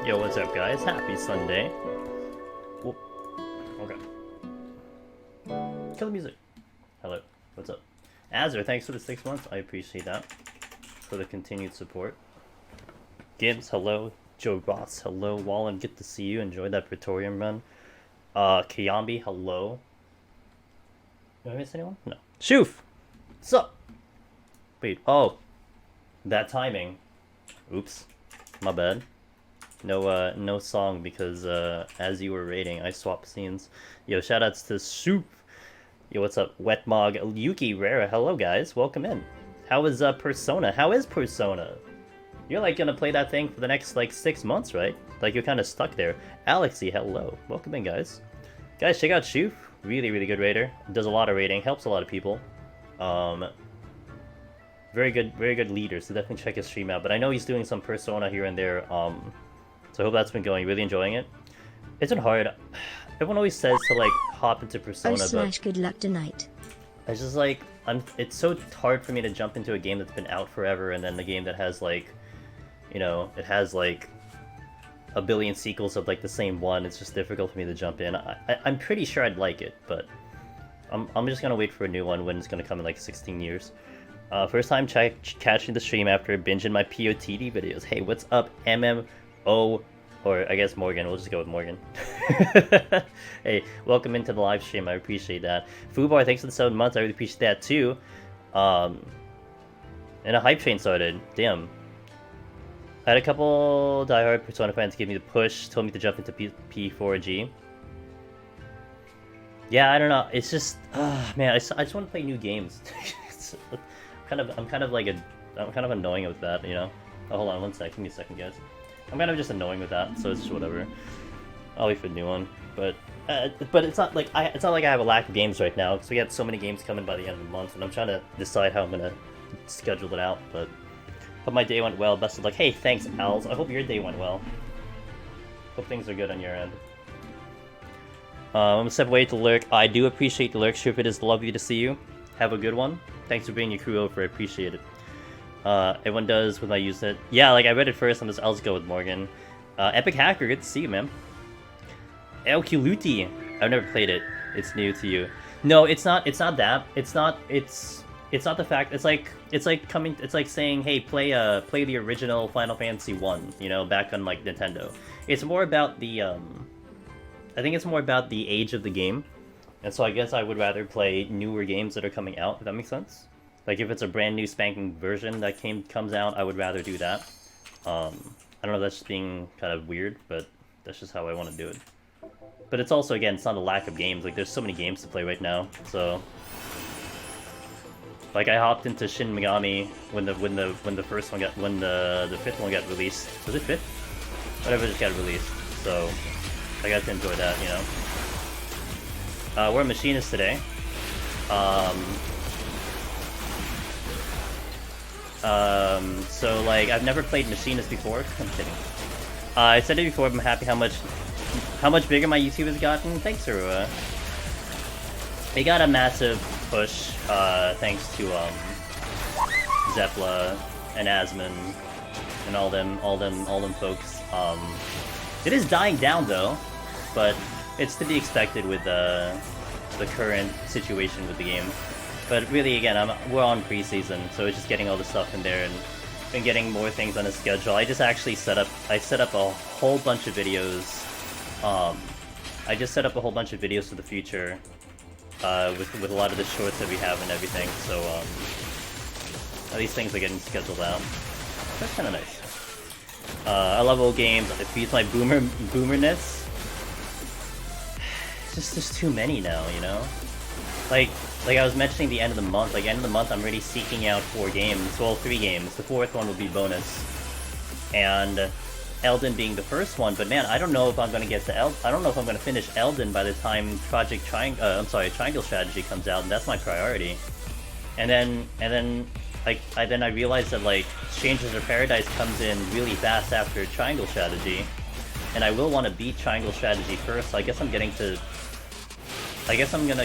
Yo, what's up, guys? Happy Sunday. Whoop. Okay. Kill the music. Hello. What's up? Azure, thanks for the 6 months. I appreciate that. For the continued support. Gibbs, hello. Joe Ross, hello. Wallen, good to see you. Enjoy that Praetorium run. Kiyambi, hello. Did I miss anyone? No. Shoof! What's up? Wait, oh. That timing. Oops. My bad. No song because as you were raiding, I swapped scenes. Yo, shoutouts to Soup. Yo, what's up? Wetmog, Yuki Rara. Hello, guys. Welcome in. How is Persona? How is Persona? You're like gonna play that thing for the next like 6 months, right? Like you're kind of stuck there. Alexi, hello. Welcome in, guys. Guys, check out Shoof. Really good raider. Does a lot of raiding. Helps a lot of people. Very good leader. So definitely check his stream out. But I know he's doing some Persona here and there. So I hope that's been going. Really enjoying it. It's been hard. Everyone always says to like hop into Persona, but good luck tonight. I just like it's so hard for me to jump into a game that's been out forever, and then the game that has like, you know, it has like a billion sequels of like the same one. It's just difficult for me to jump in. I'm pretty sure I'd like it, but I'm just gonna wait for a new one when it's gonna come in like 16 years. First time catching the stream after binging my POTD videos. Hey, what's up, MMO? Or I guess Morgan. We'll just go with Morgan. Hey, welcome into the live stream. I appreciate that. Fubar, thanks for the 7 months. I really appreciate that too. And a hype train started. Damn. I had a couple diehard Persona fans give me the push, told me to jump into P4G. Yeah, I don't know. It's just, man, I just want to play new games. I'm kind of annoying with that, you know. Oh, hold on one sec. Give me a second, guys. I'm kind of just annoying with that, so it's just whatever. I'll wait for a new one, but it's not like I have a lack of games right now because we got so many games coming by the end of the month, and I'm trying to decide how I'm gonna schedule it out. But hope my day went well. Best of luck. Hey, thanks, Als. I hope your day went well. Hope things are good on your end. I'm gonna step away to lurk. I do appreciate the lurk. Sure, it is lovely to see you. Have a good one. Thanks for bringing your crew over. I appreciate it. Everyone does when I use it. Yeah, like I read it first. I'll just go with Morgan. Epic Hacker, good to see you, man. El Kiluti. I've never played it. It's new to you. No, it's not. It's not that. It's not the fact. It's like saying, hey, play the original Final Fantasy 1. You know, back on like Nintendo. It's more about the I think it's more about the age of the game, and so I guess I would rather play newer games that are coming out. If that makes sense. Like, if it's a brand new spanking version that comes out, I would rather do that. I don't know, that's just being kind of weird, but that's just how I want to do it. But it's also, again, it's not a lack of games. Like, there's so many games to play right now, so... Like, I hopped into Shin Megami when the first one got... when the fifth one got released. Was it fifth? Whatever just got released. So, I got to enjoy that, you know? We're a machinist today. So like I've never played Machinist before. I'm kidding. I said it before. I'm happy how much bigger my YouTube has gotten. Thanks, Arua. It got a massive push thanks to Zepla and Asmon and all them folks. It is dying down though, but it's to be expected with the current situation with the game. But really, again, we're on preseason, so it's just getting all the stuff in there and been getting more things on the schedule. I just actually set up a whole bunch of videos. I just set up a whole bunch of videos for the future with a lot of the shorts that we have and everything. So all these things are getting scheduled out. That's kind of nice. I love old games. It feeds my boomerness. It's just there's too many now, you know. Like I was mentioning the end of the month, I'm really seeking out 4 games, well 3 games, the 4th one will be bonus, and Elden being the first one, but man, I don't know if I'm gonna get to I don't know if I'm gonna finish Elden by the time Triangle Strategy comes out, and that's my priority. And then I realized that like Strangers of Paradise comes in really fast after Triangle Strategy, and I will want to beat Triangle Strategy first, so I guess I'm gonna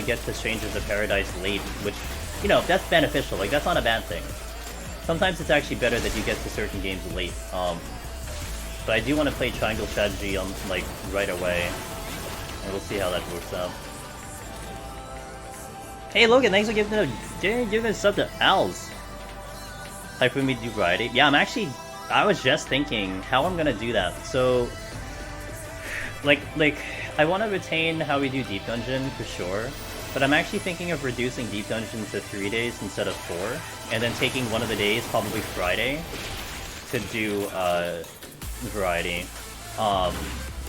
get to Strangers of Paradise late, which, you know, that's beneficial. Like, that's not a bad thing. Sometimes it's actually better that you get to certain games late. But I do want to play triangle strategy on like right away, and we'll see how that works out. Hey Logan, thanks for giving a sub to Al's. Typhoon me do variety. Yeah, I was just thinking how I'm gonna do that. So, like I want to retain how we do Deep Dungeon for sure, but I'm actually thinking of reducing Deep Dungeon to 3 days instead of 4, and then taking one of the days, probably Friday, to do variety.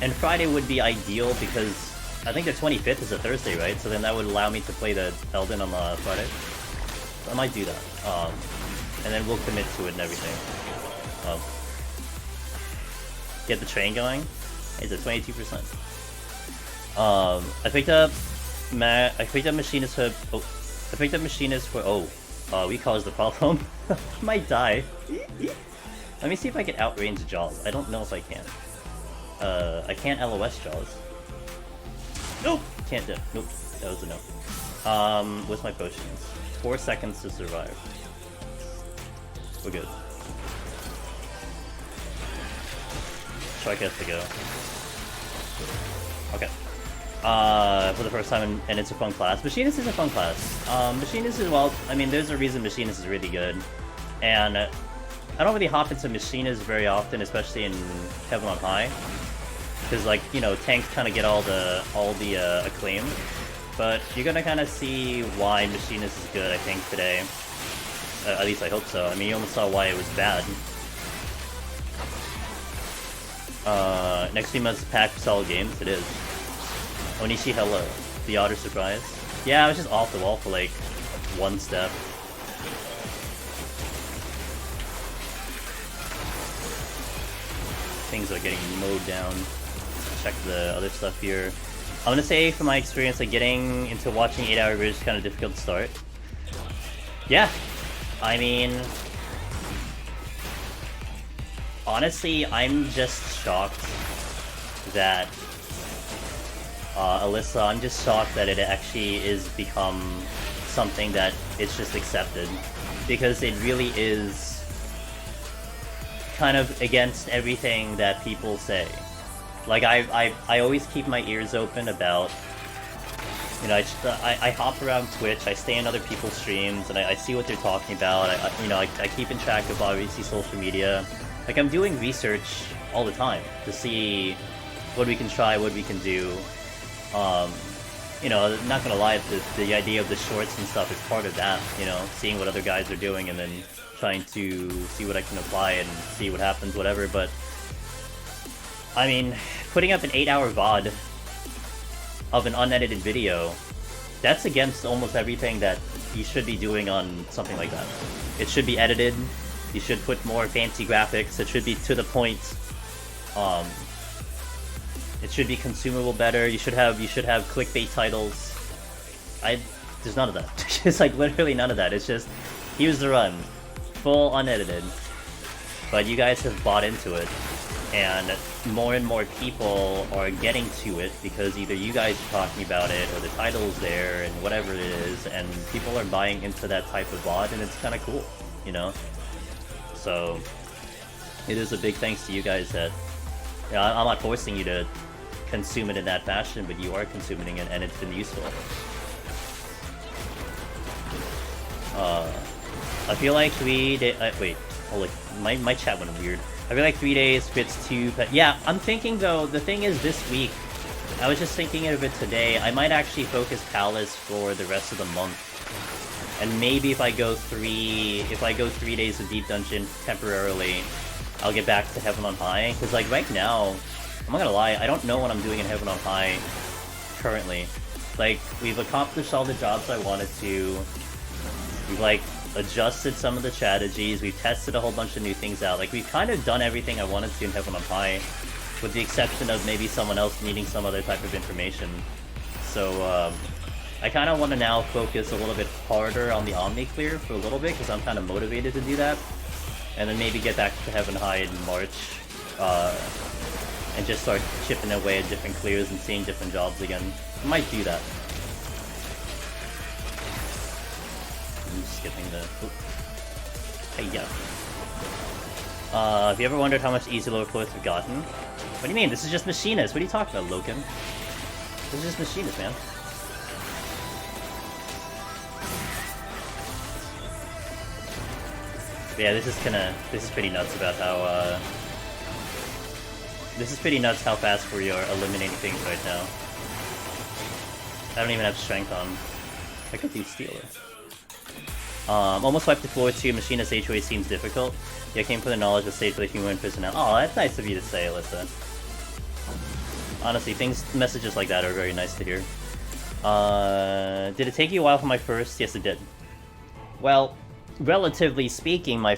And Friday would be ideal because I think the 25th is a Thursday, right? So then that would allow me to play the Elden on Friday. So I might do that. And then we'll commit to it and everything. Get the train going. It's at 22%. I picked up machinist for. Oh, I picked up machinist for. Oh, we caused the problem. I might die. Let me see if I can outrange Jaws. I don't know if I can. I can't LOS Jaws. Nope! Can't do it. Nope. That was a no. What's my potions? 4 seconds to survive. We're good. Shark has to go. Okay. For the first time, and it's a fun class. Machinist is a fun class. Machinist is, well, I mean, there's a reason Machinist is really good. And I don't really hop into Machinist very often, especially in Heaven on High. Because, like, you know, tanks kind of get all the acclaim. But you're gonna kind of see why Machinist is good, I think, today. At least I hope so. I mean, you almost saw why it was bad. Next 3 months packed for solid games. It is. Onishi, hello. The otter surprise. Yeah, I was just off the wall for like 1 step. Things are getting mowed down. Check the other stuff here. I'm gonna say, from my experience, like getting into watching 8-hour videos is kind of difficult to start. Yeah, I mean, honestly, I'm just shocked that Alyssa. I'm just shocked that it actually is become something that it's just accepted, because it really is kind of against everything that people say. Like, I always keep my ears open about, you know, I hop around Twitch, I stay in other people's streams, and I see what they're talking about. I keep in track of obviously social media. Like, I'm doing research all the time to see what we can try, what we can do. You know, I'm not gonna lie, the idea of the shorts and stuff is part of that, you know, seeing what other guys are doing and then trying to see what I can apply and see what happens, whatever. But I mean, putting up an 8-hour VOD of an unedited video, that's against almost everything that you should be doing on something like that. It should be edited, you should put more fancy graphics, it should be to the point, it should be consumable better, you should have clickbait titles. There's none of that. It's like literally none of that. It's just, here's the run, full unedited. But you guys have bought into it, and more people are getting to it because either you guys are talking about it or the title's there and whatever it is, and people are buying into that type of VOD, and it's kind of cool, you know? So it is a big thanks to you guys that, you know, I'm not forcing you to consume it in that fashion, but you are consuming it, and it's been useful. I feel like 3 days. Wait, holy, my chat went weird. I feel like 3 days fits 2. But yeah, I'm thinking though. The thing is, this week, I was just thinking of it today. I might actually focus Palace for the rest of the month, and maybe if I go 3 days of Deep Dungeon temporarily, I'll get back to Heaven on High. Because like right now, I'm not gonna lie, I don't know what I'm doing in Heaven on High currently. Like, we've accomplished all the jobs I wanted to. We've like adjusted some of the strategies, we've tested a whole bunch of new things out. Like, we've kind of done everything I wanted to in Heaven on High, with the exception of maybe someone else needing some other type of information. So I kind of want to now focus a little bit harder on the Omni clear for a little bit, because I'm kind of motivated to do that, and then maybe get back to Heaven High in March, and just start chipping away at different clears and seeing different jobs again. I might do that. I'm skipping the... Hey, yeah. Have you ever wondered how much easy lower floors have gotten? What do you mean? This is just Machinist. What are you talking about, Loken? This is just Machinist, man. But yeah, this is pretty nuts about how, this is pretty nuts how fast we are eliminating things right now. I don't even have strength on. I could do Stealer. Almost wiped the floor too. Machinist HoH seems difficult. Yeah, came for the knowledge of stage for the human personality. Oh, that's nice of you to say, Alyssa. Honestly, messages like that are very nice to hear. Did it take you a while for my first? Yes, it did. Well, relatively speaking, my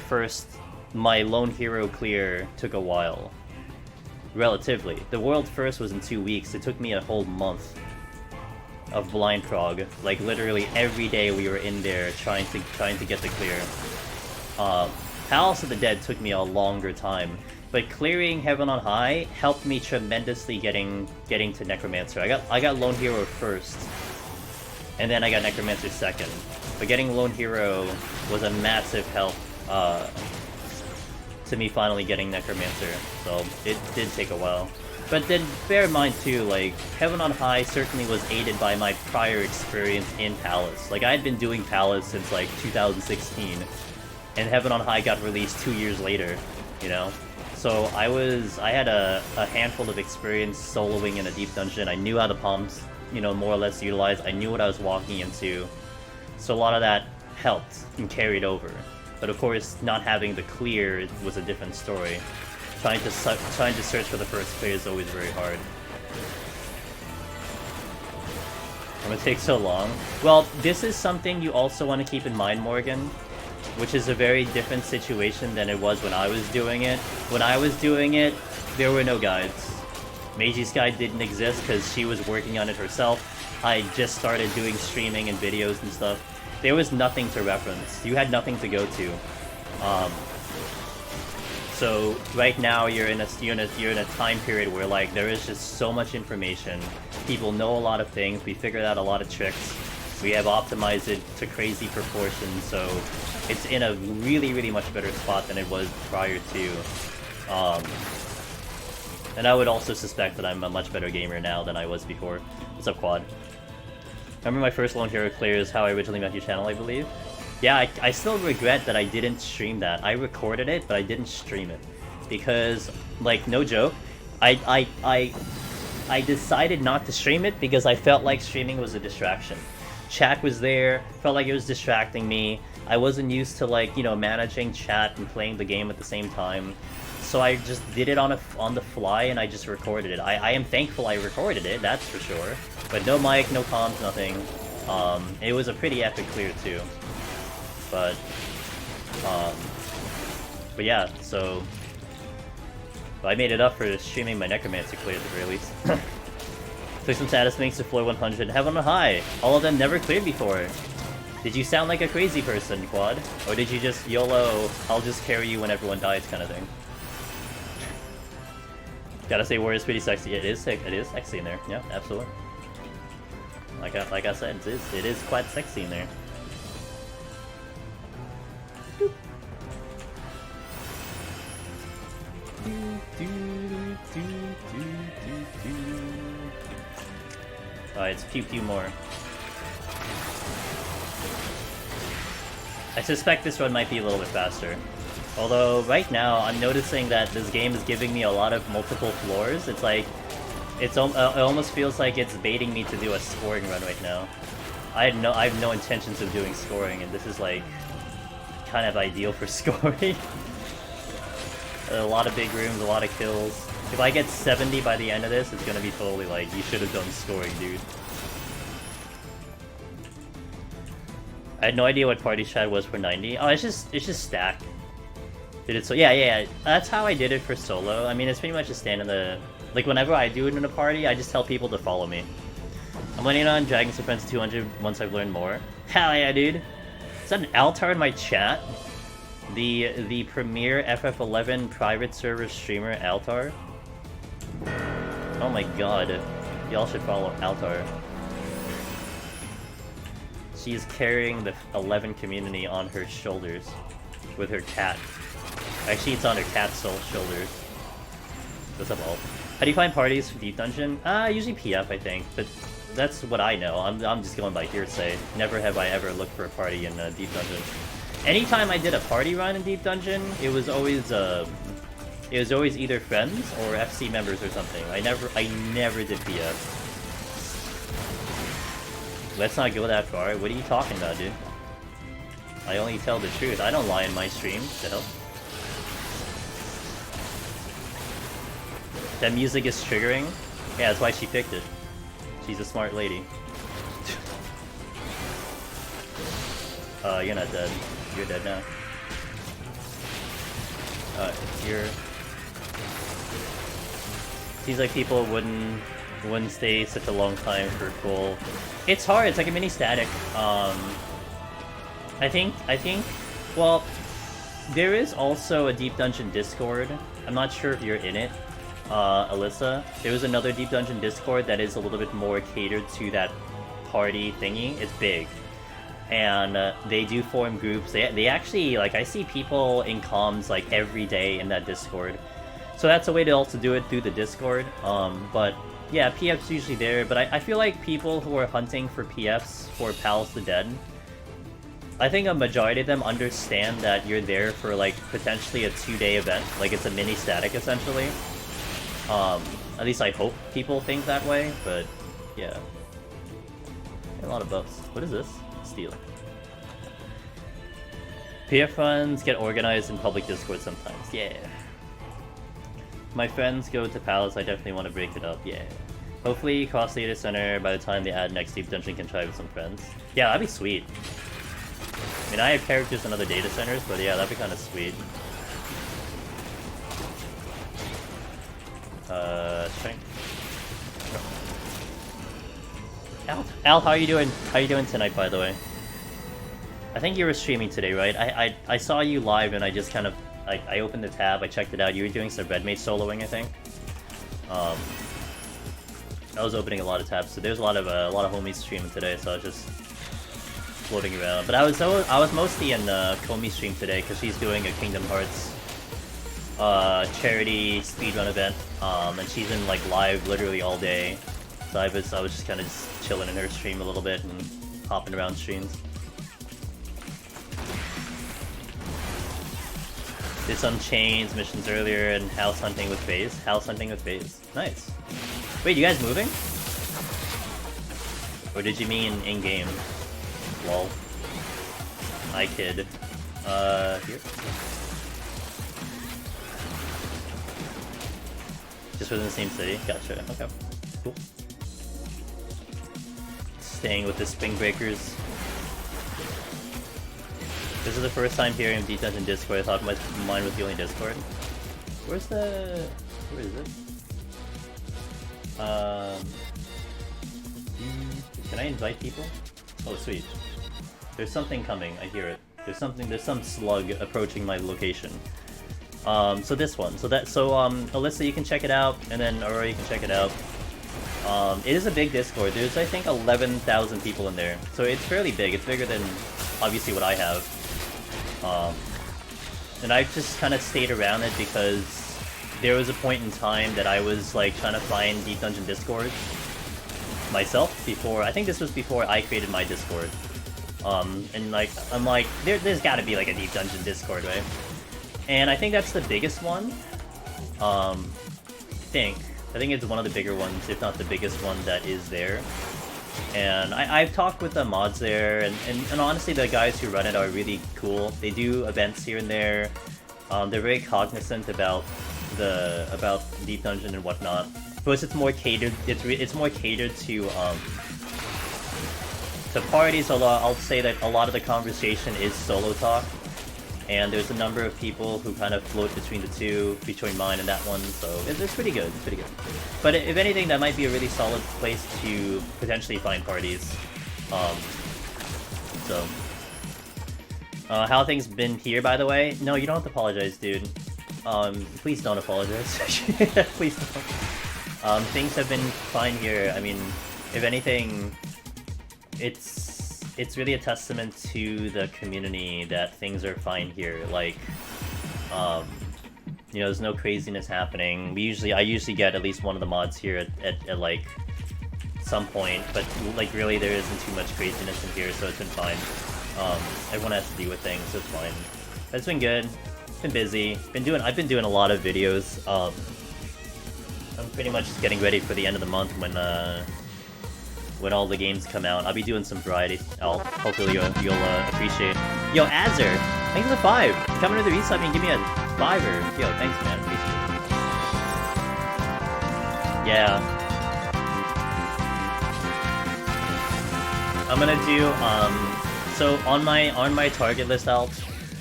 lone hero clear took a while. Relatively. The world first was in 2 weeks. It took me a whole month of blind prog. Like literally every day we were in there trying to get the clear. Palace of the Dead took me a longer time, but clearing Heaven on High helped me tremendously getting to Necromancer. I got Lone Hero first, and then I got Necromancer second. But getting Lone Hero was a massive help to me finally getting Necromancer. So it did take a while. But then bear in mind too, like, Heaven on High certainly was aided by my prior experience in Palace. Like, I had been doing Palace since like 2016, and Heaven on High got released 2 years later, you know? So I had a handful of experience soloing in a deep dungeon. I knew how the palms, you know, more or less utilized. I knew what I was walking into. So a lot of that helped and carried over. But of course, not having the clear was a different story. Trying to search for the first clear is always very hard. And it takes so long. Well, this is something you also want to keep in mind, Morgan, which is a very different situation than it was when I was doing it. When I was doing it, there were no guides. Meiji's guide didn't exist because she was working on it herself. I just started doing streaming and videos and stuff. There was nothing to reference. You had nothing to go to. So right now you're in a time period where like there is just so much information. People know a lot of things. We figured out a lot of tricks. We have optimized it to crazy proportions. So it's in a really much better spot than it was prior to. And I would also suspect that I'm a much better gamer now than I was before. What's up, Quad? Remember my first Lone Hero clear is how I originally met your channel, I believe? Yeah, I still regret that I didn't stream that. I recorded it, but I didn't stream it. Because, like, no joke, I decided not to stream it because I felt like streaming was a distraction. Chat was there, felt like it was distracting me. I wasn't used to, like, you know, managing chat and playing the game at the same time. So I just did it on the fly and I just recorded it. I am thankful I recorded it, that's for sure. But no mic, no comms, nothing. It was a pretty epic clear too. But yeah, so I made it up for streaming my Necromancer clear at the very least. Took some status links to floor 100 and Heaven on High. All of them never cleared before. Did you sound like a crazy person, Quad? Or did you just YOLO, I'll just carry you when everyone dies kind of thing? Gotta say, Warrior's pretty sexy. It is sexy in there. Yeah, absolutely. Like I said, it is quite sexy in there. Alright, it's pew more. I suspect this run might be a little bit faster. Although, right now, I'm noticing that this game is giving me a lot of multiple floors. It's like, it almost feels like it's baiting me to do a scoring run right now. I have no intentions of doing scoring, and this is like, kind of ideal for scoring. A lot of big rooms, a lot of kills. If I get 70 by the end of this, it's gonna be totally like, you should have done scoring, dude. I had no idea what party chat was for 90. Oh, it's just stacked. Did it so? Yeah. That's how I did it for solo. I mean, it's pretty much just stand in the... Like, whenever I do it in a party, I just tell people to follow me. I'm waiting on Dragon Serpents 200 once I've learned more. Hell yeah, dude! Is that an Altar in my chat? The premier FF11 private server streamer, Altar? Oh my god. Y'all should follow Altar. She is carrying the 11 community on her shoulders with her cat. Actually, it's on her cat's shoulders. What's up, all? How do you find parties for Deep Dungeon? Usually PF, I think, but that's what I know. I'm just going by hearsay. Never have I ever looked for a party in Deep Dungeon. Anytime I did a party run in Deep Dungeon, it was always either friends or FC members or something. I never did PF. Let's not go that far. What are you talking about, dude? I only tell the truth. I don't lie in my stream. The hell? That music is triggering? Yeah, that's why she picked it. She's a smart lady. You're not dead. You're dead now. You're... Seems like people wouldn't stay such a long time for full. It's hard, it's like a mini static. I think, well, there is also a Deep Dungeon Discord. I'm not sure if you're in it, Alyssa. There was another Deep Dungeon Discord that is a little bit more catered to that party thingy. It's big. And they do form groups. They actually, like, I see people in comms, like, every day in that Discord. So that's a way to also do it through the Discord. But, yeah, PF's usually there. But I feel like people who are hunting for PFs for Pals the Dead, I think a majority of them understand that you're there for, like, potentially a 2-day event. Like, it's a mini static, essentially. At least I hope people think that way, but, yeah. A lot of buffs. What is this? Steel. PF runs get organized in public Discord sometimes. Yeah. My friends go to Palace. I definitely want to break it up. Yeah. Hopefully, cross data center by the time they add next Deep Dungeon can try with some friends. Yeah, that'd be sweet. I mean, I have characters in other data centers, but yeah, that'd be kind of sweet. Strength. Al, how are you doing? How are you doing tonight, by the way? I think you were streaming today, right? I saw you live and I just kind of I opened the tab, I checked it out. You were doing some Red Mage soloing, I think. I was opening a lot of tabs, so there's a lot of homies streaming today, so I was just floating around. But I was mostly in Komi's stream today because she's doing a Kingdom Hearts charity speedrun event, and she's in like live literally all day. So I was just kind of just chilling in her stream a little bit and hopping around streams. Did some chains missions earlier and house hunting with FaZe. House hunting with FaZe. Nice. Wait, you guys moving? Or did you mean in-game? Lol. I kid. Here? Just within the same city? Gotcha. Okay. Cool. Staying with the Spring Breakers. This is the first time hearing Deep Dungeon Discord. I thought mine was the only Discord. Where is it? Can I invite people? Oh, sweet. There's something coming. I hear it. There's some slug approaching my location. So this one. So Alyssa, you can check it out, and then Aurora, you can check it out. It is a big Discord. There's, I think, 11,000 people in there. So it's fairly big. It's bigger than, obviously, what I have. And I've just kind of stayed around it because there was a point in time that I was, like, trying to find Deep Dungeon Discord myself before. I think this was before I created my Discord. And, like, I'm like, there's gotta be, like, a Deep Dungeon Discord, right? And I think that's the biggest one. I think it's one of the bigger ones, if not the biggest one that is there. And I've talked with the mods there, and honestly the guys who run it are really cool. They do events here and there. They're very cognizant about Deep Dungeon and whatnot. Plus it's more catered. It's more catered to parties. I'll say that a lot of the conversation is solo talk. And there's a number of people who kind of float between the two, between mine and that one, so it's pretty good, it's pretty good. But if anything, that might be a really solid place to potentially find parties. How things been here, by the way? No, you don't have to apologize, dude. Please don't apologize. Please don't. Things have been fine here. I mean, if anything, it's really a testament to the community that things are fine here. Like, You know, there's no craziness happening. I usually get at least one of the mods here at like some point, but like really there isn't too much craziness in here, so it's been fine. Everyone has to deal with things, so it's fine. But it's been good. Been busy. I've been doing a lot of videos. I'm pretty much just getting ready for the end of the month when all the games come out. I'll be doing some variety. Hopefully you'll appreciate. Yo, Azzer, thanks for the 5. Coming to the resub and give me a 5er. Yo, thanks, man. Appreciate it. Yeah. I'm gonna do so on my target list, Alt.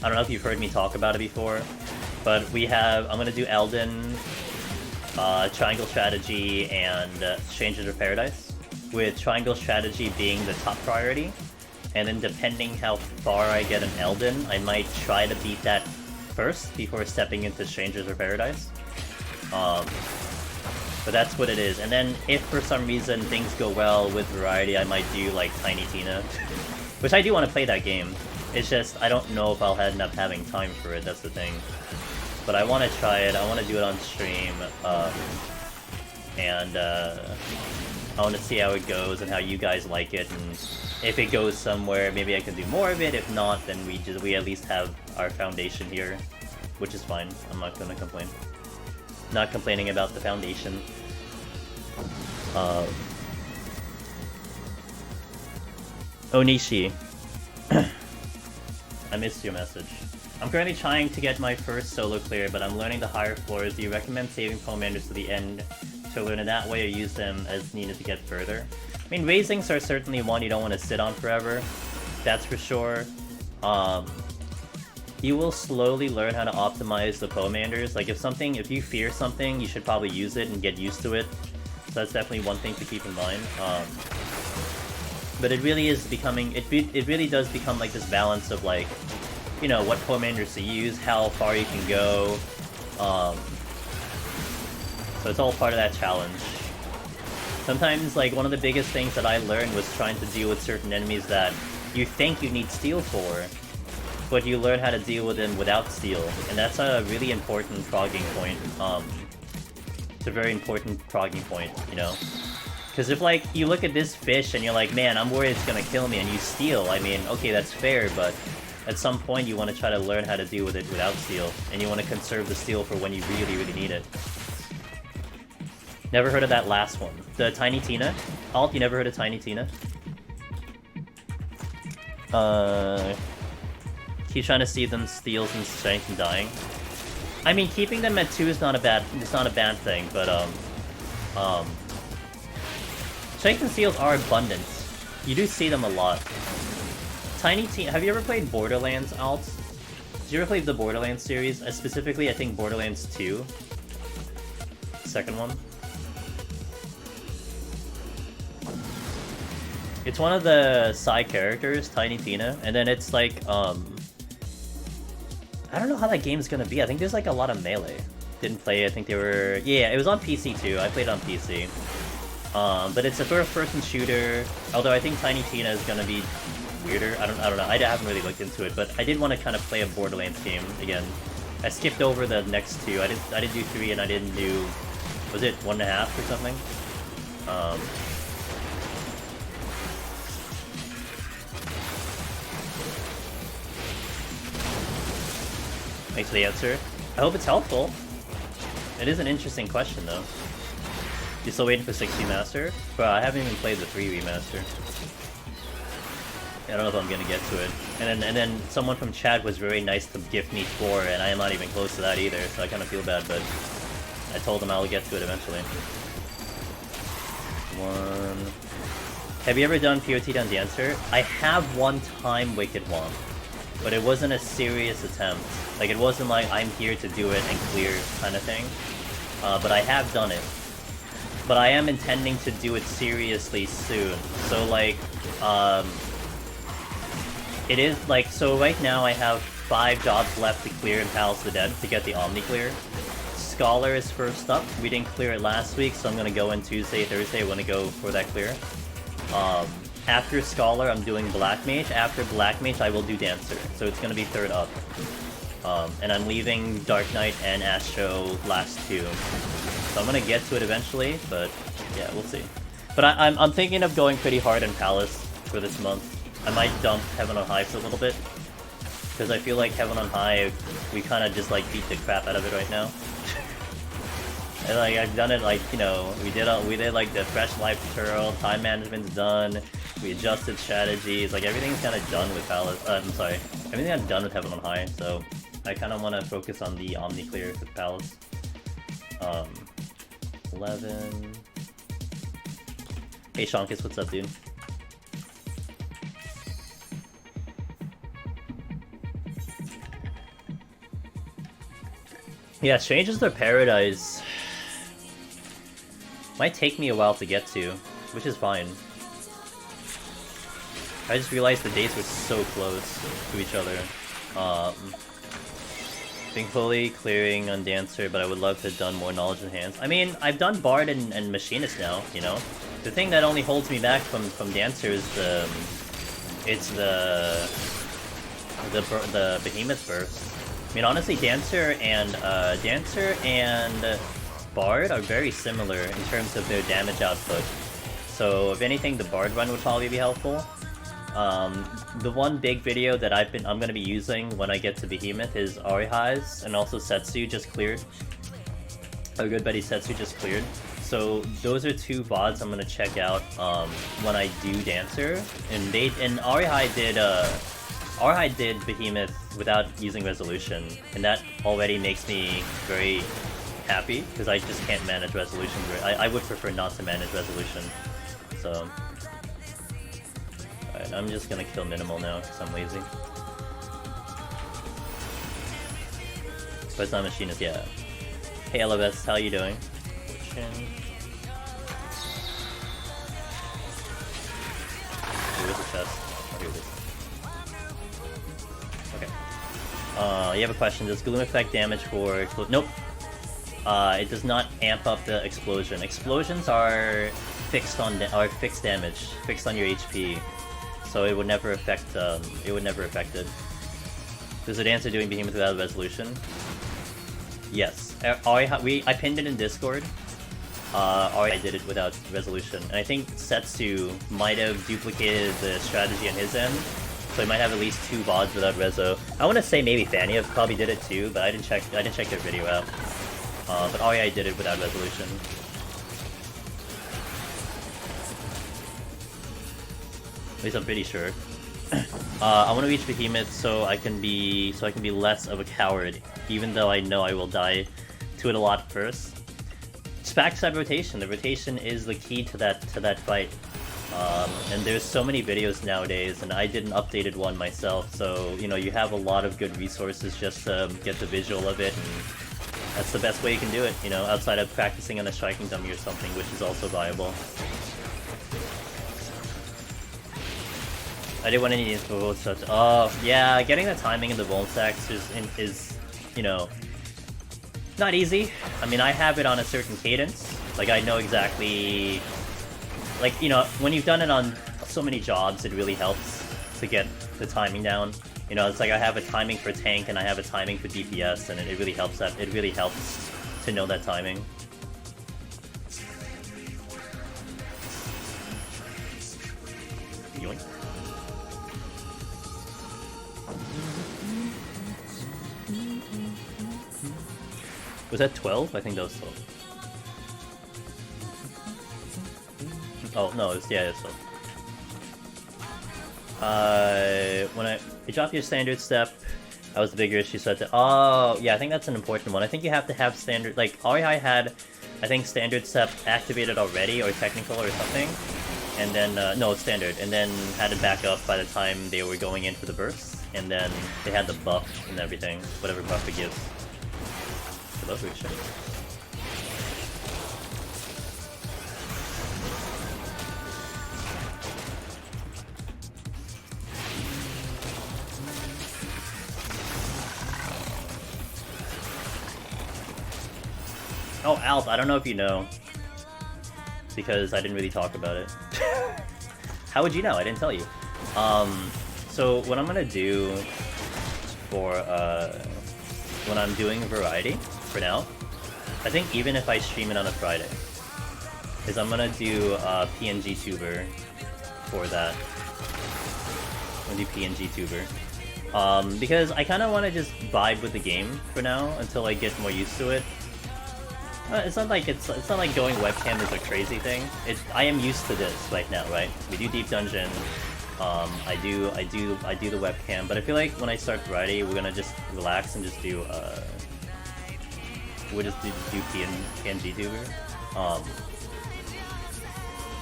I don't know if you've heard me talk about it before, but I'm gonna do Elden, Triangle Strategy, and Strangers of Paradise, with Triangle Strategy being the top priority, and then depending how far I get in Elden, I might try to beat that first before stepping into Strangers of Paradise. But that's what it is. And then if for some reason things go well with variety, I might do like Tiny Tina, which I do want to play that game. It's just I don't know if I'll end up having time for it. That's the thing. But I want to try it. I want to do it on stream, and I want to see how it goes and how you guys like it. And if it goes somewhere, maybe I can do more of it. If not, then we at least have our foundation here, which is fine. I'm not gonna complain. Not complaining about the foundation. Onishi. I missed your message. I'm currently trying to get my first solo clear, but I'm learning the higher floors. Do you recommend saving Poemanders to the end to learn in that way, or use them as needed to get further? I mean, raisings are certainly one you don't want to sit on forever. That's for sure. You will slowly learn how to optimize the Poemanders. Like if you fear something, you should probably use it and get used to it. So that's definitely one thing to keep in mind. But it really is becoming, it really does become like this balance of like, you know, what Poemanders to use, how far you can go. So it's all part of that challenge. Sometimes, like, one of the biggest things that I learned was trying to deal with certain enemies that you think you need steel for, but you learn how to deal with them without steel, and that's a really important progging point. It's a very important progging point, you know? Because if, like, you look at this fish and you're like, man, I'm worried it's gonna kill me, and you steal, I mean, okay, that's fair, but at some point you want to try to learn how to deal with it without steel, and you want to conserve the steel for when you really, really need it. Never heard of that last one. The Tiny Tina? Alt, you never heard of Tiny Tina? Keep trying to see them steals and strength and dying. I mean, keeping them at 2 is not a bad thing, but strength and steals are abundant. You do see them a lot. Tiny Tina, have you ever played Borderlands, Alt? Did you ever play the Borderlands series? Specifically, I think Borderlands 2. Second one. It's one of the side characters, Tiny Tina, and then it's like, I don't know how that game's gonna be. I think there's like a lot of melee. Didn't play, I think they were... Yeah, it was on PC too. I played on PC. But it's a first-person shooter, although I think Tiny Tina is gonna be weirder. I don't know. I haven't really looked into it, but I did want to kind of play a Borderlands game again. I skipped over the next 2. I didn't do 3, and I didn't do... Was it 1.5 or something? Thanks for the answer. I hope it's helpful. It is an interesting question, though. You still waiting for 6 remaster? Bro, I haven't even played the 3 remaster. I don't know if I'm gonna get to it. And then someone from chat was very nice to gift me 4, and I am not even close to that either, so I kind of feel bad, but I told them I'll get to it eventually. 1... Have you ever done POT on Dancer? I have one time Wicked Womp, but it wasn't a serious attempt. Like, it wasn't like, I'm here to do it and clear kind of thing. But I have done it. But I am intending to do it seriously soon. So, like, it is, like, so right now I have 5 jobs left to clear in Palace of the Dead to get the Omni clear. Scholar is first up. We didn't clear it last week, so I'm gonna go in Tuesday, Thursday, I wanna go for that clear. After Scholar, I'm doing Black Mage. After Black Mage, I will do Dancer. So it's gonna be 3rd up. And I'm leaving Dark Knight and Astro last 2. So I'm gonna get to it eventually, but yeah, we'll see. But I'm thinking of going pretty hard in Palace for this month. I might dump Heaven on High for a little bit, because I feel like Heaven on High, we kind of just like beat the crap out of it right now. And like I've done it like, you know, we did like the fresh life tutorial, time management's done, we adjusted strategies, like everything's kind of done with Palace. I'm sorry, everything I'm done with Heaven on High. So I kind of want to focus on the Omni clear with Palace. 11. Hey Shonkus, what's up, dude? Yeah, Strangers of Paradise might take me a while to get to, which is fine. I just realized the dates were so close to each other. Being fully clearing on Dancer, but I would love to have done more Knowledge Enhanced. I mean, I've done Bard and Machinist now, you know? The thing that only holds me back from Dancer is the Behemoth burst. I mean, honestly, Dancer and Bard are very similar in terms of their damage output. So if anything, the Bard run would probably be helpful. The one big video that I'm gonna be using when I get to Behemoth is Arihai's, and also Setsu just cleared. Our good buddy Setsu just cleared. So those are 2 VODs I'm gonna check out when I do Dancer. And Arihai did Behemoth without using Resolution, and that already makes me very happy, because I just can't manage Resolution. I would prefer not to manage Resolution. So alright, I'm just gonna kill minimal now because I'm lazy. But it's not Machinist, yeah. Hey LOS, how you doing? Where's the chest? Oh, here it is. Okay. You have a question. Does Gloom affect damage for Nope. It does not amp up the explosion. Explosions are fixed damage, fixed on your HP. So it would never affect it. Does it answer doing Behemoth without Resolution? Yes. I pinned it in Discord. I did it without Resolution. And I think Setsu might have duplicated the strategy on his end. So he might have at least 2 VODs without Rezo. I want to say maybe Fania probably did it too, but I didn't check their video out. But I did it without Resolution. At least I'm pretty sure. I want to reach Behemoth so I can be less of a coward, even though I know I will die to it a lot first. Just backside rotation. The rotation is the key to that fight. And there's so many videos nowadays, and I did an updated one myself, so you know you have a lot of good resources just to get the visual of it, and that's the best way you can do it, you know, outside of practicing on a striking dummy or something, which is also viable. I did want any info such. Oh yeah, getting the timing in the Volt stacks is you know, not easy. I mean, I have it on a certain cadence. Like I know exactly. Like, you know, when you've done it on so many jobs, it really helps to get the timing down. You know, it's like I have a timing for tank and I have a timing for DPS, and it really helps to know that timing. Yoink. Was that 12? I think that was 12. Oh, no, it's 12. When I dropped your standard step, I was vigorous, she said that. Oh, yeah, I think that's an important one. I think you have to have standard, like, REI had, I think, standard step activated already, or technical or something. And then, no, it's standard. And then had it back up by the time they were going in for the burst. And then they had the buff and everything, whatever buff it gives. I love Richard. Oh, Alf, I don't know if you know, because I didn't really talk about it. How would you know? I didn't tell you. So what I'm gonna do for when I'm doing variety for now, I think even if I stream it on a Friday, is I'm gonna do PNG Tuber for that. I'm gonna do PNG Tuber. Because I kind of want to just vibe with the game for now until I get more used to it. It's not like going webcam is a crazy thing. I am used to this right now, right? We do Deep Dungeon. I do the webcam, but I feel like when I start variety, we're gonna just relax and just do we'll just do PNG Tuber.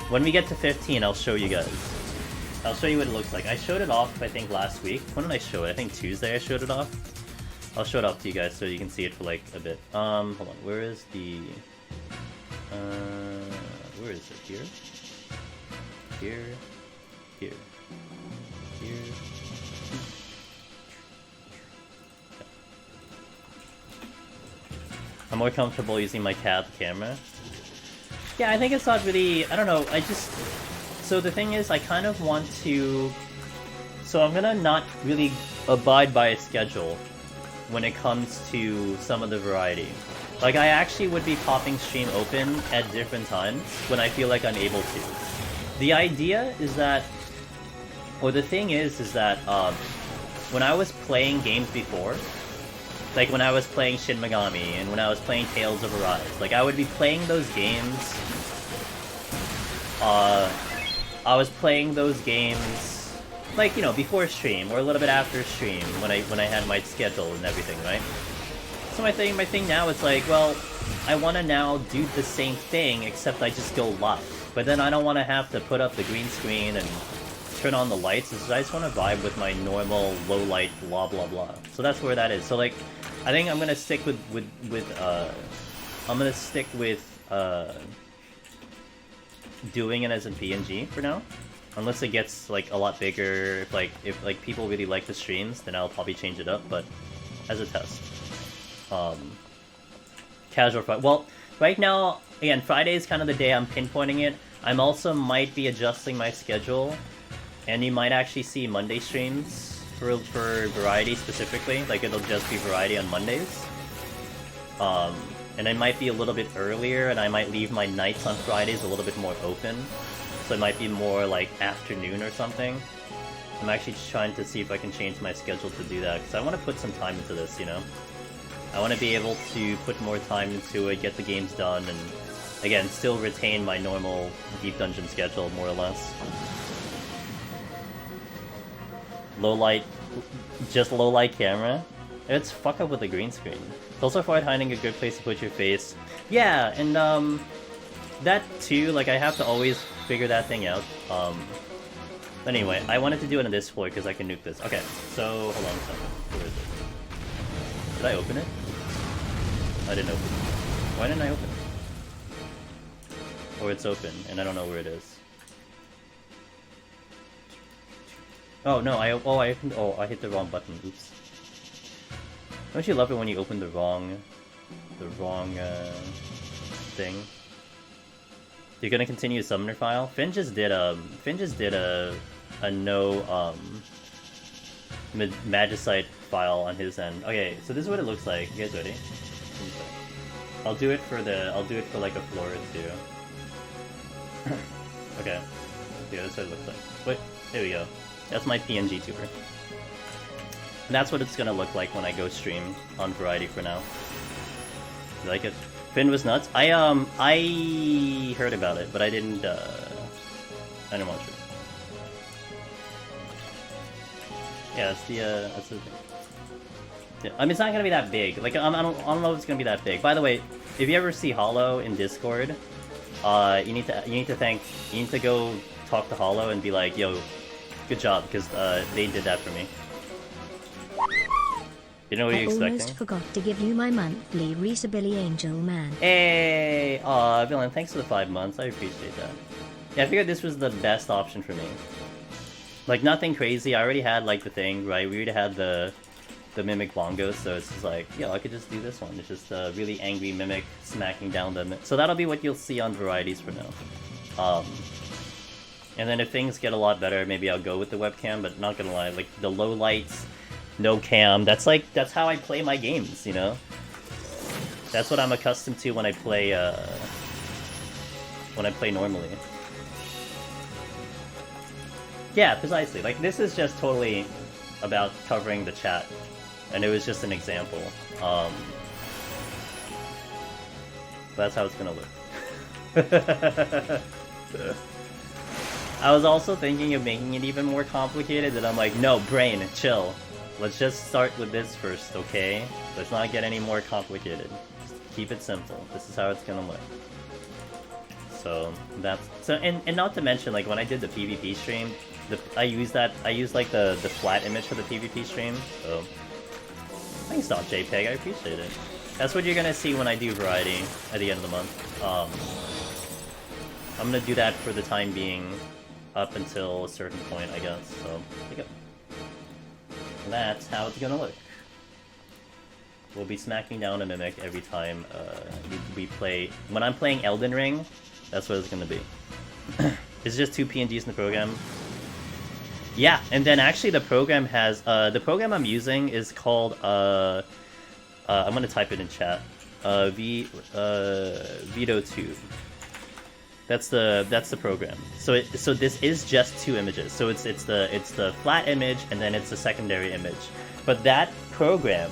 When we get to 15, I'll show you guys. I'll show you what it looks like. I showed it off, I think, last week. When did I show it? I think Tuesday I showed it off. I'll show it off to you guys so you can see it for like a bit. Hold on. Where is the... where is it? Here? Here? Here? Here? Okay. I'm more comfortable using my cab camera. Yeah, I think it's not really... I don't know, I just... So the thing is, I kind of want to... So I'm gonna not really abide by a schedule when it comes to some of the variety. Like, I actually would be popping stream open at different times when I feel like I'm able to. The idea is that... Or the thing is that, when I was playing games before, like when I was playing Shin Megami and when I was playing Tales of Arise, like I would be playing those games... I was playing those games, like, you know, before stream or a little bit after stream when I had my schedule and everything, right? So my thing now is like, well, I want to now do the same thing except I just go live. But then I don't want to have to put up the green screen and turn on the lights. I just want to vibe with my normal low light blah blah blah. So that's where that is. So like, I think I'm gonna stick with doing it as a PNG for now, unless it gets like a lot bigger. If people really like the streams, then I'll probably change it up. But as a test, casual Friday. Well, right now, again, Friday is kind of the day I'm pinpointing it. I'm also might be adjusting my schedule, and you might actually see Monday streams for variety specifically. Like it'll just be variety on Mondays. And it might be a little bit earlier, and I might leave my nights on Fridays a little bit more open. So it might be more like afternoon or something. I'm actually trying to see if I can change my schedule to do that, because I want to put some time into this, you know? I want to be able to put more time into it, get the games done, and again, still retain my normal Deep Dungeon schedule, more or less. Low light, just low light camera. It's fuck up with the green screen. It's also finding a good place to put your face. Yeah, and that too, like I have to always figure that thing out. Anyway, I wanted to do it on this floor because I can nuke this. Okay, so hold on a second. Where is it? Did I open it? I didn't open it. Why didn't I open it? Or it's open, and I don't know where it is. Oh no, I hit the wrong button. Oops. Don't you love it when you open the wrong thing? You're gonna continue Summoner File? Finn just did a no Magicite file on his end. Okay, so this is what it looks like. You guys ready? I'll do it for like a floor or two. Okay. Yeah, that's what it looks like. Wait, there we go. That's my PNG tuber. And that's what it's gonna look like when I go stream on Variety for now. You like it? Finn was nuts. I heard about it, but I didn't watch it. Yeah, that's the thing. Yeah, I mean, it's not gonna be that big. Like, I don't know if it's gonna be that big. By the way, if you ever see Hollow in Discord, you need to go talk to Hollow and be like, yo, good job, because they did that for me. You know what you're expecting? I almost forgot to give you my monthly Reesebilly Angel Man. Hey! Aw, Villain, thanks for the 5 months. I appreciate that. Yeah, I figured this was the best option for me. Like, nothing crazy. I already had, like, the thing, right? We already had the Mimic Bongos, so it's just like, yo, I could just do this one. It's just a really angry Mimic smacking down the... So that'll be what you'll see on Varieties for now. And then if things get a lot better, maybe I'll go with the webcam, but not gonna lie, like, the low lights... no cam. That's how I play my games, you know? That's what I'm accustomed to when I play normally. Yeah, precisely. Like, this is just totally about covering the chat, and it was just an example. That's how it's gonna look. I was also thinking of making it even more complicated, and I'm like, no, brain, chill. Let's just start with this first, okay? Let's not get any more complicated. Just keep it simple. This is how it's gonna look. So and not to mention, like, when I did the PvP stream, I used like the flat image for the PvP stream. So thanks, .jpeg, I appreciate it. That's what you're gonna see when I do variety at the end of the month. I'm gonna do that for the time being, up until a certain point, I guess. So there you go. That's how it's gonna look. We'll be smacking down a Mimic every time we play. When I'm playing Elden Ring, that's what it's gonna be. It's just 2 PNGs in the program. Yeah, and then actually the program has the program I'm using is called I'm gonna type it in chat. Vito 2. That's the program. So this is just 2 images. So it's the flat image and then it's the secondary image. But that program,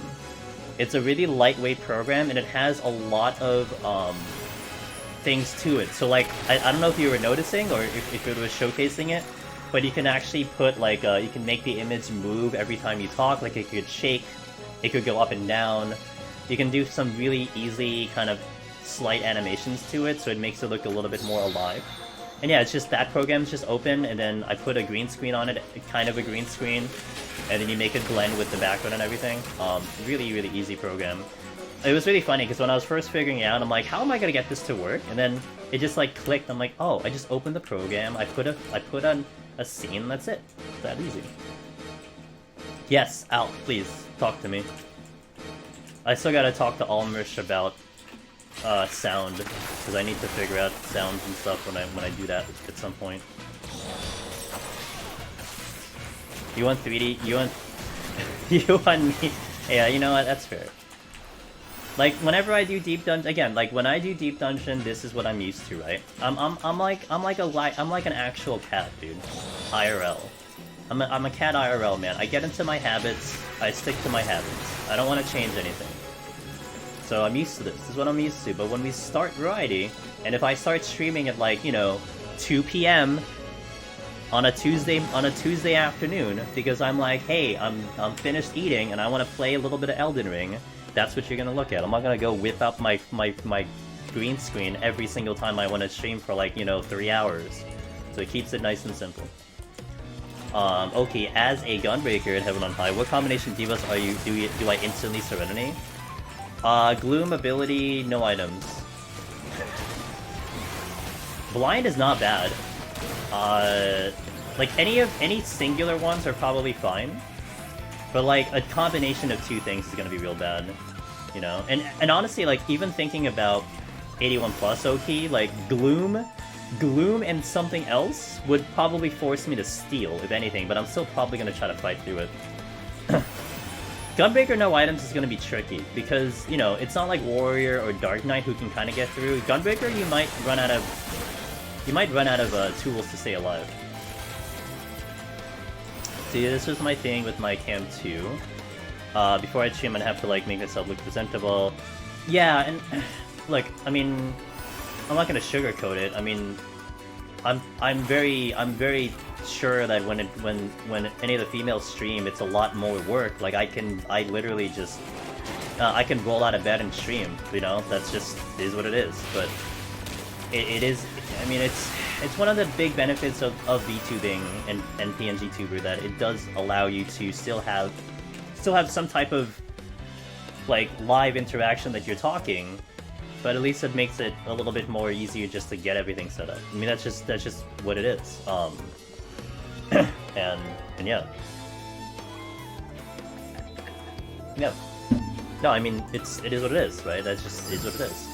it's a really lightweight program and it has a lot of things to it. So like I don't know if you were noticing or if it was showcasing it, but you can actually put like you can make the image move every time you talk. Like it could shake, it could go up and down. You can do some really easy kind of slight animations to it, so it makes it look a little bit more alive. And yeah, it's just that program's just open, and then I put a green screen on it, kind of a green screen, and then you make it blend with the background and everything. Really, really easy program. It was really funny, because when I was first figuring it out, I'm like, how am I gonna get this to work? And then it just like clicked, I'm like, oh, I just opened the program, I put on a scene, that's it. It's that easy. Yes, Al, please, talk to me. I still gotta talk to Almerish about sound, because I need to figure out sounds and stuff when I do that at some point. You want 3D? You want you want me? Yeah, you know what? That's fair. Like whenever I do deep dungeon, again, like when I do deep dungeon, this is what I'm used to, right? I'm like an actual cat, dude. IRL. I'm a cat IRL, man. I get into my habits. I stick to my habits. I don't want to change anything. So I'm used to this. This is what I'm used to. But when we start variety, and if I start streaming at like, you know, 2 p.m. on a Tuesday afternoon, because I'm like, hey, I'm finished eating and I want to play a little bit of Elden Ring, that's what you're gonna look at. I'm not gonna go whip up my green screen every single time I want to stream for like, you know, 3 hours. So it keeps it nice and simple. Okay, as a Gunbreaker at Heaven on High, what combination divas are you? Do I instantly Serenity? Gloom ability, no items. Blind is not bad. Like any singular ones are probably fine, but like a combination of 2 things is gonna be real bad, you know. And honestly, like even thinking about 81 plus OT, like Gloom and something else would probably force me to steal, if anything. But I'm still probably gonna try to fight through it. Gunbreaker no items is gonna be tricky because, you know, it's not like Warrior or Dark Knight who can kind of get through. Gunbreaker, you might run out of tools to stay alive. See, this was my thing with my Cam 2. Before I stream, I'd have to like make myself look presentable. Yeah, and look, I mean, I'm not gonna sugarcoat it. I mean, I'm very sure that when any of the females stream, it's a lot more work. Like I literally just I can roll out of bed and stream. You know, that's just is what it is. But it is. I mean, it's one of the big benefits of VTubing and PNG tuber that it does allow you to still have some type of like live interaction that you're talking. But at least it makes it a little bit more easier just to get everything set up. I mean, that's just what it is. And yeah. Yeah. No, I mean, it is what it is, right? That just is what it is.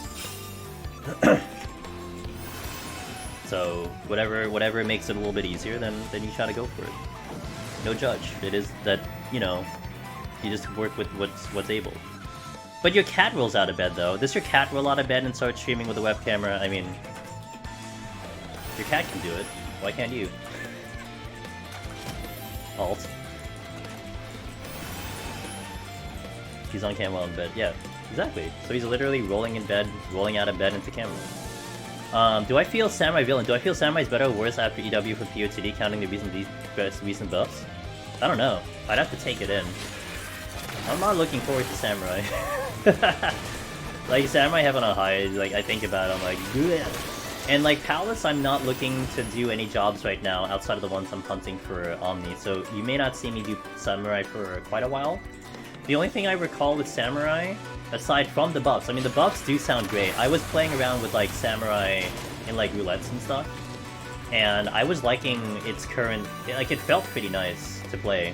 So whatever makes it a little bit easier, then you try to go for it. No judge. It is that, you know, You just work with what's able. But your cat rolls out of bed though. Does your cat roll out of bed and start streaming with a web camera? I mean, your cat can do it. Why can't you? Alt. He's on camera in bed. Yeah, exactly. So he's literally rolling in bed, rolling out of bed into camera. Do I feel Samurai villain? Do I feel Samurai's better or worse after EW for POTD, counting the recent buffs? I don't know. I'd have to take it in. I'm not looking forward to Samurai. Like, Samurai having a high, like, I think about it, I'm like, bleh. And like, Palace, I'm not looking to do any jobs right now outside of the ones I'm hunting for Omni, so you may not see me do Samurai for quite a while. The only thing I recall with Samurai, aside from the buffs, I mean, the buffs do sound great. I was playing around with, like, Samurai in, like, roulettes and stuff, and I was liking its current, like, it felt pretty nice to play.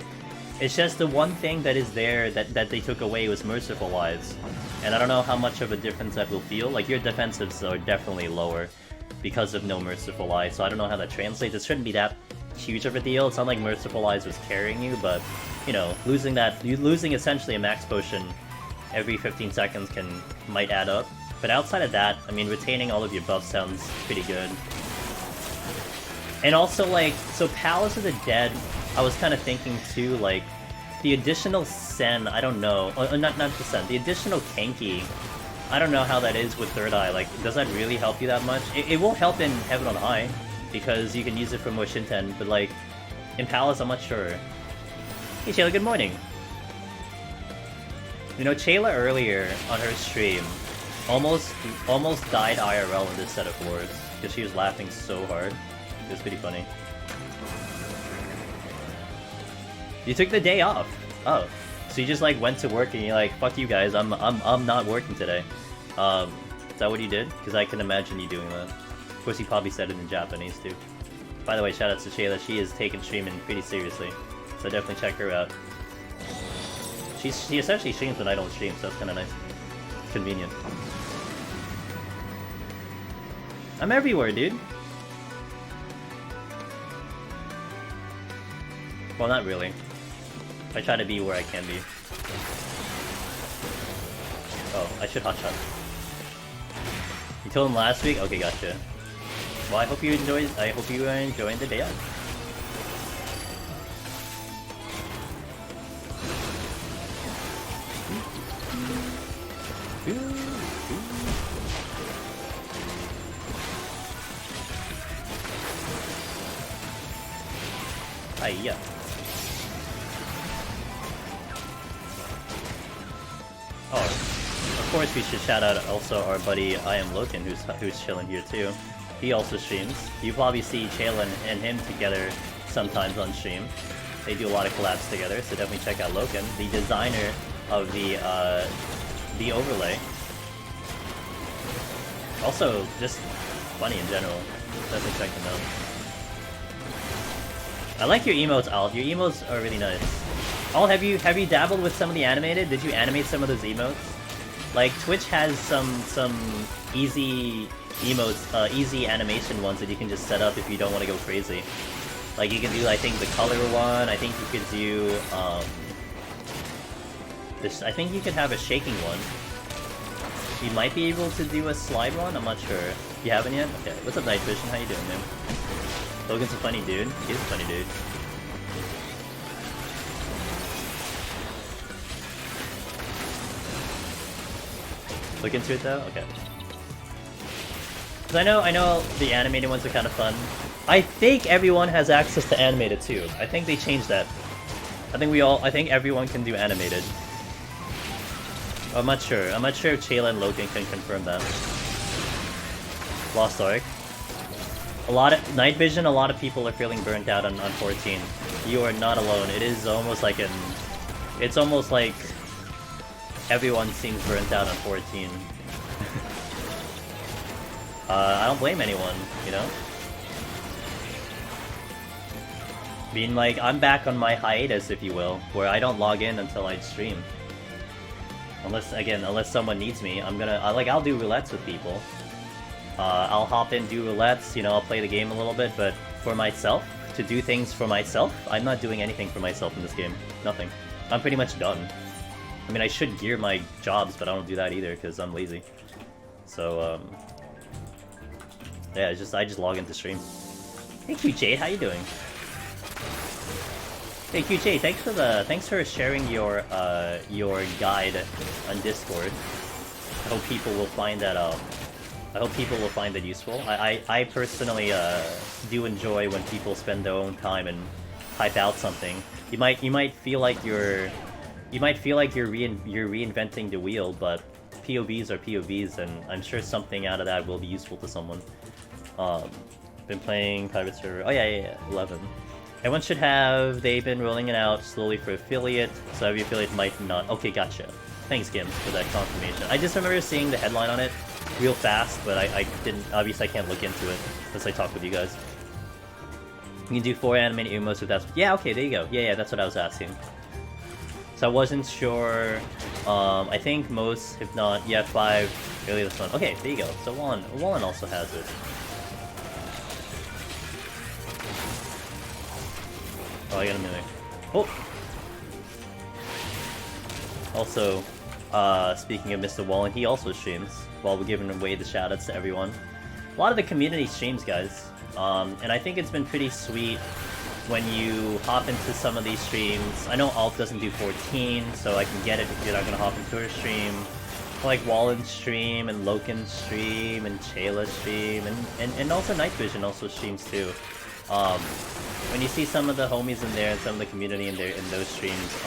It's just the one thing that is there that they took away was Merciful Eyes. And I don't know how much of a difference that will feel. Like, your defensives are definitely lower because of no Merciful Eyes, so I don't know how that translates. It shouldn't be that huge of a deal. It's not like Merciful Eyes was carrying you, but, you know, losing essentially a max potion every 15 seconds might add up. But outside of that, I mean, retaining all of your buffs sounds pretty good. And also, like, so Palace of the Dead, I was kind of thinking too, like, the additional Sen, I don't know, not the Sen, the additional Kenki, I don't know how that is with Third Eye, like, does that really help you that much? It will help in Heaven on High, because you can use it for more Shinten, but like, in Palace, I'm not sure. Hey Chayla, good morning! You know, Chayla earlier on her stream almost died IRL in this set of wars, because she was laughing so hard. It was pretty funny. You took the day off. Oh, so you just like went to work and you're like, "Fuck you guys, I'm not working today." Is that what you did? Because I can imagine you doing that. Of course, you probably said it in Japanese too. By the way, shout out to Shayla. She is taking streaming pretty seriously, so definitely check her out. She essentially streams when I don't stream, so that's kind of nice, convenient. I'm everywhere, dude. Well, not really. I try to be where I can be. Oh, I should hotshot. You told him last week? Okay, gotcha. Well, I hope you are enjoying the day out. Hiya. Oh, of course we should shout out also our buddy I Am Loken, who's chilling here too. He also streams. You probably see Chaylin and him together sometimes on stream. They do a lot of collabs together, so definitely check out Loken, the designer of the overlay. Also, just funny in general. Definitely check them out. I like your emotes, Alt. Your emotes are really nice. Alt, have you dabbled with some of the animated? Did you animate some of those emotes? Like, Twitch has some easy emotes, easy animation ones that you can just set up if you don't want to go crazy. Like, you can do, I think, the color one. I think you could do, I think you could have a shaking one. You might be able to do a slide one. I'm not sure. You haven't yet? Okay. What's up, Night Vision? How you doing, man? Logan's a funny dude. He's a funny dude. Look into it though? Okay. Cause I know the animated ones are kind of fun. I think everyone has access to animated too. I think they changed that. I think everyone can do animated. I'm not sure. I'm not sure if Chayla and Logan can confirm that. Lost Ark. A lot of Night Vision, a lot of people are feeling burnt out on 14. You are not alone. It is almost like it's almost like everyone seems burnt out on 14. I don't blame anyone, you know? I mean, like, I'm back on my hiatus, if you will, where I don't log in until I stream. Unless someone needs me, I'll do roulettes with people. I'll hop in, do roulettes, you know, I'll play the game a little bit, but for myself, to do things for myself, I'm not doing anything for myself in this game. Nothing. I'm pretty much done. I mean, I should gear my jobs, but I don't do that either because I'm lazy. So, yeah, I just log into stream. Hey QJ, how you doing? Hey QJ, thanks for sharing your guide on Discord. I hope people will find that useful. I personally do enjoy when people spend their own time and type out something. You might feel like you're reinventing the wheel, but POVs are POVs, and I'm sure something out of that will be useful to someone. Been playing private server. Oh yeah, 11. Everyone should have. They've been rolling it out slowly for affiliate, so every affiliate might not. Okay, gotcha. Thanks, Gims, for that confirmation. I just remember seeing the headline on it real fast, but I didn't. Obviously, I can't look into it unless I talk with you guys. You can do 4 animated emotes with that. Yeah, okay, there you go. Yeah, that's what I was asking. So I wasn't sure. I think most, if not, yeah, 5 earlier this month. Okay, there you go. So Wallen also has it. Oh, I got a mimic. Oh! Also, speaking of Mr. Wallen, he also streams, while we're giving away the shoutouts to everyone. A lot of the community streams, guys. And I think it's been pretty sweet when you hop into some of these streams. I know Alt doesn't do 14, so I can get it if you're not gonna hop into her stream. Like Wallen's stream, and Loken's stream, and Shayla's stream, and also Night Vision also streams too. When you see some of the homies in there and some of the community in those streams,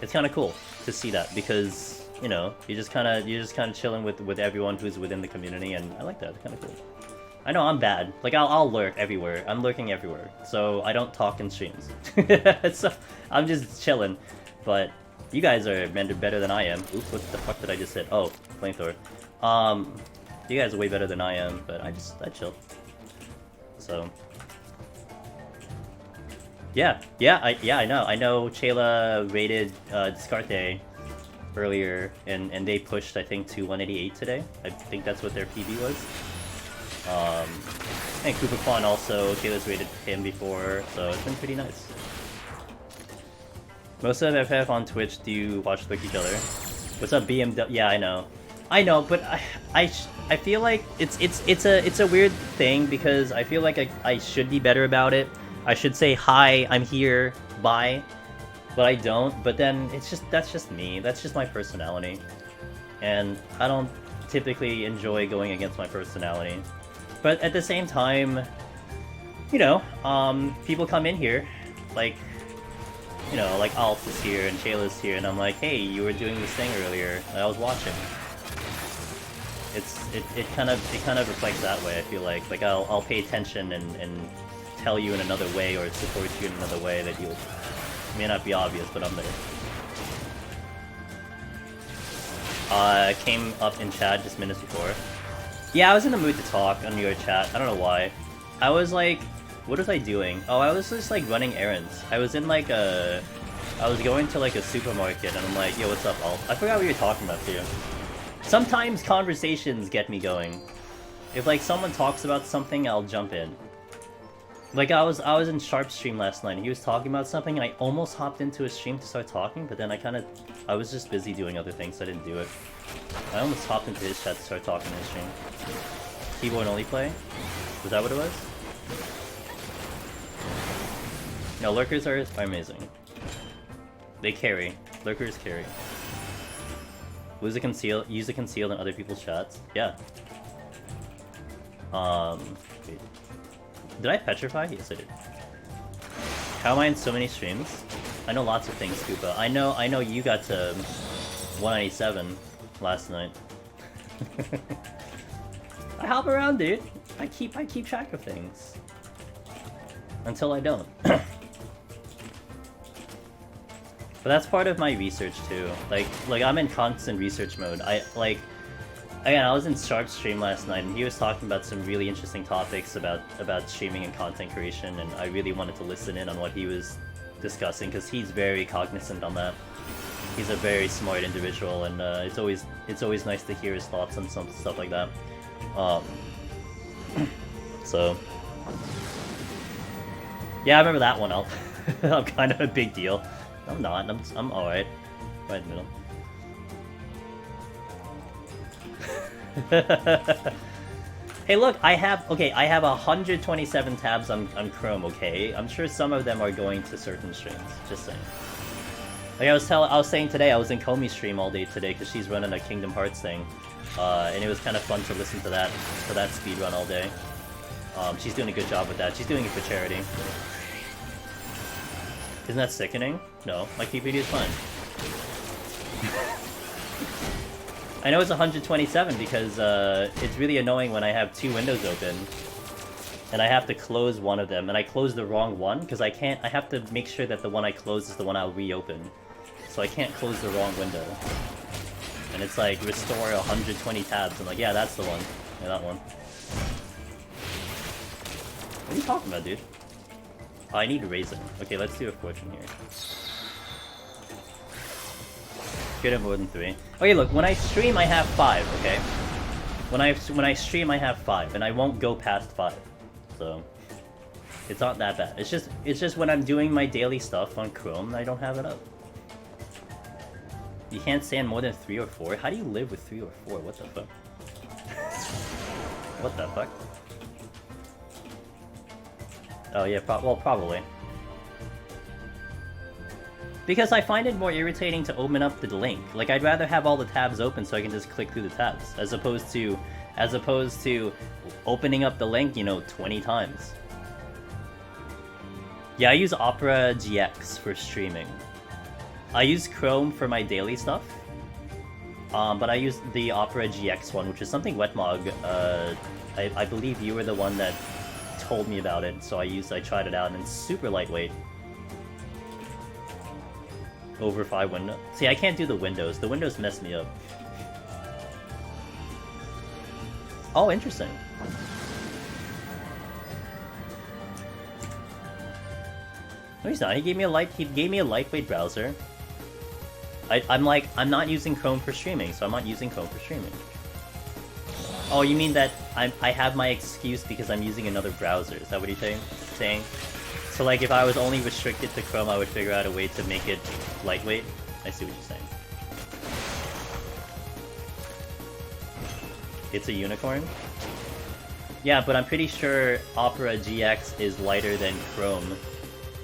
it's kind of cool to see that, because you know you're just kind of chilling with everyone who's within the community, and I like that. It's kind of cool. I know I'm bad. Like I'll lurk everywhere. I'm lurking everywhere, so I don't talk in streams. So I'm just chilling. But you guys are better than I am. Oops, what the fuck did I just hit? Oh, flamethrower. You guys are way better than I am, but I chill. So. Yeah, I know Chayla rated Discarte earlier, and they pushed, I think, to 188 today. I think that's what their PB was. And Cooper Quan also, Chayla's rated him before, so it's been pretty nice. Most of FF on Twitch do watch look each other. What's up, BMW? Yeah, I know, but I feel like it's a weird thing, because I feel like I should be better about it. I should say, hi, I'm here, bye, but I don't. But then that's just me. That's just my personality, and I don't typically enjoy going against my personality. But at the same time, you know, people come in here, like, you know, like Alt is here and Shayla's here, and I'm like, hey, you were doing this thing earlier, and I was watching. It kind of reflects that way. I feel like I'll pay attention and tell you in another way, or support you in another way that you may not be obvious, but I'm there. Came up in chat just minutes before. Yeah, I was in the mood to talk on your chat. I don't know why. I was like, what was I doing? Oh, I was just like running errands. I was in like I was going to like a supermarket, and I'm like, yo, what's up, Alt? I forgot what you were talking about too. Sometimes conversations get me going. If like someone talks about something, I'll jump in. Like I was in Sharp's stream last night, and he was talking about something, and I almost hopped into his stream to start talking, but then I was just busy doing other things, so I didn't do it. I almost hopped into his chat to start talking in his stream. Keyboard only play? Was that what it was? No, lurkers are amazing. They carry. Lurkers carry. Use a conceal in other people's chats. Yeah. Wait. Did I petrify? Yes, I did. How am I in so many streams? I know lots of things, Koopa. I know you got to 197 last night. I hop around, dude. I keep track of things. Until I don't. But that's part of my research too. Like I'm in constant research mode. Again, I was in Sharp's stream last night, and he was talking about some really interesting topics about streaming and content creation, and I really wanted to listen in on what he was discussing, because he's very cognizant on that. He's a very smart individual, and it's always nice to hear his thoughts on some stuff like that. So yeah, I remember that one. I'm kind of a big deal. I'm not. I'm alright. Right in the middle. Hey, look, I have 127 tabs on Chrome. Okay, I'm sure some of them are going to certain streams. Just saying. Like I was saying today, I was in Komi's stream all day today because she's running a Kingdom Hearts thing, and it was kind of fun to listen to that speedrun all day. She's doing a good job with that. She's doing it for charity. Isn't that sickening? No, my PPD is fine. I know it's 127 because it's really annoying when I have two windows open and I have to close one of them and I close the wrong one because I have to make sure that the one I close is the one I'll reopen. So I can't close the wrong window. And it's like, restore 120 tabs. I'm like, yeah, that's the one. Yeah, that one. What are you talking about, dude? Oh, I need Raisin. Okay, let's do a fortune here. Should have more than 3. Okay, look, when I stream, I have 5, okay? When I stream, I have 5, and I won't go past 5. So, it's not that bad. It's just when I'm doing my daily stuff on Chrome, I don't have it up. You can't stand more than 3 or 4? How do you live with 3 or 4? What the fuck? What the fuck? Oh yeah, well, probably. Because I find it more irritating to open up the link. Like, I'd rather have all the tabs open so I can just click through the tabs, as opposed to opening up the link, you know, 20 times. Yeah, I use Opera GX for streaming. I use Chrome for my daily stuff, but I use the Opera GX one, which is something Wetmog, I believe you were the one that told me about it, so I tried it out, and it's super lightweight. Over 5 windows. See, I can't do the windows. The windows mess me up. Oh, interesting. No, he's not. He gave me a lightweight browser. I'm not using Chrome for streaming, so I'm not using Chrome for streaming. Oh, you mean that I have my excuse because I'm using another browser? Is that what you're saying? So, like, if I was only restricted to Chrome, I would figure out a way to make it lightweight? I see what you're saying. It's a unicorn? Yeah, but I'm pretty sure Opera GX is lighter than Chrome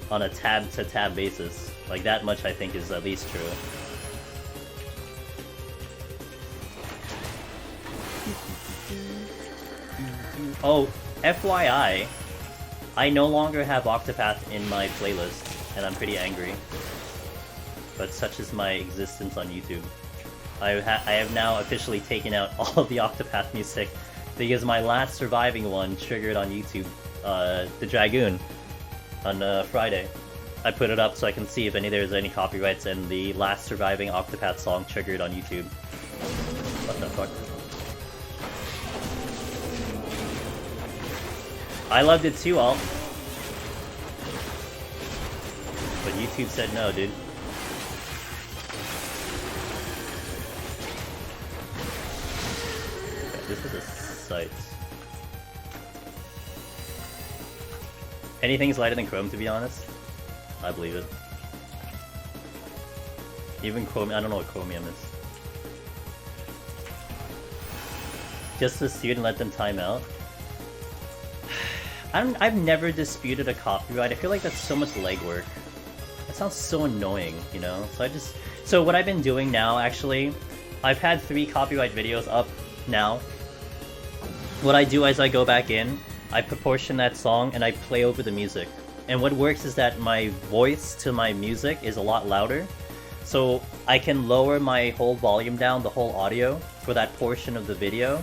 on a tab-to-tab basis. Like, that much I think is at least true. Oh, FYI, I no longer have Octopath in my playlist, and I'm pretty angry. But such is my existence on YouTube. I have now officially taken out all of the Octopath music, because my last surviving one triggered on YouTube, the Dragoon, on Friday. I put it up so I can see if there's any copyrights, and the last surviving Octopath song triggered on YouTube. What the fuck? I loved it too, Alt. But YouTube said no, dude. Okay, this is a site. Anything's lighter than Chrome, to be honest. I believe it. Even Chromium, I don't know what Chromium is. Just dispute and let them time out. I've never disputed a copyright. I feel like that's so much legwork. That sounds so annoying, you know? So what I've been doing now, actually, I've had 3 copyright videos up now. What I do is I go back in, I proportion that song, and I play over the music. And what works is that my voice to my music is a lot louder. So I can lower my whole volume down, the whole audio, for that portion of the video.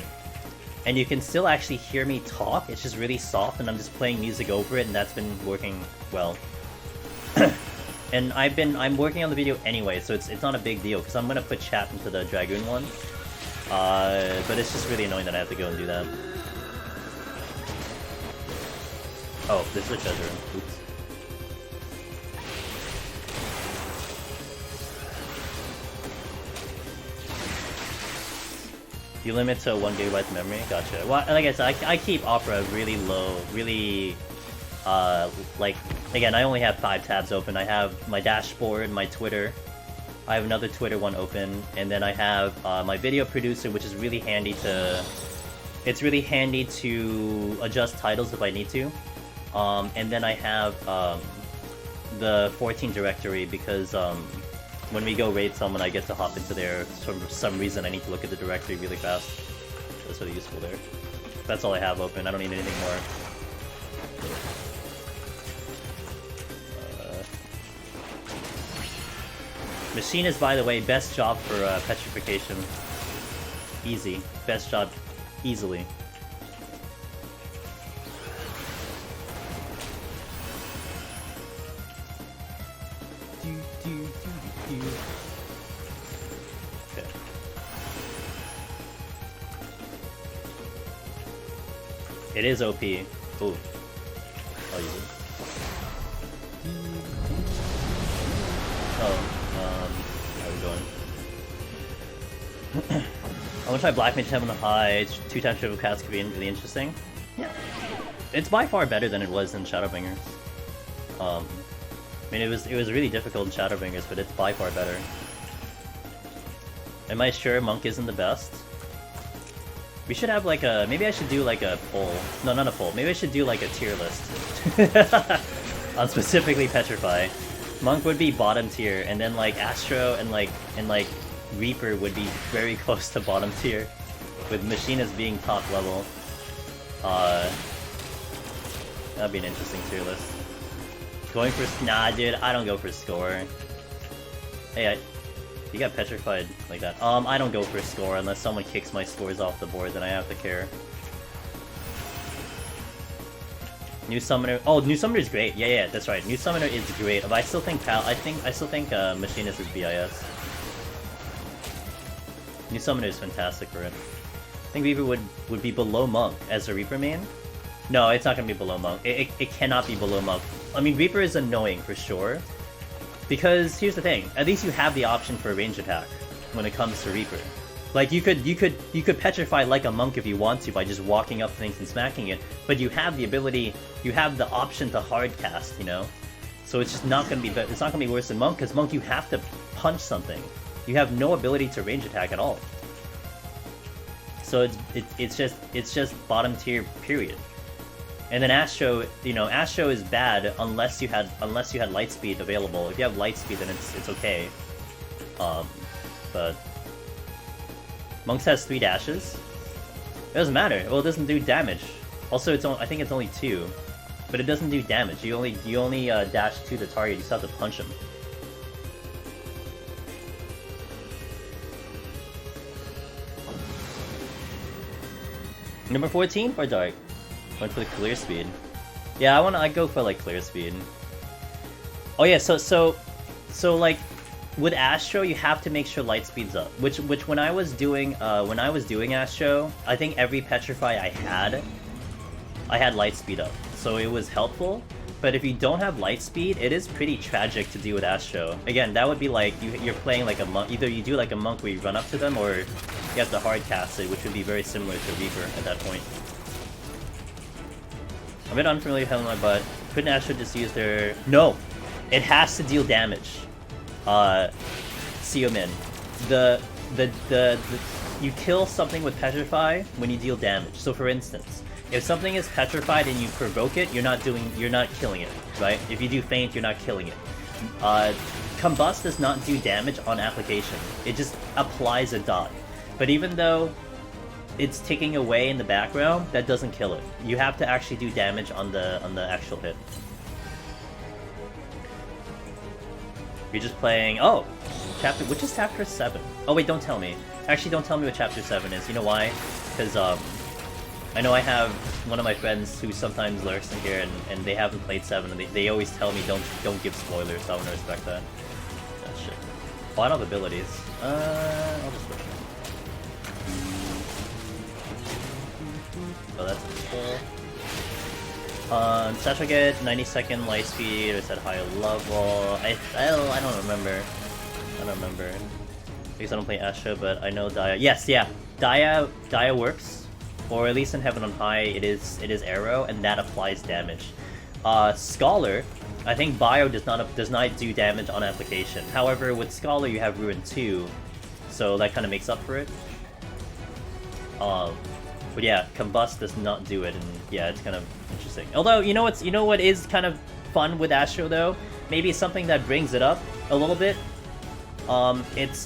And you can still actually hear me talk, it's just really soft, and I'm just playing music over it, and that's been working well. And I'm working on the video anyway, so it's not a big deal, because I'm gonna put chat into the Dragoon one. But it's just really annoying that I have to go and do that. Oh, this is a treasure room. Oops. You limit to 1 GB memory? Gotcha. Well, like I said, I keep Opera really low, really like, again, I only have 5 tabs open. I have my dashboard, my Twitter. I have another Twitter one open, and then I have my video producer, which is really handy to... It's really handy to adjust titles if I need to. And then I have the 14 directory, because when we go raid someone, I get to hop into there. For some reason, I need to look at the directory really fast. That's really useful there. That's all I have open. I don't need anything more. Machinist, by the way, best job for petrification. Easy. Best job, easily. Okay. It is OP. Ooh. I'll use it. Oh. How are we going? I'm gonna try Black Mage 7 on high. 2 times triple cast could be really interesting. Yeah. It's by far better than it was in Shadowbringers. I mean, it was really difficult in Shadowbringers, but it's by far better. Am I sure Monk isn't the best? We should have like a... Maybe I should do like a poll. No, not a poll. Maybe I should do like a tier list. On specifically Petrify. Monk would be bottom tier, and then like Astro and Reaper would be very close to bottom tier, with Machinist being top level. That'd be an interesting tier list. Going for... Nah, dude, I don't go for score. Hey, you got petrified like that. I don't go for score unless someone kicks my scores off the board, then I have to care. New Summoner. Oh, New Summoner is great. Yeah, that's right. New Summoner is great. But I still think I still think Machinist is BIS. New Summoner is fantastic for it. I think Reaper would be below Monk as a Reaper main. No, it's not gonna be below Monk. It cannot be below Monk. I mean, Reaper is annoying for sure. Because here's the thing. At least you have the option for a range attack when it comes to Reaper. Like you could petrify like a monk if you want to by just walking up to things and smacking it, but you have the ability, you have the option to hard cast, you know. So it's just not gonna be it's not gonna be worse than monk, because monk you have to punch something. You have no ability to range attack at all. So it's just bottom tier, period. And then Astro, you know, Astro is bad unless you had light speed available. If you have light speed, then it's okay. But Monks has 3 dashes. It doesn't matter. Well, it doesn't do damage. Also, I think it's only 2, but it doesn't do damage. You only dash to the target. You still have to punch him. Number 14 or Dark? Went for the clear speed. Yeah, I go for like clear speed. Oh yeah, so like with Astro, you have to make sure light speed's up. Which when I was doing Astro, I think every Petrify I had light speed up, so it was helpful. But if you don't have light speed, it is pretty tragic to do with Astro. Again, that would be like you're playing like a monk. Either you do like a monk where you run up to them, or you have to hard cast it, which would be very similar to Reaper at that point. I'm a bit unfamiliar with my butt. Couldn't Astro just use their... No! It has to deal damage. Seomin. You kill something with Petrify when you deal damage. So for instance, if something is petrified and you provoke it, you're not killing it, right? If you do Feint, you're not killing it. Combust does not do damage on application. It just applies a dot. But even though it's ticking away in the background, that doesn't kill it. You have to actually do damage on the actual hit. You're just playing... Oh! Which is chapter 7? Oh wait, don't tell me. Actually, don't tell me what chapter 7 is. You know why? Because, I know I have one of my friends who sometimes lurks in here, and they haven't played 7, and they always tell me don't give spoilers, so I want to respect that. That shit. Oh, I don't have abilities. I'll just look. Oh, that's cool. Satchel get 90-second light speed, or is at higher level? I don't remember. I don't remember. Because I don't play Astro, but I know Dia. Yes, yeah. Dia works. Or at least in Heaven on High, it is Arrow, and that applies damage. Scholar, I think Bio does not do damage on application. However, with Scholar you have Ruin 2, so that kind of makes up for it. But yeah, Combust does not do it, and yeah, it's kind of interesting. Although, you know what is kind of fun with Astro though? Maybe something that brings it up a little bit. It's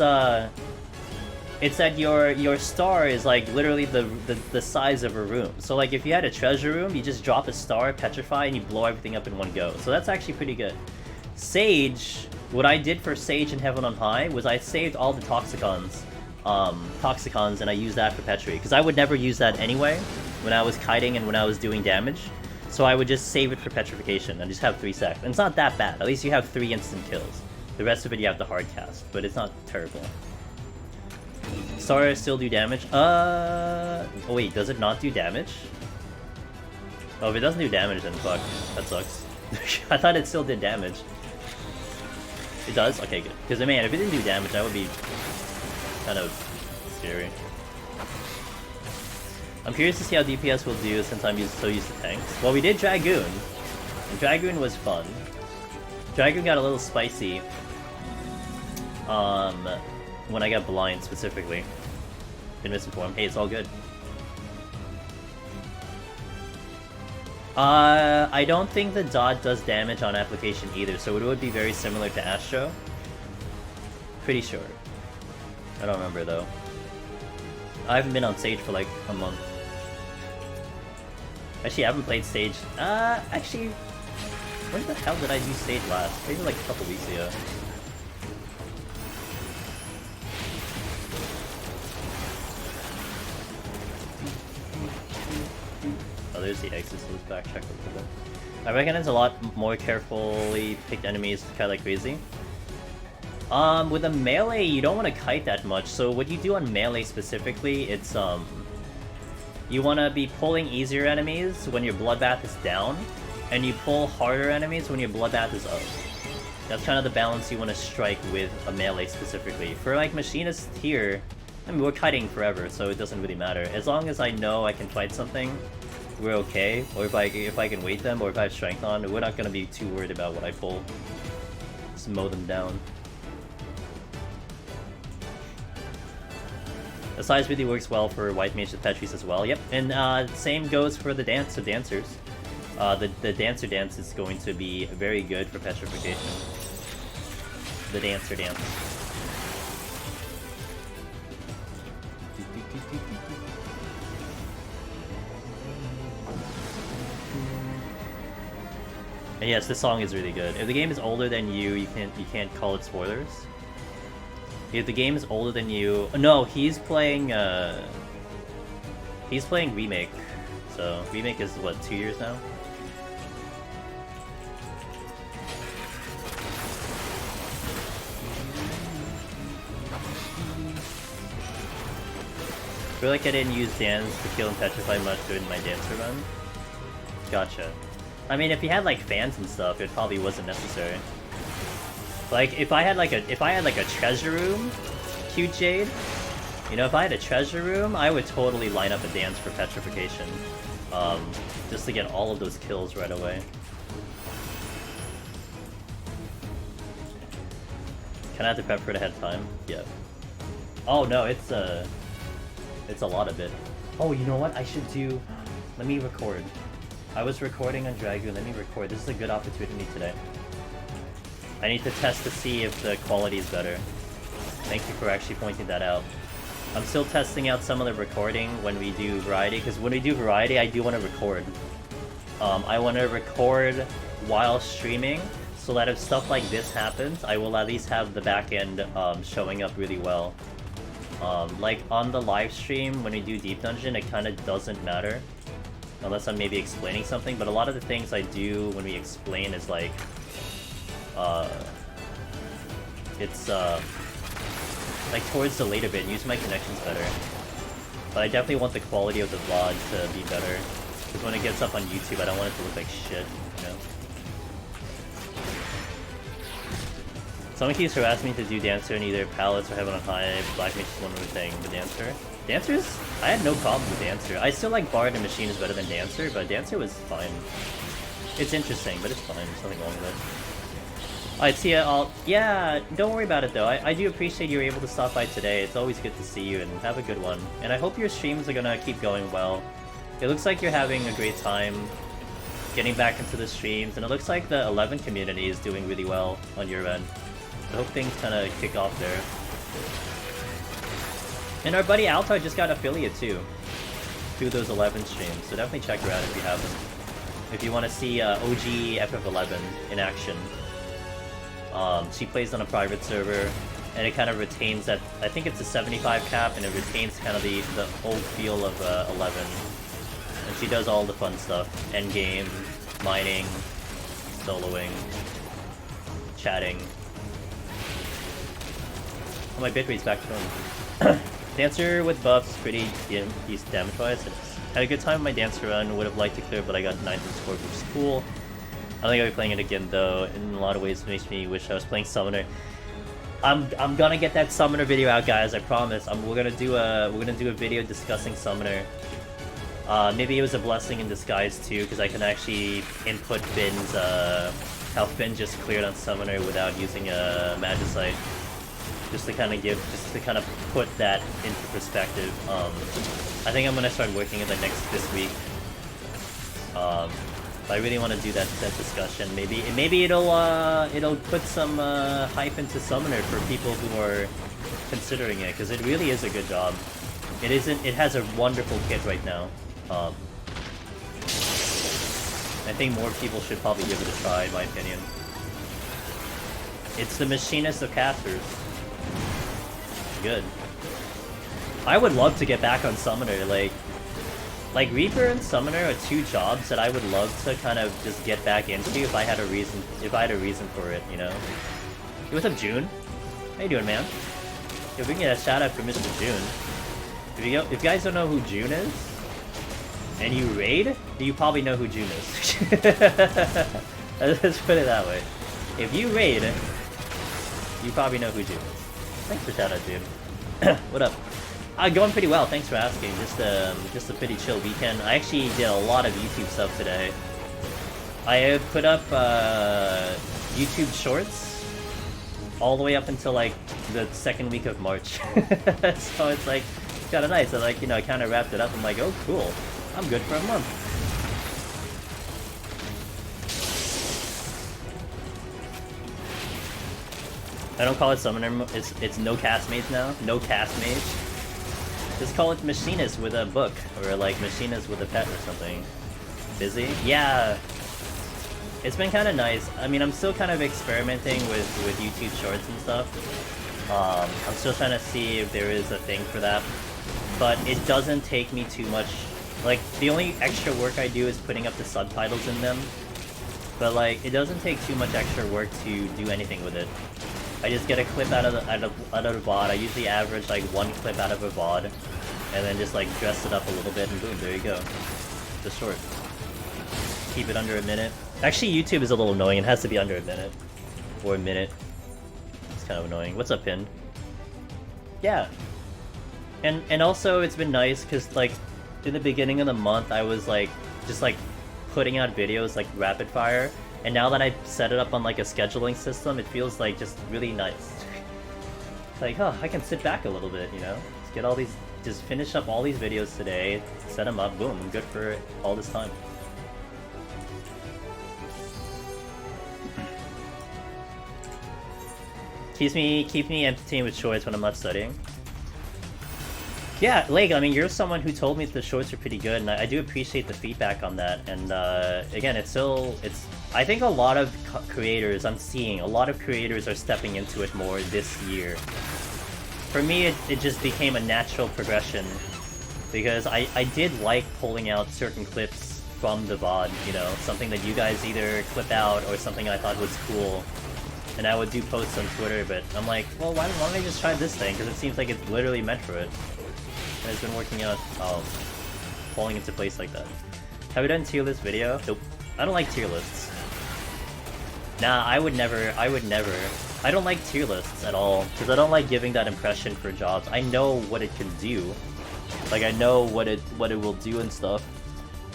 that your star is like literally the size of a room. So like if you had a treasure room, you just drop a star, petrify, and you blow everything up in one go. So that's actually pretty good. Sage, what I did for Sage in Heaven on High was I saved all the Toxicons, and I used that for Petri, because I would never use that anyway when I was kiting and when I was doing damage. So I would just save it for petrification and just have 3 seconds. And it's not that bad. At least you have 3 instant kills. The rest of it you have to hard cast, but it's not terrible. Star still do damage? Oh wait, does it not do damage? Oh, if it doesn't do damage, then fuck. That sucks. I thought it still did damage. It does? Okay, good. Because, man, if it didn't do damage, that would be kind of scary. I'm curious to see how DPS will do since I'm so used to tanks. Well, we did Dragoon, and Dragoon was fun. Dragoon got a little spicy when I got blind, specifically. Been misinformed. Hey, it's all good. I don't think the dot does damage on application either, so it would be very similar to Astro. Pretty sure. I don't remember though. I haven't been on Sage for like a month. Actually, I haven't played Sage. Actually, when the hell did I use Sage last? Maybe like a couple weeks ago. Oh, there's the exit, so let's backtrack a little bit. I reckon it's a lot more carefully picked enemies kind of like crazy. With a melee, you don't want to kite that much, so what you do on melee specifically, it's, you want to be pulling easier enemies when your bloodbath is down, and you pull harder enemies when your bloodbath is up. That's kind of the balance you want to strike with a melee specifically. For, like, machinist here, I mean, we're kiting forever, so it doesn't really matter. As long as I know I can fight something, we're okay. Or if I can wait them, or if I have strength on, we're not going to be too worried about what I pull. Just mow them down. The size really works well for white mage with Petris as well. Yep, and same goes for the dancers. The dancer dance is going to be very good for petrification. The dancer dance. And yes, this song is really good. If the game is older than you can't call it spoilers. If the game is older than you... No, he's playing Remake. So, Remake is, what, 2 years now? I feel like I didn't use Dance to kill and petrify much during my Dancer run. Gotcha. I mean, if you had, like, fans and stuff, it probably wasn't necessary. Like, if I had like a treasure room, cute Jade, you know, if I had a treasure room, I would totally line up a dance for petrification, just to get all of those kills right away. Can I have to prep for it ahead of time? Yeah. Oh no, it's a lot of it. Oh, you know what? I should do. Let me record. I was recording on Dragoon. Let me record. This is a good opportunity today. I need to test to see if the quality is better. Thank you for actually pointing that out. I'm still testing out some of the recording when we do variety, because when we do variety, I do want to record. I want to record while streaming, so that if stuff like this happens, I will at least have the back end showing up really well. Like on the live stream, when we do Deep Dungeon, it kind of doesn't matter. Unless I'm maybe explaining something, but a lot of the things I do when we explain is like... it's like towards the later bit, use my connections better. But I definitely want the quality of the VOD to be better. Because when it gets up on YouTube, I don't want it to look like shit, you know? Someone keeps harassing me to do Dancer in either Palace or Heaven on High. Black Mage is one more thing, but Dancer? Dancers? I had no problem with Dancer. I still like Bard and Machine is better than Dancer, but Dancer was fine. It's interesting, but it's fine. There's nothing wrong with it. Alright, see ya all. Yeah, don't worry about it though. I do appreciate you were able to stop by today. It's always good to see you, and have a good one. And I hope your streams are gonna keep going well. It looks like you're having a great time getting back into the streams, and it looks like the 11 community is doing really well on your end. I hope things kind of kick off there. And our buddy Altar just got affiliate too, through those 11 streams, so definitely check her out if you haven't. If you want to see OG FF11 in action. She plays on a private server, and it kind of retains that, I think it's a 75 cap, and it retains kind of the old feel of 11. And she does all the fun stuff, endgame, mining, soloing, chatting. Oh, my bitrate's back to home. Dancer with buffs, pretty decent damage-wise. Had a good time with my dancer run, would have liked to clear, but I got 9th score, which is cool. I don't think I'll be playing it again though. In a lot of ways, it makes me wish I was playing Summoner. I'm gonna get that Summoner video out, guys. I promise. We're gonna do a video discussing Summoner. Maybe it was a blessing in disguise too, because I can actually input Finn's how Finn just cleared on Summoner without using a Magicite. Just to kind of put that into perspective. I think I'm gonna start working it this week. I really want to do that discussion. Maybe it'll put some hype into Summoner for people who are considering it, because it really is a good job. It has a wonderful kit right now. I think more people should probably give it a try, in my opinion. It's the machinist of casters. Good. I would love to get back on Summoner. Like Reaper and Summoner are two jobs that I would love to kind of just get back into if I had a reason. If I had a reason for it, you know. Hey, what's up, June? How you doing, man? If we can get a shout out for Mr. June. If you guys don't know who June is, and you raid, you probably know who June is. Let's put it that way. If you raid, you probably know who June is. Thanks for shout out, June. What up? Going pretty well, thanks for asking. Just a pretty chill weekend. I actually did a lot of YouTube stuff today. I put up YouTube shorts all the way up until like the second week of March. So it's like kind of nice. I I kind of wrapped it up. I'm like, oh cool, I'm good for a month. I don't call it Summoner. It's no cast mage now. No cast mage. Just call it Machinist with a book, or like Machinist with a pet or something. Busy? Yeah. It's been kind of nice. I mean, I'm still kind of experimenting with YouTube Shorts and stuff. I'm still trying to see if there is a thing for that. But it doesn't take me too much. Like, the only extra work I do is putting up the subtitles in them. But like, it doesn't take too much extra work to do anything with it. I just get a clip out of the VOD. I usually average like one clip out of a VOD, and then just like dress it up a little bit, and boom, there you go. The short. Keep it under a minute. Actually, YouTube is a little annoying. It has to be under a minute, or a minute. It's kind of annoying. What's up, Pin? Yeah. And also it's been nice because like in the beginning of the month I was like just like putting out videos like rapid fire. And now that I set it up on like a scheduling system, it feels like just really nice. It's like, oh, I can sit back a little bit, you know? Just get all these, just finish up all these videos today, set them up, boom, I'm good for all this time. Keep me entertained with shorts when I'm not studying. Yeah, Leg, I mean, you're someone who told me that the shorts are pretty good, and I do appreciate the feedback on that. And again, I think a lot of creators, I'm seeing, a lot of creators are stepping into it more this year. For me, it just became a natural progression, because I did like pulling out certain clips from the VOD, you know, something that you guys either clip out or something I thought was cool. And I would do posts on Twitter, but I'm like, well, why don't I just try this thing, because it seems like it's literally meant for it. And it's been working out, falling into place like that. Have we done tier list video? Nope. I don't like tier lists. Nah, I would never. I don't like tier lists at all, because I don't like giving that impression for jobs. I know what it can do. Like, I know what it will do and stuff,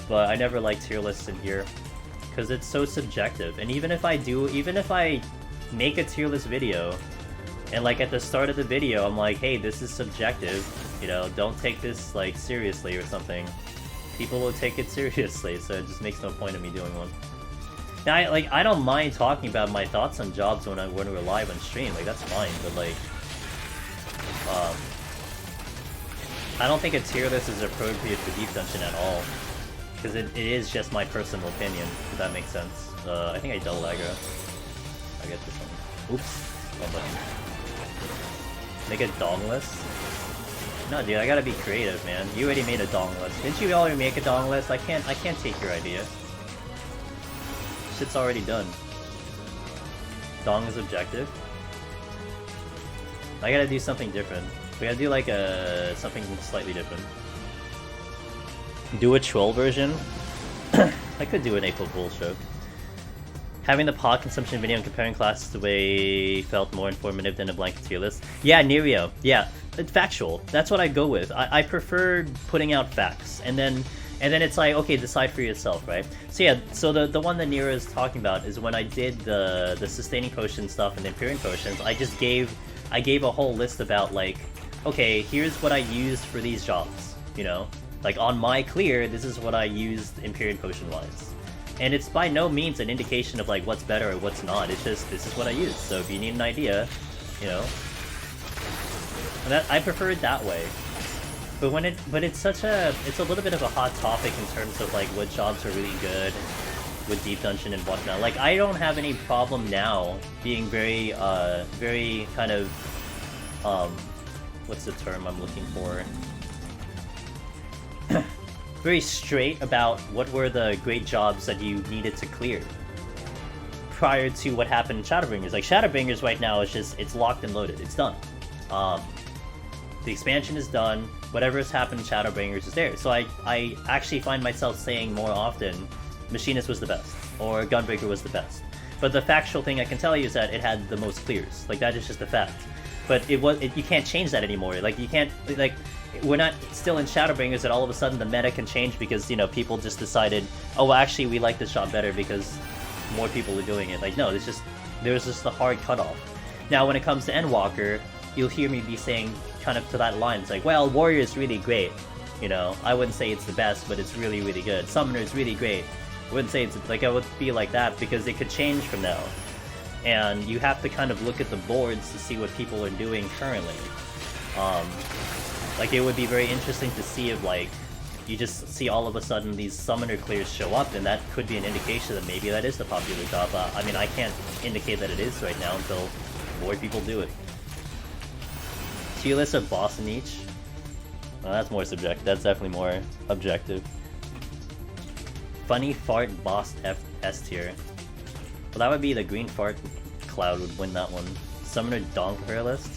but I never like tier lists in here. because it's so subjective. And even if I make a tier list video, and like at the start of the video, I'm like, hey, this is subjective, you know, don't take this like seriously or something. People will take it seriously, so it just makes no point of me doing one. Now, I don't mind talking about my thoughts on jobs when we're live on stream, like that's fine, but like, I don't think a tier list is appropriate for Deep Dungeon at all, because it is just my personal opinion, if that makes sense. I think I double aggro. I get this one. Oops. One button. Make a dong list? No, dude, I gotta be creative, man. You already made a dong list. Didn't you already make a dong list? I can't take your idea. Shit's already done. Dong is objective. I gotta do something different. We gotta do like something slightly different. Do a troll version? I could do an April Fool's joke. Having the pod consumption video and comparing classes the way felt more informative than a blanket tier list. Yeah, Nerio. Yeah, it's factual. That's what I go with. I prefer putting out facts, and then it's like, okay, decide for yourself, right? So yeah, so the one that Nero is talking about is when I did the sustaining potion stuff and the Empyrean potions. I gave a whole list about like, okay, here's what I used for these jobs, you know? Like on my clear, this is what I used Empyrean potion wise. And it's by no means an indication of like what's better or what's not. It's just, this is what I used. So if you need an idea, you know. And I prefer it that way. But it's a little bit of a hot topic in terms of like what jobs are really good with Deep Dungeon and whatnot. Like I don't have any problem now being very kind of what's the term I'm looking for? Very straight about what were the great jobs that you needed to clear prior to what happened in Shadowbringers. Like Shadowbringers right now is just, it's locked and loaded. It's done. The expansion is done. Whatever has happened in Shadowbringers is there. So I actually find myself saying more often, Machinist was the best, or Gunbreaker was the best. But the factual thing I can tell you is that it had the most clears. Like that is just a fact. But you can't change that anymore. Like you can't, like, we're not still in Shadowbringers that all of a sudden the meta can change because, you know, people just decided, oh, well, actually we like this job better because more people are doing it. Like, no, there's just a hard cutoff. Now, when it comes to Endwalker, you'll hear me be saying kind of to that line, it's like, well, Warrior is really great. You know, I wouldn't say it's the best, but it's really, really good. Summoner is really great. I wouldn't say it's, like, I would be like that because it could change from now. And you have to kind of look at the boards to see what people are doing currently. Like, it would be very interesting to see if, like, you just see all of a sudden these summoner clears show up, and that could be an indication that maybe that is the popular job. I mean, I can't indicate that it is right now until more people do it. Tier list of boss in each? Well, that's more subjective. That's definitely more objective. Funny fart boss S tier. Well, that would be the green fart cloud would win that one. Summoner donk prayer list.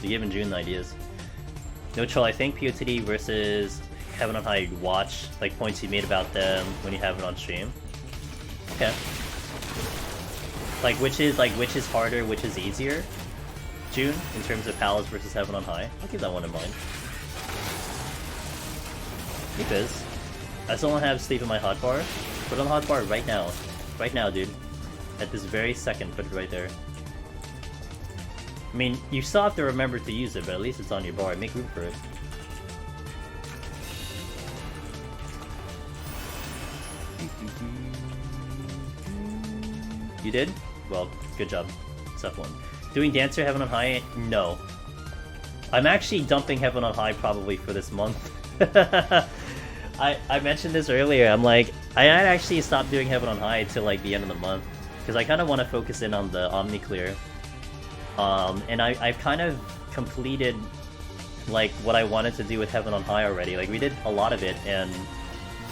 You're giving June ideas. No troll, I think POTD versus Heaven on High watch, like points you made about them when you have it on stream. Okay. Like which is harder, which is easier? June, in terms of Palace versus Heaven on High. I'll keep that one in mind. Because I still don't have sleep in my hotbar. Put on the hotbar right now. Right now, dude. At this very second, put it right there. I mean, you still have to remember to use it, but at least it's on your bar. Make room for it. You did? Well, good job. Step one. Doing Dancer Heaven on High? No. I'm actually dumping Heaven on High probably for this month. I mentioned this earlier. I'm like, I might actually stop doing Heaven on High till like the end of the month. Because I kind of want to focus in on the Omni Clear. And I've kind of completed like what I wanted to do with Heaven on High already. Like we did a lot of it, and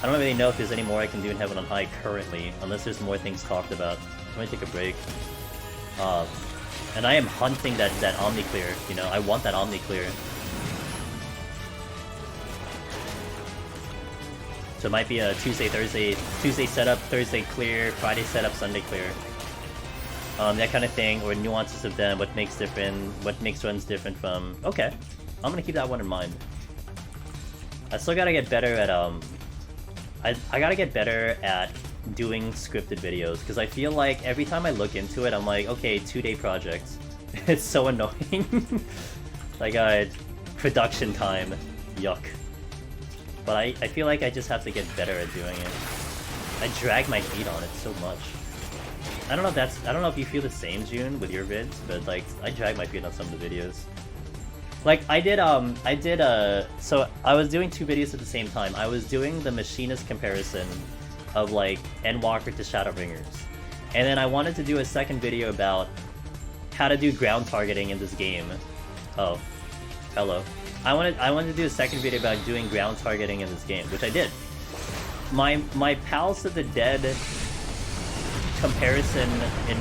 I don't really know if there's any more I can do in Heaven on High currently, unless there's more things talked about. I might take a break. And I am hunting that Omni Clear, you know, I want that Omni Clear. So it might be a Tuesday setup, Thursday clear, Friday setup, Sunday clear. That kind of thing, or nuances of them, what makes runs different from... Okay, I'm gonna keep that one in mind. I still gotta get better at, I gotta get better at doing scripted videos, because I feel like every time I look into it, I'm like, okay, 2-day projects. It's so annoying. Like, production time. Yuck. But I feel like I just have to get better at doing it. I drag my feet on it so much. I don't know if you feel the same, June, with your vids, but like, I drag my feet on some of the videos. Like, so I was doing 2 videos at the same time. I was doing the machinist comparison of like Endwalker to Shadowbringers. And then I wanted to do a second video about how to do ground targeting in this game. Oh, hello. I wanted to do a second video about doing ground targeting in this game, which I did. My Pals of the Dead comparison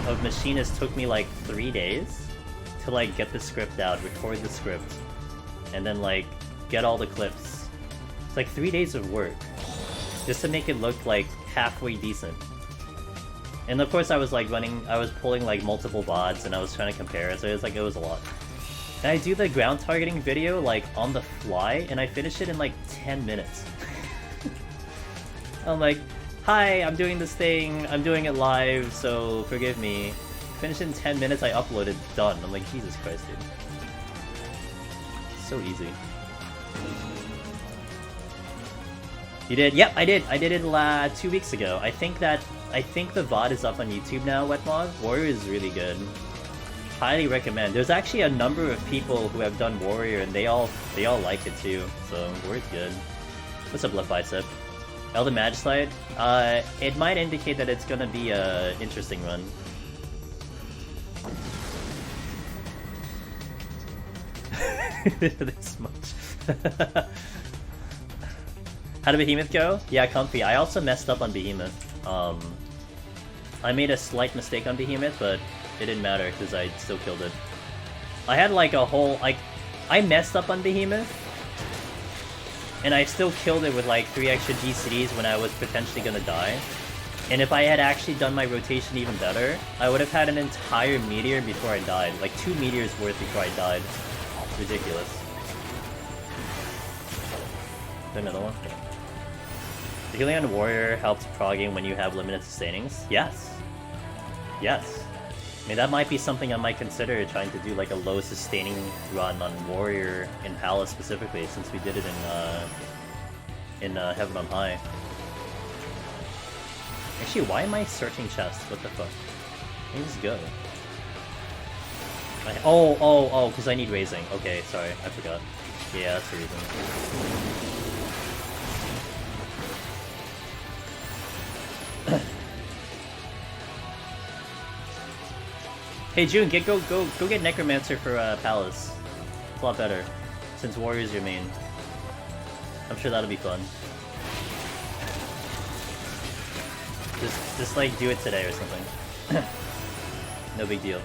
of Machinist took me like 3 days to like get the script out, record the script, and then like get all the clips. It's like 3 days of work just to make it look like halfway decent. And of course I was pulling like multiple VODs and I was trying to compare it, so it was a lot. And I do the ground targeting video like on the fly, and I finish it in like 10 minutes. I'm like, hi, I'm doing this thing, I'm doing it live, so forgive me. Finish it in 10 minutes, I uploaded, done. I'm like, Jesus Christ, dude. So easy. You did? Yep, I did. I did it 2 weeks ago. I think the VOD is up on YouTube now, Wetmog. Warrior is really good. Highly recommend. There's actually a number of people who have done Warrior, and they all like it too. So Warrior's good. What's up, Left Bicep? Elder Magicite? It might indicate that it's gonna be a interesting run. This much. How did Behemoth go? Yeah, comfy. I also messed up on Behemoth. I made a slight mistake on Behemoth, but it didn't matter because I still killed it. I had like a whole, I messed up on Behemoth, and I still killed it with like 3 extra GCDs when I was potentially gonna die. And if I had actually done my rotation even better, I would have had an entire meteor before I died. Like 2 meteors worth before I died. Ridiculous. Another one. The healing on Warrior helps progging when you have limited sustainings? Yes. Yes. I mean, that might be something I might consider, trying to do like a low sustaining run on Warrior in Palace specifically, since we did it in Heaven on High. Actually, why am I searching chests? What the fuck? Let me just go. Oh, because I need raising. Okay, sorry, I forgot. Yeah, that's the reason. Hey June, go get Necromancer for Palace. It's a lot better, since Warrior's your main. I'm sure that'll be fun. Just like do it today or something. No big deal.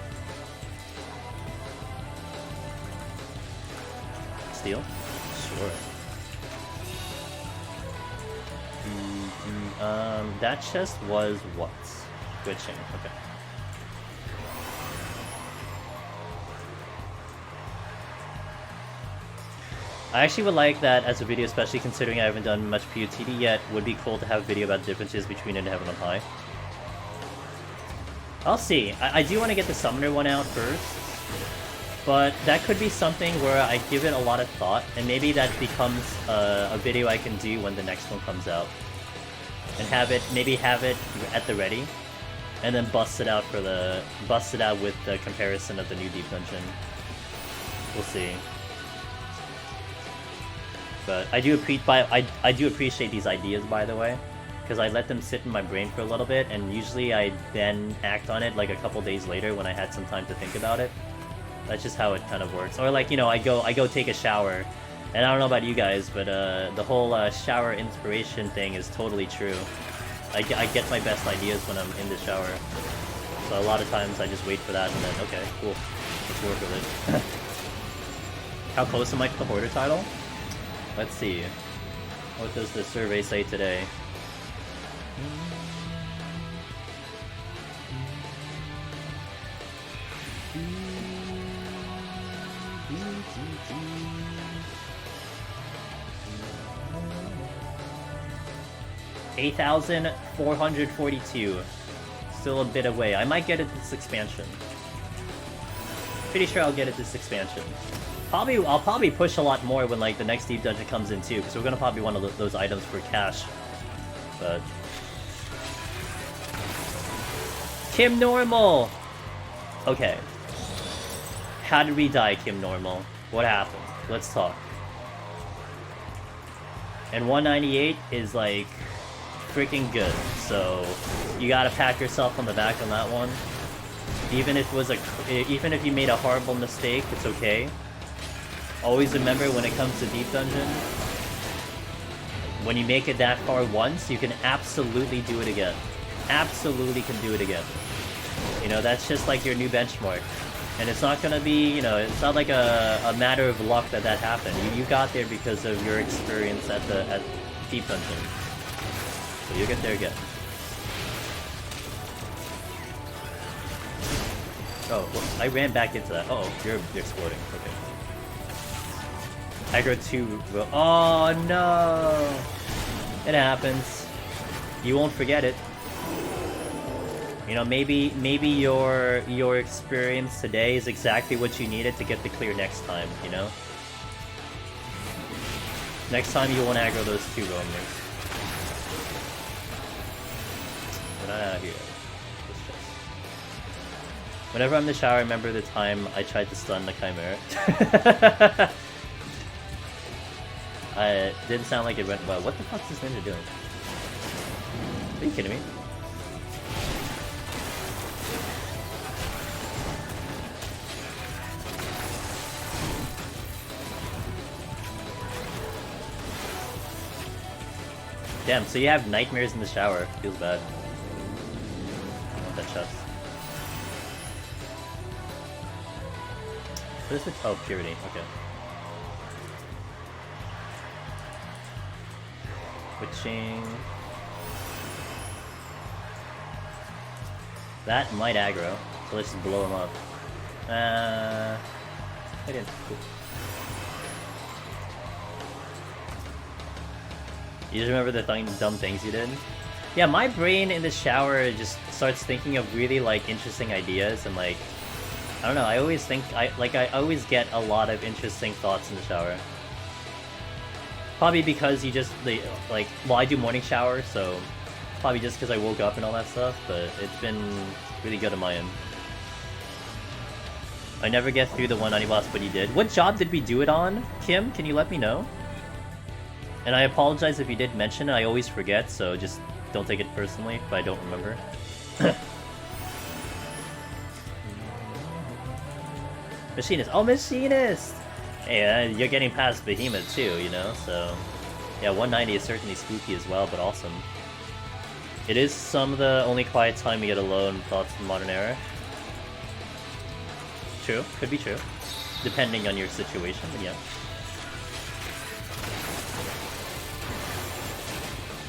Steal? Sure. That chest was what? Glitching, okay. I actually would like that as a video, especially considering I haven't done much PUTD yet. Would be cool to have a video about differences between it and Heaven on High. I'll see. I do want to get the Summoner one out first. But that could be something where I give it a lot of thought, and maybe that becomes a video I can do when the next one comes out. And maybe have it at the ready, and then bust it out with the comparison of the new Deep Dungeon. We'll see. But I do appreciate these ideas, by the way, because I let them sit in my brain for a little bit, and usually I then act on it like a couple days later when I had some time to think about it. That's just how it kind of works. Or like, you know, I go take a shower, and I don't know about you guys, but the whole shower inspiration thing is totally true. I get my best ideas when I'm in the shower. So a lot of times I just wait for that and then, okay, cool, let's work with it. How close am I to the Hoarder title? Let's see. What does the survey say today? 8,442. Still a bit away. I might get it this expansion. Pretty sure I'll get it this expansion. I'll probably push a lot more when like the next deep dungeon comes in too, because we're gonna probably want those items for cash. But Kim Normal. Okay. How did we die, Kim Normal? What happened? Let's talk. And 198 is like freaking good, so you gotta pat yourself on the back on that one. Even if you made a horrible mistake, it's okay. Always remember, when it comes to deep dungeon, when you make it that far once, you can absolutely do it again. Absolutely can do it again. You know, that's just like your new benchmark. And it's not gonna be, you know, it's not like a matter of luck that happened. You got there because of your experience at deep dungeon. So you'll get there again. Oh, well, I ran back into that. Uh oh, you're exploding. Okay. Aggro 2. Oh no! It happens. You won't forget it. You know, maybe your experience today is exactly what you needed to get the clear next time, you know? Next time you won't aggro those 2 roamers. Get out of here. Whenever I'm in the shower, I remember the time I tried to stun the Chimera. It didn't sound like it went well. What the fuck's this ninja doing? Are you kidding me? Damn, so you have nightmares in the shower. Feels bad. I want that chest. What is it? Oh, purity. Okay. Switching. That might aggro, so let's just blow him up. I didn't. Cool. You just remember the dumb things you did? Yeah, my brain in the shower just starts thinking of really like interesting ideas, and like, I don't know, I always think, I always get a lot of interesting thoughts in the shower. Probably because you just, well, I do morning shower, so probably just because I woke up and all that stuff, but it's been really good on my end. I never get through the 190 boss, but you did. What job did we do it on? Kim, can you let me know? And I apologize if you did mention it, I always forget, so just don't take it personally if I don't remember. Machinist! Oh, Machinist! Yeah, you're getting past Behemoth too, you know, so... Yeah, 190 is certainly spooky as well, but awesome. It is some of the only quiet time you get alone thoughts in modern era. True, could be true. Depending on your situation, but yeah.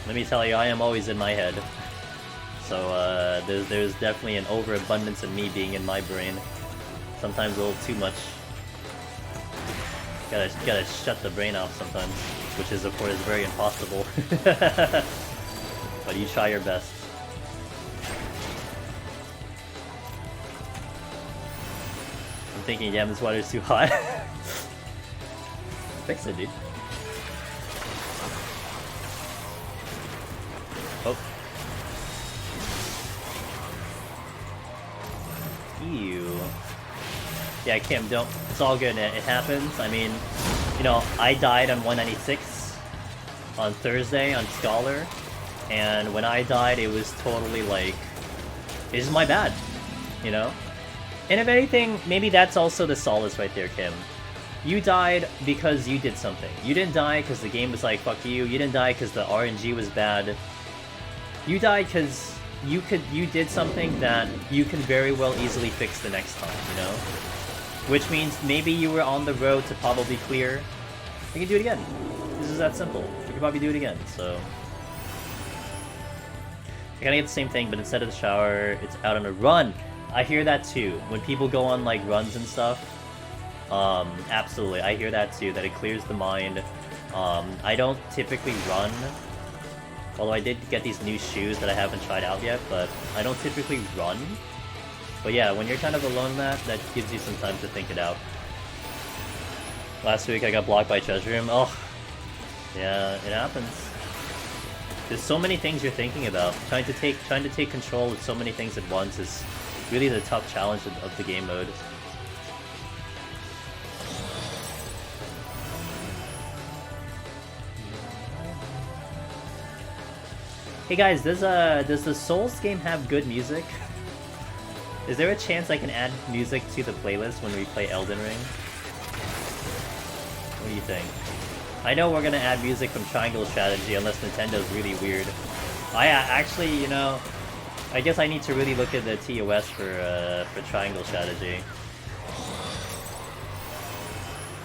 Let me tell you, I am always in my head. So, there's definitely an overabundance of me being in my brain. Sometimes a little too much. Gotta shut the brain off sometimes, which is of course very impossible. But you try your best. I'm thinking, damn, this water's too hot. Fix it, dude. Oh. Ew. Yeah, Kim, don't. It's all good. It happens. I mean, you know, I died on 196 on Thursday on Scholar, and when I died, it was totally like, this is my bad, you know? And if anything, maybe that's also the solace right there, Kim. You died because you did something. You didn't die because the game was like, fuck you. You didn't die because the RNG was bad. You died because you did something that you can very well easily fix the next time, you know? Which means maybe you were on the road to probably clear. You can do it again. This is that simple. You can probably do it again, so... I gotta get the same thing, but instead of the shower, it's out on a run! I hear that too. When people go on like runs and stuff, absolutely, I hear that too, that it clears the mind. I don't typically run Although I did get these new shoes that I haven't tried out yet, but I don't typically run. But yeah, when you're kind of alone, that gives you some time to think it out. Last week I got blocked by Treasure Room. Oh, yeah, it happens. There's so many things you're thinking about. Trying to take control of so many things at once is really the tough challenge of the game mode. Hey guys, does the Souls game have good music? Is there a chance I can add music to the playlist when we play Elden Ring? What do you think? I know we're gonna add music from Triangle Strategy unless Nintendo's really weird. I actually, you know, I guess I need to really look at the TOS for Triangle Strategy.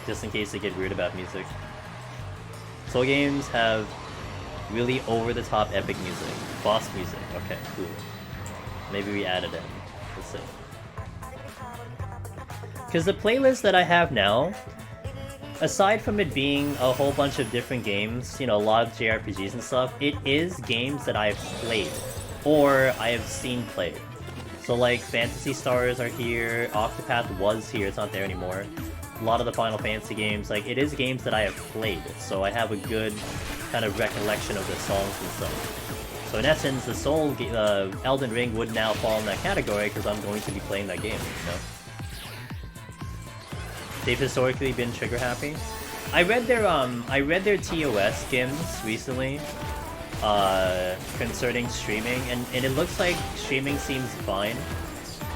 Just in case they get weird about music. Soul games have really over-the-top epic music. Boss music. Okay, cool. Maybe we add it in. Let's see. Because the playlist that I have now, aside from it being a whole bunch of different games, you know, a lot of JRPGs and stuff, it is games that I've played, or I have seen played. So like, Phantasy Stars are here, Octopath was here, it's not there anymore. A lot of the Final Fantasy games, like, it is games that I have played, so I have a good kind of recollection of the songs and stuff. So in essence, the Soul, Elden Ring would now fall in that category because I'm going to be playing that game, you know? They've historically been trigger happy. I read their TOS skims recently concerning streaming, and it looks like streaming seems fine.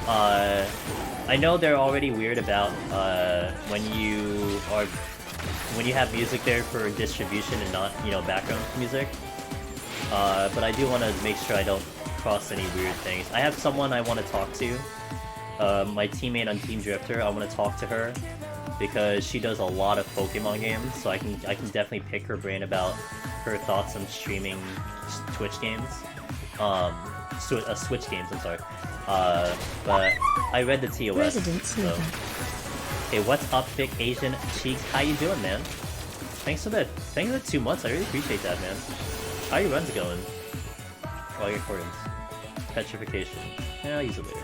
I know they're already weird about when you have music there for distribution and not, you know, background music. But I do want to make sure I don't cross any weird things. I have someone I want to talk to. My teammate on Team Drifter, I want to talk to her because she does a lot of Pokemon games, so I can definitely pick her brain about her thoughts on streaming Twitch games. Switch games, I'm sorry. But I read the TOS. So. Hey, what's up, Big Asian Cheeks? How you doing, man? Thanks for the 2 months. I really appreciate that, man. How are your runs going? Oh, your accordance. Petrification. Yeah, I'll use it later.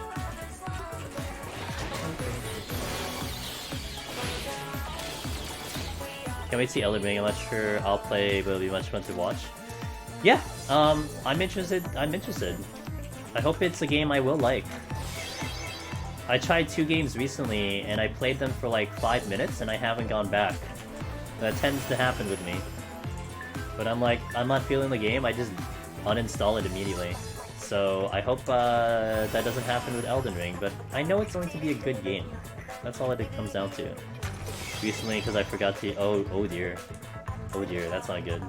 Can't wait to see Elden Ring. I'm not sure I'll play, but it'll be much fun to watch. Yeah, I'm interested. I hope it's a game I will like. I tried 2 games recently, and I played them for like 5 minutes, and I haven't gone back. That tends to happen with me. But I'm like, I'm not feeling the game, I just uninstall it immediately. So I hope that doesn't happen with Elden Ring, but I know it's going to be a good game. That's all it comes down to. Recently, because I forgot to... Oh dear. Oh dear, that's not good.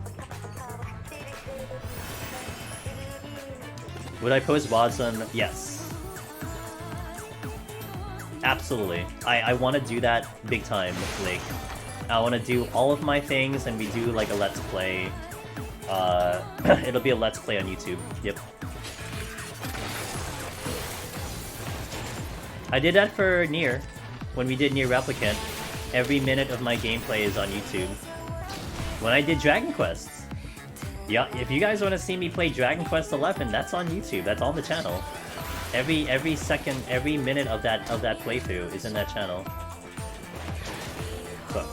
Would I post VODs on... Yes. Absolutely. I want to do that big time, like... I want to do all of my things, and we do like a Let's Play. It'll be a Let's Play on YouTube. Yep. I did that for Nier. When we did Nier Replicant, every minute of my gameplay is on YouTube. When I did Dragon Quest. Yeah, if you guys want to see me play Dragon Quest 11, that's on YouTube. That's on the channel. Every second, every minute of that playthrough is in that channel. So.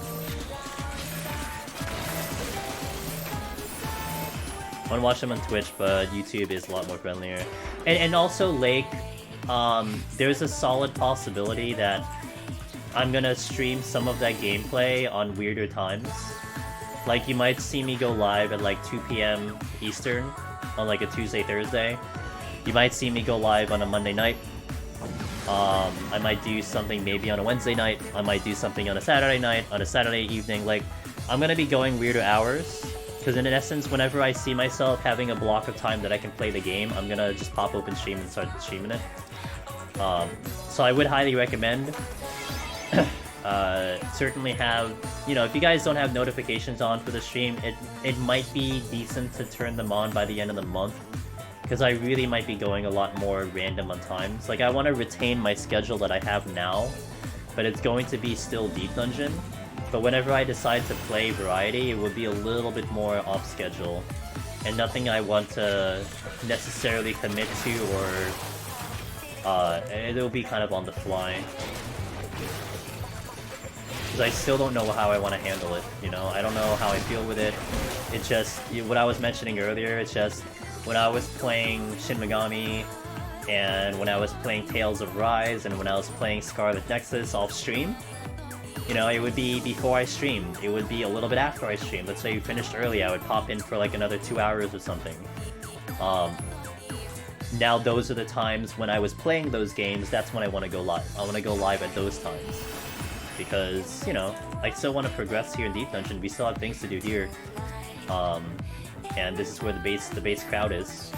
I want to watch them on Twitch, but YouTube is a lot more friendlier. And also, Lake, there's a solid possibility that I'm gonna stream some of that gameplay on weirder times. Like, you might see me go live at like 2 PM Eastern on like a Tuesday, Thursday. You might see me go live on a Monday night. I might do something maybe on a Wednesday night. I might do something on a Saturday night, on a Saturday evening. Like, I'm gonna be going weirder hours. Because in essence, whenever I see myself having a block of time that I can play the game, I'm gonna just pop open stream and start streaming it. So I would highly recommend certainly have, you know, if you guys don't have notifications on for the stream, it might be decent to turn them on by the end of the month. Because I really might be going a lot more random on times. Like, I want to retain my schedule that I have now, but it's going to be still Deep Dungeon. But whenever I decide to play Variety, it would be a little bit more off schedule. and nothing I want to necessarily commit to, or it'll be kind of on the fly. Because I still don't know how I want to handle it, you know? I don't know how I feel with it. It's just, what I was mentioning earlier, it's just, when I was playing Shin Megami, and when I was playing Tales of Rise, and when I was playing Scarlet Nexus off stream, you know, it would be before I streamed, it would be a little bit after I streamed. Let's say you finished early, I would pop in for like another 2 hours or something. Now those are the times when I was playing those games, that's when I want to go live. I want to go live at those times. Because, you know, I still want to progress here in Deep Dungeon, we still have things to do here. And this is where the base crowd is.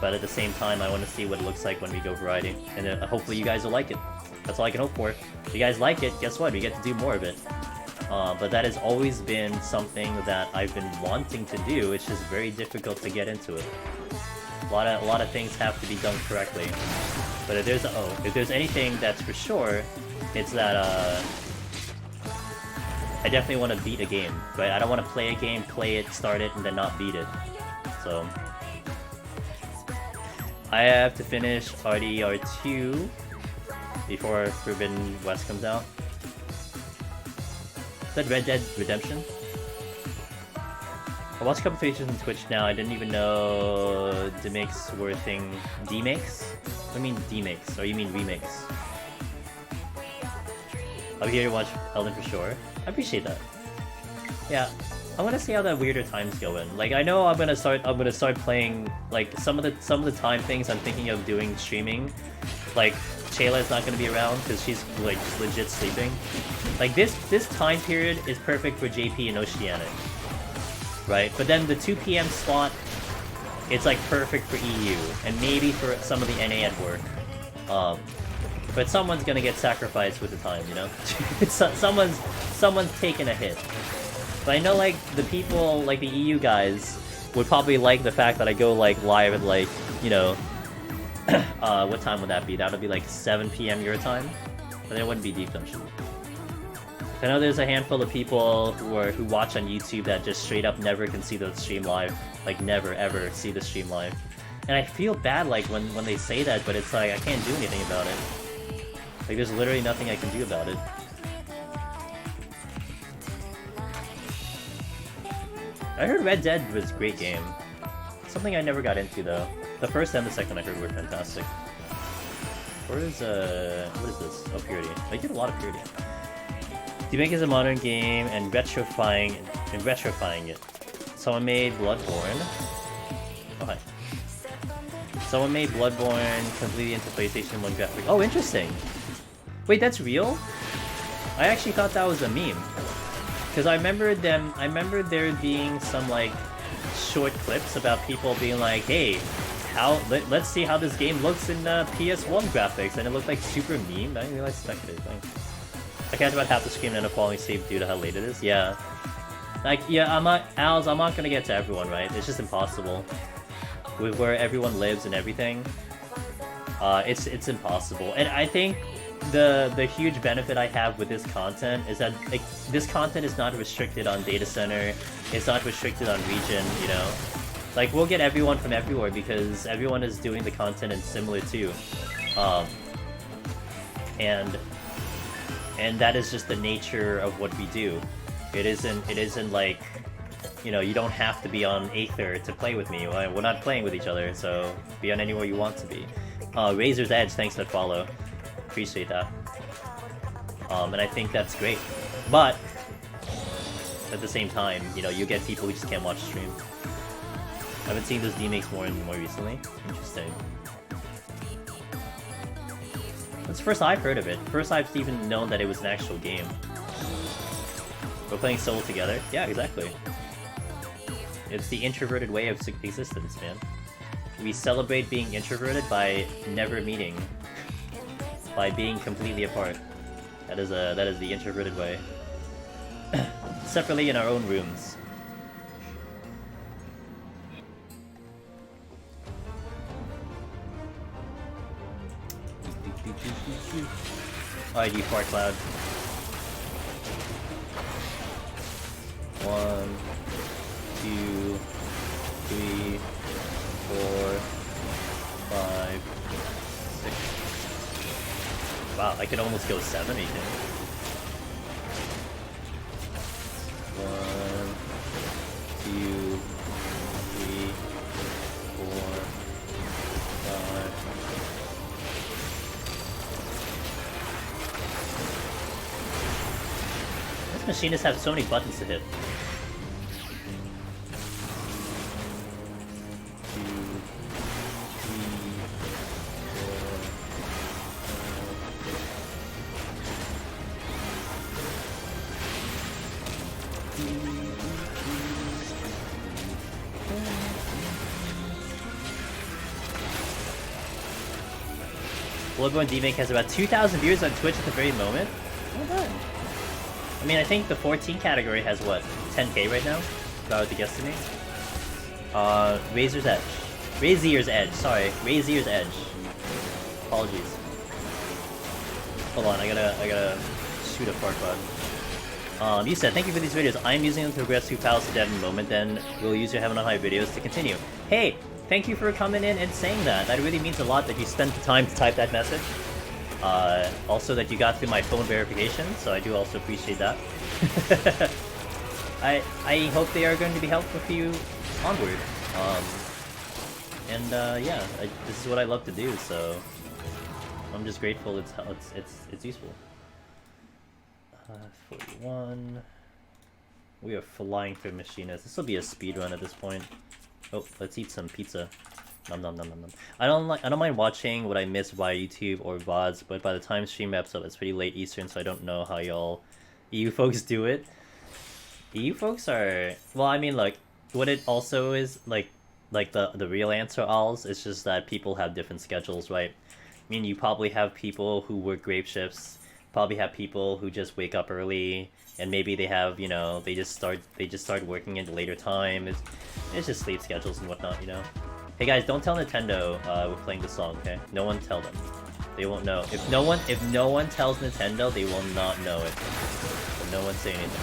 But at the same time, I want to see what it looks like when we go variety. And hopefully you guys will like it. That's all I can hope for. If you guys like it, guess what? We get to do more of it. But that has always been something that I've been wanting to do. It's just very difficult to get into it. A lot of things have to be done correctly. But if there's anything that's for sure, it's that I definitely want to beat a game, right? I don't want to play a game, play it, start it, and then not beat it. So I have to finish RDR2 before Forbidden West comes out. Is that Red Dead Redemption? I watch a couple faces on Twitch now. I didn't even know demakes were a thing. Demakes? What do you mean demakes? Or you mean remakes? I'll be here to watch Elden for sure. I appreciate that. Yeah, I want to see how the weirder times go in. Like, I know I'm gonna start playing like some of the time things I'm thinking of doing streaming. Like, Shayla's not gonna be around because she's like legit sleeping. Like this time period is perfect for JP and Oceanic, right? But then the 2 PM slot, it's like perfect for EU and maybe for some of the NA at work. But someone's gonna get sacrificed with the time, you know? someone's taking a hit. But I know, like, the people, like the EU guys, would probably like the fact that I go, like, live at, like, you know... what time would that be? That would be, like, 7 PM your time? But then it wouldn't be Deep Dungeon. I know there's a handful of people who watch on YouTube that just straight up never can see the stream live. Like, never, ever see the stream live. And I feel bad, like, when they say that, but it's like, I can't do anything about it. Like, there's literally nothing I can do about it. I heard Red Dead was a great game. Something I never got into, though. The first and the second I heard were fantastic. What is this? Oh, Purity. They did a lot of Purity. Demake is a modern game and retrofying it. Someone made Bloodborne. Oh, hi. Someone made Bloodborne completely into PlayStation 1 graphics. Oh, interesting! Wait, that's real? I actually thought that was a meme. Because I remember there being some, like, short clips about people being like, hey, let's see how this game looks in PS1 graphics, and it looked like super meme. I didn't realize spectated thing. I catch about half the screen and a falling asleep due to how late it is. Yeah. Like, yeah, I'm not gonna get to everyone, right? It's just impossible. With where everyone lives and everything. It's impossible. And I think the huge benefit I have with this content is that, like, this content is not restricted on data center, it's not restricted on region, you know? Like, we'll get everyone from everywhere because everyone is doing the content in similar too. And that is just the nature of what we do. It isn't like, you know, you don't have to be on Aether to play with me. We're not playing with each other, so be on anywhere you want to be. Razor's Edge, thanks for that follow. Appreciate that. And I think that's great. But at the same time, you know, you get people who just can't watch the stream. I haven't seen those demakes more recently. Interesting. That's the first I've heard of it. First I've even known that it was an actual game. We're playing solo together? Yeah, exactly. It's the introverted way of existence, man. We celebrate being introverted by never meeting. By being completely apart. That is the introverted way. Separately in our own rooms. Alright, you fart cloud. 1, 2, 3, 4, 5, 6. Wow, I could almost go 7, you think? 1, 2, 3, 4, 5. This machinists have so many buttons to hit. 2, 3, 4, 5. Bloodborne D-Make has about 2,000 viewers on Twitch at the very moment. Well done. I mean, I think the 14 category has what, 10k right now? If I were to guesstimate. Razor's Edge. Razor's Edge, sorry. Razor's Edge. Apologies. Hold on, I gotta shoot a fart bud. You said, thank you for these videos. I'm using them to progress through Palace of Dead in a moment, then we'll use your Heaven on High videos to continue. Hey, thank you for coming in and saying that. That really means a lot that you spent the time to type that message. Also that you got through my phone verification, so I do also appreciate that. I hope they are going to be helpful for you onward. Yeah, this is what I love to do, so I'm just grateful it's useful. 41. We are flying through machinists. This will be a speed run at this point. Oh, let's eat some pizza. Nom nom nom nom nom. I don't mind watching what I miss via YouTube or VODs, but by the time stream wraps up, it's pretty late Eastern, so I don't know how y'all EU folks do it. EU folks are, well, I mean, like, what it also is, like the real answer, alls, is just that people have different schedules, right? I mean, you probably have people who work grave shifts, probably have people who just wake up early, and maybe they have, you know, they just start working at a later time. It's just sleep schedules and whatnot, you know. Hey guys, don't tell Nintendo we're playing the song, okay? No one tell them. They won't know. If no one tells Nintendo, they will not know it. So no one say anything.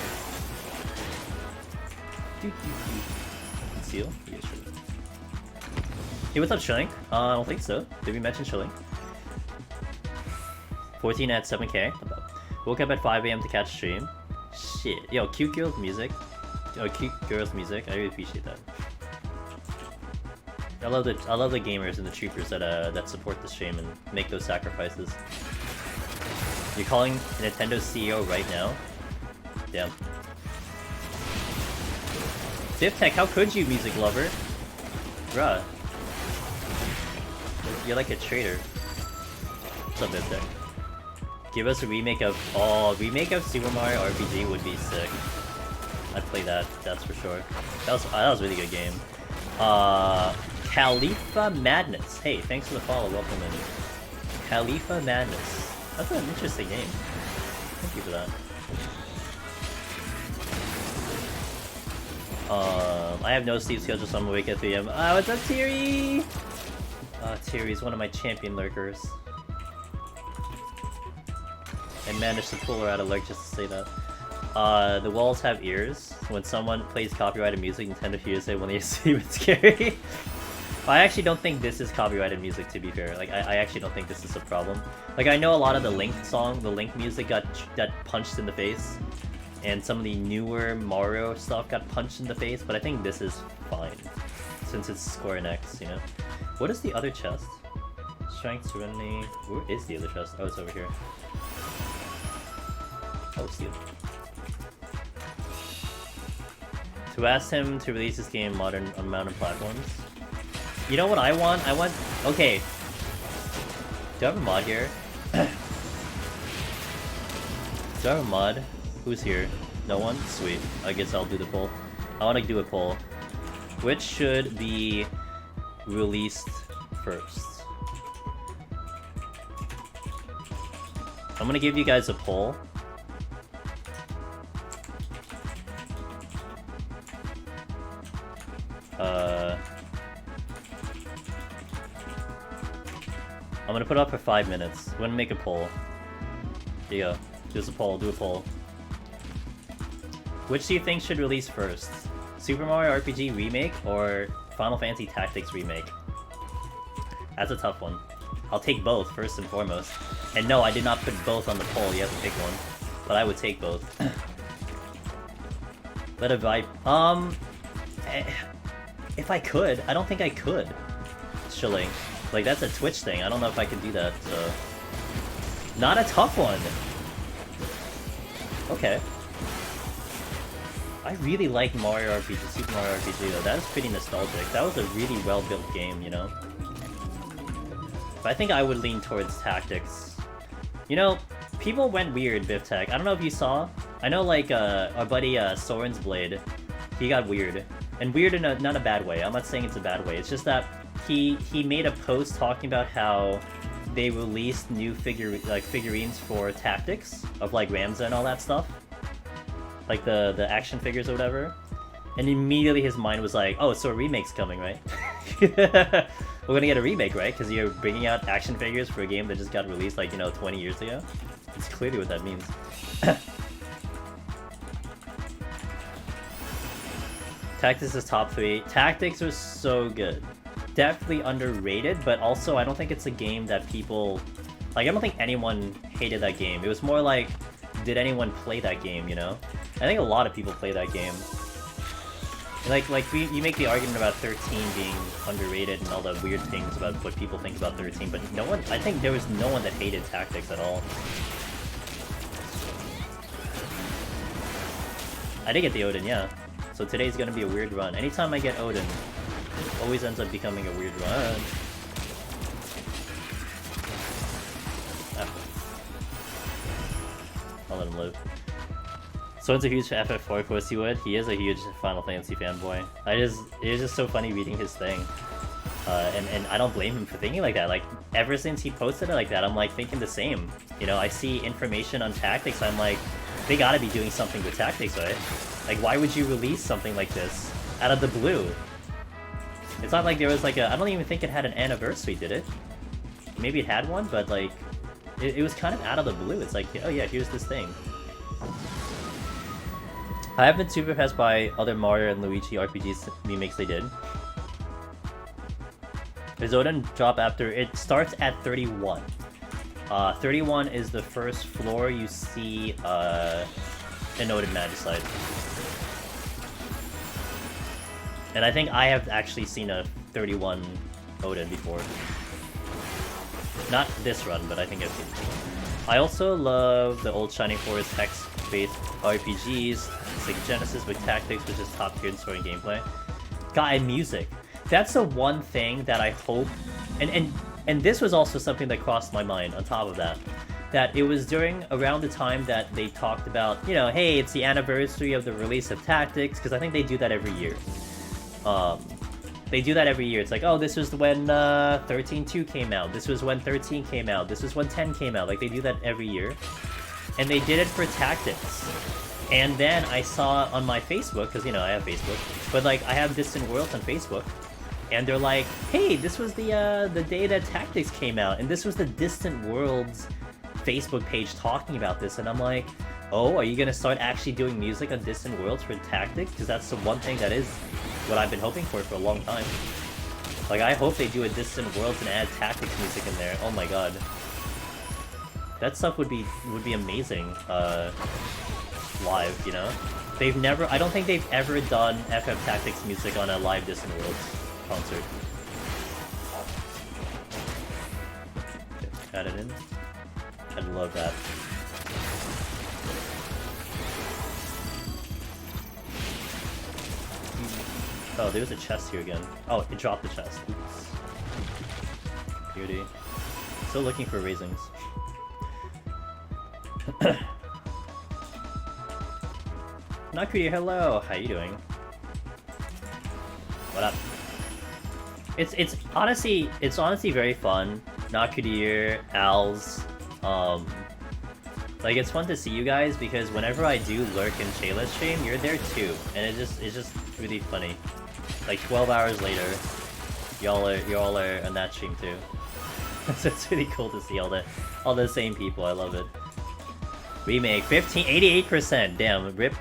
Seal? Yeah, sure. Hey, what's up, Shilling? I don't think so. Did we mention Shilling? 14 at 7k. Woke up at 5 AM to catch stream. Shit. Yo, cute girls music. Oh, cute girls music. I really appreciate that. I love the gamers and the troopers that support the stream and make those sacrifices. You're calling Nintendo's CEO right now? Damn. DivTech, how could you, music lover? Bruh. You're like a traitor. What's up, DivTech? Give us a remake of... Oh, remake of Super Mario RPG would be sick. I'd play that, that's for sure. That was a really good game. Khalifa Madness. Hey, thanks for the follow, welcome in. Khalifa Madness. That's an interesting game. Thank you for that. I have no sleep schedule, so I'm awake at 3 AM. What's up, Thierry? Thierry's one of my champion lurkers. I managed to pull her out of lurk just to say that. The walls have ears. When someone plays copyrighted music, Nintendo hears it when they see it's scary. I actually don't think this is copyrighted music, to be fair. Like, I actually don't think this is a problem. Like, I know a lot of the Link music got punched in the face. And some of the newer Mario stuff got punched in the face, but I think this is fine. Since it's Square Enix, you know? What is the other chest? Strength, Serenity... Where is the other chest? Oh, it's over here. Oh, steal. To ask him to release this game on modern platforms. You know what I want? I want... Okay. Do I have a mod here? Do I have a mod? Who's here? No one? Sweet. I guess I'll do the poll. I want to do a poll. Which should be released first? I'm gonna give you guys a poll. I'm gonna put it up for 5 minutes. I'm gonna make a poll. Here you go. There's a poll. Do a poll. Which do you think should release first? Super Mario RPG Remake or Final Fantasy Tactics Remake. That's a tough one. I'll take both, first and foremost. And no, I did not put both on the poll, you have to pick one. But I would take both. Let a vibe... if I could, I don't think I could. Chilling. Like, that's a Twitch thing, I don't know if I can do that, so... Not a tough one! Okay. I really like Mario RPG, Super Mario RPG though. That is pretty nostalgic. That was a really well-built game, you know? But I think I would lean towards Tactics. You know, people went weird, Biff Tech. I don't know if you saw. I know, like, our buddy Soren's Blade, he got weird. And weird in a, not a bad way. I'm not saying it's a bad way. It's just that he made a post talking about how they released new figurines for Tactics of, like, Ramza and all that stuff. Like the action figures or whatever, and immediately his mind was like, oh, so a remake's coming, right? We're gonna get a remake, right? Because you're bringing out action figures for a game that just got released, like, you know, 20 years ago. It's clearly what that means. Tactics is top 3. Tactics are so good. Definitely underrated, but also I don't think it's a game that people... Like, I don't think anyone hated that game. It was more like, did anyone play that game, you know? I think a lot of people play that game. Like you make the argument about 13 being underrated and all the weird things about what people think about 13, but no one, I think there was no one that hated Tactics at all. I did get the Odin, yeah. So today's gonna be a weird run. Anytime I get Odin, it always ends up becoming a weird run. I'll let him live. Someone's a huge FF4, of course he would. He is a huge Final Fantasy fanboy. It is just so funny reading his thing. And I don't blame him for thinking like that. Like, ever since he posted it like that, I'm like thinking the same. You know, I see information on Tactics, I'm like, they gotta be doing something with Tactics, right? Like, why would you release something like this out of the blue? It's not like there was like a... I don't even think it had an anniversary, did it? Maybe it had one, but like... It was kind of out of the blue. It's like, oh yeah, here's this thing. I have been super impressed by other Mario and Luigi RPGs remakes they did. Does Odin drop after? It starts at 31. 31 is the first floor you see an Odin Magicite. And I think I have actually seen a 31 Odin before. Not this run, but I think I've seen it. I also love the old Shining Force text-based RPGs, Sega Genesis with Tactics, which is top tier in story and gameplay. God, and music. That's the one thing that I hope, and this was also something that crossed my mind on top of that, that it was around the time that they talked about, you know, hey, it's the anniversary of the release of Tactics, because I think they do that every year. They do that every year. It's like, oh, this was when 13.2 came out. This was when 13 came out. This was when 10 came out. Like, they do that every year. And they did it for Tactics. And then I saw on my Facebook, because, you know, I have Facebook, but, like, I have Distant Worlds on Facebook, and they're like, hey, this was the day that Tactics came out, and this was the Distant Worlds Facebook page talking about this, and I'm like, oh, are you gonna start actually doing music on Distant Worlds for Tactics? Because that's the one thing that is what I've been hoping for a long time. Like, I hope they do a Distant Worlds and add Tactics music in there. Oh my god. That stuff would be amazing, live, you know? I don't think they've ever done FF Tactics music on a live Distant Worlds concert. Okay, add it in. I'd love that. Oh, there's a chest here again. Oh, it dropped the chest. Oops. Beauty. Still looking for raisins. Nakuya, hello! How you doing? What up? It's honestly very fun. Nakudir, Al's, like, it's fun to see you guys because whenever I do lurk in Shayla's stream, you're there too, and it's just really funny. Like 12 hours later, y'all are on that stream too. So it's really cool to see all the same people. I love it. Remake 88%. Damn, rip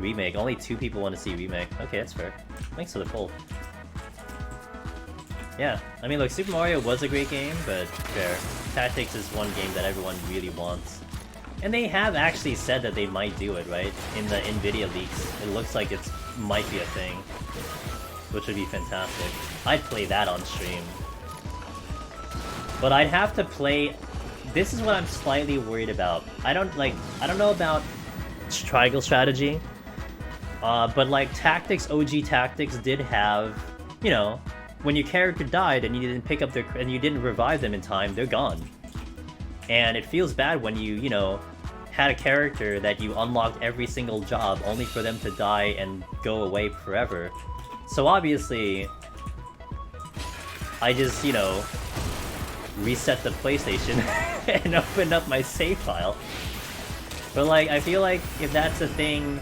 Remake. Only 2 people want to see Remake. Okay, that's fair. Thanks for the poll. Yeah, I mean, look, Super Mario was a great game, but fair. Tactics is one game that everyone really wants. And they have actually said that they might do it, right? In the NVIDIA leaks, it looks like it might be a thing. Which would be fantastic. I'd play that on stream. But I'd have to play... This is what I'm slightly worried about. I don't know about triangle strategy. But like Tactics, OG Tactics did have, you know, when your character died and you didn't pick up their... and you didn't revive them in time, they're gone. And it feels bad when you know, had a character that you unlocked every single job only for them to die and go away forever. So obviously, I just, you know, reset the PlayStation and opened up my save file. But like, I feel like if that's a thing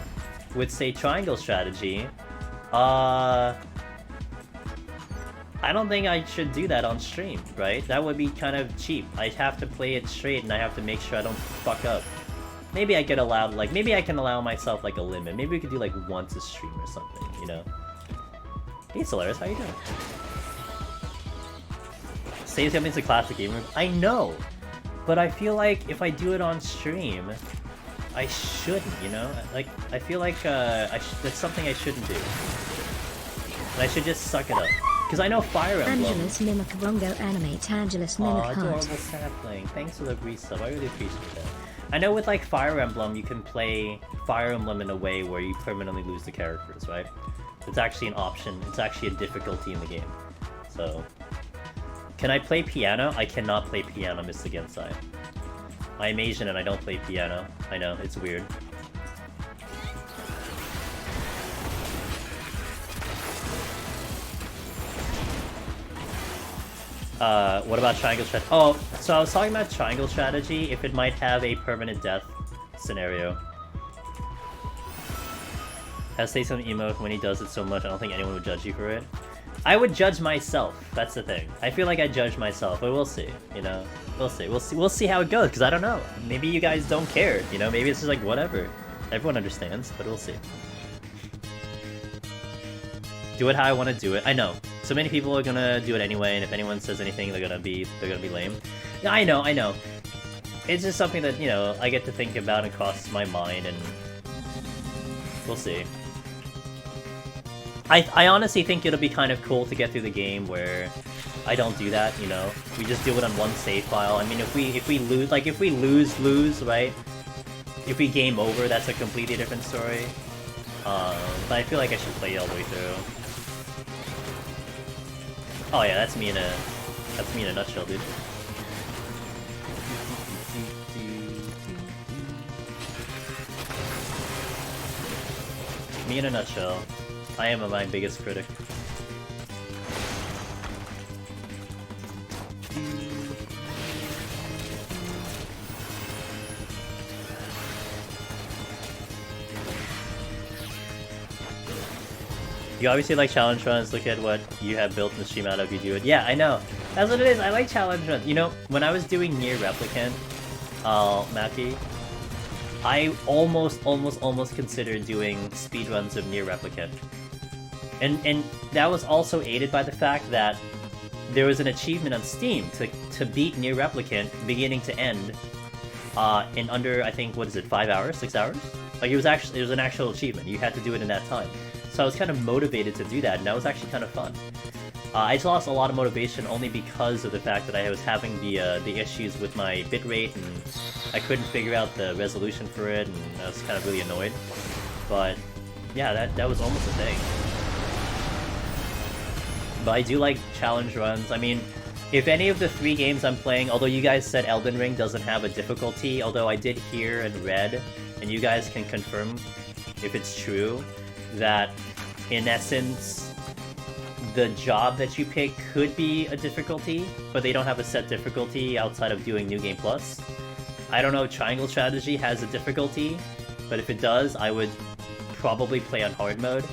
with, say, triangle strategy, I don't think I should do that on stream, right? That would be kind of cheap. I'd have to play it straight and I have to make sure I don't fuck up. Maybe I get allowed, like, maybe I can allow myself, like, a limit. Maybe we could do, like, once a stream or something, you know? Hey, Solaris, how you doing? Save something's a classic gamer. I know! But I feel like if I do it on stream, I shouldn't, you know? Like, I feel like, that's something I shouldn't do. And I should just suck it up. Because I know Fire Emblem... Angelus Mimic Rongo Animate Angelus Mimic Heart. Adorable sapling. Thanks for the resub, I really appreciate that. I know with like Fire Emblem, you can play Fire Emblem in a way where you permanently lose the characters, right? It's actually an option, it's actually a difficulty in the game. So... Can I play piano? I cannot play piano, Mr. Gensai. I am Asian and I don't play piano. I know, it's weird. What about triangle strategy? Oh, so I was talking about triangle strategy, if it might have a permanent death scenario. Has say some emote when he does it so much, I don't think anyone would judge you for it. I would judge myself, that's the thing. I feel like I judge myself, but we'll see, you know? We'll see how it goes, because I don't know. Maybe you guys don't care, you know? Maybe it's just like, whatever. Everyone understands, but we'll see. Do it how I want to do it. I know. So many people are gonna do it anyway, and if anyone says anything, they're gonna be lame. Yeah, I know. It's just something that, you know, I get to think about and crosses my mind, and we'll see. I honestly think it'll be kind of cool to get through the game where I don't do that, you know? We just do it on one save file. I mean, if we lose, like, if we lose, right? If we game over, that's a completely different story. But I feel like I should play it all the way through. Oh yeah, that's me in a nutshell, dude. Me in a nutshell. I am my biggest critic. You obviously like challenge runs, look at what you have built in the stream out of you do it. Yeah, I know. That's what it is, I like challenge runs. You know, when I was doing Nier Replicant, Maki, I almost considered doing speedruns of Nier Replicant. And that was also aided by the fact that there was an achievement on Steam to beat Nier Replicant beginning to end in under, I think, what is it, 5 hours, 6 hours? Like, it was an actual achievement. You had to do it in that time. So I was kind of motivated to do that, and that was actually kind of fun. I just lost a lot of motivation only because of the fact that I was having the issues with my bitrate, and I couldn't figure out the resolution for it, and I was kind of really annoyed. But yeah, that was almost a thing. But I do like challenge runs. I mean, if any of the 3 games I'm playing, although you guys said Elden Ring doesn't have a difficulty, although I did hear and read, and you guys can confirm if it's true, that in essence, the job that you pick could be a difficulty, but they don't have a set difficulty outside of doing New Game Plus. I don't know if Triangle Strategy has a difficulty, but if it does, I would probably play on hard mode.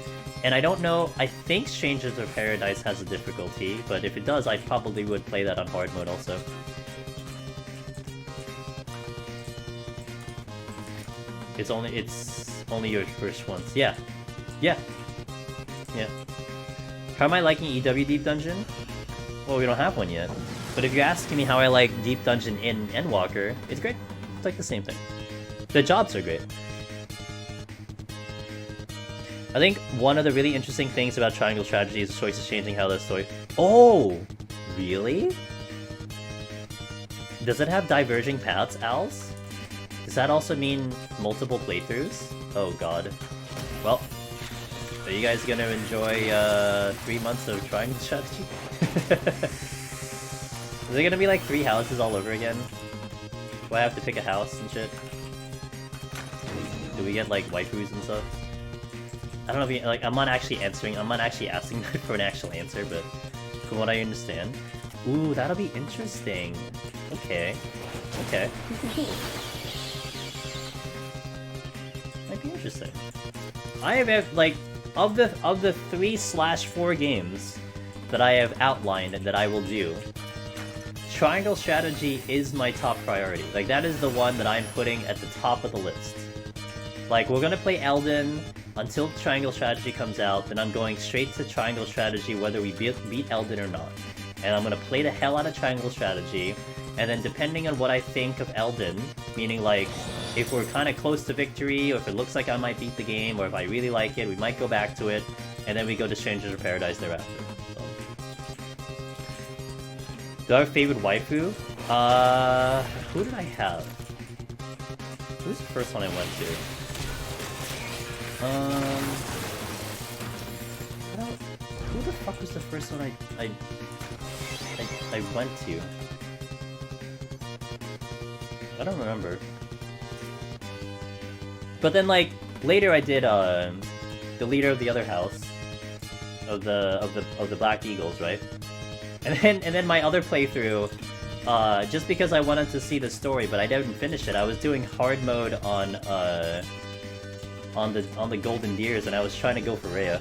And I don't know, I think Strangers of Paradise has a difficulty, but if it does, I probably would play that on hard mode also. It's only your first ones. Yeah. Yeah. Yeah. How am I liking EW Deep Dungeon? Well, we don't have one yet. But if you're asking me how I like Deep Dungeon in Endwalker, it's great. It's like the same thing. The jobs are great. I think one of the really interesting things about Triangle Strategy is the choice of changing how the story... Oh! Really? Does it have diverging paths, Als? Does that also mean multiple playthroughs? Oh god. Well, are you guys gonna enjoy 3 months of Triangle Strategy? Is it gonna be like 3 houses all over again? Do I have to pick a house and shit? Do we get like waifus and stuff? I don't know if you, like, I'm not actually asking for an actual answer, but from what I understand. Ooh, that'll be interesting. Okay. Okay. Might be interesting. I have, like, of the 3/4 games that I have outlined and that I will do, Triangle Strategy is my top priority. Like, that is the one that I'm putting at the top of the list. Like, we're gonna play Elden until Triangle Strategy comes out, then I'm going straight to Triangle Strategy whether we beat Elden or not. And I'm gonna play the hell out of Triangle Strategy, and then depending on what I think of Elden, meaning like, if we're kind of close to victory, or if it looks like I might beat the game, or if I really like it, we might go back to it, and then we go to Strangers of Paradise thereafter. So. Do I have a favorite waifu? Who did I have? Who's the first one I went to? Who the fuck was the first one I went to? I don't remember. But then, like, later I did the leader of the other house of the Black Eagles, right? And then my other playthrough, just because I wanted to see the story, but I didn't finish it. I was doing hard mode on the Golden Deers, and I was trying to go for Rhea.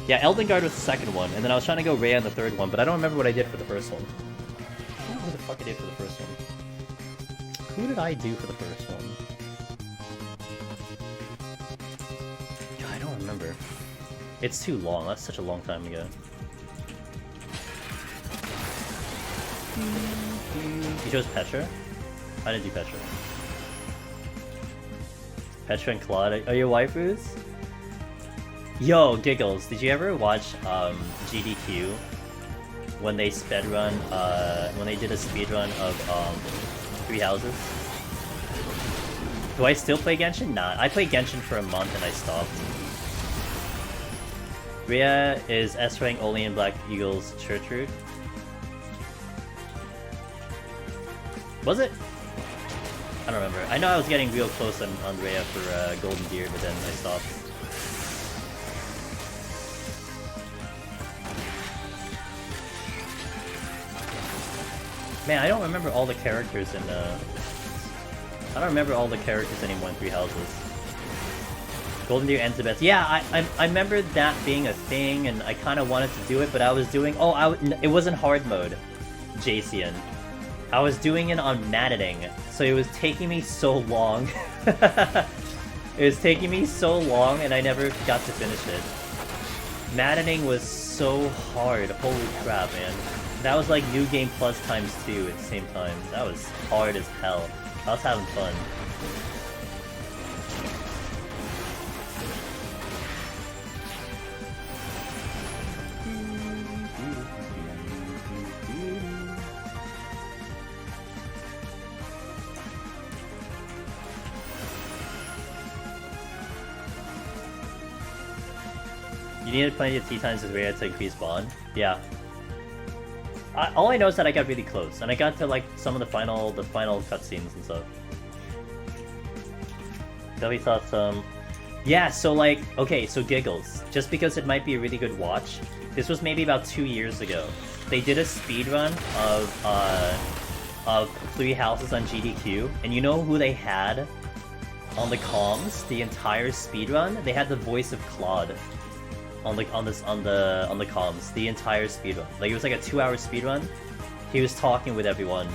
Yeah, Eldengard was the second one, and then I was trying to go Rhea on the third one, but I don't remember what I did for the first one. I don't know what the fuck I did for the first one. Who did I do for the first one? God, I don't remember. It's too long. That's such a long time ago. You chose Petra? I didn't do Petra. Petra and Claude are your waifus? Yo, Giggles, did you ever watch GDQ when they speedrun, when they did a speedrun of 3 houses? Do I still play Genshin? Nah, I played Genshin for a month and I stopped. Rhea is S-rank only in Black Eagle's church route. Was it? I don't remember. I know I was getting real close on Rhea for Golden Deer, but then I stopped. Man, I don't remember all the characters in I don't remember all the characters anymore in 3 houses. Golden Deer ends the best. Yeah, I remember that being a thing, and I kind of wanted to do it, but I was doing... Oh, it wasn't hard mode, Jacian. I was doing it on Maddening, so it was taking me so long. It was taking me so long, and I never got to finish it. Maddening was so hard. Holy crap, man. That was like New Game Plus times 2 at the same time. That was hard as hell. I was having fun. You needed plenty of tea times with Rhea to increase bond? Yeah. All I know is that I got really close, and I got to like some of the final cutscenes and stuff. Debbie thought some... Yeah, so like, okay, so Giggles. Just because it might be a really good watch, this was maybe about 2 years ago. They did a speedrun of 3 houses on GDQ, and you know who they had on the comms the entire speedrun? They had the voice of Claude on the comms the entire speedrun. Like, it was like a 2-hour speedrun. He was talking with everyone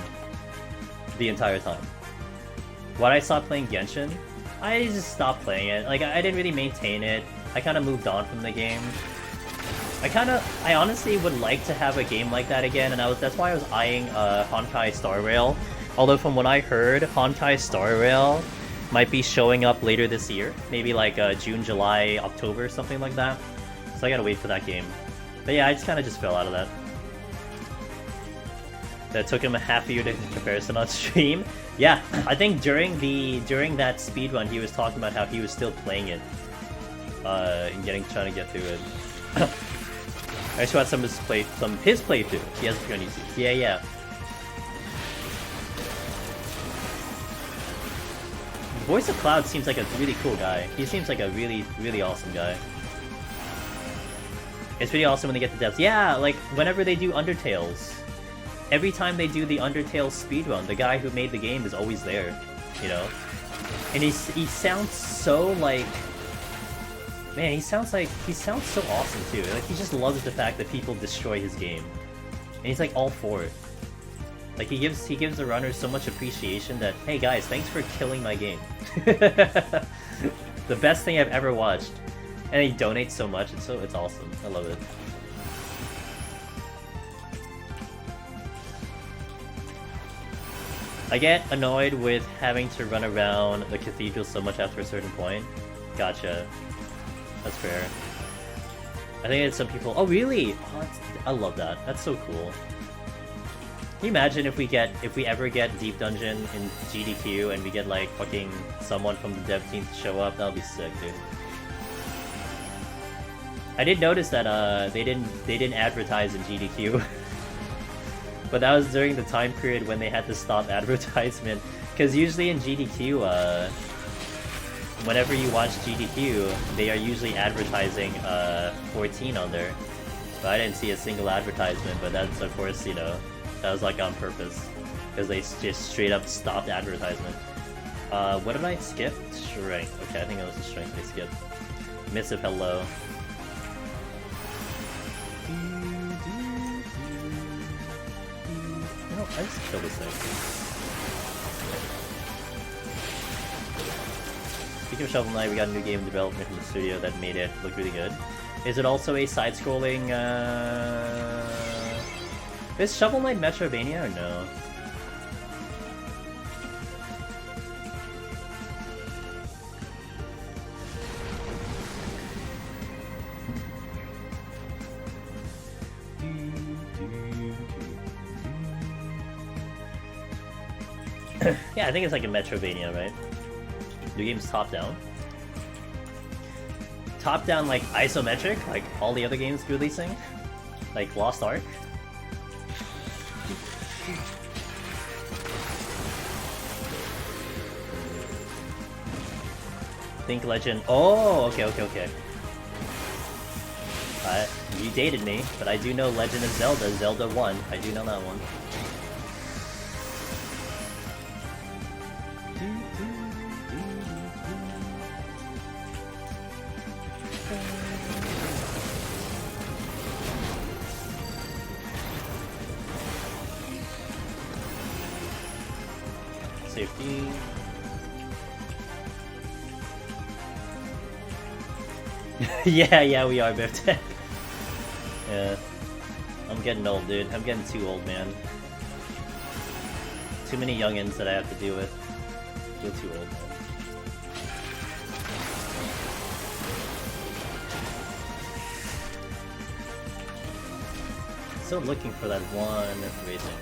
the entire time. When I stopped playing Genshin, I just stopped playing it. Like, I didn't really maintain it. I kind of moved on from the game. I honestly would like to have a game like that again, and that's why I was eyeing Honkai Star Rail. Although from what I heard, Honkai Star Rail might be showing up later this year. Maybe like June, July, October, something like that. So I gotta wait for that game. But yeah, I just kind of fell out of that. That took him a half a year to comparison on stream. Yeah, I think during that speedrun, he was talking about how he was still playing it. And trying to get through it. I just watched some of his playthrough. He has a on YouTube. Yeah. Voice of Cloud seems like a really cool guy. He seems like a really, really awesome guy. It's pretty awesome when they get the depths. Yeah, like whenever they do Undertales. Every time they do the Undertale speedrun, the guy who made the game is always there, you know? And he sounds so like... Man, he sounds so awesome too. Like, he just loves the fact that people destroy his game. And he's like all for it. Like, he gives the runners so much appreciation that, hey guys, thanks for killing my game. The best thing I've ever watched. And he donates so much, it's awesome. I love it. I get annoyed with having to run around the cathedral so much after a certain point. Gotcha. That's fair. I think it's some people... Oh, really? Oh, I love that. That's so cool. Can you imagine if we ever get Deep Dungeon in GDQ and we get, like, fucking someone from the dev team to show up? That would be sick, dude. I did notice that, they didn't advertise in GDQ. But that was during the time period when they had to stop advertisement. Because usually in GDQ, whenever you watch GDQ, they are usually advertising 14 on there. But I didn't see a single advertisement, but that's, of course, you know, that was like on purpose. Because they just straight up stopped advertisement. What did I skip? Strength. Okay, I think it was the strength I skipped. Missive hello. No, I just killed this thing. Speaking of Shovel Knight, we got a new game development from the studio that made it look really good. Is it also a side-scrolling, Is Shovel Knight Metroidvania or no? Yeah, I think it's like a Metroidvania, right? The game's top-down. Top-down, like, isometric, like all the other games releasing? Like Lost Ark? Think Legend... Oh, okay. You dated me, but I do know Legend of Zelda, Zelda 1. I do know that one. Safety. yeah, we are Biftech. Yeah. I'm getting old, dude. I'm getting too old, man. Too many youngins that I have to deal with. I feel too old. Still looking for that one racing.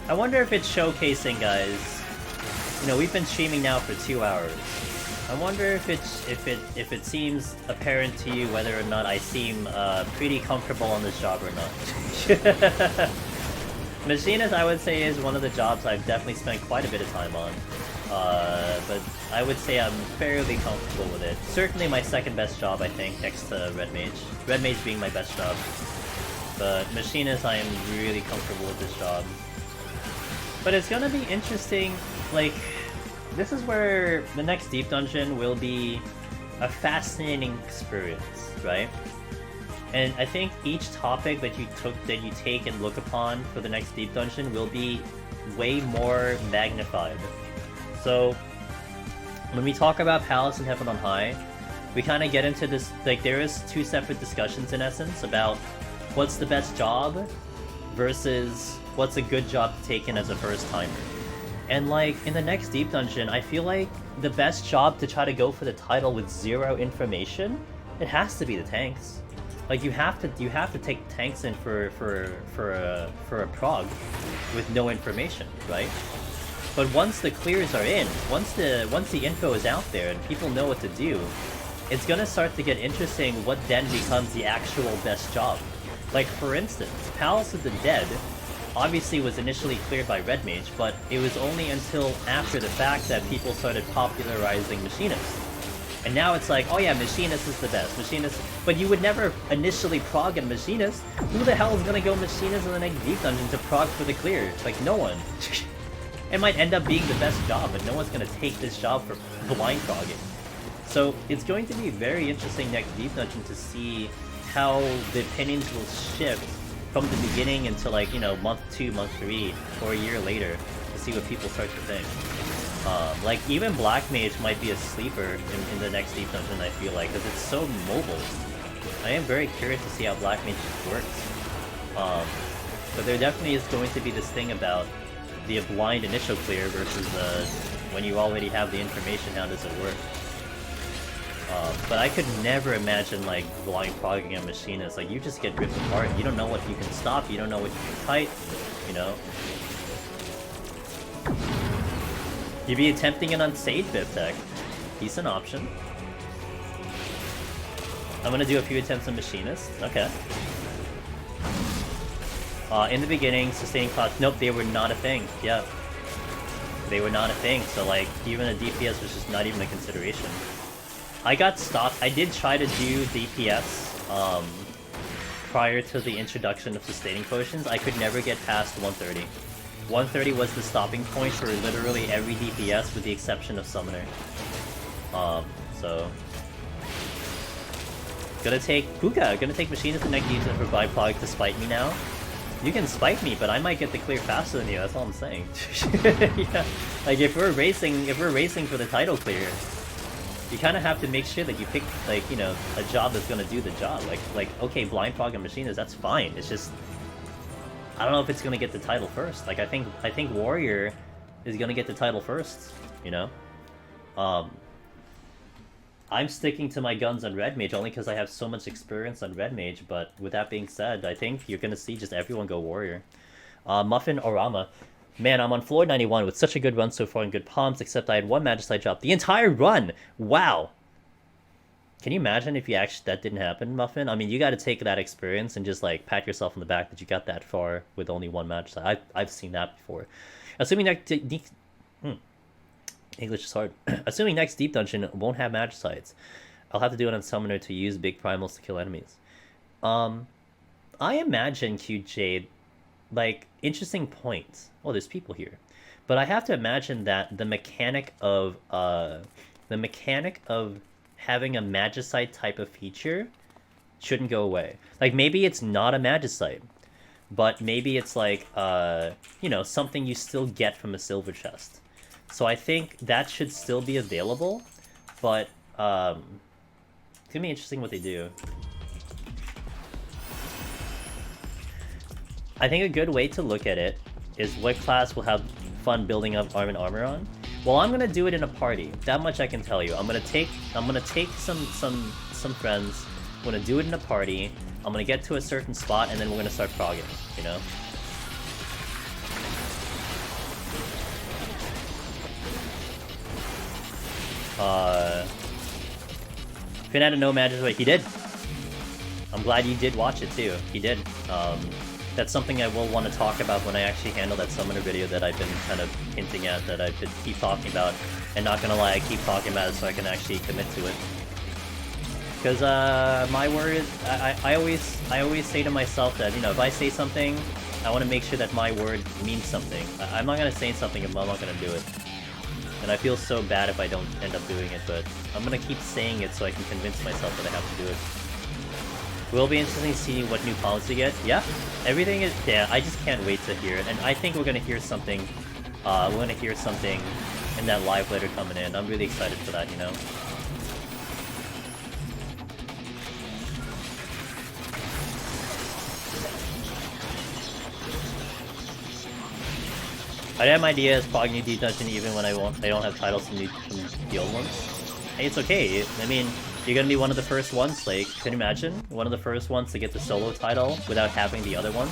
I wonder if it's showcasing, guys. You know, we've been streaming now for 2 hours. I wonder if it seems apparent to you whether or not I seem pretty comfortable on this job or not. Machinist, I would say, is one of the jobs I've definitely spent quite a bit of time on. But I would say I'm fairly comfortable with it. Certainly my second best job, I think, next to Red Mage. Red Mage being my best job. But Machinist, I am really comfortable with this job. But it's gonna be interesting, like, this is where the next Deep Dungeon will be a fascinating experience, right? And I think each topic that you take and look upon for the next deep dungeon will be way more magnified. So when we talk about Palace and Heaven on High, we kind of get into this, like, there is two separate discussions in essence about what's the best job versus what's a good job to take in as a first timer. And like in the next deep dungeon, I feel like the best job to try to go for the title with zero information, it has to be the tanks. Like you have to take tanks in for a prog with no information, right? But once the clears are in, once the info is out there and people know what to do, it's gonna start to get interesting what then becomes the actual best job. Like for instance, Palace of the Dead obviously was initially cleared by Red Mage, but it was only until after the fact that people started popularizing Machinist. And now it's like, oh yeah, Machinist is the best, Machinist, but you would never initially prog a Machinist. Who the hell is gonna go Machinist in the next deep dungeon to prog for the clear? Like, no one. It might end up being the best job, but no one's gonna take this job for blind progging. So it's going to be very interesting next deep dungeon to see how the opinions will shift from the beginning until, like, you know, month 2, month 3, or a year later, to see what people start to think. Like, even Black Mage might be a sleeper in the next deep dungeon, I feel like, because it's so mobile. I am very curious to see how Black Mage works. But there definitely is going to be this thing about the blind initial clear versus when you already have the information, how does it work? But I could never imagine, like, blind progging a Machinist. Like, you just get ripped apart. You don't know what you can stop, you don't know what you can kite, you know? You'd be attempting an unsaved Bip Tech. Decent option. I'm gonna do a few attempts on Machinist. Okay. In the beginning, sustaining costs. Nope, they were not a thing. Yeah. They were not a thing, so, like, even a DPS was just not even a consideration. I got stopped. I did try to do DPS prior to the introduction of sustaining potions. I could never get past 130. 130 was the stopping point for literally every DPS with the exception of Summoner. So... Gonna take Puka, gonna take Machinist and next user for Bipog to spite me now. You can spite me, but I might get the clear faster than you, that's all I'm saying. Yeah. Like, if we're racing for the title clear, you kind of have to make sure that you pick, like, you know, a job that's gonna do the job. Like, okay, blind prog and Machinist, that's fine. It's just, I don't know if it's gonna get the title first. Like, I think Warrior is gonna get the title first, you know? I'm sticking to my guns on Red Mage only because I have so much experience on Red Mage, but with that being said, I think you're gonna see just everyone go Warrior. Muffin Orama. Man, I'm on floor 91 with such a good run so far and good palms, except I had one Magicite drop the entire run! Wow! Can you imagine if that didn't happen, Muffin? I mean, you gotta take that experience and just, like, pat yourself on the back that you got that far with only one Magicite. I've seen that before. Assuming next... English is hard. Assuming next deep dungeon won't have Magicites, I'll have to do it on Summoner to use big primals to kill enemies. I imagine, QJ, like, interesting points. Oh, there's people here. But I have to imagine that the mechanic of having a Magicite type of feature shouldn't go away. Like, maybe it's not a Magicite, but maybe it's like, you know, something you still get from a silver chest. So I think that should still be available, but it's gonna be interesting what they do. I think a good way to look at it is what class will have fun building up arm and armor on. Well, I'm gonna do it in a party. That much I can tell you. I'm gonna take some friends. I'm gonna do it in a party. I'm gonna get to a certain spot, and then we're gonna start progging. You know. Finn had a no Magicite. He did. I'm glad you did watch it too. He did. That's something I will want to talk about when I actually handle that Summoner video that I've been kind of hinting at, that I've been keep talking about. And not gonna lie, I keep talking about it so I can actually commit to it. Because my word, I always say to myself that, you know, if I say something, I want to make sure that my word means something. I'm not gonna say something if I'm not gonna do it. And I feel so bad if I don't end up doing it, but I'm gonna keep saying it so I can convince myself that I have to do it. Will be interesting seeing what new comments we get. Yeah, everything is. Yeah, I just can't wait to hear it, and I think we're gonna hear something. We're gonna hear something in that live letter coming in. I'm really excited for that. You know. I have ideas prog new Deep Dungeon even when I don't have titles from the old ones. Hey, it's okay. I mean, you're gonna be one of the first ones. Like, can you imagine one of the first ones to get the solo title without having the other ones?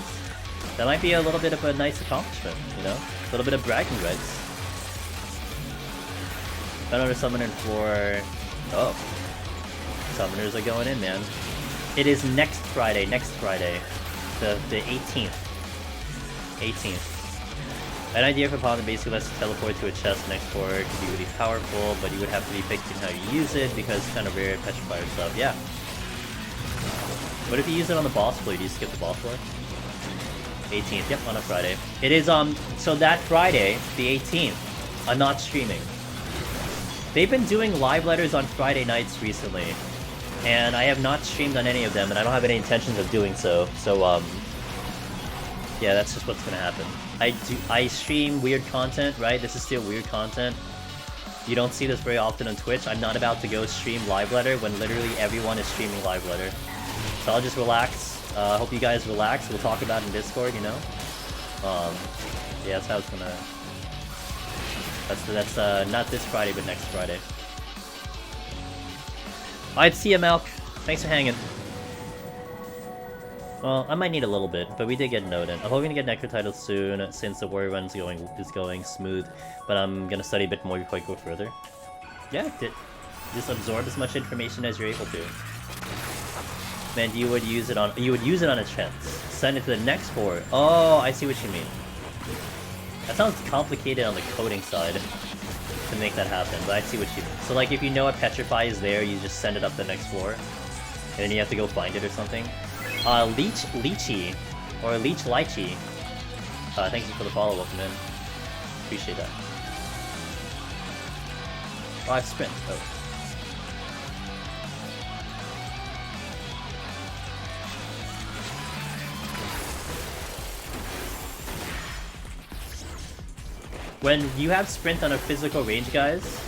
That might be a little bit of a nice accomplishment, you know, a little bit of bragging rights. Another summoner for. Oh, summoners are going in, man. It is next Friday. Next Friday, the 18th. 18th. An idea for Pawn that basically lets you teleport to a chest next door could be really powerful, but you would have to be picky how you use it because it's kind of rare petrifier stuff. Yeah. What if you use it on the boss floor? Do you skip the boss floor? 18th, yep, on a Friday. It is, so that Friday, the 18th, I'm not streaming. They've been doing live letters on Friday nights recently, and I have not streamed on any of them, and I don't have any intentions of doing so, yeah, that's just what's gonna happen. I stream weird content, right? This is still weird content. You don't see this very often on Twitch. I'm not about to go stream live letter when literally everyone is streaming live letter. So I'll just relax. Hope you guys relax. We'll talk about it in Discord, you know? Yeah, that's how it's gonna... That's not this Friday, but next Friday. Alright, see ya, Malk. Thanks for hanging. Well, I might need a little bit, but we did get Noden. I'm hoping to get Nectar titles soon, since the warrior run is going smooth, but I'm gonna study a bit more before I go further. Yeah, just absorb as much information as you're able to. Man, you would use it on a chance. Send it to the next horde. Oh, I see what you mean. That sounds complicated on the coding side to make that happen, but I see what you mean. So like if you know a petrify is there, you just send it up the next floor, and then you have to go find it or something. Lychee, or Leech Lychee. Thank you for the follow-up, man. Appreciate that. Oh, I have sprint. Oh. When you have sprint on a physical range, guys,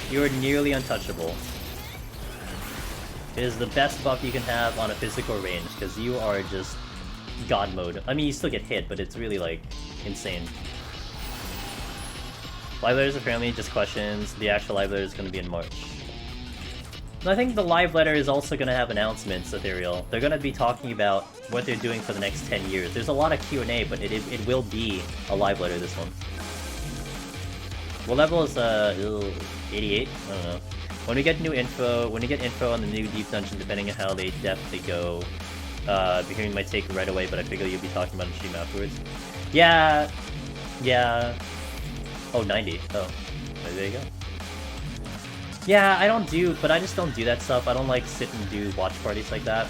you're nearly untouchable. It is the best buff you can have on a physical range, because you are just god mode. I mean, you still get hit, but it's really, like, insane. Live letters apparently just questions. The actual live letter is going to be in March. And I think the live letter is also going to have announcements, Ethereal. They're going to be talking about what they're doing for the next 10 years. There's a lot of Q&A, but it will be a live letter, this one. What level is, 88? I don't know. When we get info on the new Deep Dungeon, depending on how they go, Beginning might take right away, but I figure you'll be talking about it in stream afterwards. Yeah. Oh, 90. Oh, there you go. Yeah, I just don't do that stuff. I don't like sit and do watch parties like that.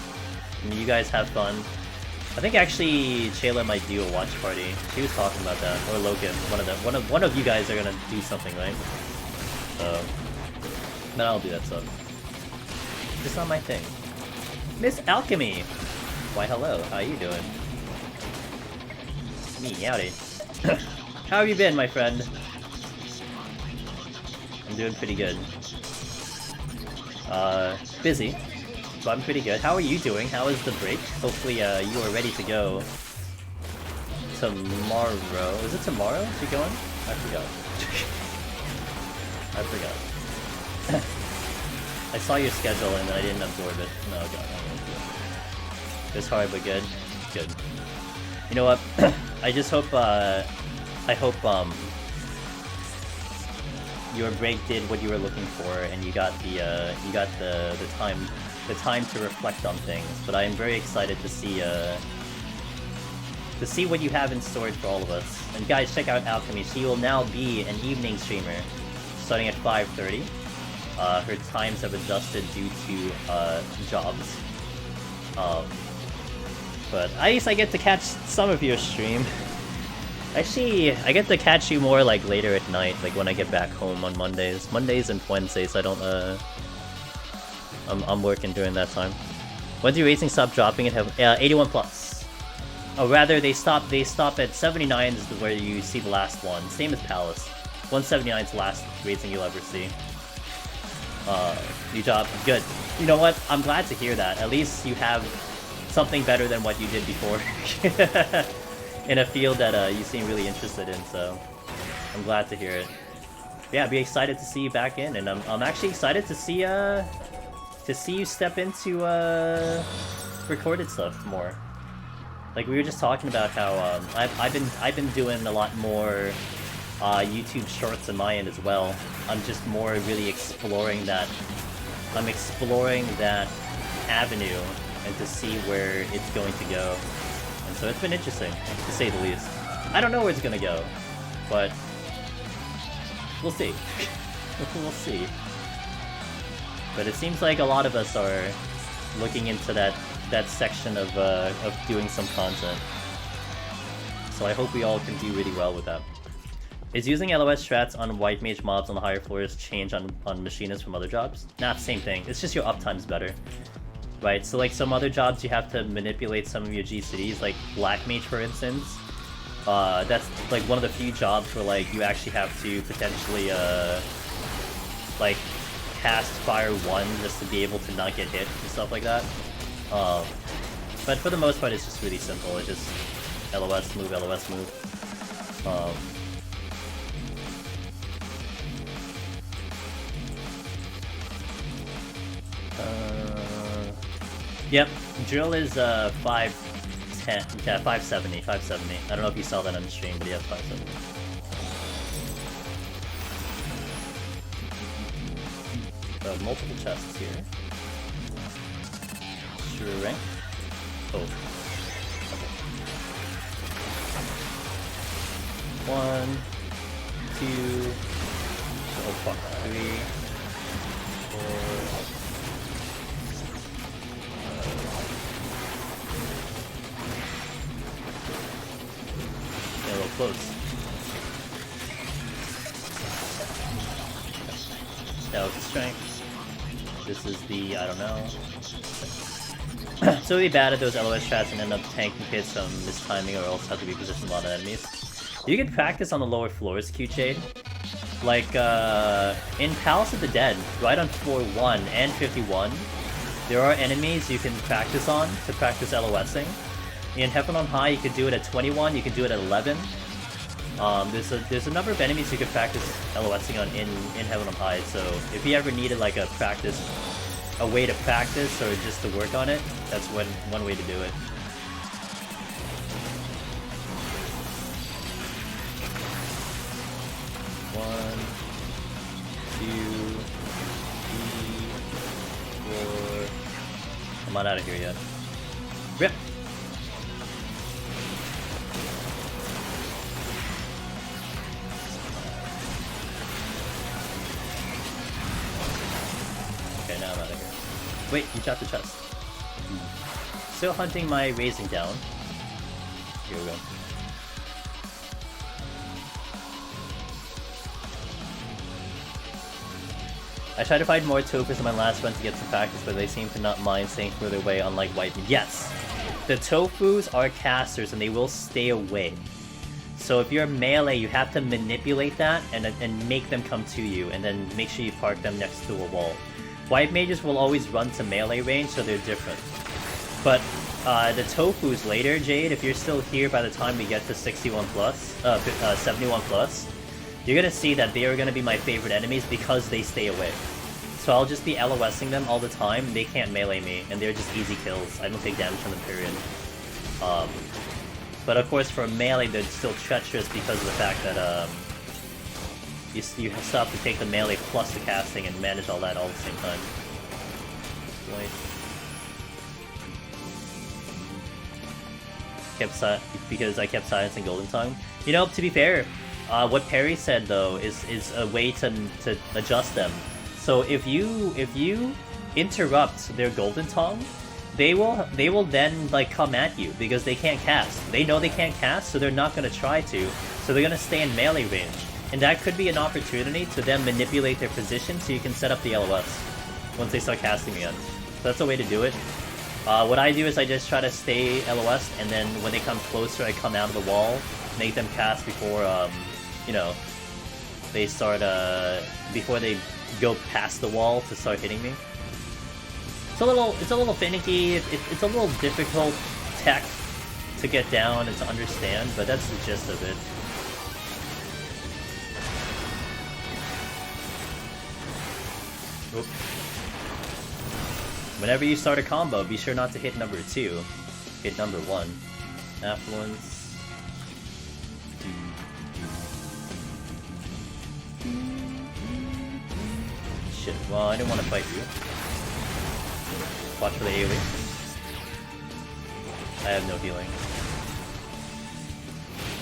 I mean, you guys have fun. I think actually Shayla might do a watch party. She was talking about that, or Logan. One of you guys are gonna do something, right? So. But I'll do that stuff. It's not my thing. Miss Alchemy! Why hello, how you doing? Me, howdy. How have you been, my friend? I'm doing pretty good. Busy. But I'm pretty good. How are you doing? How is the break? Hopefully, you are ready to go tomorrow. Is it tomorrow you're going? I forgot. I forgot. I saw your schedule and I didn't absorb it. No, god, it's hard but good. Good. You know what? I just hope, I hope, your break did what you were looking for and you got the time to reflect on things. But I am very excited to see what you have in store for all of us. And guys, check out Alchemy. She will now be an evening streamer, starting at 5:30. Her times have adjusted due to jobs. But at least I get to catch some of your stream. Actually, I get to catch you more like later at night, like when I get back home on Mondays. Mondays and Wednesdays I don't I'm working during that time. When do racing stop dropping in heaven? 81 plus. Oh, rather they stop at 79 is where you see the last one. Same as Palace. 179 is the last racing you'll ever see. New job, good. You know what? I'm glad to hear that. At least you have something better than what you did before. In a field that you seem really interested in, so I'm glad to hear it. Yeah, I'd be excited to see you back in, and I'm actually excited to see you step into recorded stuff more. Like we were just talking about how I've been doing a lot more YouTube shorts on my end as well. I'm just more really exploring that. I'm exploring that avenue and to see where it's going to go. And so it's been interesting, to say the least. I don't know where it's gonna go, but we'll see. We'll see. But it seems like a lot of us are looking into that section of doing some content. So I hope we all can do really well with that. Is using LOS strats on white mage mobs on the higher floors change on machinists from other jobs? Not same thing. It's just your uptime's better. Right, so like some other jobs you have to manipulate some of your GCDs, like Black Mage for instance. That's like one of the few jobs where like you actually have to potentially like cast Fire 1 just to be able to not get hit and stuff like that. But for the most part it's just really simple. It's just LOS move, LOS move. Yep, drill is 510, yeah, 570. I don't know if you saw that on the stream, but yeah, 570. Multiple chests here. Sure rank. Oh. Okay. 1, 2, oh fuck, 3, 4. A little close. That was the strength. This is the, I don't know. So we batted those LOS strats and end up tanking hit some mistiming or else have to be positioned a lot of enemies. You can practice on the lower floors, Q-Shade. Like, in Palace of the Dead, right on floor 1 and 51, there are enemies you can practice on to practice LOSing. In Heaven on High, you could do it at 21, you could do it at 11. There's a number of enemies you could practice LOSing on in Heaven on High, so if you ever needed like a way to practice or just to work on it, that's one way to do it. One, 2, 3, 4. I'm not out of here yet. Rip! Okay, now I'm out of here. Wait, you shot the chest. Still hunting my raising down. Here we go. I tried to find more Topers in my last run to get some practice, but they seem to not mind staying further away, unlike White. Yes! The Tofus are casters and they will stay away. So if you're melee, you have to manipulate that and make them come to you, and then make sure you park them next to a wall. White mages will always run to melee range, so they're different. But the Tofus later, Jade, if you're still here by the time we get to 71 plus, 71 plus, you're gonna see that they are gonna be my favorite enemies because they stay away. So I'll just be LOSing them all the time, they can't melee me, and they're just easy kills. I don't take damage from them, period. But of course for melee, they're still treacherous because of the fact that you still have to take the melee plus the casting and manage all that all at the same time. Wait. Because I kept silencing Golden Tongue. You know, to be fair, what Perry said though is a way to adjust them. So if you interrupt their Golden Tongue, they will then like come at you because they can't cast. They know they can't cast, so they're not gonna try to. So they're gonna stay in melee range. And that could be an opportunity to then manipulate their position so you can set up the LOS once they start casting again. So that's a way to do it. What I do is I just try to stay LOS, and then when they come closer, I come out of the wall, make them cast before, you know, they start, before they go past the wall to start hitting me. It's a little finicky, it's a little difficult tech to get down and to understand, but that's the gist of it. Oop. Whenever you start a combo, be sure not to hit number 2. Hit number 1. Affluence. Shit, well, I didn't want to fight you. Watch for the AoE. I have no healing.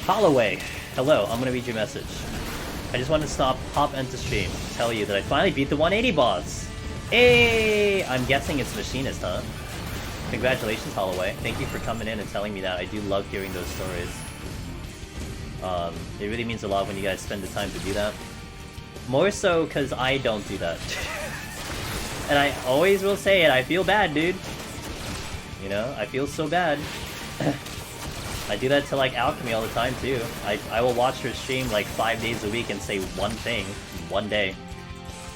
Holloway! Hello, I'm gonna read your message. I just wanted to pop into stream to tell you that I finally beat the 180 boss! Hey! I'm guessing it's Machinist, huh? Congratulations, Holloway. Thank you for coming in and telling me that. I do love hearing those stories. It really means a lot when you guys spend the time to do that. More so because I don't do that. And I always will say it, I feel bad, dude. You know, I feel so bad. I do that to, like, Alchemy all the time, too. I will watch her stream, like, 5 days a week and say one thing, one day.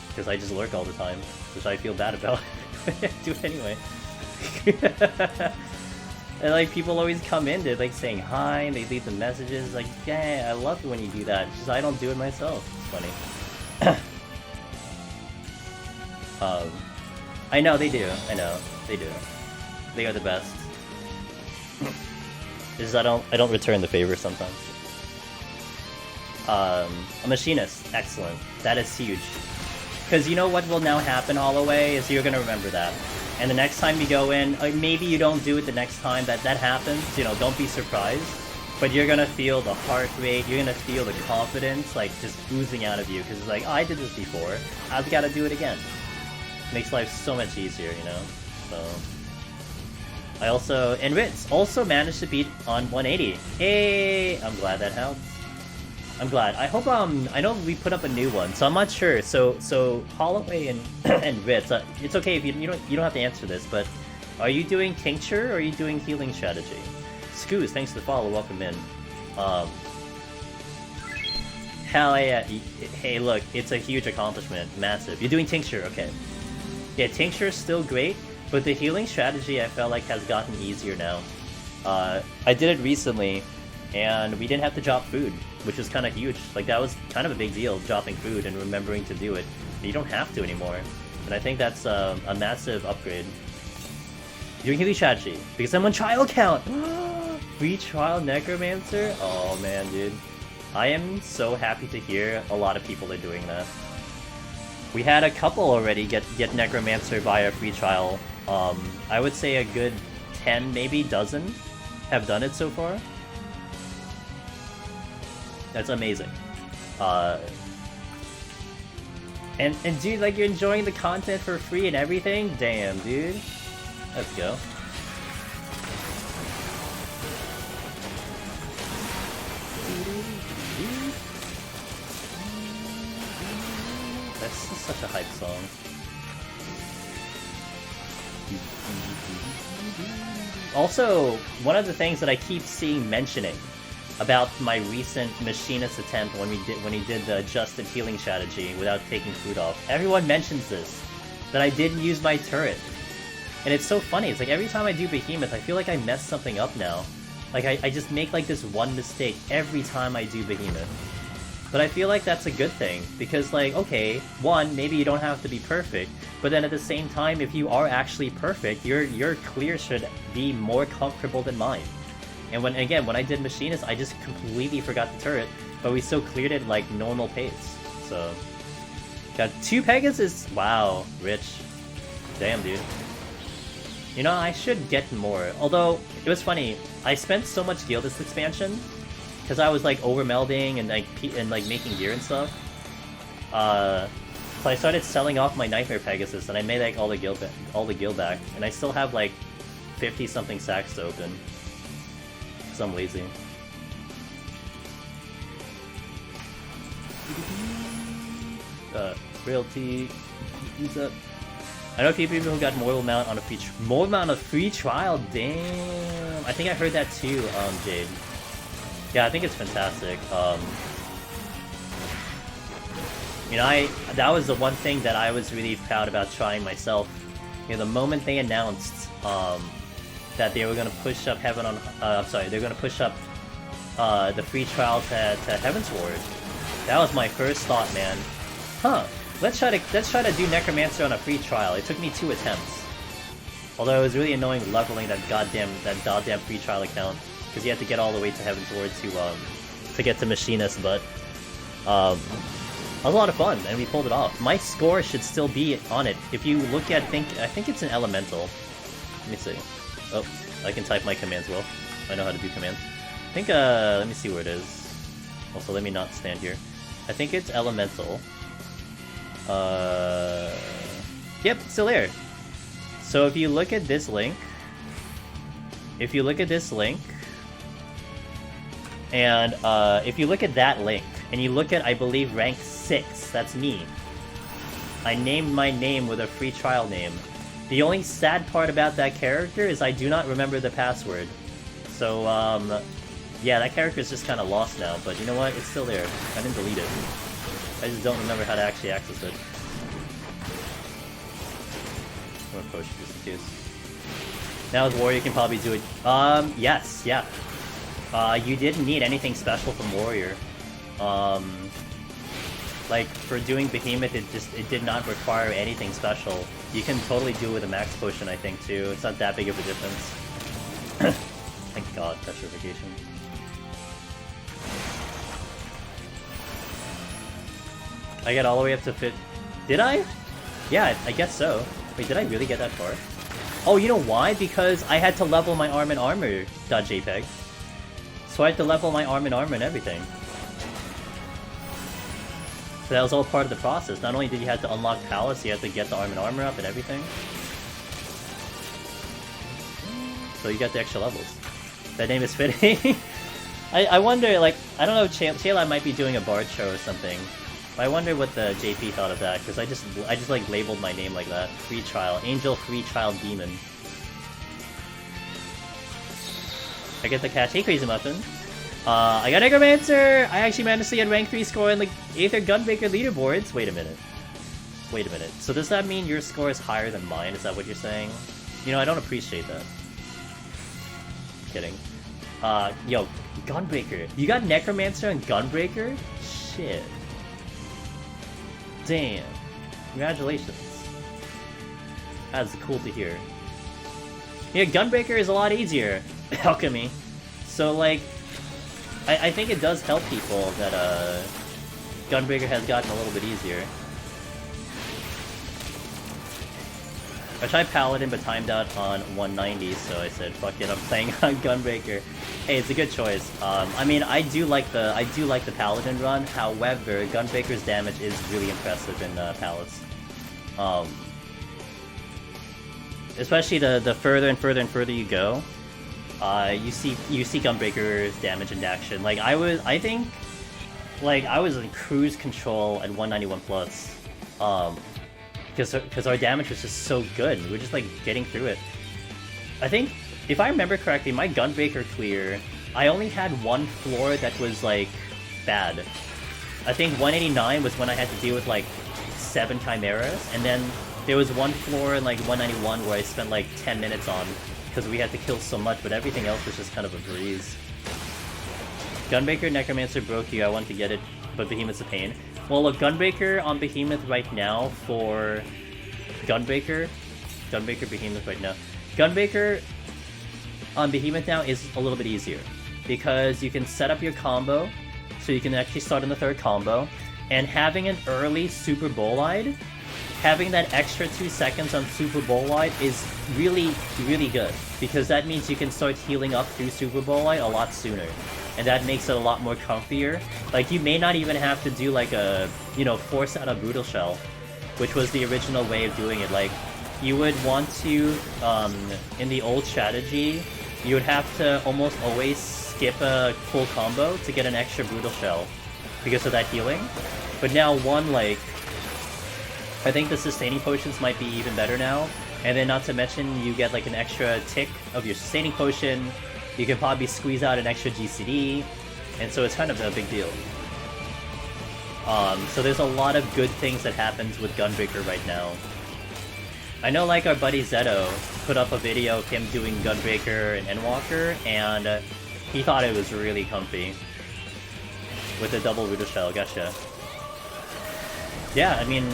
Because I just lurk all the time, which I feel bad about. I do it anyway. And, like, people always come in, they're, like, saying hi, and they leave the messages, like, yeah, I love it when you do that. It's just I don't do it myself. It's funny. I know, they do. I know, they do. They are the best. It's just I don't return the favor sometimes. A Machinist, excellent. That is huge. Because you know what will now happen, Holloway, is you're gonna remember that. And the next time you go in, maybe you don't do it the next time that happens, you know, don't be surprised. But you're gonna feel the heart rate, you're gonna feel the confidence, like, just oozing out of you. Because it's like, oh, I did this before, I've gotta do it again. Makes life so much easier, you know? So... I also, and Ritz, also managed to beat on 180. Hey! I'm glad that helped. I'm glad. I hope, I know we put up a new one, so I'm not sure. So Holloway and, and Ritz, it's okay if you don't have to answer this, but are you doing Tincture or are you doing Healing Strategy? Scoos, thanks for the follow, welcome in. Hell yeah. Hey, look, it's a huge accomplishment. Massive. You're doing Tincture, okay. Yeah, Tincture is still great, but the healing strategy I felt like has gotten easier now. I did it recently, and we didn't have to drop food, which was kind of huge. Like, that was kind of a big deal, dropping food and remembering to do it. But you don't have to anymore. And I think that's a massive upgrade. Doing healing strategy, because I'm on trial count! Free trial Necromancer? Oh man, dude. I am so happy to hear a lot of people are doing that. We had a couple already get Necromancer via free trial. I would say a good 10, maybe dozen have done it so far. That's amazing. And dude, like, you're enjoying the content for free and everything? Damn, dude. Let's go. That's just such a hype song. Also, one of the things that I keep seeing mentioning about my recent Machinist attempt when he did the adjusted healing strategy without taking food off, everyone mentions this, that I didn't use my turret. And it's so funny, it's like every time I do Behemoth, I feel like I messed something up now. Like, I just make like this one mistake every time I do Behemoth. But I feel like that's a good thing, because like, okay, one, maybe you don't have to be perfect, but then at the same time, if you are actually perfect, your clear should be more comfortable than mine. And when I did Machinist, I just completely forgot the turret, but we still cleared it like normal pace. So, got 2 Pegasus. Wow, rich. Damn, dude. You know, I should get more. Although it was funny, I spent so much gil this expansion because I was like over melding and like making gear and stuff. So I started selling off my Nightmare Pegasus, and I made like all the gil back, and I still have like 50 something sacks to open. Cause I'm lazy. Realty, who's up? I know a few people who got Mortal Mount on a free trial. Damn, I think I heard that too, Jade. Yeah, I think it's fantastic. You know, that was the one thing that I was really proud about trying myself. You know, the moment they announced that they were gonna push up Heaven on, they're gonna push up the free trial to Heaven's Ward. That was my first thought, man. Huh? Let's try to do Necromancer on a free trial. It took me 2 attempts. Although it was really annoying leveling that goddamn free trial account because you had to get all the way to Heaven's Ward to get to Machinist, but it was a lot of fun, and we pulled it off. My score should still be on it. If you look at, I think it's an Elemental. Let me see. Oh, I can type my commands well. I know how to do commands. I think, let me see where it is. Also, let me not stand here. I think it's Elemental. Yep, still there. So if you look at this link, and if you look at that link, and you look at, I believe, rank 6, that's me. I named my name with a free trial name. The only sad part about that character is I do not remember the password. So, yeah, that character is just kind of lost now, but you know what? It's still there. I didn't delete it. I just don't remember how to actually access it. I'm gonna push just in case. Now as Warrior, you can probably do it. Yes, yeah. You didn't need anything special from Warrior. Like, for doing Behemoth, it did not require anything special. You can totally do it with a max potion, I think, too. It's not that big of a difference. Thank God, Petrification. I got all the way up to fit. Did I? Yeah, I guess so. Wait, did I really get that far? Oh, you know why? Because I had to level my arm and armor.jpg. So I had to level my arm and armor and everything. So that was all part of the process. Not only did you have to unlock Palace, you had to get the arm and armor up and everything. So you got the extra levels. That name is fitting. I wonder, like, I don't know, Chayla might be doing a Bard show or something. But I wonder what the JP thought of that, because I just like labeled my name like that. Free trial. Angel Free Trial Demon. I get the catch. Hey, Crazy Muffin. I got Necromancer! I actually managed to get rank 3 score in the Aether Gunbreaker leaderboards. Wait a minute. So does that mean your score is higher than mine? Is that what you're saying? You know, I don't appreciate that. Kidding. Yo, Gunbreaker. You got Necromancer and Gunbreaker? Shit. Damn. Congratulations. That's cool to hear. Yeah, Gunbreaker is a lot easier. Alchemy. So, like, I think it does help people that, Gunbreaker has gotten a little bit easier. I tried Paladin but timed out on 190, so I said, fuck it, I'm playing on Gunbreaker. Hey, it's a good choice. I mean, I do like the Paladin run, however, Gunbreaker's damage is really impressive in Palace. Especially the further and further you go, you see Gunbreaker's damage in action. Like, I think I was in cruise control at 191 plus. Because our damage was just so good. We were just, like, getting through it. I think, if I remember correctly, my Gunbreaker clear, I only had one floor that was, like, bad. I think 189 was when I had to deal with, like, 7 Chimeras, and then there was one floor in, like, 191 where I spent, like, 10 minutes on, because we had to kill so much, but everything else was just kind of a breeze. Gunbreaker, Necromancer broke you, I wanted to get it, but Behemoth's a pain. Well, look, Gunbreaker on Behemoth right now for... Gunbreaker, Behemoth right now. Gunbreaker on Behemoth now is a little bit easier, because you can set up your combo, so you can actually start on the 3rd combo, and having an early Super Bolide, having that extra 2 seconds on Super Bolide is really, really good, because that means you can start healing up through Super Bolide a lot sooner. And that makes it a lot more comfier. Like, you may not even have to do, like, a, you know, force out a Brutal Shell, which was the original way of doing it. Like, you would want to, in the old strategy, you would have to almost always skip a full combo to get an extra Brutal Shell, because of that healing. But now, I think the sustaining potions might be even better now. And then not to mention, you get like an extra tick of your sustaining potion. You can probably squeeze out an extra GCD. And so it's kind of a big deal. So there's a lot of good things that happens with Gunbreaker right now. I know like our buddy Zeto put up a video of him doing Gunbreaker and Endwalker, and he thought it was really comfy. With the double Rudo Shell, gotcha. Yeah, I mean,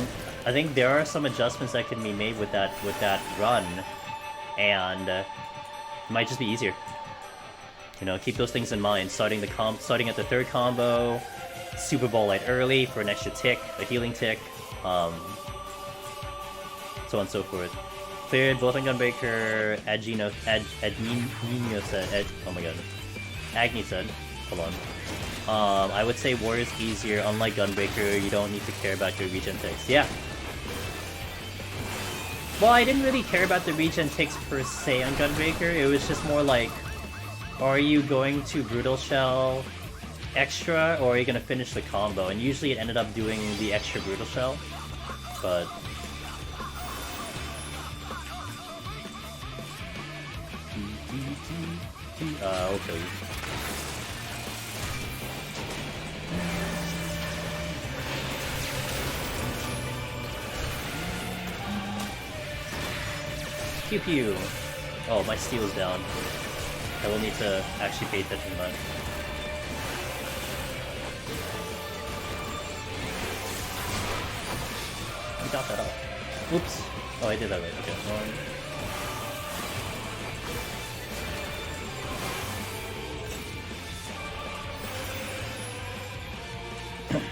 I think there are some adjustments that can be made with that run, and it might just be easier. You know, keep those things in mind. Starting at the third combo, Super Bowl light early for an extra tick, a healing tick, so on and so forth. Cleared both on Gunbreaker. Adnino said, oh my god, Agni said, hold on. I would say Warrior's easier. Unlike Gunbreaker, you don't need to care about your regen ticks. Yeah. Well, I didn't really care about the regen ticks per se on Gunbreaker. It was just more like, are you going to Brutal Shell extra, or are you going to finish the combo? And usually it ended up doing the extra Brutal Shell. But... okay. Pew pew! Oh, my steel is down. I will need to actually pay attention to that. I got that up. Oops! Oh, I did that right. Okay, one.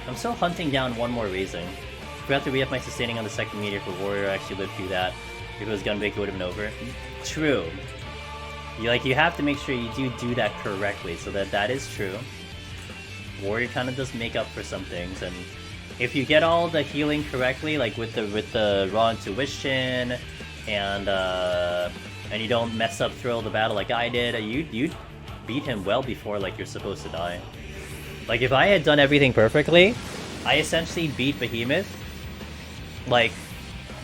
I'm still hunting down one more raising. Forgot to re-up my sustaining on the second meteor for Warrior. I actually lived through that. If it was Gunbreaker, it would have been over. True. You have to make sure you do that correctly, so that is true. Warrior kind of does make up for some things, and if you get all the healing correctly, like with the raw intuition, and you don't mess up Thrill of the Battle like I did, you beat him well before like you're supposed to die. Like if I had done everything perfectly, I essentially beat Behemoth like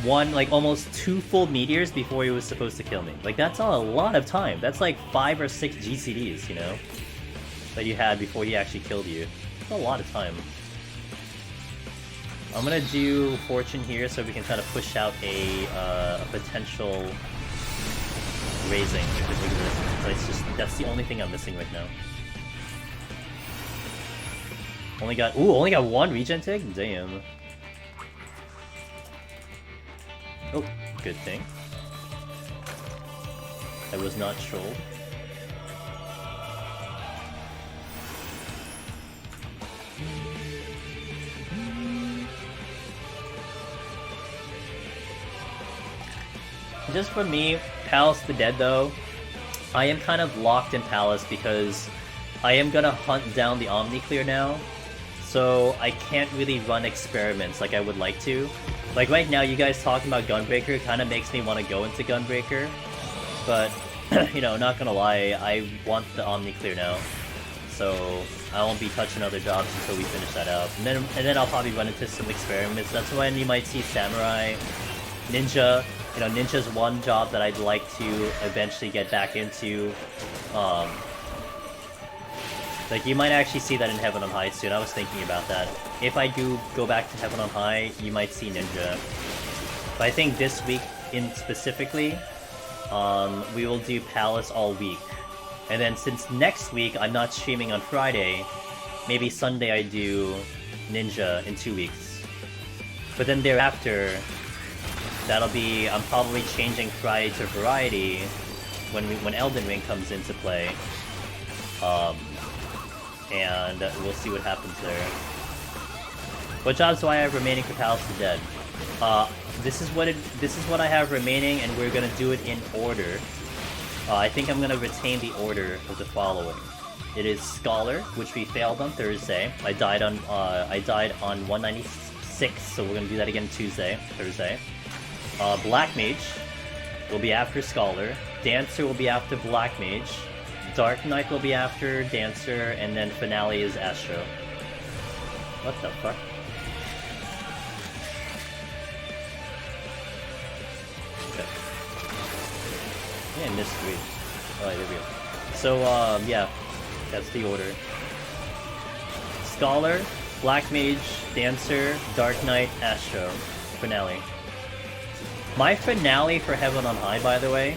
almost 2 full meteors before he was supposed to kill me. Like that's a lot of time. That's like 5 or 6 GCDs, you know, that you had before he actually killed you. That's a lot of time. I'm gonna do Fortune here so we can try to push out a potential raising if it exists. So it's just that's the only thing I'm missing right now. Only got 1 regen tick? Damn. Oh, good thing. I was not trolled. Just for me, Palace the Dead though, I am kind of locked in Palace because I am gonna hunt down the Omni Clear now. So I can't really run experiments like I would like to. Like right now, you guys talking about Gunbreaker kind of makes me want to go into Gunbreaker. But, you know, not gonna lie, I want the Omni Clear now. So I won't be touching other jobs until we finish that up. And then I'll probably run into some experiments. That's when you might see Samurai, Ninja. You know, Ninja's one job that I'd like to eventually get back into. Like, you might actually see that in Heaven on High soon. I was thinking about that. If I do go back to Heaven on High, you might see Ninja. But I think this week, specifically, we will do Palace all week. And then since next week I'm not streaming on Friday, maybe Sunday I do Ninja in 2 weeks. But then thereafter, I'm probably changing Friday to Variety when Elden Ring comes into play. And we'll see what happens there. What jobs do I have remaining for Palace of the Dead? This is what I have remaining, and we're gonna do it in order. I think I'm gonna retain the order of the following. It is Scholar, which we failed on Thursday. I died on 196, so we're gonna do that again Thursday. Black Mage will be after Scholar. Dancer will be after Black Mage. Dark Knight will be after Dancer, and then finale is Astro. What the fuck? I missed 3? Oh, there we go. So, yeah. That's the order. Scholar, Black Mage, Dancer, Dark Knight, Astro. Finale. My finale for Heaven on High, by the way,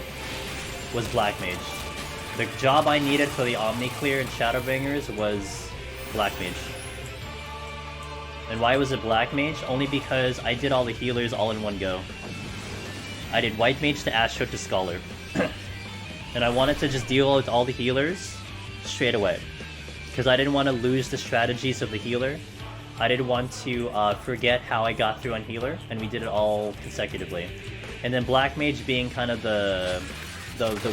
was Black Mage. The job I needed for the Omni Clear and Shadowbringers was Black Mage. And why was it Black Mage? Only because I did all the healers all in one go. I did White Mage to Astro to Scholar. And I wanted to just deal with all the healers straight away. Because I didn't want to lose the strategies of the healer. I didn't want to forget how I got through on healer, and we did it all consecutively. And then Black Mage being kind of the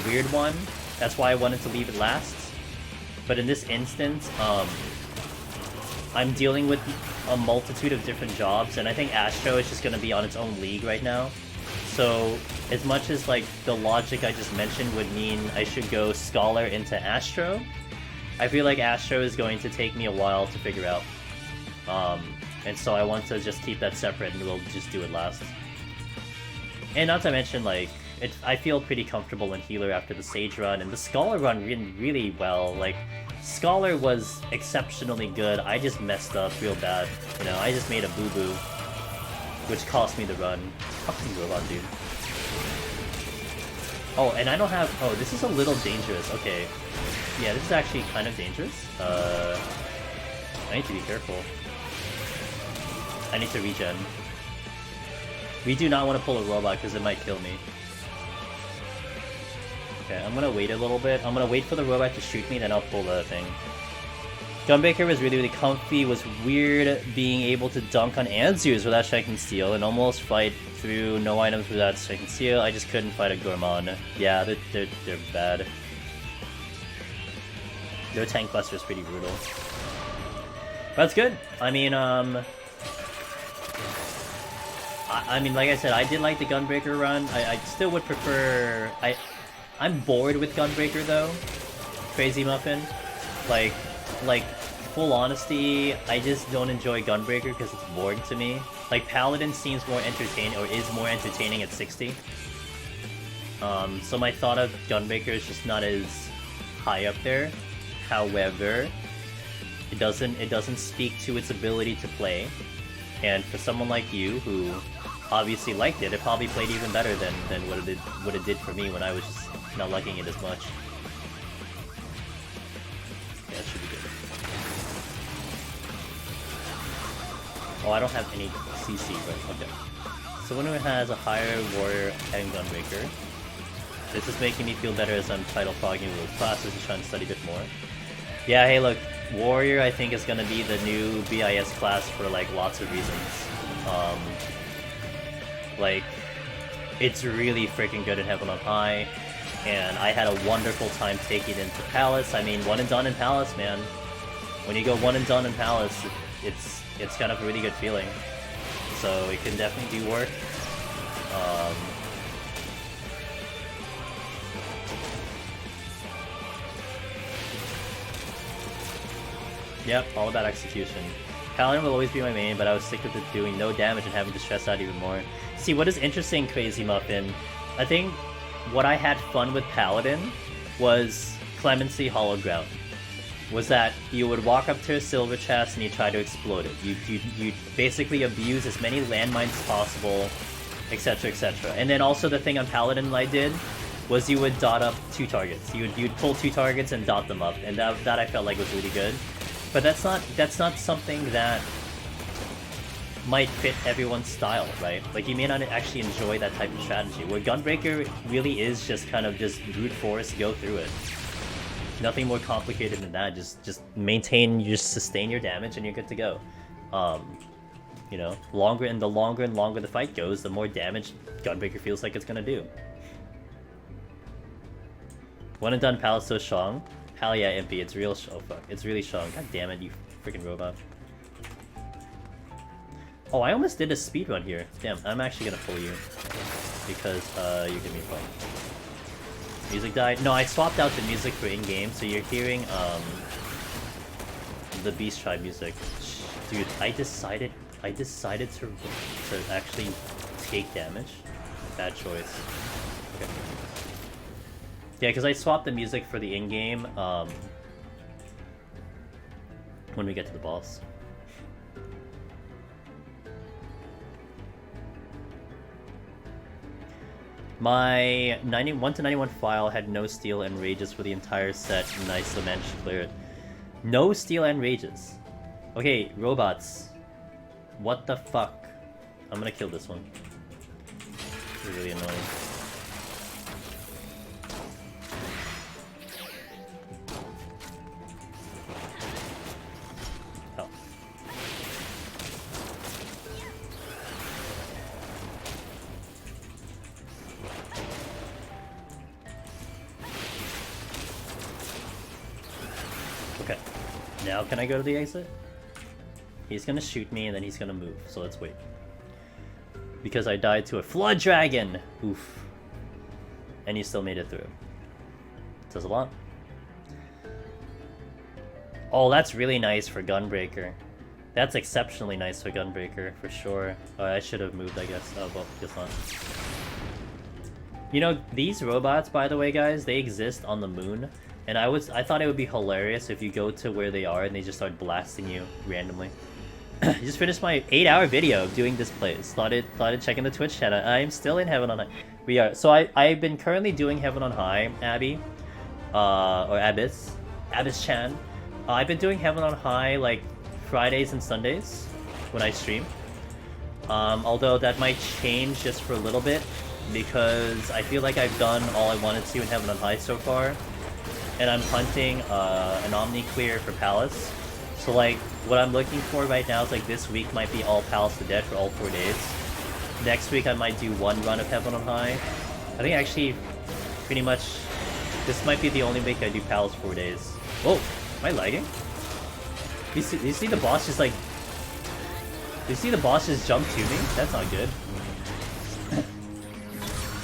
weird one, that's why I wanted to leave it last. But in this instance, I'm dealing with a multitude of different jobs, and I think Astro is just going to be on its own league right now. So as much as like the logic I just mentioned would mean I should go Scholar into Astro, I feel like Astro is going to take me a while to figure out. And so I want to just keep that separate and we'll just do it last. And not to mention, like, I feel pretty comfortable in healer after the Sage run, and the Scholar run really well. Like, Scholar was exceptionally good, I just messed up real bad. You know, I just made a boo-boo, which cost me the run. Fucking robot, dude. Oh, and I don't have... Oh, this is a little dangerous. Okay. Yeah, this is actually kind of dangerous. I need to be careful. I need to regen. We do not want to pull a robot because it might kill me. Okay, I'm gonna wait a little bit. I'm gonna wait for the robot to shoot me, then I'll pull the thing. Gunbreaker was really comfy. Was weird being able to dunk on Anzus without striking steel and almost fight through no items without striking steel. I just couldn't fight a Gourmand. Yeah, they're bad. Their tank buster is pretty brutal. That's good. I mean, I mean, like I said, I did like the Gunbreaker run. I still would prefer... I'm bored with Gunbreaker, though. Crazy Muffin. Like, full honesty, I just don't enjoy Gunbreaker because it's boring to me. Like, Paladin seems more entertaining, or is more entertaining at 60. So my thought of Gunbreaker is just not as high up there. However, it doesn't speak to its ability to play. And for someone like you, who obviously liked it, it probably played even better than what it did for me when I was just not liking it as much. Yeah, it should be good. Oh, I don't have any CC, but okay. Someone who has a higher warrior and Gunbreaker. This is making me feel better as I'm title fogging with classes and trying to study a bit more. Yeah, hey look, warrior I think is gonna be the new BIS class for like lots of reasons. Like, it's really freaking good in Heaven on High, and I had a wonderful time taking it into Palace. I mean, one and done in Palace, man. When you go one and done in Palace, it's kind of a really good feeling. So it can definitely do work. Yep, all about execution. Paladin will always be my main, but I was sick of it doing no damage and having to stress out even more. See, what is interesting, Crazy Muffin, I think what I had fun with Paladin was Clemency Hollow Ground. Was that you would walk up to a silver chest and you try to explode it. You basically abuse as many landmines as possible, etc, etc. And then also the thing on Paladin I did was you would dot up 2 targets. You'd pull 2 targets and dot them up, and that I felt like was really good. But that's not something that might fit everyone's style, right? Like, you may not actually enjoy that type of strategy, where Gunbreaker really is just kind of just brute force, go through it. Nothing more complicated than that. Just maintain, you just sustain your damage and you're good to go. You know, the longer and longer the fight goes, the more damage Gunbreaker feels like it's gonna do. One and done Palace so strong. Hell yeah, Impy, it's real. Oh fuck, it's really strong. God damn it, you freaking robot. Oh, I almost did a speed run here. Damn, I'm actually gonna pull you because you give me a fight. Music died. No, I swapped out the music for in-game, so you're hearing the Beast Tribe music. Dude, I decided to actually take damage. Bad choice. Okay. Yeah, because I swapped the music for the in-game when we get to the boss. My 1 to 91 file had no steal and rages for the entire set, and I still managed to clear it. No steal and rages. Okay, robots. What the fuck? I'm gonna kill this one. It's really annoying. Oh. Okay. Now can I go to the exit? He's gonna shoot me and then he's gonna move, so let's wait. Because I died to a flood dragon! Oof. And you still made it through. Says a lot. Oh, that's really nice for Gunbreaker. That's exceptionally nice for Gunbreaker, for sure. Oh, I should have moved, I guess. Oh, well, guess not. You know, these robots, by the way, guys, they exist on the moon. And I thought it would be hilarious if you go to where they are and they just start blasting you randomly. I just finished my 8-hour video doing displays. Started checking the Twitch chat. I'm still in Heaven on High. We are. So I've been currently doing Heaven on High, Abby. Or Abyss. Abyss-chan. I've been doing Heaven on High like Fridays and Sundays when I stream. Although that might change just for a little bit because I feel like I've done all I wanted to in Heaven on High so far. And I'm hunting an Omni clear for Palace. So like, what I'm looking for right now is like this week might be all Palace to Dead for all 4 days. Next week I might do one run of Heaven on High. I think actually, pretty much, this might be the only week I do Palace 4 days. Whoa, am I lagging? You see the boss just like... You see the boss just jump to me? That's not good.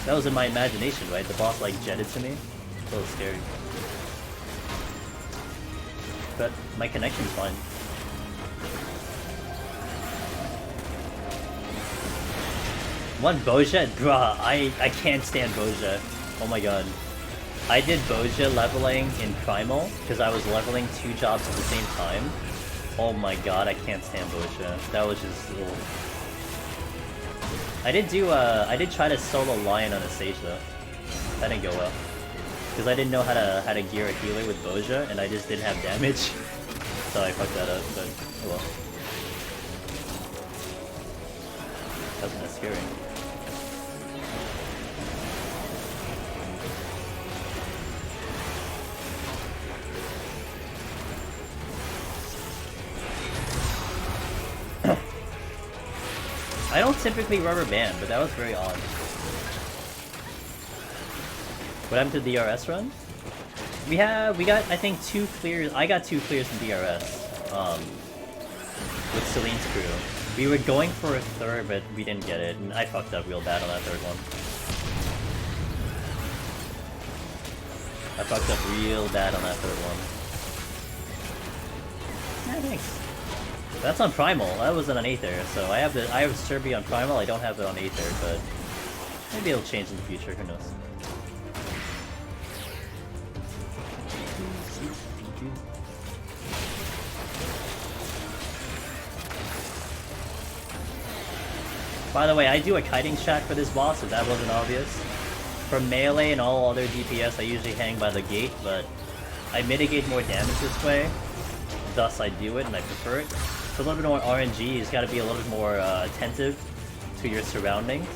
That was in my imagination, right? The boss like jetted to me. It's a little scary. But my connection's fine. One Boja? Bruh, I can't stand Boja. Oh my god. I did Boja leveling in Primal, because I was leveling 2 jobs at the same time. Oh my god, I can't stand Boja. That was just... Ugh. I did try to solo Lion on a stage though. That didn't go well. Because I didn't know how to gear a healer with Boja, and I just didn't have damage. So I fucked that up, but oh well. That was kind of scary. I don't typically rubber band, but that was very odd. What happened to the DRS run? We got I think 2 clears. I got 2 clears in DRS. With Celine's crew. We were going for a 3rd, but we didn't get it, and I fucked up real bad on that 3rd one. I fucked up real bad on that 3rd one. Yeah, thanks. That's on Primal. That wasn't on Aether, so I have Serbi on Primal. I don't have it on Aether, but maybe it'll change in the future. Who knows? By the way, I do a kiting strat for this boss, if that wasn't obvious. For melee and all other DPS, I usually hang by the gate, but I mitigate more damage this way. Thus, I do it, and I prefer it. For a little bit more RNG, you just gotta be a little bit more attentive to your surroundings.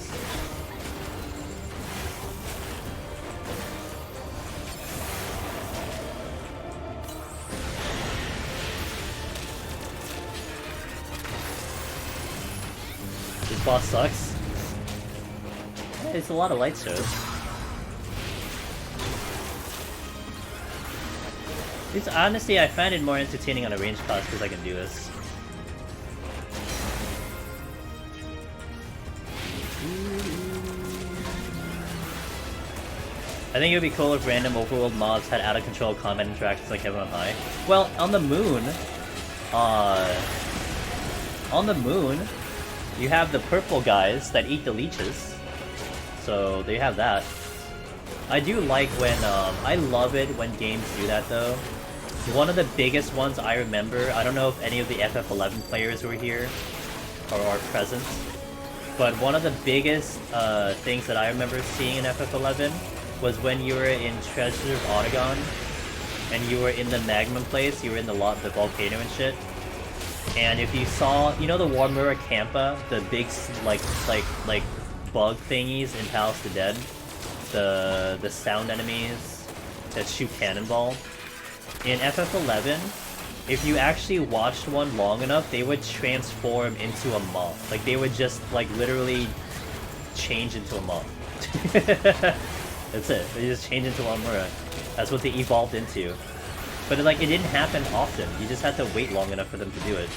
This boss sucks. Yeah, it's a lot of light shows. Honestly, I find it more entertaining on a range class because I can do this. I think it would be cool if random overworld mobs had out-of-control combat interactions like Heaven on High. Well, on the moon, you have the purple guys that eat the leeches. So, they have that. I do like when, I love it when games do that though. One of the biggest ones I remember, I don't know if any of the FF11 players were here, or are present, but one of the biggest things that I remember seeing in FF11 was when you were in Treasure of Otagon, and you were in the magma place, you were in the volcano and shit, and if you saw, you know the Warmura Kampa, the big, like bug thingies in Palace of the Dead? The sound enemies that shoot cannonball? In FF11, if you actually watched one long enough, they would transform into a moth. Like, they would just, like, literally change into a moth. That's it. They just change into Warmura. That's what they evolved into. But, like, it didn't happen often. You just had to wait long enough for them to do it.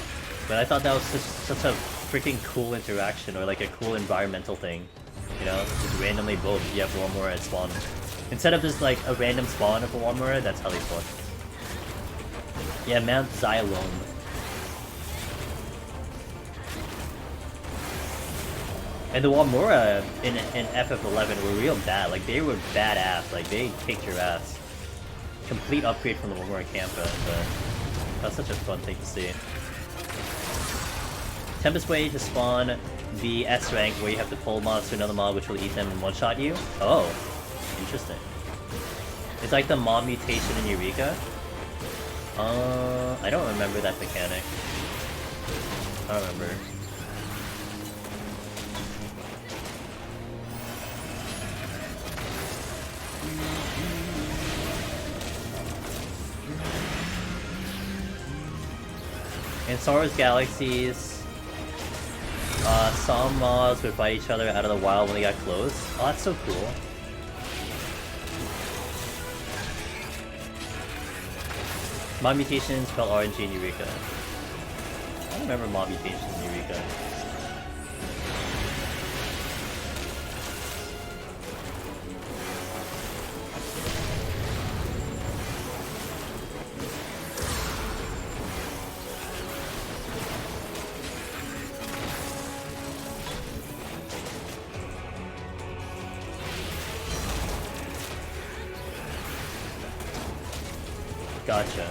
But I thought that was such a freaking cool interaction, or, like, a cool environmental thing. You know? Just randomly, boom, you have Warmura and spawn. Instead of just, like, a random spawn of a Warmura, that's how they spawn. Yeah, Mount Xylome. And the Warmura in FF11 were real bad. Like, they were badass. Like, they kicked your ass. Complete upgrade from the Warmura Kampa. But that's such a fun thing to see. Tempest way to spawn the S rank where you have to pull mobs to another mob which will eat them and one-shot you. Oh, interesting. It's like the mob mutation in Eureka. I don't remember that mechanic. I don't remember. In Star Wars Galaxies, some mobs would fight each other out of the wild when they got close. Oh, that's so cool. Mob mutations spell RNG in Eureka. I don't remember mob mutations in Eureka. Gotcha.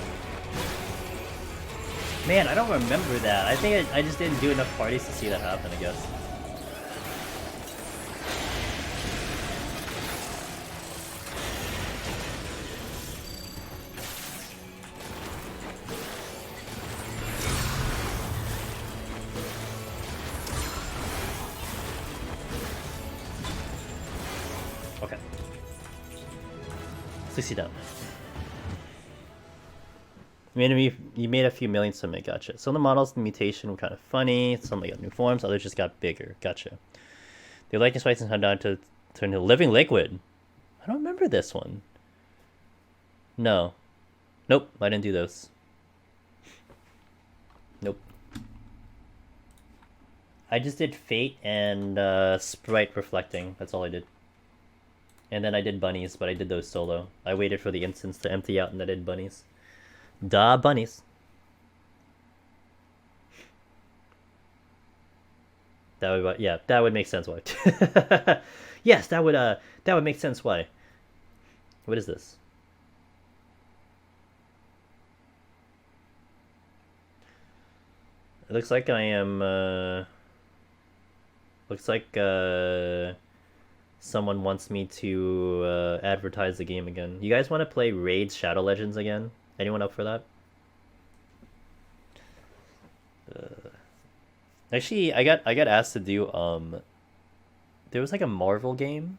Man, I don't remember that. I think I just didn't do enough parties to see that happen, I guess. Okay. 60 down. You made a few million summit, gotcha. Some of the models in the mutation were kind of funny, some got new forms, others just got bigger, gotcha. The likeness spikes and down to turn into living liquid. I don't remember this one. No. Nope, I didn't do those. Nope. I just did Fate and Sprite Reflecting, that's all I did. And then I did bunnies, but I did those solo. I waited for the instance to empty out and I did bunnies. Duh, bunnies. That would, yeah, that would make sense why. Yes, that would make sense why. What is this? It looks like I am, looks like, someone wants me to, advertise the game again. You guys want to play Raid Shadow Legends again? Anyone up for that? Actually, I got asked to do there was like a Marvel game.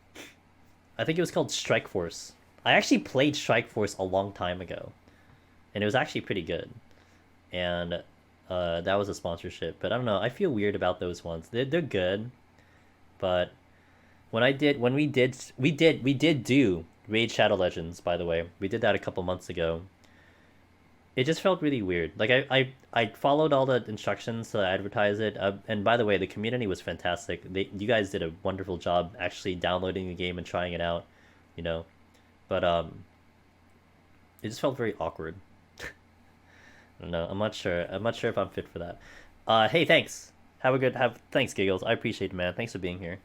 I think it was called Strike Force. I actually played Strike Force a long time ago, and it was actually pretty good. And that was a sponsorship, but I don't know. I feel weird about those ones. They're good, but when we did do Raid Shadow Legends. By the way, we did that a couple months ago. It just felt really weird. Like, I followed all the instructions to advertise it. And by the way, the community was fantastic. You guys did a wonderful job actually downloading the game and trying it out, you know. But it just felt very awkward. I don't know. I'm not sure if I'm fit for that. Hey, thanks. Thanks, Giggles. I appreciate it, man. Thanks for being here.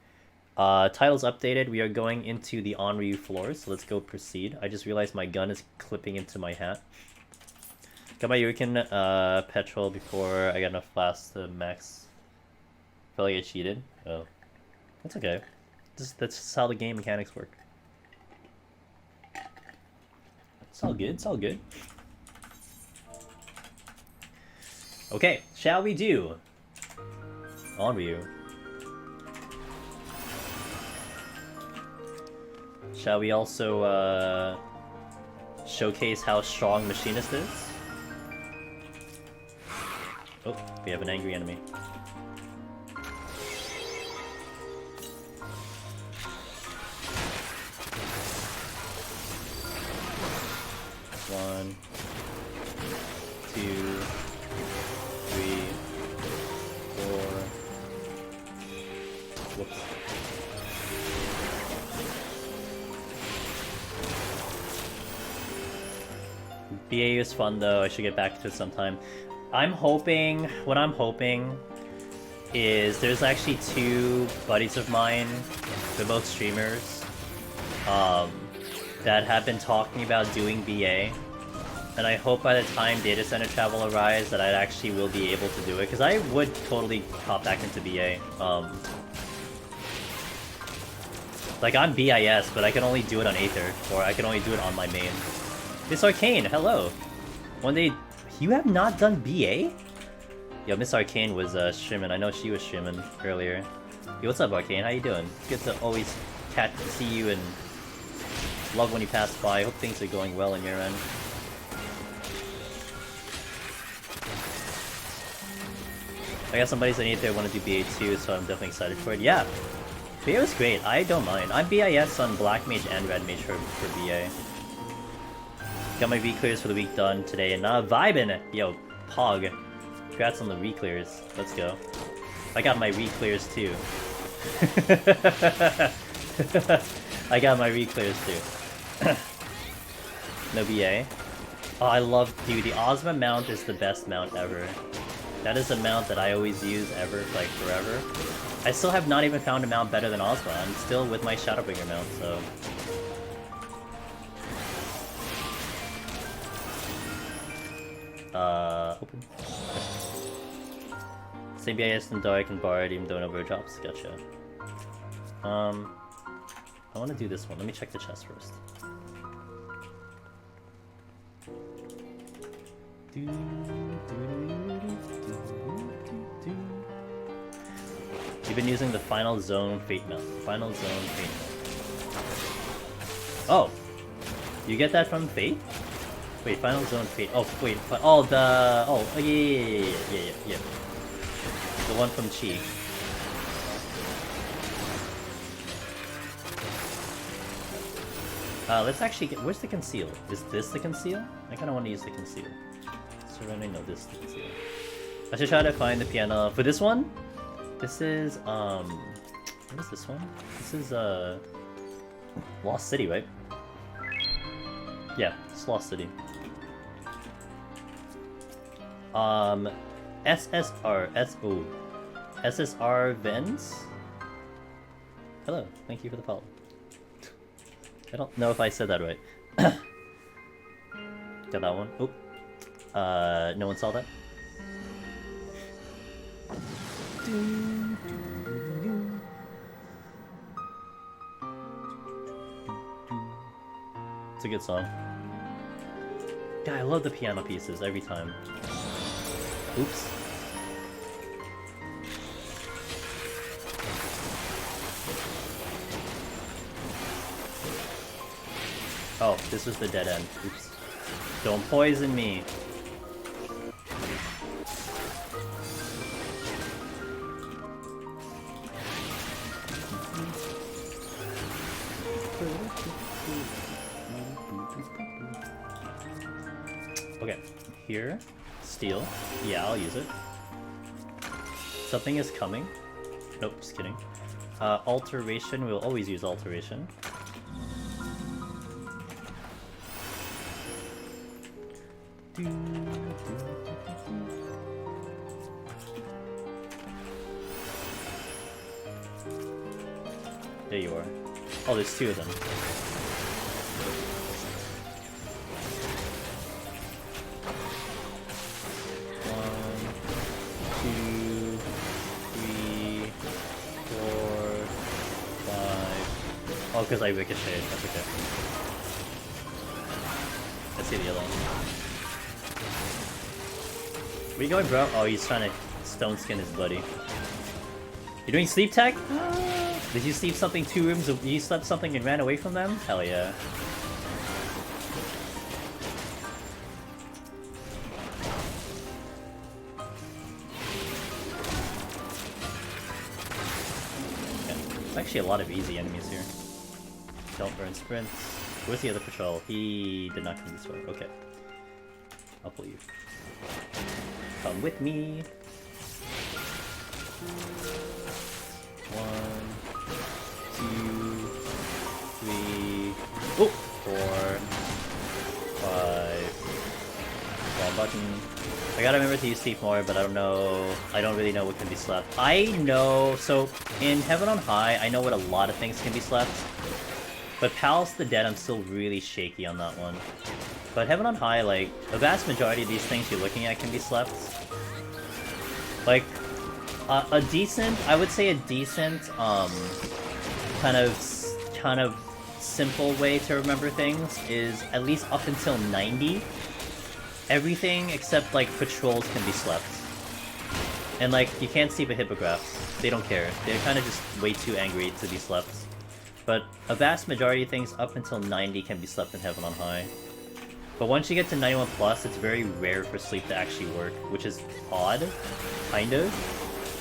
Titles updated. We are going into the Onryu floors, so let's go proceed. I just realized my gun is clipping into my hat. Got my Yuriken petrol before I got enough flask to max. Felt like I cheated. Oh. That's okay. That's just how the game mechanics work. It's all good, it's all good. Okay, shall we do Onryu? Shall we also showcase how strong Machinist is? Oh, we have an angry enemy. One, two, three, four. Whoops. BAU is fun though, I should get back to it sometime. What I'm hoping is there's actually two buddies of mine, they're both streamers, that have been talking about doing BA. And I hope by the time data center travel arrives that I actually will be able to do it, because I would totally hop back into BA. Like I'm BIS, but I can only do it on Aether, or I can only do it on my main. Miss Arcane, hello! One day, you have not done BA? Yo, Miss Arcane was streaming. I know she was streaming earlier. Yo, what's up, Arcane? How you doing? It's good to always see you and love when you pass by. Hope things are going well on your end. I got somebody saying they want to do BA too, so I'm definitely excited for it. Yeah, BA was great. I don't mind. I'm BIS on Black Mage and Red Mage for BA. Got my re-clears for the week done today, and vibin'! Yo, Pog. Congrats on the re-clears. Let's go. I got my re-clears too. I got my re-clears too. No BA. Oh, I love, dude, the Ozma mount is the best mount ever. That is a mount that I always use ever, like forever. I still have not even found a mount better than Ozma. I'm still with my Shadowbringer mount, so... open. Same BIS and Dark and Bard, even though no drops. Gotcha. I want to do this one. Let me check the chest first. You've been using the Final Zone Fate mount. Final Zone Fate mount. Oh! You get that from Fate? Wait, Final Zone Fate. Oh, wait. Oh, the... Oh, yeah. The one from Chi. Let's actually get... Where's the Conceal? Is this the Conceal? I kind of want to use the Conceal. Surrendering, no, this is the Conceal. I should try to find the piano. For this one? This is, what is this one? This is, Lost City, right? Yeah, it's Lost City. SSR Vens? Hello, thank you for the follow. I don't know if I said that right. Got that one. Oh. No one saw that? It's a good song. God, I love the piano pieces every time. Oops. Oh, this was the dead end. Oops. Don't poison me. Okay, here, steel. Yeah, I'll use it. Something is coming. Nope, just kidding. Alteration, we'll always use alteration. There you are. Oh, there's two of them. One, two, three, four, five. Oh, because I ricocheted. That's okay. Let's see the other one. Where you going, bro? Oh, he's trying to stone skin his buddy. You're doing sleep tech? Did you sleep something 2 rooms? You slept something and ran away from them? Hell yeah. Okay. There's actually a lot of easy enemies here. Don't burn sprints. Where's the other patrol? He did not come this way. Okay. I'll pull you. Come with me. 1, 2, 3, oh, 4, 5. Wrong button. I gotta remember to use sleep more, but I don't know. I don't really know what can be slept. I know. So in Heaven on High, I know what a lot of things can be slept. But Palace of the Dead, I'm still really shaky on that one. But Heaven on High, like, the vast majority of these things you're looking at can be slept. Like, a decent, I would say a decent, kind of simple way to remember things is at least up until 90. Everything except, like, patrols can be slept. And, like, you can't sleep a hippogriff. They don't care. They're kind of just way too angry to be slept. But a vast majority of things up until 90 can be slept in Heaven on High. But once you get to 91 plus, it's very rare for sleep to actually work, which is odd, kind of.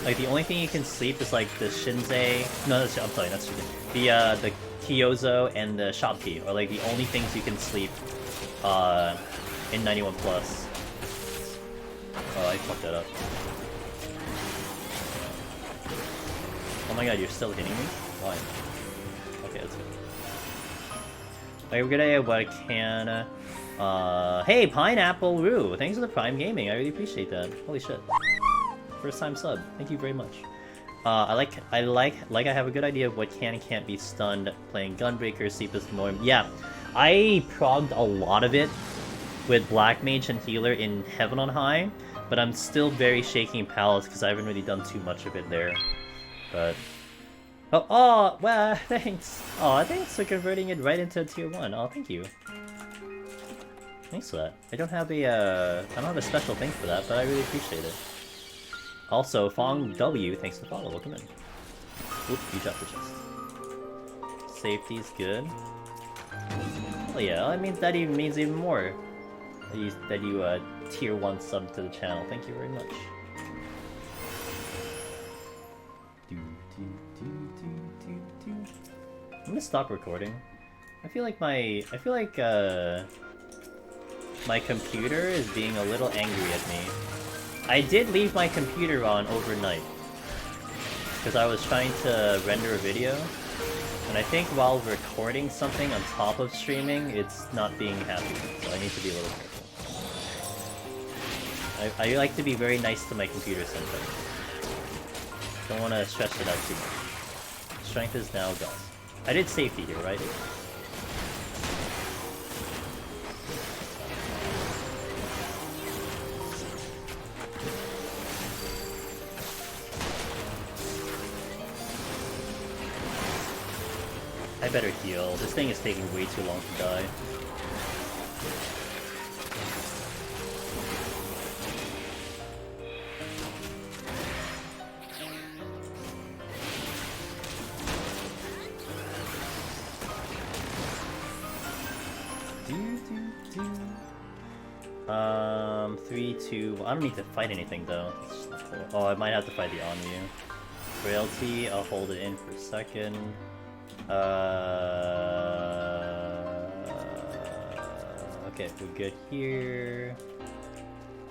Like, the only thing you can sleep is, like, the Shinzei... No, I'm sorry, that's the Kyozo and the Shopkey are, like, the only things you can sleep, in 91 plus. Oh, I fucked that up. Oh my god, you're still hitting me? Why? Okay, that's good. Alright, we're gonna what can... hey, Pineapple Roo! Thanks for the Prime Gaming, I really appreciate that. Holy shit. First time sub. Thank you very much. I have a good idea of what can and can't be stunned playing Gunbreaker, Sleepless More. Yeah, I progged a lot of it with Black Mage and Healer in Heaven on High, but I'm still very shaky in Palace because I haven't really done too much of it there. But oh, well, thanks. Oh, thanks for converting it right into a tier 1. Oh, thank you. Thanks for that. I don't have a special thing for that, but I really appreciate it. Also, Fong W, thanks for the follow. Welcome in. Oop, you dropped the chest. Safety's good. Oh yeah, I mean that even means even more. That you tier 1 sub to the channel. Thank you very much. I'm gonna stop recording. I feel like my computer is being a little angry at me. I did leave my computer on overnight because I was trying to render a video, and I think while recording something on top of streaming, it's not being happy, so I need to be a little careful. I like to be very nice to my computer sometimes. Don't want to stress it out too much. Strength is now gone. I did safety here, right? I better heal. This thing is taking way too long to die. Three, two... I don't need to fight anything though. Oh, I might have to fight the Onryu. Frailty, I'll hold it in for a second. Okay, we're good here.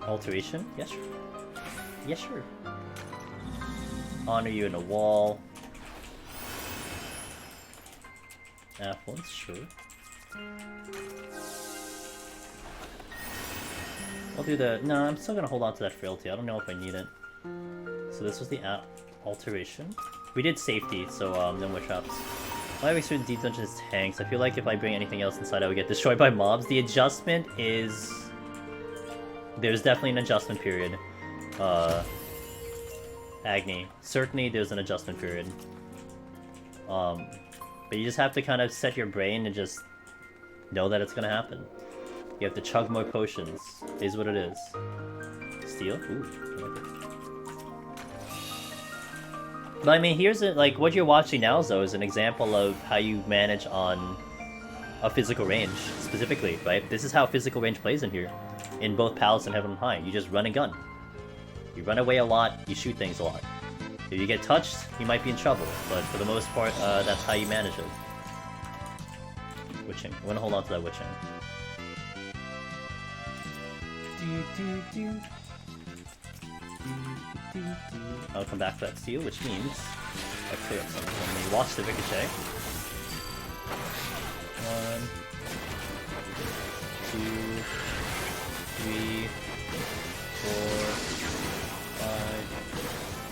Alteration? Yes, sure. Yes, sure. Honor you in a wall. F1, sure. I'll do the... No, I'm still gonna hold on to that frailty. I don't know if I need it. So this was the alteration. We did safety, so no more traps. Why makes certain deep dungeons tanks? I feel like if I bring anything else inside, I would get destroyed by mobs. The adjustment is... There's definitely an adjustment period. Agni. Certainly there's an adjustment period. But you just have to kind of set your brain and just know that it's gonna happen. You have to chug more potions. Is what it is. Steel? Ooh, I like it. But I mean, here's it. Like what you're watching now, though, is an example of how you manage on a physical range, specifically, right? This is how physical range plays in here, in both Palace and Heaven on High. You just run and gun. You run away a lot. You shoot things a lot. If you get touched, you might be in trouble. But for the most part, that's how you manage it. Witching. I want to hold on to that witching. I'll come back to that steel, which means I'll clear up something. Let me watch the ricochet. 1, 2, 3, 4, 5,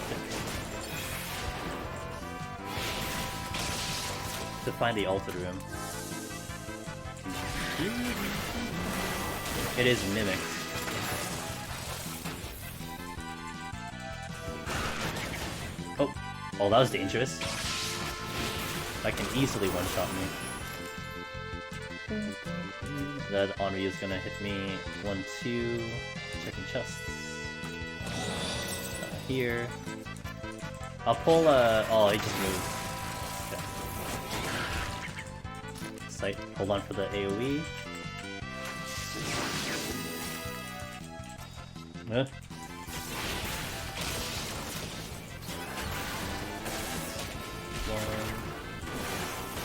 6. To find the altered room. It is mimicked. Oh, that was dangerous. That can easily one-shot me. That Henri is gonna hit me. 1, 2. Checking chests. Here. I'll pull oh, he just moved. Okay. Sight. Hold on for the AoE. Huh? 1,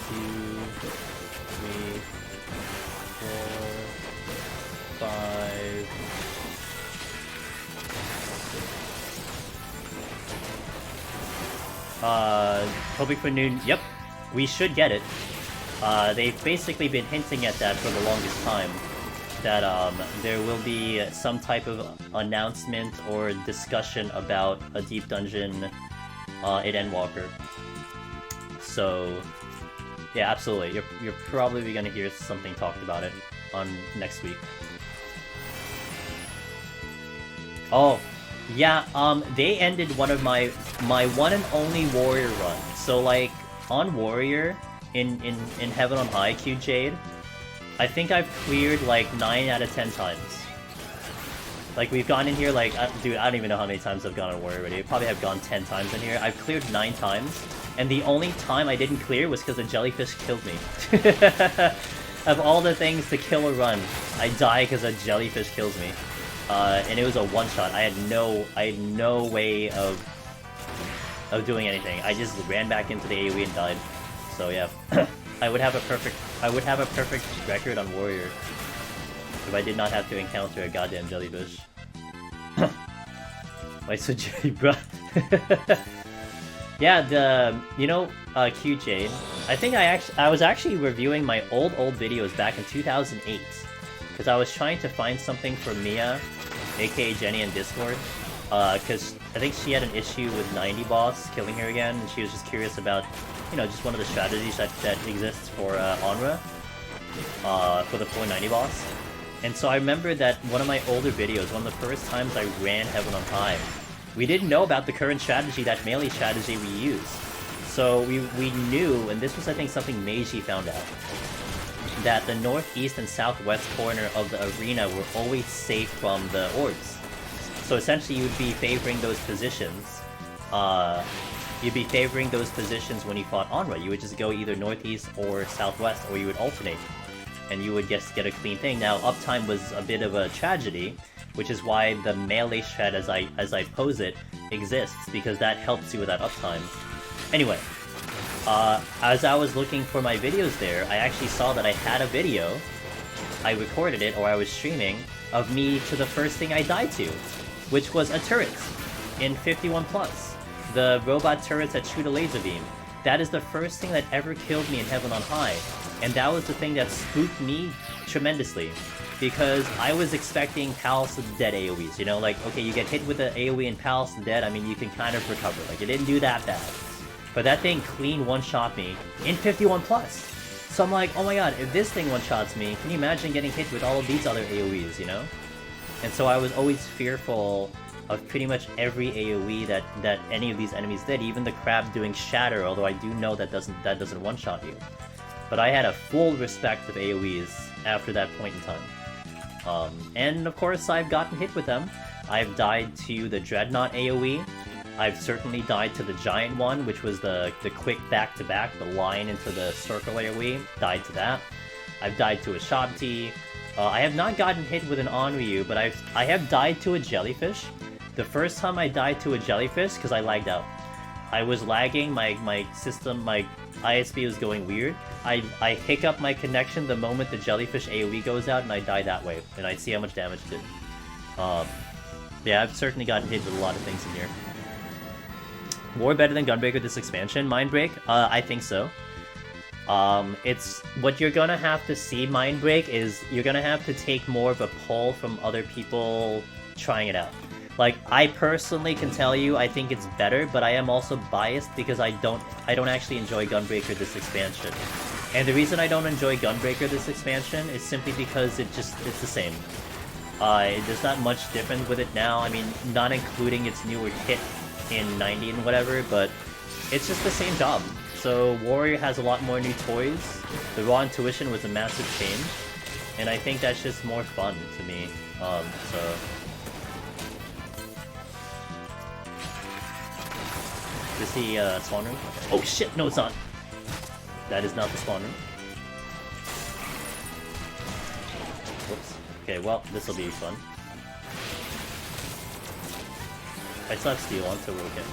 2, 3, 4, 5. Hoping for noon. Yep, we should get it. They've basically been hinting at that for the longest time. That there will be some type of announcement or discussion about a deep dungeon in Endwalker. So, yeah, absolutely. You're probably gonna hear something talked about it on next week. Oh, yeah. They ended one of my one and only warrior run. So like on warrior in Heaven on High, Q Jade, I think I've cleared like 9 out of 10 times. Like we've gone in here like, dude, I don't even know how many times I've gone on warrior already. I probably have gone 10 times in here. I've cleared 9 times. And the only time I didn't clear was because a jellyfish killed me. Of all the things to kill a run, I die because a jellyfish kills me. And it was a one-shot. I had no way of doing anything. I just ran back into the AoE and died. So yeah, I would have a perfect record on warrior if I did not have to encounter a goddamn jellyfish. Why so jelly, bruh? Yeah, Q Jade. I think I was actually reviewing my old videos back in 2008 because I was trying to find something for Mia, aka Jenny in Discord, because I think she had an issue with 90 boss killing her again, and she was just curious about, just one of the strategies that exists for Onra, for the 490 boss. And so I remember that one of my older videos, one of the first times I ran Heaven on High, we didn't know about the current strategy, that melee strategy we use. So we knew, and this was I think something Meiji found out, that the northeast and southwest corner of the arena were always safe from the orbs. So essentially you would be favoring those positions. You'd be favoring those positions when you fought Onra. You would just go either northeast or southwest, or you would alternate. And you would just get a clean thing. Now, uptime was a bit of a tragedy, which is why the melee strat as I pose it exists, because that helps you with that uptime. Anyway, as I was looking for my videos there, I actually saw that I had a video, I recorded it, or I was streaming, of me to the first thing I died to, which was a turret in 51+. The robot turrets that shoot a laser beam. That is the first thing that ever killed me in Heaven on High, and that was the thing that spooked me tremendously. Because I was expecting Palace of the Dead AoEs, like, okay, you get hit with the AoE in Palace of the Dead, I mean, you can kind of recover. Like, it didn't do that bad. but that thing clean one-shot me in 51 plus. So I'm like, oh my god, if this thing one-shots me, can you imagine getting hit with all of these other AoEs, you know? And so I was always fearful of pretty much every AoE that any of these enemies did, even the crab doing shatter, although I do know that doesn't one-shot you. But I had a full respect of AoEs after that point in time. And of course I've gotten hit with them. I've died to the Dreadnought AoE. I've certainly died to the giant one, which was the quick back-to-back, the line into the circle AoE. Died to that. I've died to a Shabti. I have not gotten hit with an Onryu, but I have died to a jellyfish. The first time I died to a jellyfish, because I lagged out. I was lagging, my system, my ISP was going weird. I hiccup my connection the moment the jellyfish AoE goes out, and I die that way. And I see how much damage it did. Yeah, I've certainly gotten hit with a lot of things in here. War better than Gunbreaker this expansion? Mindbreak? I think so. It's what you're gonna have to see Mindbreak is you're gonna have to take more of a pull from other people trying it out. Like, I personally can tell you I think it's better, but I am also biased because I don't actually enjoy Gunbreaker this expansion. And the reason I don't enjoy Gunbreaker this expansion is simply because it's the same. There's not much different with it now, I mean, not including its newer kit in 90 and whatever, but it's just the same job. So Warrior has a lot more new toys, the raw intuition was a massive change, and I think that's just more fun to me, so... Is the spawn room? Oh shit, no it's not! That is not the spawn room. Whoops. Okay, well, this'll be fun. I still have steel on, so we're okay.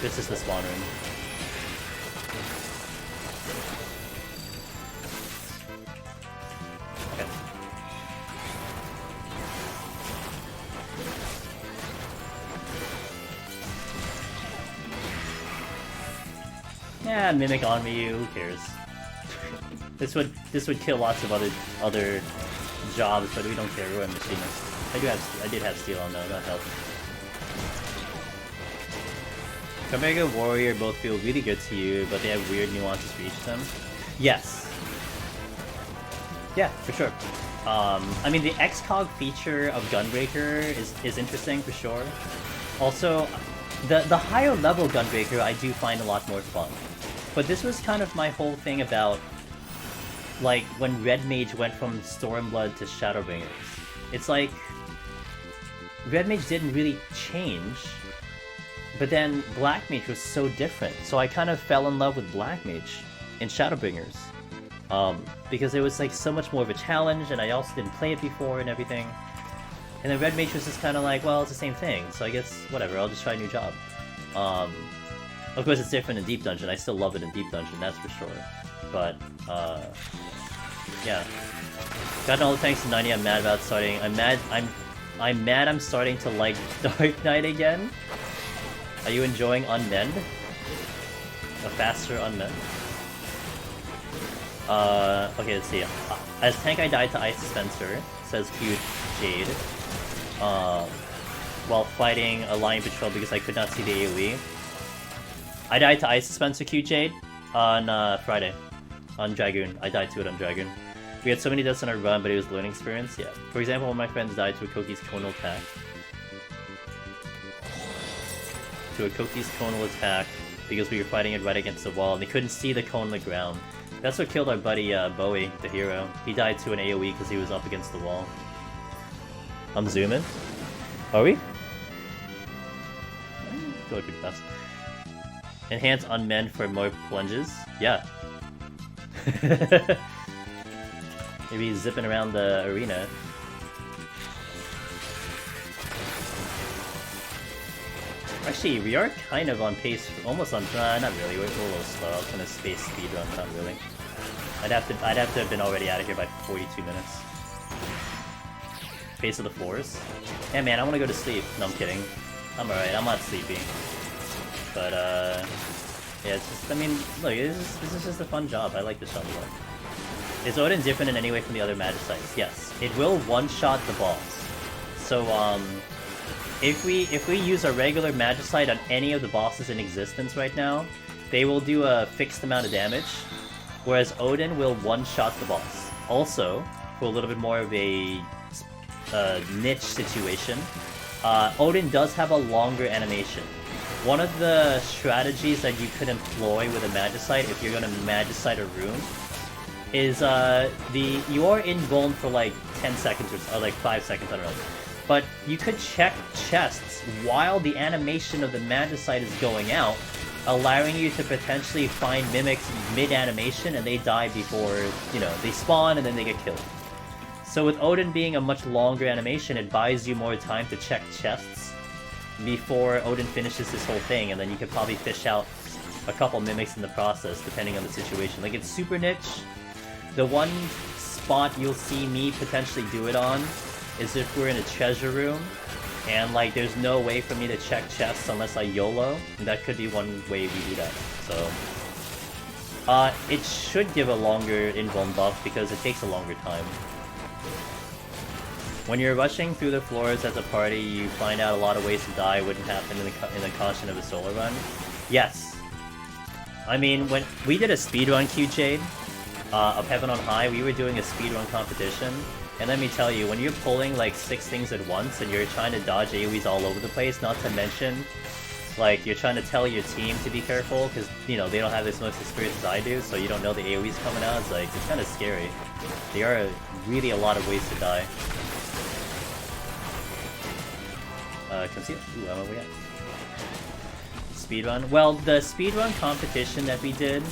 This is the spawn room. Okay. Yeah, Mimic on me, who cares? This would kill lots of other jobs, but we don't care. We're machinists. I did have steel on though. That helped. Omega Warrior both feel really good to you, but they have weird nuances for each of them. Yes. Yeah, for sure. I mean, the XCOG feature of Gunbreaker is interesting for sure. Also, the higher level Gunbreaker I do find a lot more fun. But this was kind of my whole thing about, like, when Red Mage went from Stormblood to Shadowbringers. It's like, Red Mage didn't really change, but then Black Mage was so different, so I kind of fell in love with Black Mage in Shadowbringers. Because it was like so much more of a challenge, and I also didn't play it before and everything. And then Red Mage was just kind of like, well, it's the same thing, so I guess, whatever, I'll just try a new job. Of course it's different in Deep Dungeon, I still love it in Deep Dungeon, that's for sure. But, yeah. Gotten all the tanks in 90, I'm mad about starting. I'm mad I'm starting to like Dark Knight again. Are you enjoying Unmend? A faster Unmend? Okay, let's see. As tank I died to Ice Dispenser, says Cute Jade. While fighting a Lion Patrol because I could not see the AoE. I died to Ice Dispenser Cute Jade on Friday. On Dragoon. I died to it on Dragoon. We had so many deaths on our run, but it was a learning experience, yeah. For example, one of my friends died to a Koki's Conal attack. Because we were fighting it right against the wall, and they couldn't see the cone on the ground. That's what killed our buddy Bowie, the hero. He died to an AoE because he was up against the wall. I'm zooming. Are we? Go pretty fast. Enhance Unmend for more plunges? Yeah. Maybe zipping around the arena. Actually, we are kind of on pace, almost on. Not really. We're a little slow. I was gonna space speedrun, but not really. I'd have to have been already out of here by 42 minutes. Pace of the Force. Yeah, man, I want to go to sleep. No, I'm kidding. I'm alright. I'm not sleepy. But yeah, it's just. I mean, look, this is just a fun job. I like this job a lot. Is Odin different in any way from the other magic sites? Yes. It will one-shot the boss. So if we use a regular Magicite on any of the bosses in existence right now, they will do a fixed amount of damage, whereas Odin will one-shot the boss. Also, for a little bit more of a niche situation, Odin does have a longer animation. One of the strategies that you could employ with a Magicite if you're going to Magicite a rune is you're invuln for like 10 seconds or like 5 seconds, I don't know. But you could check chests while the animation of the Magicite is going out, allowing you to potentially find mimics mid-animation and they die before, you know, they spawn and then they get killed. So with Odin being a much longer animation, it buys you more time to check chests before Odin finishes his whole thing, and then you could probably fish out a couple mimics in the process, depending on the situation. Like, it's super niche. The one spot you'll see me potentially do it on is if we're in a treasure room, and like there's no way for me to check chests unless I YOLO, and that could be one way we do that. So it should give a longer invuln buff because it takes a longer time. When you're rushing through the floors as a party, you find out a lot of ways to die wouldn't happen in the caution of a solo run. Yes. I mean, when we did a speedrun QJ of Heaven on High, we were doing a speedrun competition. And let me tell you, when you're pulling like 6 things at once and you're trying to dodge AoEs all over the place, not to mention, like, you're trying to tell your team to be careful because, you know, they don't have as much experience as I do, so you don't know the AoEs coming out. It's like, it's kind of scary. There are really a lot of ways to die. Conceal? Ooh, I'm over yet. Speedrun? Well, the speedrun competition that we did,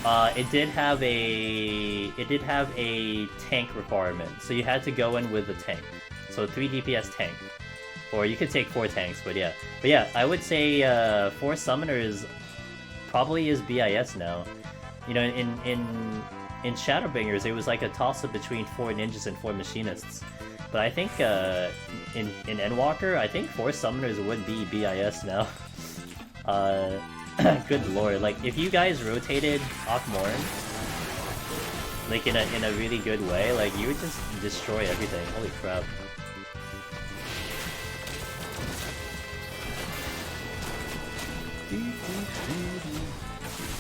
it did have a tank requirement, so you had to go in with a tank. So 3 DPS tank. Or you could take 4 tanks, but yeah. But yeah, I would say 4 summoners probably is BIS now. You know, in Shadowbringers, it was like a toss-up between 4 ninjas and 4 machinists. But I think in Endwalker, I think 4 summoners would be BIS now. Good lord, like if you guys rotated Akmorn, like in a really good way, like you would just destroy everything. Holy crap.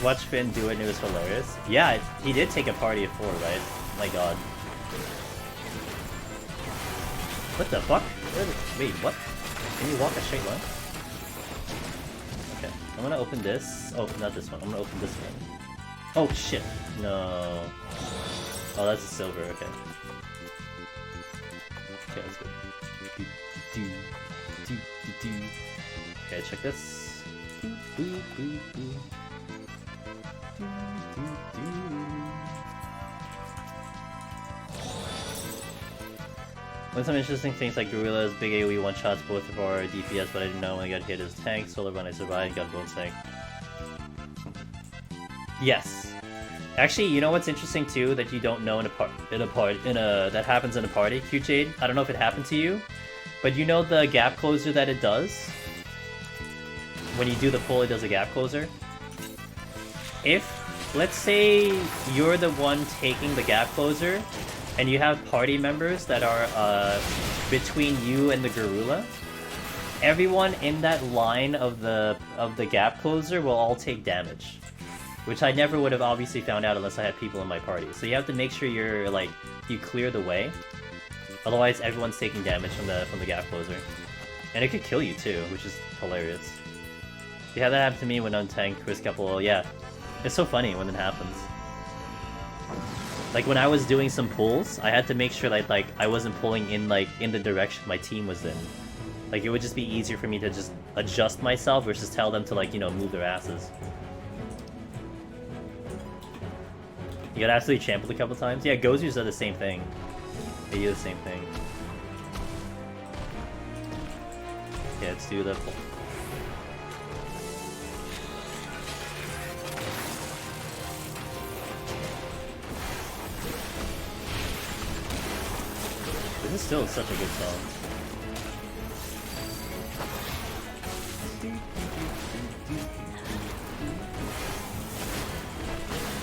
Watch Finn do it and it was hilarious. Yeah, he did take a party of 4, right? My god. What the fuck? Wait, what? Can you walk a straight line? Okay, I'm gonna open this. Oh, not this one. I'm gonna open this one. Oh shit! No. Oh, that's a silver. Okay. Okay, that's good. Okay, check this. When some interesting things like gorillas, big AoE one-shots both of our DPS, but I didn't know when I got hit as tank. Solar run I survived and got bone tank. Yes. Actually, you know what's interesting too that you don't know that happens in a party? QJade, I don't know if it happened to you, but you know the gap closer that it does? When you do the pull, it does a gap closer. If, let's say, you're the one taking the gap closer, and you have party members that are between you and the gorilla, everyone in that line of the gap closer will all take damage, which I never would have obviously found out unless I had people in my party. So you have to make sure you're like you clear the way, otherwise everyone's taking damage from the gap closer, and it could kill you too, which is hilarious. Yeah, that happened to me when on tank Chris Couple. Yeah, it's so funny when it happens. Like when I was doing some pulls, I had to make sure that like I wasn't pulling in like in the direction my team was in. Like it would just be easier for me to just adjust myself versus tell them to like, you know, move their asses. You got absolutely trampled a couple times? Yeah, Gozers are the same thing. They do the same thing. Okay, let's do the pull. This is still such a good song.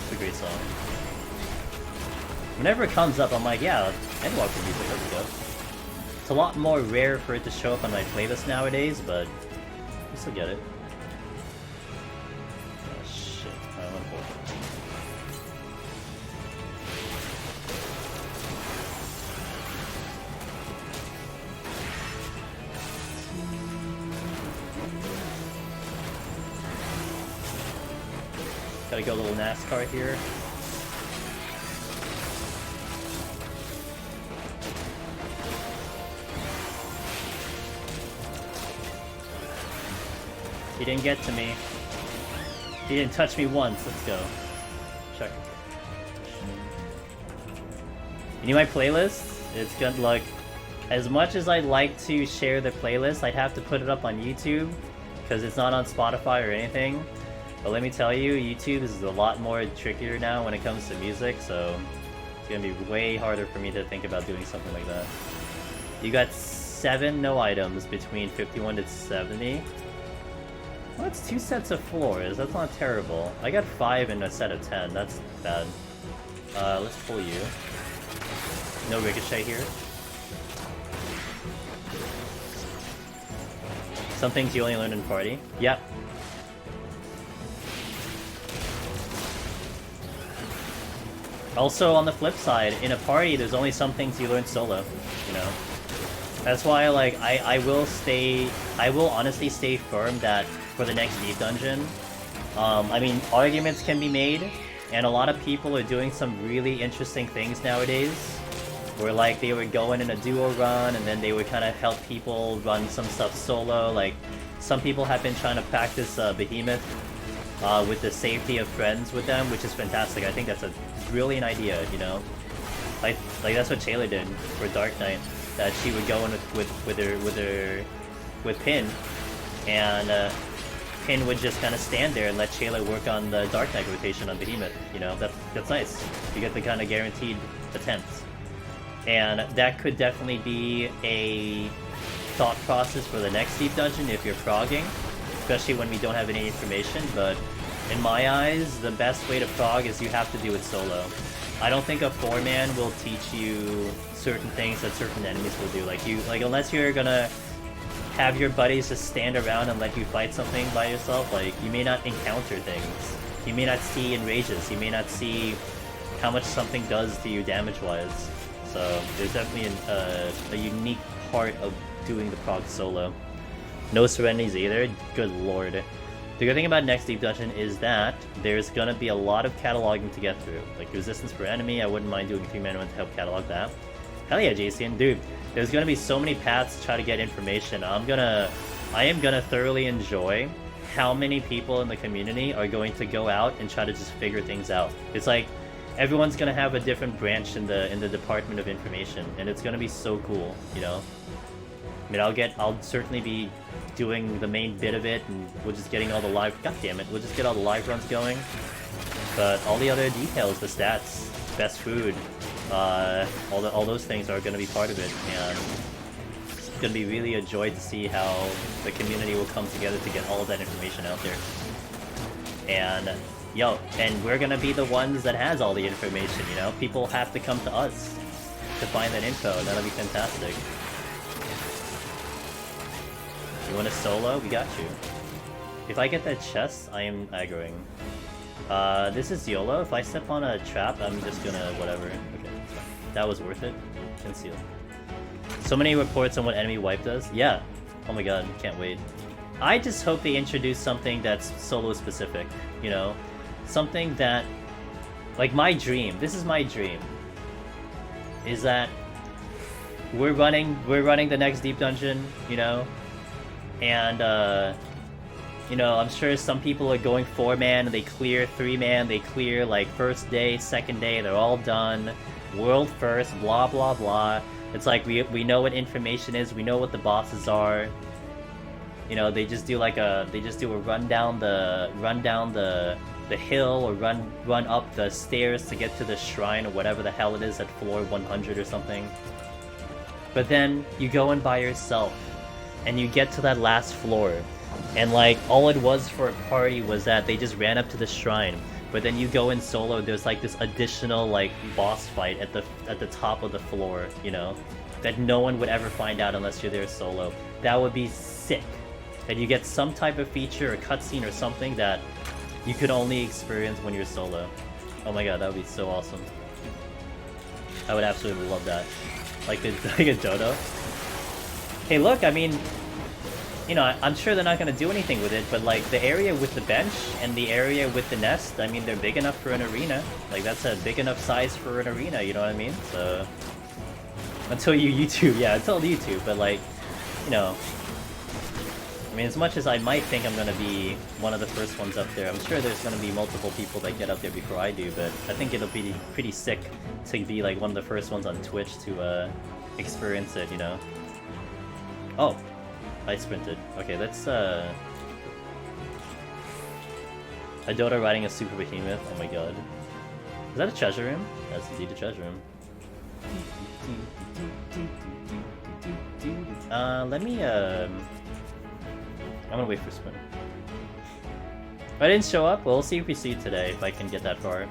It's a great song. Whenever it comes up, I'm like, yeah, Endwalker music, let's go. It's a lot more rare for it to show up on my playlist nowadays, but you still get it. Oh shit, I went for it. Gotta go a little NASCAR here. He didn't get to me. He didn't touch me once. Let's go. Check. You need my playlist? It's good luck. As much as I'd like to share the playlist, I'd have to put it up on YouTube because it's not on Spotify or anything. But let me tell you, YouTube is a lot more trickier now when it comes to music, so it's gonna be way harder for me to think about doing something like that. You got 7 no items between 51 to 70. Well, that's 2 sets of floors. That's not terrible. I got 5 in a set of 10. That's bad. Let's pull you. No ricochet here. Some things you only learn in party. Yep. Also, on the flip side, in a party, there's only some things you learn solo, you know? That's why, like, I will honestly stay firm that for the next deep dungeon, I mean, arguments can be made, and a lot of people are doing some really interesting things nowadays, where, like, they would go in a duo run, and then they would kind of help people run some stuff solo. Like, some people have been trying to practice Behemoth with the safety of friends with them, which is fantastic. I think that's a brilliant idea, you know? Like that's what Taylor did for Dark Knight, that she would go in with Pin, and Pin would just kind of stand there and let Shayla work on the Dark Knight rotation on Behemoth. You know, that's nice. You get the kind of guaranteed attempts. And that could definitely be a thought process for the next deep dungeon if you're progging, especially when we don't have any information, but in my eyes, the best way to prog is you have to do it solo. I don't think a 4-man will teach you certain things that certain enemies will do. Like unless you're gonna have your buddies just stand around and let you fight something by yourself, like, you may not encounter things. You may not see enrages. You may not see how much something does to you damage-wise. So there's definitely a unique part of doing the prog solo. No serenities either. Good lord. The good thing about next deep dungeon is that there's gonna be a lot of cataloging to get through. Like resistance per enemy, I wouldn't mind doing a 3-man run to help catalog that. Hell yeah, Jason, dude. There's gonna be so many paths to try to get information. I am gonna thoroughly enjoy how many people in the community are going to go out and try to just figure things out. It's like everyone's gonna have a different branch in the Department of Information, and it's gonna be so cool, you know? I mean, I'll certainly be doing the main bit of it, and we're just getting all the live, god damn it, we'll just get all the live runs going. But all the other details, the stats, best food, all those things are gonna be part of it, and it's gonna be really a joy to see how the community will come together to get all of that information out there. And and we're gonna be the ones that has all the information, you know? People have to come to us to find that info, and that'll be fantastic. You want a solo? We got you. If I get that chest, I am aggroing. This is YOLO. If I step on a trap, I'm just gonna whatever. Okay, that was worth it. Conceal. So many reports on what enemy wipe does. Yeah. Oh my god, can't wait. I just hope they introduce something that's solo specific, you know? Something that, like, my dream, this is my dream, is that we're running the next deep dungeon, you know? And, you know, I'm sure some people are going 4-man, they clear 3-man, they clear, like, first day, second day, they're all done, world first, blah blah blah. It's like, we know what information is, we know what the bosses are. You know, they just do like a run down the hill, or run up the stairs to get to the shrine, or whatever the hell it is at floor 100 or something. But then you go in by yourself, and you get to that last floor, and like all it was for a party was that they just ran up to the shrine. But then you go in solo, there's like this additional like boss fight at the top of the floor, you know? that no one would ever find out unless you're there solo. That would be sick. And you get some type of feature or cutscene or something that you could only experience when you're solo. Oh my god, that would be so awesome. I would absolutely love that. Like a dodo. Hey look, I mean, you know, I'm sure they're not going to do anything with it, but like the area with the bench and the area with the nest, I mean, they're big enough for an arena. Like that's a big enough size for an arena, you know what I mean? So, until you YouTube, yeah, until YouTube, but like, you know, I mean, as much as I might think I'm going to be one of the first ones up there, I'm sure there's going to be multiple people that get up there before I do, but I think it'll be pretty sick to be like one of the first ones on Twitch to experience it, you know? Oh. I sprinted. Okay, let's a Dota riding a super behemoth. Oh my god. Is that a treasure room? That's indeed a treasure room. Let me I'm gonna wait for sprint. If I didn't show up, well, we'll see if we see today, if I can get that far.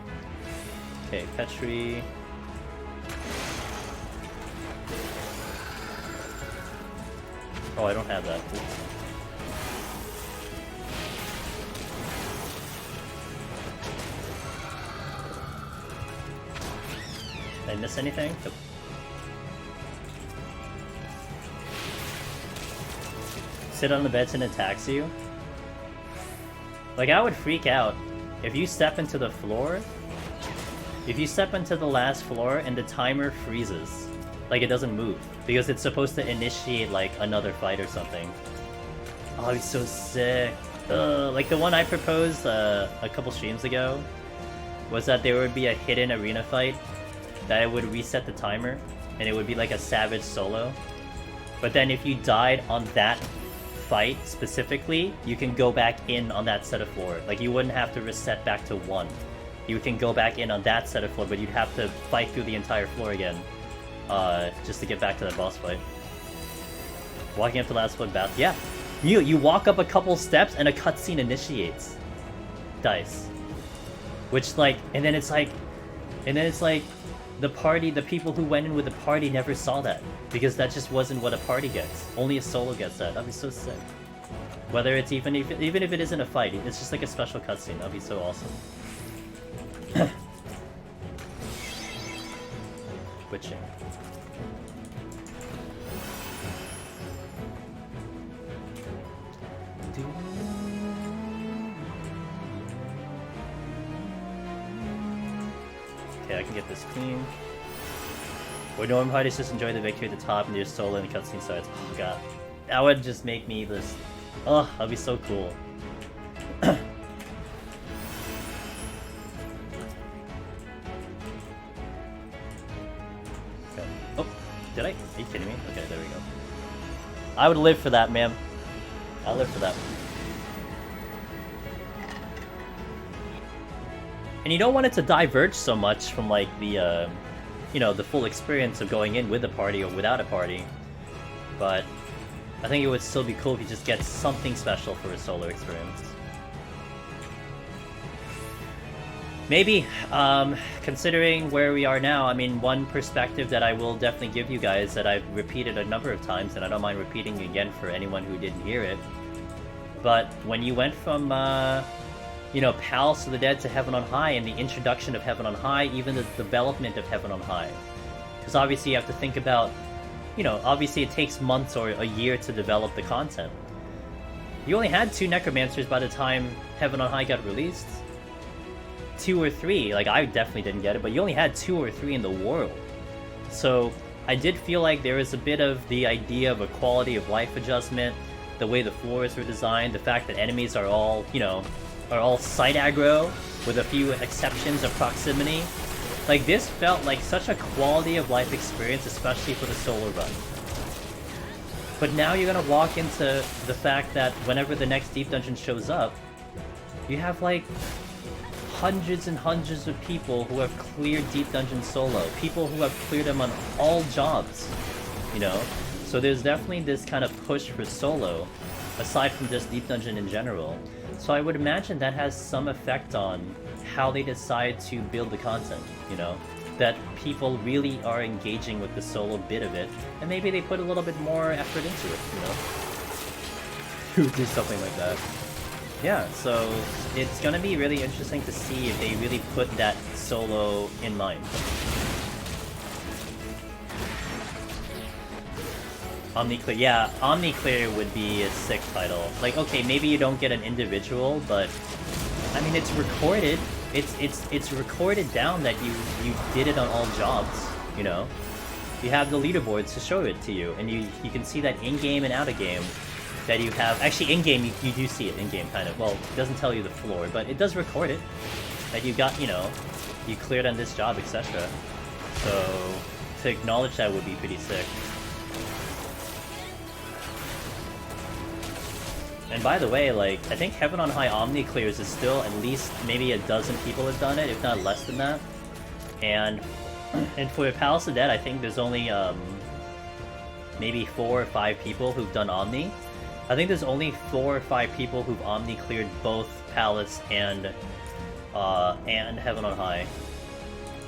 Okay, Petri. Oh, I don't have that. Oops. Did I miss anything? Nope. Sit on the bed and it attacks you? Like, I would freak out if you step into the floor. If you step into the last floor and the timer freezes. Like, it doesn't move. Because it's supposed to initiate, like, another fight or something. Oh, he's so sick. Like, the one I proposed a couple streams ago was that there would be a hidden arena fight that it would reset the timer, and it would be like a savage solo. But then if you died on that fight specifically, you can go back in on that set of floor. Like, you wouldn't have to reset back to 1. You can go back in on that set of floor, but you'd have to fight through the entire floor again. Just to get back to that boss fight. Walking up to last one bath. Yeah, you walk up a couple steps and a cutscene initiates. Dice. Which like, and then it's like, the party, the people who went in with the party never saw that because that just wasn't what a party gets. Only a solo gets that. That'd be so sick. Whether it's even if it isn't a fight, it's just like a special cutscene. That'd be so awesome. Witching. Okay, I can get this clean. Where normal parties just enjoy the victory at the top and you're solo and the cutscene starts. Oh god. That would just make me this. Oh, that'd be so cool. Okay. Oh, did I? Are you kidding me? Okay, there we go. I would live for that, ma'am. I'll live for that. And you don't want it to diverge so much from like the, you know, the full experience of going in with a party or without a party. But I think it would still be cool if you just get something special for a solo experience. Maybe, considering where we are now, I mean, one perspective that I will definitely give you guys that I've repeated a number of times, and I don't mind repeating again for anyone who didn't hear it. But when you went from, you know, Palace of the Dead to Heaven on High, and the introduction of Heaven on High, even the development of Heaven on High. Because obviously you have to think about, you know, obviously it takes months or a year to develop the content. You only had 2 Necromancers by the time Heaven on High got released. 2 or 3, like I definitely didn't get it, but you only had 2 or 3 in the world. So I did feel like there was a bit of the idea of a quality of life adjustment, the way the floors were designed, the fact that enemies are all, you know, are all side aggro, with a few exceptions of proximity. Like, this felt like such a quality of life experience, especially for the solo run. But now you're gonna walk into the fact that whenever the next Deep Dungeon shows up, you have like hundreds and hundreds of people who have cleared Deep Dungeon solo, people who have cleared them on all jobs, you know? So there's definitely this kind of push for solo, aside from just Deep Dungeon in general. So I would imagine that has some effect on how they decide to build the content, you know? that people really are engaging with the solo bit of it, and maybe they put a little bit more effort into it, you know? Do something like that. Yeah, so it's gonna be really interesting to see if they really put that solo in mind. OmniClear, yeah, OmniClear would be a sick title. Like, okay, maybe you don't get an individual, but I mean, it's recorded. It's recorded down that you did it on all jobs. You know, you have the leaderboards to show it to you, and you can see that in game and out of game. That you have actually in game you do see it in game kind of. Well, it doesn't tell you the floor, but it does record it. That you got, you know, you cleared on this job, etc. So to acknowledge that would be pretty sick. And by the way, like, I think Heaven on High Omni Clears is still at least maybe a dozen people have done it, if not less than that. And for Palace of Dead, I think there's only maybe 4 or 5 people who've done Omni. I think there's only 4 or 5 people who've Omni cleared both Palace and Heaven on High.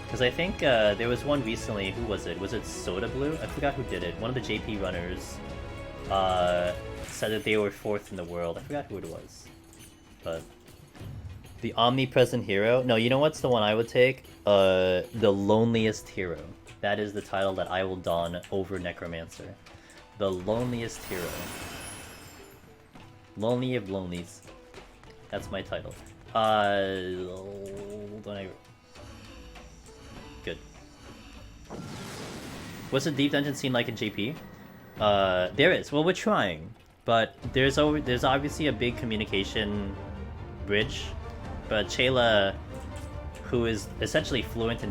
Because I think there was one recently. Who was it? Was it Soda Blue? I forgot who did it. One of the JP runners said that they were 4th in the world. I forgot who it was. But the Omnipresent Hero? No, you know what's the one I would take? The Loneliest Hero. That is the title that I will don over Necromancer. The Loneliest Hero. Lonely of Lonelies. That's my title. Good. What's the deep dungeon scene like in JP? There is. Well, we're trying. But there's obviously a big communication bridge. But Chayla, who is essentially fluent in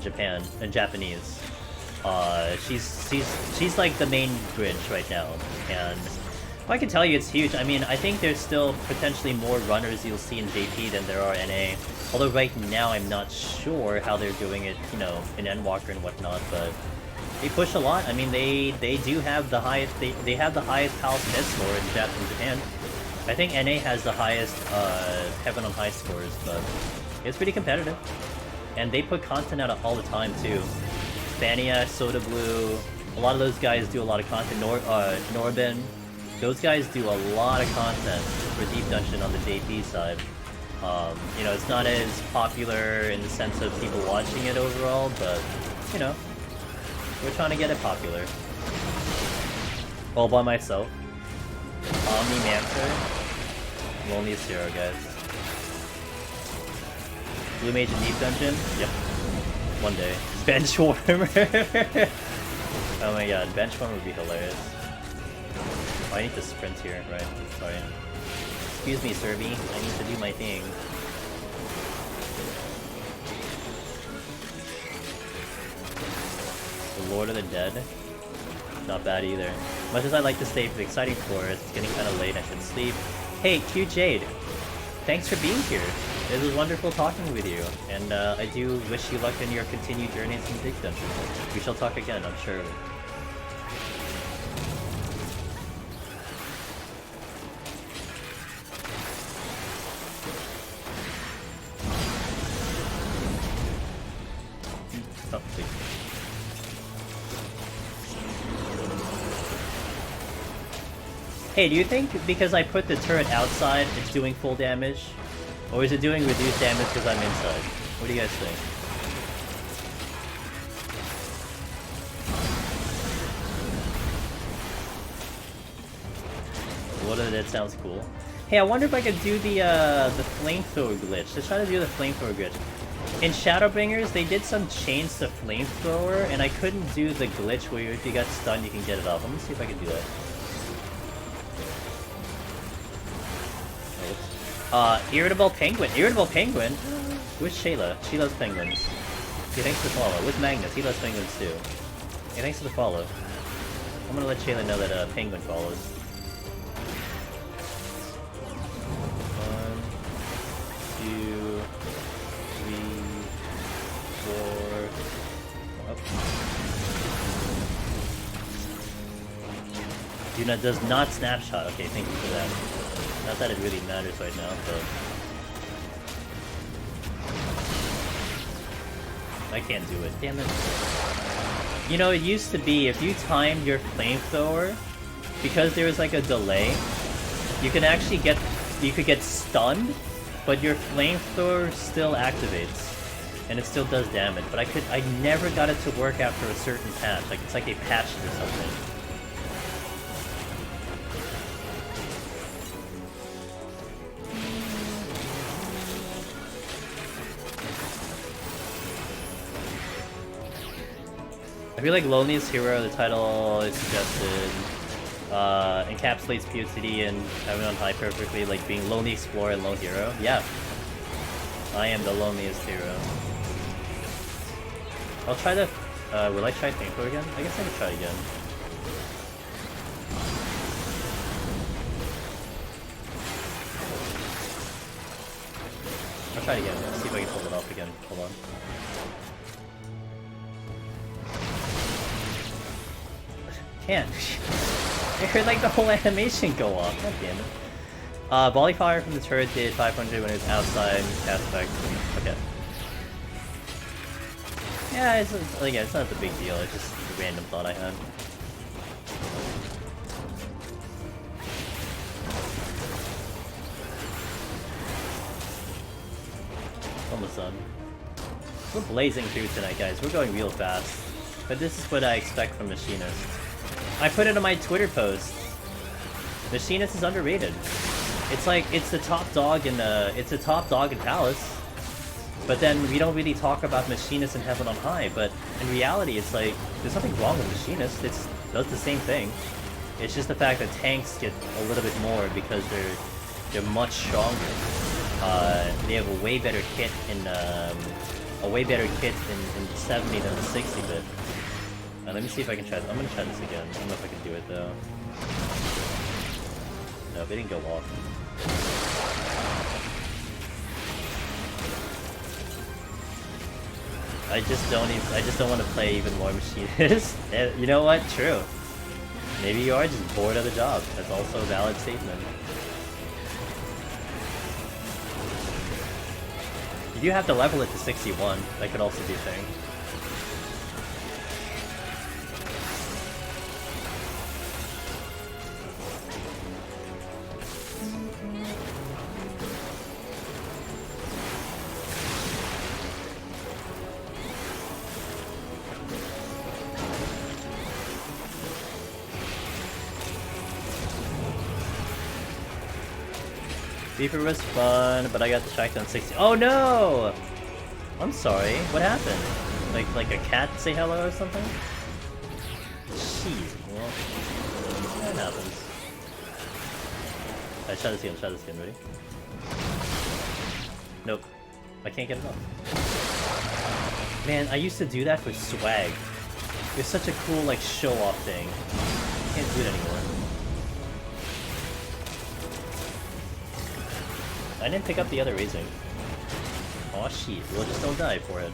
Japanese, she's like the main bridge right now. And I can tell you it's huge. I mean, I think there's still potentially more runners you'll see in JP than there are NA. Although right now I'm not sure how they're doing it, you know, in Endwalker and whatnot, but they push a lot. I mean, they do have the highest, they have the highest Palace Dead score in Japan. I think NA has the highest Heaven on High scores, but it's pretty competitive. And they put content out all the time too. Fania, Soda Blue, a lot of those guys do a lot of content. Norbin, those guys do a lot of content for Deep Dungeon on the JP side. You know, it's not as popular in the sense of people watching it overall, but, you know, we're trying to get it popular. All by myself. Omnimancer. Loneliest Hero, guys. Blue Mage in Deep Dungeon? Yep. One day. Benchwarmer! Oh my god, Benchwarmer would be hilarious. Oh, I need to sprint here, right? Sorry. Excuse me, Serby. I need to do my thing. The Lord of the Dead. Not bad either. Much as I like to stay for the exciting forest, it's getting kind of late. I should sleep. Hey, Q Jade. Thanks for being here. It was wonderful talking with you, and I do wish you luck in your continued journeys in Deep Dungeon. We shall talk again, I'm sure. Oh, please. Hey, do you think because I put the turret outside, it's doing full damage? Or is it doing reduced damage because I'm inside? What do you guys think? What if that sounds cool? Hey, I wonder if I could do the flamethrower glitch. Let's try to do the flamethrower glitch. In Shadowbringers, they did some chains to flamethrower, and I couldn't do the glitch where if you got stunned, you can get it off. Let me see if I can do that. Irritable Penguin. Irritable Penguin? Where's Shayla? She loves penguins. Okay, thanks for the follow. With Magnus, he loves penguins too. Okay, thanks for the follow. I'm gonna let Shayla know that Penguin follows. 1, 2, 3, 4. Oh. Does not snapshot. Okay, thank you for that. Not that it really matters right now, but... I can't do it. Damn it. You know, it used to be if you timed your flamethrower, because there was like a delay, you could actually get stunned, but your flamethrower still activates. And it still does damage, but I never got it to work after a certain patch. Like, it's like they patched or something. I feel like Loneliest Hero, the title is suggested, encapsulates POTD and having on high perfectly, like being Lonely Explorer and Lone Hero. Yeah. I am the loneliest hero. I'll try the... will I try Thankful again? I guess I could try again. I'll try it again. Let's see if I can pull it off again. Hold on. Can't. I heard like the whole animation go off. God damn it. Volley fire from the turret did 500 when it was outside. Cast effect. Okay. Yeah, it's not the big deal. It's just a random thought I had. Almost done. We're blazing through tonight, guys. We're going real fast. But this is what I expect from Machinist. I put it on my Twitter post. Machinist is underrated. It's like it's the top dog in Palace. But then we don't really talk about Machinist in Heaven on High, but in reality it's like, there's nothing wrong with Machinist, it does the same thing. It's just the fact that tanks get a little bit more because they're much stronger. They have a way better kit in 70 than the 60-bit. Let me see if I can try this. I'm gonna try this again. I don't know if I can do it though. No, they didn't go off. I just don't want to play even more Machinist. You know what? True. Maybe you are just bored of the job. That's also a valid statement. You do have to level it to 61. That could also be a thing. Beeper was fun, but I got distracted on 60. Oh no! I'm sorry. What happened? Like a cat say hello or something? Jeez. Well, that happens. Alright, try this again. Ready? Nope. I can't get it off. Man, I used to do that for swag. It was such a cool, like, show-off thing. I can't do it anymore. I didn't pick up the other raising. Aw shit, well just don't die for it.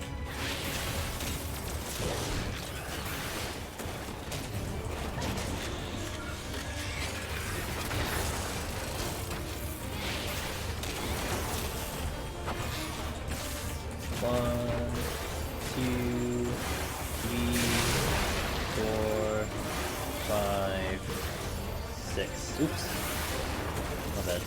One, two, three, 4, 5, 6. Oops. Not bad.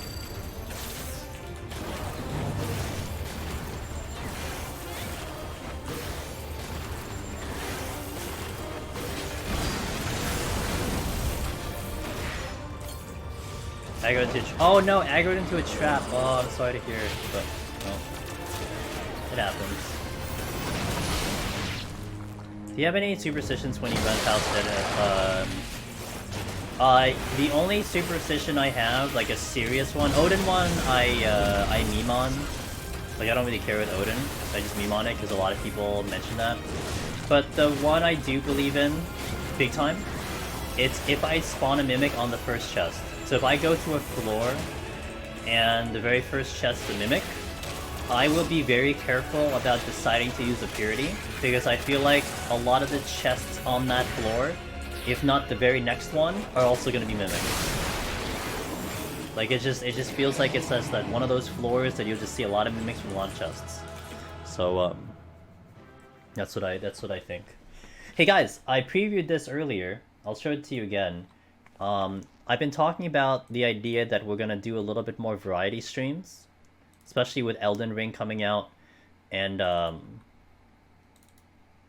Aggroed into oh no, aggroed into a trap. Oh, I'm sorry to hear it, but well, it happens. Do you have any superstitions when you run past it? The only superstition I have, like a serious one, Odin one, I meme on. Like I don't really care with Odin, I just meme on it because a lot of people mention that. But the one I do believe in, big time, it's if I spawn a mimic on the first chest. So if I go to a floor, and the very first chest is a mimic, I will be very careful about deciding to use a purity, because I feel like a lot of the chests on that floor, if not the very next one, are also going to be mimics. Like it just feels like it says that one of those floors that you'll just see a lot of mimics from a lot of chests. So That's what I think. Hey guys, I previewed this earlier. I'll show it to you again. I've been talking about the idea that we're gonna do a little bit more variety streams, especially with Elden Ring coming out, and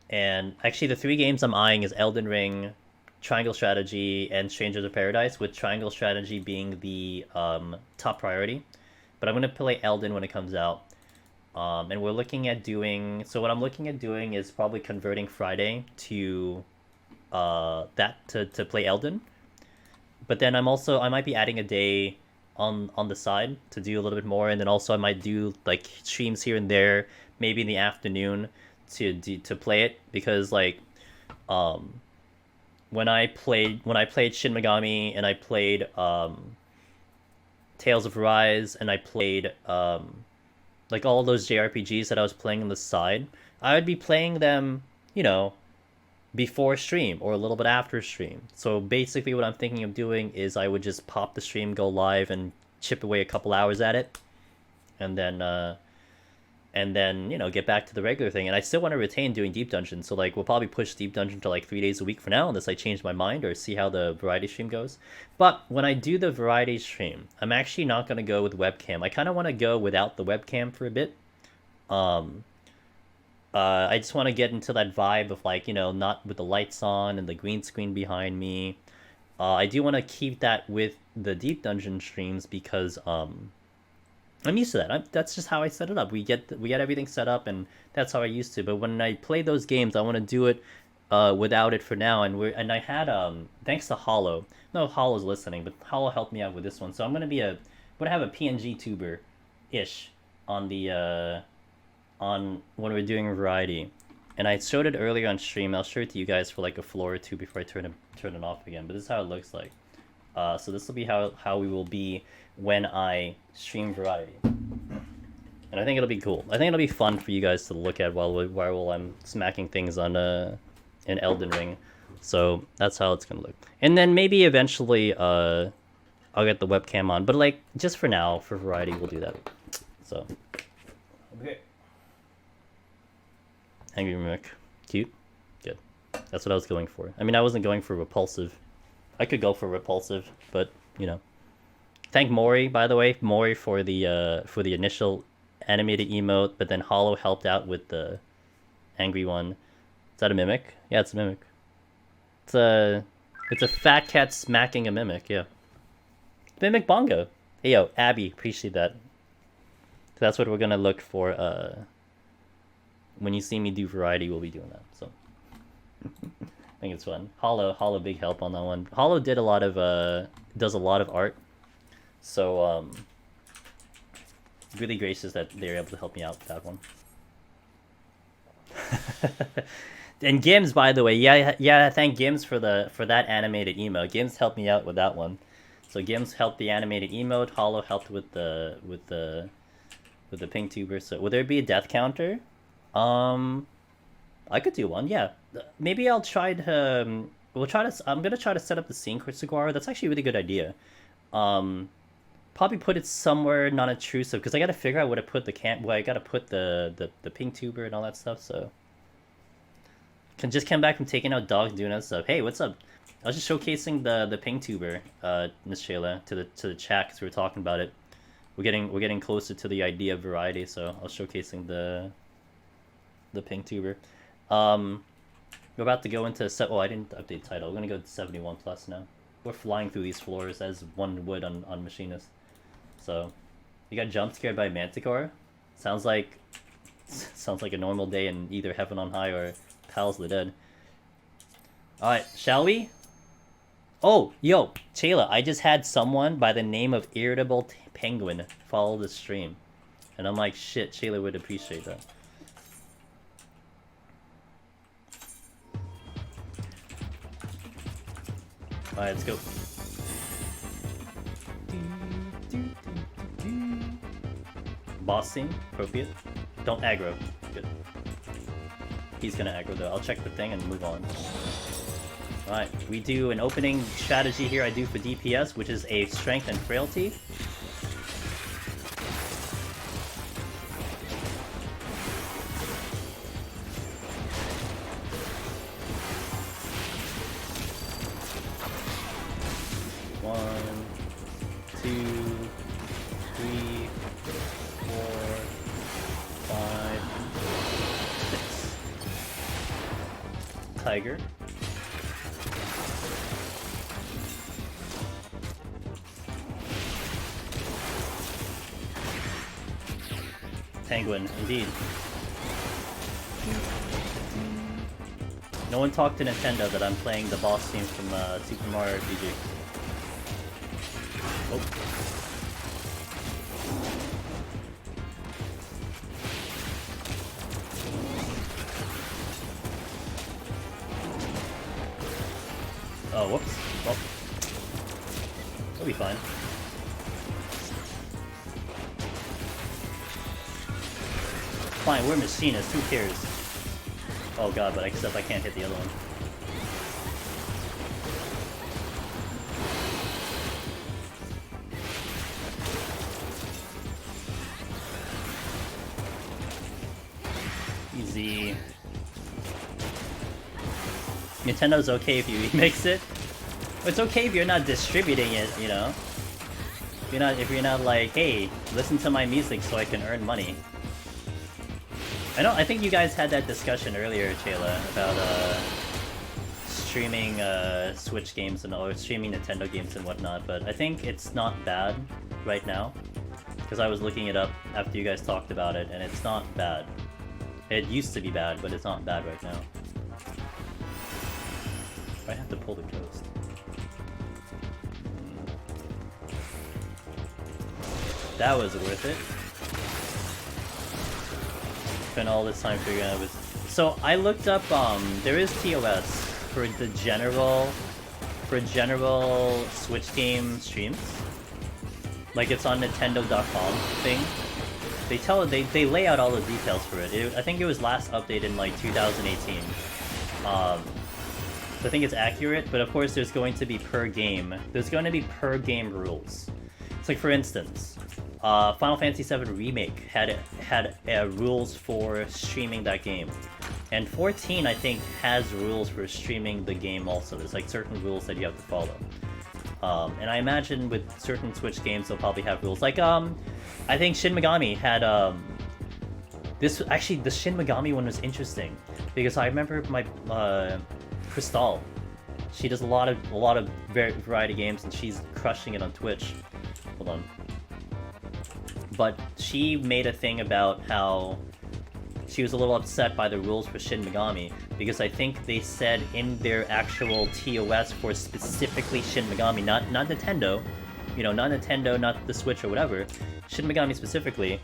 actually the 3 games I'm eyeing is Elden Ring, Triangle Strategy, and Strangers of Paradise, with Triangle Strategy being the top priority. But I'm gonna play Elden when it comes out. And we're looking at doing... So what I'm looking at doing is probably converting Friday to to play Elden. But then I might be adding a day on the side to do a little bit more, and then also I might do like streams here and there, maybe in the afternoon to play it, because like when I played Shin Megami, and I played Tales of Rise, and I played like all those JRPGs that I was playing on the side, I would be playing them, you know, before stream or a little bit after stream. So basically what I'm thinking of doing is I would just pop the stream, go live, and chip away a couple hours at it, and then you know, get back to the regular thing. And I still want to retain doing Deep Dungeon, so like we'll probably push Deep Dungeon to like 3 days a week for now, unless I change my mind or see how the variety stream goes. But when I do the variety stream, I'm actually not going to go with webcam. I kind of want to go without the webcam for a bit. I just want to get into that vibe of like, you know, not with the lights on and the green screen behind me. I do want to keep that with the Deep Dungeon streams because I'm used to that. That's just how I set it up. We get everything set up, and that's how I used to. But when I play those games, I want to do it without it for now. And I had thanks to Hollow. No, Hollow's listening, but Hollow helped me out with this one. So I'm gonna have a PNG tuber ish on the on when we're doing variety. And I showed it earlier on stream. I'll show it to you guys for like a floor or two before I turn it off again. But this is how it looks like. So this will be how we will be when I stream variety. And I think it'll be cool. I think it'll be fun for you guys to look at while I'm smacking things on in Elden Ring. So that's how it's gonna look. And then maybe eventually I'll get the webcam on. But like just for now, for variety, we'll do that. So okay. Angry Mimic. Cute. Good. That's what I was going for. I mean, I wasn't going for repulsive. I could go for repulsive, but, you know. Thank Mori, by the way. Mori for the initial animated emote, but then Hollow helped out with the angry one. Is that a mimic? Yeah, it's a mimic. It's a fat cat smacking a mimic, yeah. Mimic Bongo. Hey, yo, Abby, appreciate that. That's what we're gonna look for, when you see me do variety, we'll be doing that. So I think it's fun. Hollow, big help on that one. Hollow did does a lot of art, so really gracious that they were able to help me out with that one. And Gims, by the way, yeah, thank Gims for that animated emote. Gims helped me out with that one. So Gims helped the animated emote. Hollow helped with the pink tuber. So would there be a death counter? I could do one, yeah. Maybe I'll try to... I'm gonna try to set up the scene for Saguaro. That's actually a really good idea. Probably put it somewhere non-intrusive, because I gotta figure out where to put I gotta put the pink tuber and all that stuff, so... Just came back from taking out dogs and doing that stuff. Hey, what's up? I was just showcasing the pink tuber, Miss Shayla, to the chat, because we were talking about it. We're getting closer to the idea of variety, so I was showcasing the pink tuber. We're about to go into I didn't update title. We're gonna go to 71 plus now. We're flying through these floors as one would on Machinist. So you got jump scared by Manticore? Sounds like a normal day in either Heaven on High or Pals of the Dead. Alright, shall we? Oh, yo, Chayla, I just had someone by the name of Irritable Penguin follow the stream. And I'm like, shit, Chayla would appreciate that. Alright, let's go. Boss scene, appropriate. Don't aggro. Good. He's gonna aggro though. I'll check the thing and move on. Alright, we do an opening strategy here I do for DPS, which is a strength and frailty. 3, 4, 5, 6. Tiger. Penguin, indeed. No one talked to Nintendo that I'm playing the boss theme from Super Mario RPG. Oh. Oh, whoops. Well, it'll be fine. Fine, we're machinists, who cares? Oh god, but except I can't hit the other one. Easy. Nintendo's okay if you remix it. It's okay if you're not distributing it, you know? If you're not like, hey, listen to my music so I can earn money. I think you guys had that discussion earlier, Chayla, about streaming Switch games or streaming Nintendo games and whatnot, but I think it's not bad right now. Because I was looking it up after you guys talked about it, and it's not bad. It used to be bad, but it's not bad right now. I have to pull the ghost. That was worth it. Spent all this time figuring out it was. So I looked up. There is TOS for the general Switch game streams. Like it's on Nintendo.com thing. They lay out all the details for it. I think it was last updated in like 2018. So I think it's accurate, but of course there's going to be per game. There's going to be per game rules. It's like for instance. Final Fantasy VII Remake had rules for streaming that game, and 14 I think has rules for streaming the game also. There's like certain rules that you have to follow, and I imagine with certain Switch games they'll probably have rules. Like I think Shin Megami had this. Actually, the Shin Megami one was interesting because I remember my Crystal. She does a lot of variety games and she's crushing it on Twitch. Hold on. But she made a thing about how she was a little upset by the rules for Shin Megami because I think they said in their actual TOS for specifically Shin Megami, not Nintendo, you know, not Nintendo, not the Switch or whatever, Shin Megami specifically,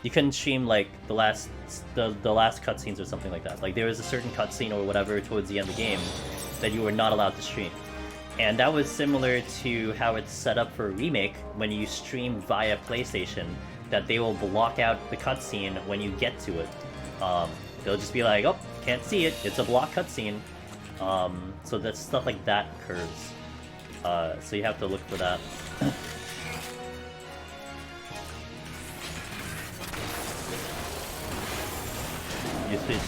you couldn't stream like the last cutscenes or something like that. Like there was a certain cutscene or whatever towards the end of the game that you were not allowed to stream. And that was similar to how it's set up for a remake when you stream via PlayStation, that they will block out the cutscene when you get to it. They'll just be like, oh, can't see it, it's a block cutscene. So that stuff like that occurs. So you have to look for that.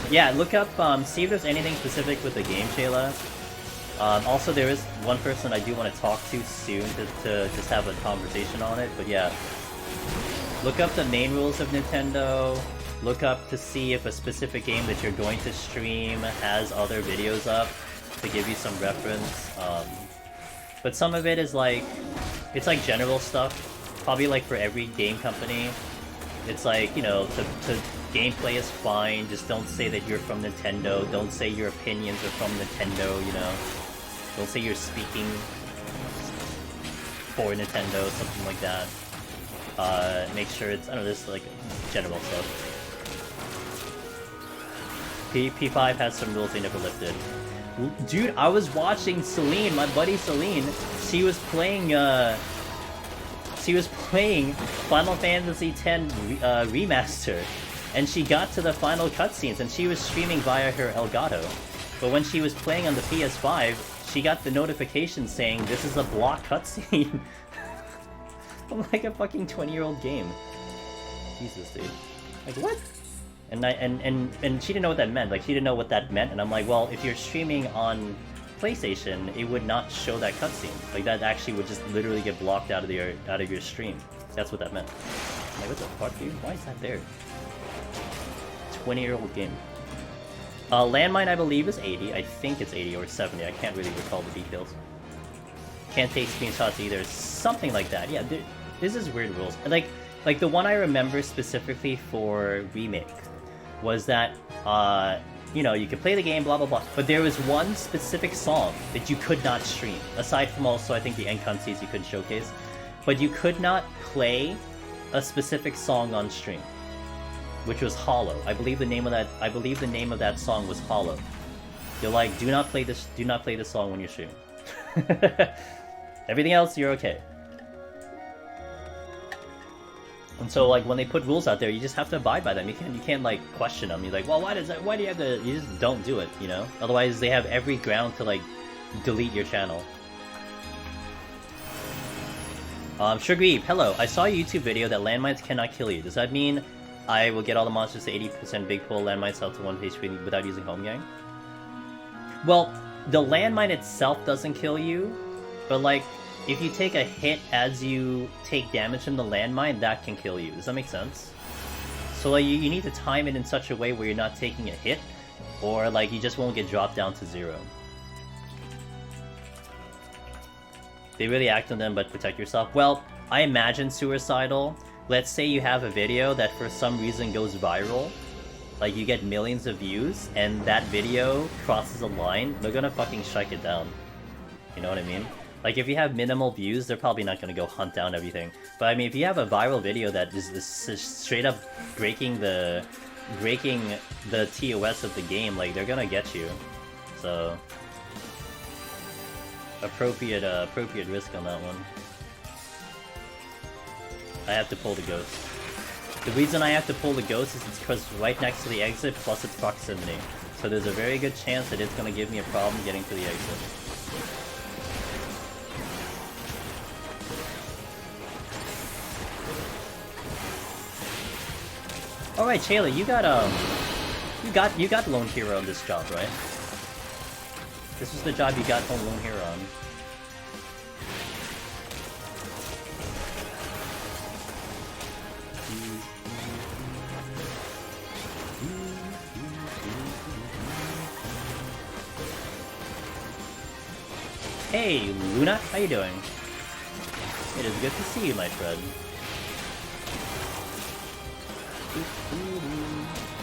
Yeah, look up, see if there's anything specific with the game, Shayla. Also, there is one person I do want to talk to soon to just have a conversation on it, but yeah. Look up the main rules of Nintendo, look up to see if a specific game that you're going to stream has other videos up to give you some reference. But some of it is like, it's like general stuff, probably like for every game company. It's like, you know, to gameplay is fine, just don't say that you're from Nintendo, don't say your opinions are from Nintendo, you know. Don't say you're speaking for Nintendo, something like that. Make sure it's, I don't know, this like general stuff. P5 has some rules they never lifted. Dude, I was watching Celine, my buddy Celine, she was playing Final Fantasy X Remaster, and she got to the final cutscenes, and she was streaming via her Elgato. But when she was playing on the PS5, she got the notification saying, this is a block cutscene. I'm like a fucking 20-year-old game. Jesus, dude. Like, what? And she didn't know what that meant. Like, she didn't know what that meant, and I'm like, well, if you're streaming on PlayStation, it would not show that cutscene. Like that actually would just literally get blocked out of your stream. That's what that meant. Like what the fuck, dude? Why is that there? 20-year-old game. Landmine, I believe, is 80. I think it's 80 or 70. I can't really recall the details. Can't take screenshots either. Something like that. Yeah, this is weird rules. Like the one I remember specifically for Remake was that, you know, you could play the game, blah blah blah, but there was one specific song that you could not stream. Aside from also, I think the end cutscenes you could showcase, but you could not play a specific song on stream, which was Hollow. I believe the name of that song was Hollow. You're like, do not play this song when you're streaming. Everything else, you're okay. And so, like, when they put rules out there, you just have to abide by them. You can't like question them. You're like, well, why do you have to? You just don't do it, you know. Otherwise, they have every ground to like delete your channel. Sugar hello. I saw a YouTube video that landmines cannot kill you. Does that mean I will get all the monsters to 80% big pull landmines out to 1 HP without using home gang? Well, the landmine itself doesn't kill you, but like, if you take a hit as you take damage from the landmine, that can kill you. Does that make sense? So like, you need to time it in such a way where you're not taking a hit, or like you just won't get dropped down to 0. They really act on them, but protect yourself. Well, I imagine Suicidal. Let's say you have a video that for some reason goes viral, like you get millions of views, and that video crosses a line, they're gonna fucking strike it down. You know what I mean? Like if you have minimal views, they're probably not gonna go hunt down everything. But I mean, if you have a viral video that is straight up breaking the TOS of the game, like they're gonna get you. So appropriate risk on that one. I have to pull the ghost. The reason I have to pull the ghost is it's because right next to the exit plus its proximity. So there's a very good chance that it's going to give me a problem getting to the exit. Alright, Shayla, you got Lone Hero on this job, right? This is the job you got Lone Hero on. Hey, Luna, how you doing? It is good to see you, my friend.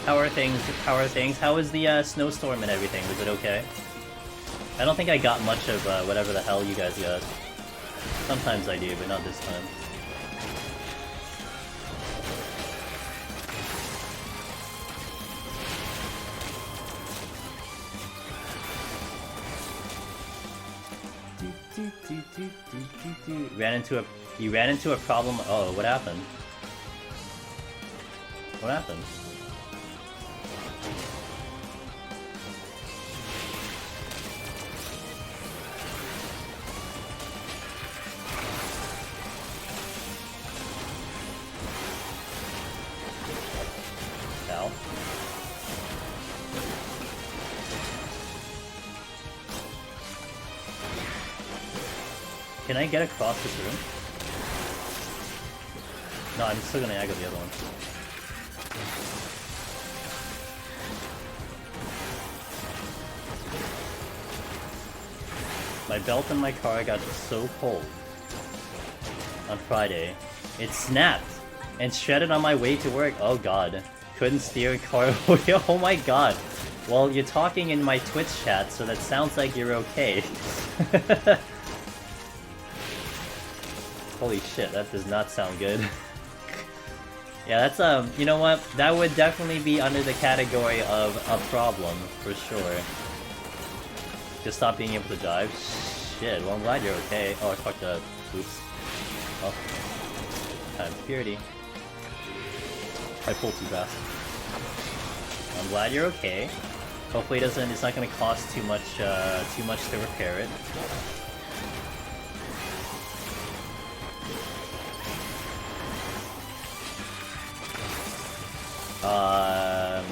How are things? How are things? How is the snowstorm and everything? Was it okay? I don't think I got much of whatever the hell you guys got. Sometimes I do, but not this time. You ran into a problem. Oh, what happened? What happened? Ow. Can I get across this room? No, I'm still gonna aggro the other one. My belt in my car got so cold on Friday. It snapped and shredded on my way to work. Oh god. Couldn't steer a car. Oh my god. Well, you're talking in my Twitch chat, so that sounds like you're okay. Holy shit, that does not sound good. Yeah, that's, you know what? That would definitely be under the category of a problem, for sure. Just stop being able to drive? Shit, well I'm glad you're okay. Oh, I fucked up. Oops. Oh. Time purity. I pulled too fast. I'm glad you're okay. Hopefully it's not gonna cost too much to repair it.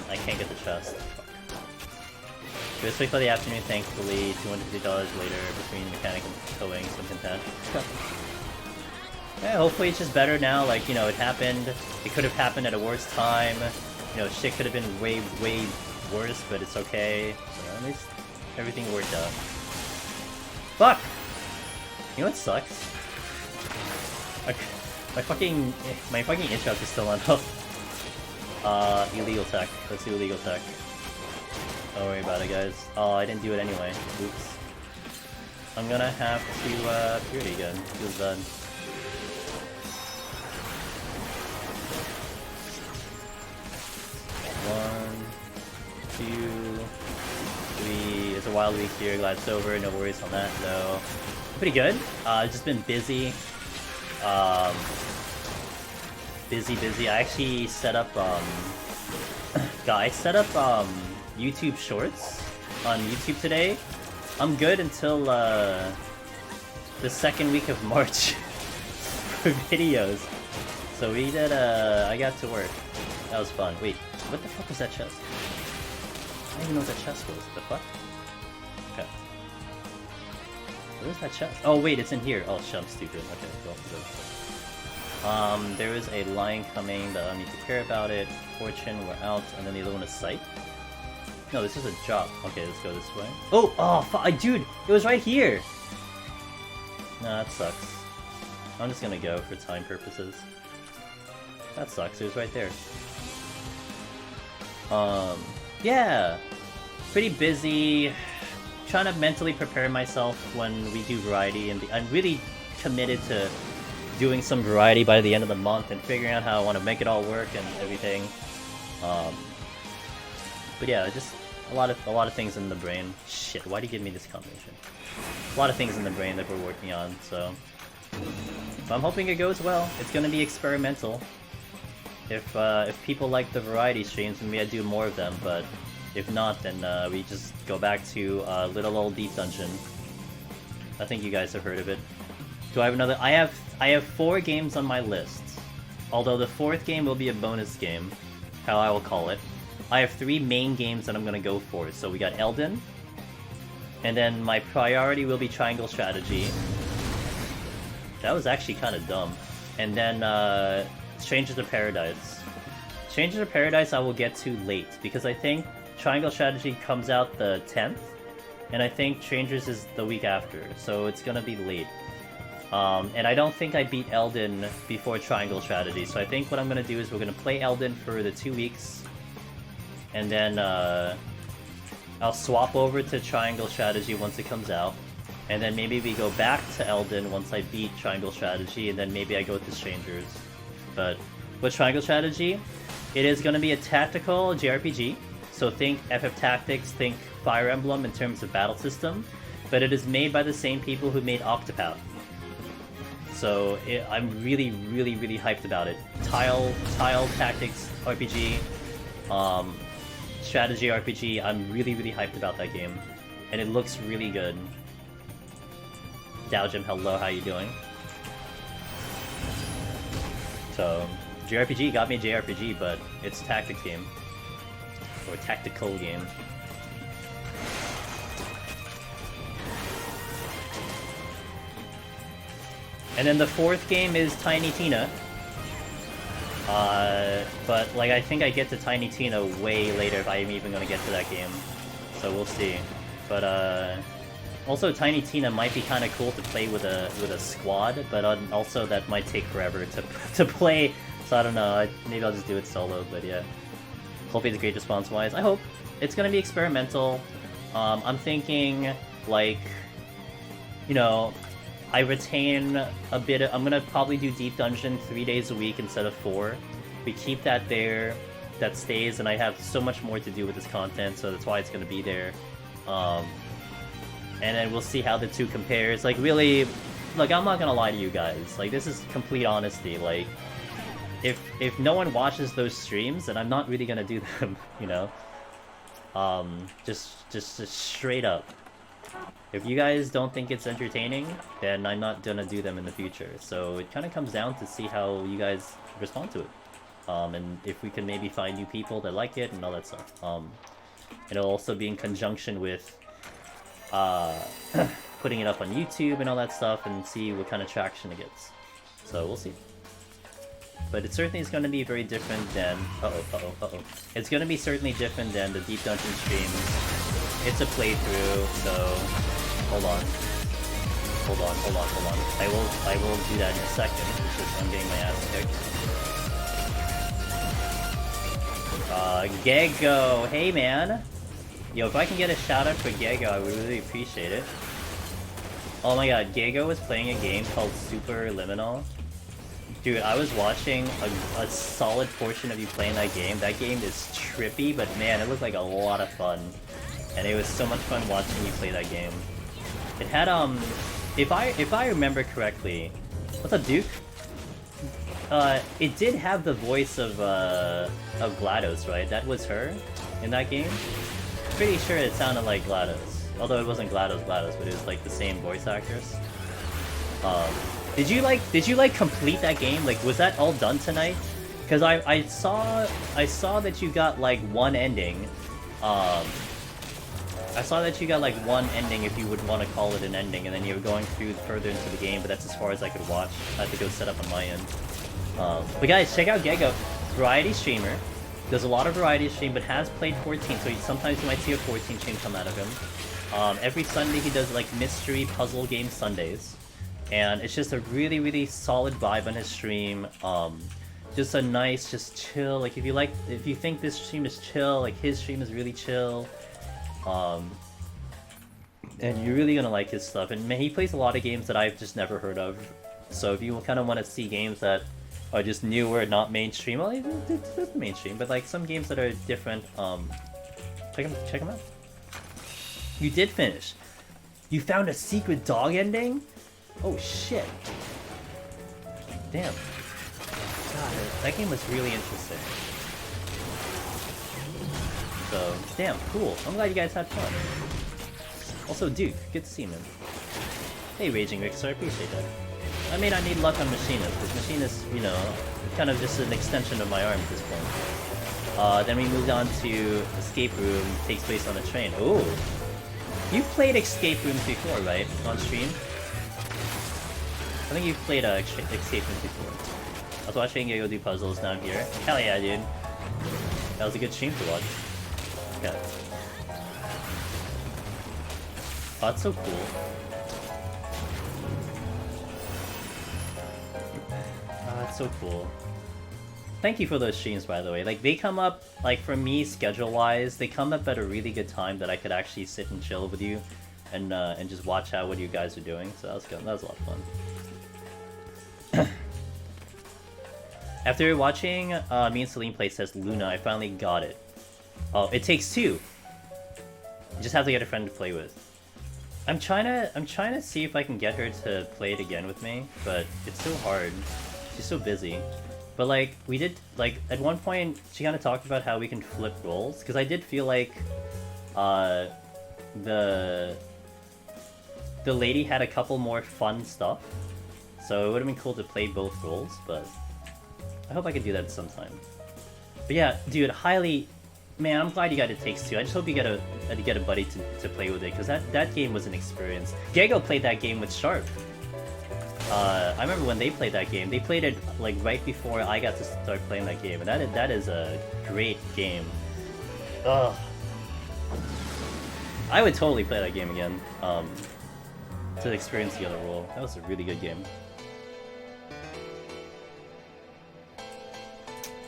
I can't get the chest. Fuck. Just wait for the afternoon, thankfully. $250 later between mechanic and towing, some content. Yeah, hopefully it's just better now. Like, you know, it happened. It could have happened at a worse time. You know, shit could have been way, way worse, but it's okay. So at least everything worked out. Fuck! You know what sucks? My fucking interrupt is still on. Illegal tech. Let's do illegal tech. Don't worry about it, guys. Oh, I didn't do it anyway. Oops. I'm gonna have to purity again. Feels bad. One, two, three. It's a wild week here. Glad it's over. No worries on that. No. Pretty good. I've just been busy. Busy. I actually set up YouTube Shorts on YouTube today. I'm good until the second week of March for videos. So we did I got to work. That was fun. Wait, what the fuck was that chest? I don't even know what that chest was. The fuck? Okay. Where's that chest? Oh wait, it's in here. Oh shit, I'm stupid. Okay, go. There is a line coming that I need to care about it. Fortune, we're out, and then the other one is sight. No, this is a job. Okay, let's go this way. Oh, dude, it was right here! Nah, that sucks. I'm just gonna go for time purposes. That sucks, it was right there. Yeah! Pretty busy. Trying to mentally prepare myself when we do variety, and I'm really committed to doing some variety by the end of the month and figuring out how I want to make it all work and everything. But yeah, just a lot of things in the brain. Shit, why'd you give me this combination? A lot of things in the brain that we're working on, so I'm hoping it goes well. It's gonna be experimental. If people like the variety streams, maybe I do more of them, but if not, then we just go back to little old deep dungeon. I think you guys have heard of it. Do I have another? I have 4 games on my list. Although the 4th game will be a bonus game, how I will call it. I have 3 main games that I'm gonna go for. So we got Elden, and then my priority will be Triangle Strategy. That was actually kind of dumb. And then Strangers of Paradise. Strangers of Paradise I will get to late, because I think Triangle Strategy comes out the 10th, and I think Strangers is the week after, so it's gonna be late. And I don't think I beat Elden before Triangle Strategy, so I think what I'm gonna do is we're gonna play Elden for the 2 weeks, and then I'll swap over to Triangle Strategy once it comes out, and then maybe we go back to Elden once I beat Triangle Strategy, and then maybe I go to Strangers. But with Triangle Strategy, it is gonna be a tactical JRPG, so think FF Tactics, think Fire Emblem in terms of battle system, but it is made by the same people who made Octopath. So I'm really hyped about it. Tile tactics RPG, strategy RPG. I'm really hyped about that game, and it looks really good. Dowjim, hello, how you doing? So JRPG got me JRPG, but it's a tactics game or a tactical game. And then the 4th game is Tiny Tina. But like I think I get to Tiny Tina way later if I'm even gonna get to that game. So we'll see. But also Tiny Tina might be kind of cool to play with a squad, but also that might take forever to play. So I don't know. Maybe I'll just do it solo. But yeah, hopefully it's great response-wise. I hope it's gonna be experimental. I'm thinking like, you know, I retain a bit of, I'm gonna probably do Deep Dungeon 3 days a week instead of 4. We keep that there, that stays, and I have so much more to do with this content, so that's why it's gonna be there. And then we'll see how the 2 compares. Like really, look, I'm not gonna lie to you guys. Like this is complete honesty. Like if no one watches those streams, then I'm not really gonna do them. You know, just straight up. If you guys don't think it's entertaining, then I'm not gonna do them in the future. So it kind of comes down to see how you guys respond to it. And if we can maybe find new people that like it and all that stuff. It'll also be in conjunction with putting it up on YouTube and all that stuff, and see what kind of traction it gets. So we'll see. But it certainly is going to be very different than... It's going to be certainly different than the Deep Dungeon streams. It's a playthrough, so... Hold on. I will do that in a second. It's just I'm getting my ass kicked. Gego! Hey, man! Yo, if I can get a shout-out for Gego, I would really appreciate it. Oh my god, Gego was playing a game called Superliminal. Dude, I was watching a solid portion of you playing that game. That game is trippy, but man, it looked like a lot of fun. And it was so much fun watching you play that game. It had, if I remember correctly... What's up, Duke? It did have the voice of GLaDOS, right? That was her in that game? Pretty sure it sounded like GLaDOS. Although it wasn't GLaDOS, but it was like the same voice actress. Did you complete that game? Like, was that all done tonight? Because I saw that you got like one ending. I saw that you got like one ending, if you would want to call it an ending, and then you were going through further into the game, but that's as far as I could watch. I had to go set up on my end. But guys, check out Gego. Variety streamer. Does a lot of variety stream, but has played 14, so sometimes you might see a 14 stream come out of him. Every Sunday he does like mystery puzzle game Sundays. And it's just a really, really solid vibe on his stream. Just a nice, just chill. Like if you think this stream is chill, like his stream is really chill. And you're really gonna like his stuff. And man, he plays a lot of games that I've just never heard of. So if you kind of want to see games that are just newer, not mainstream, well, it's mainstream, but like some games that are different, check them out. You did finish. You found a secret dog ending? Oh shit. Damn. God, that game was really interesting. So, damn, cool. I'm glad you guys had fun. Also, Duke, good to see you, man. Hey, Raging Rixer, I appreciate that. I may not need luck on Machinist, because Machinist, you know, kind of just an extension of my arm at this point. Then we moved on to Escape Room, takes place on a train. Oh! You've played Escape Rooms before, right? On stream? I think you've played Escape Rooms before. I was watching you go do puzzles down here. Hell yeah, dude. That was a good stream to watch. Yeah. Oh, that's so cool. Oh, that's so cool. Thank you for those streams, by the way. Like, they come up, like, for me, schedule-wise, they come up at a really good time that I could actually sit and chill with you and just watch out what you guys are doing. So that was good. That was a lot of fun. After watching me and Celine play Says Luna, I finally got it. Oh, it takes two. You just have to get a friend to play with. I'm trying to see if I can get her to play it again with me, but it's so hard. She's so busy. But like, we did, like, at one point, she kind of talked about how we can flip roles, because I did feel like, the lady had a couple more fun stuff, so it would have been cool to play both roles, but I hope I could do that sometime. But yeah, dude, highly, man, I'm glad you got It Takes Two. I just hope you get a buddy to play with it, because that game was an experience. Gego played that game with Sharp. I remember when they played that game. They played it like right before I got to start playing that game, and that is a great game. Ugh. I would totally play that game again. To experience the other role. That was a really good game.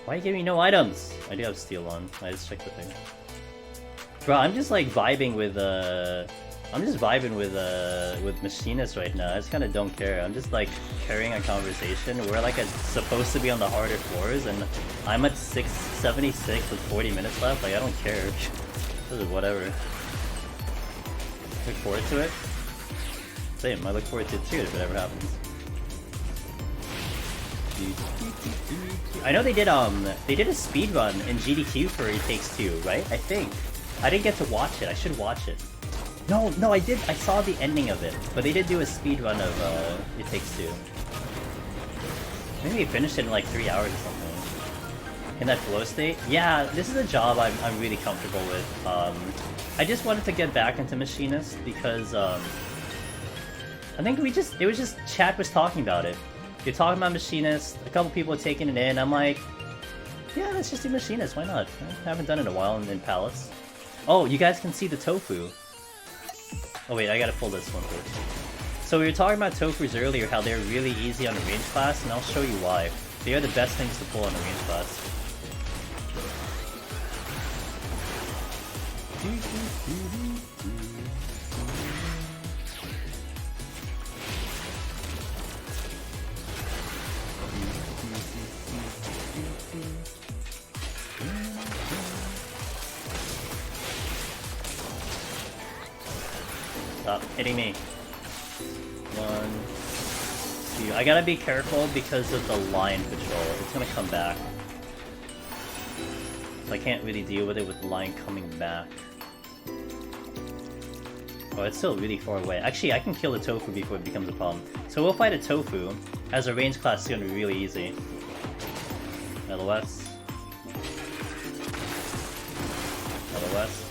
Why are you giving me no items? I do have steel on. I just checked the thing. Bro, I'm just like vibing with Machinist right now. I just kind of don't care. I'm just like carrying a conversation. We're like supposed to be on the harder floors, and I'm at 676 with 40 minutes left. Like, I don't care. This is whatever. Look forward to it. Same. I look forward to it too if it ever happens. I know they did a speed run in GDQ for It Takes Two, right? I think. I didn't get to watch it. I should watch it. No, I did. I saw the ending of it, but they did do a speed run of It Takes Two. Maybe they finished it in like 3 hours or something. In that flow state? Yeah, this is a job I'm really comfortable with. I just wanted to get back into Machinist because I think it was just chat was talking about it. You're talking about Machinist, a couple people are taking it in, I'm like, yeah, let's just do Machinist, why not? I haven't done it in a while in Palace. Oh, you guys can see the tofu. Oh wait, I gotta pull this one first. So we were talking about tofus earlier, how they're really easy on a range class, and I'll show you why. They are the best things to pull on a range class. Stop hitting me. 1, 2. I gotta be careful because of the line patrol. It's gonna come back. So I can't really deal with it with the line coming back. Oh, it's still really far away. Actually, I can kill the tofu before it becomes a problem. So we'll fight a tofu. As a range class, it's gonna be really easy. LOS. LOS.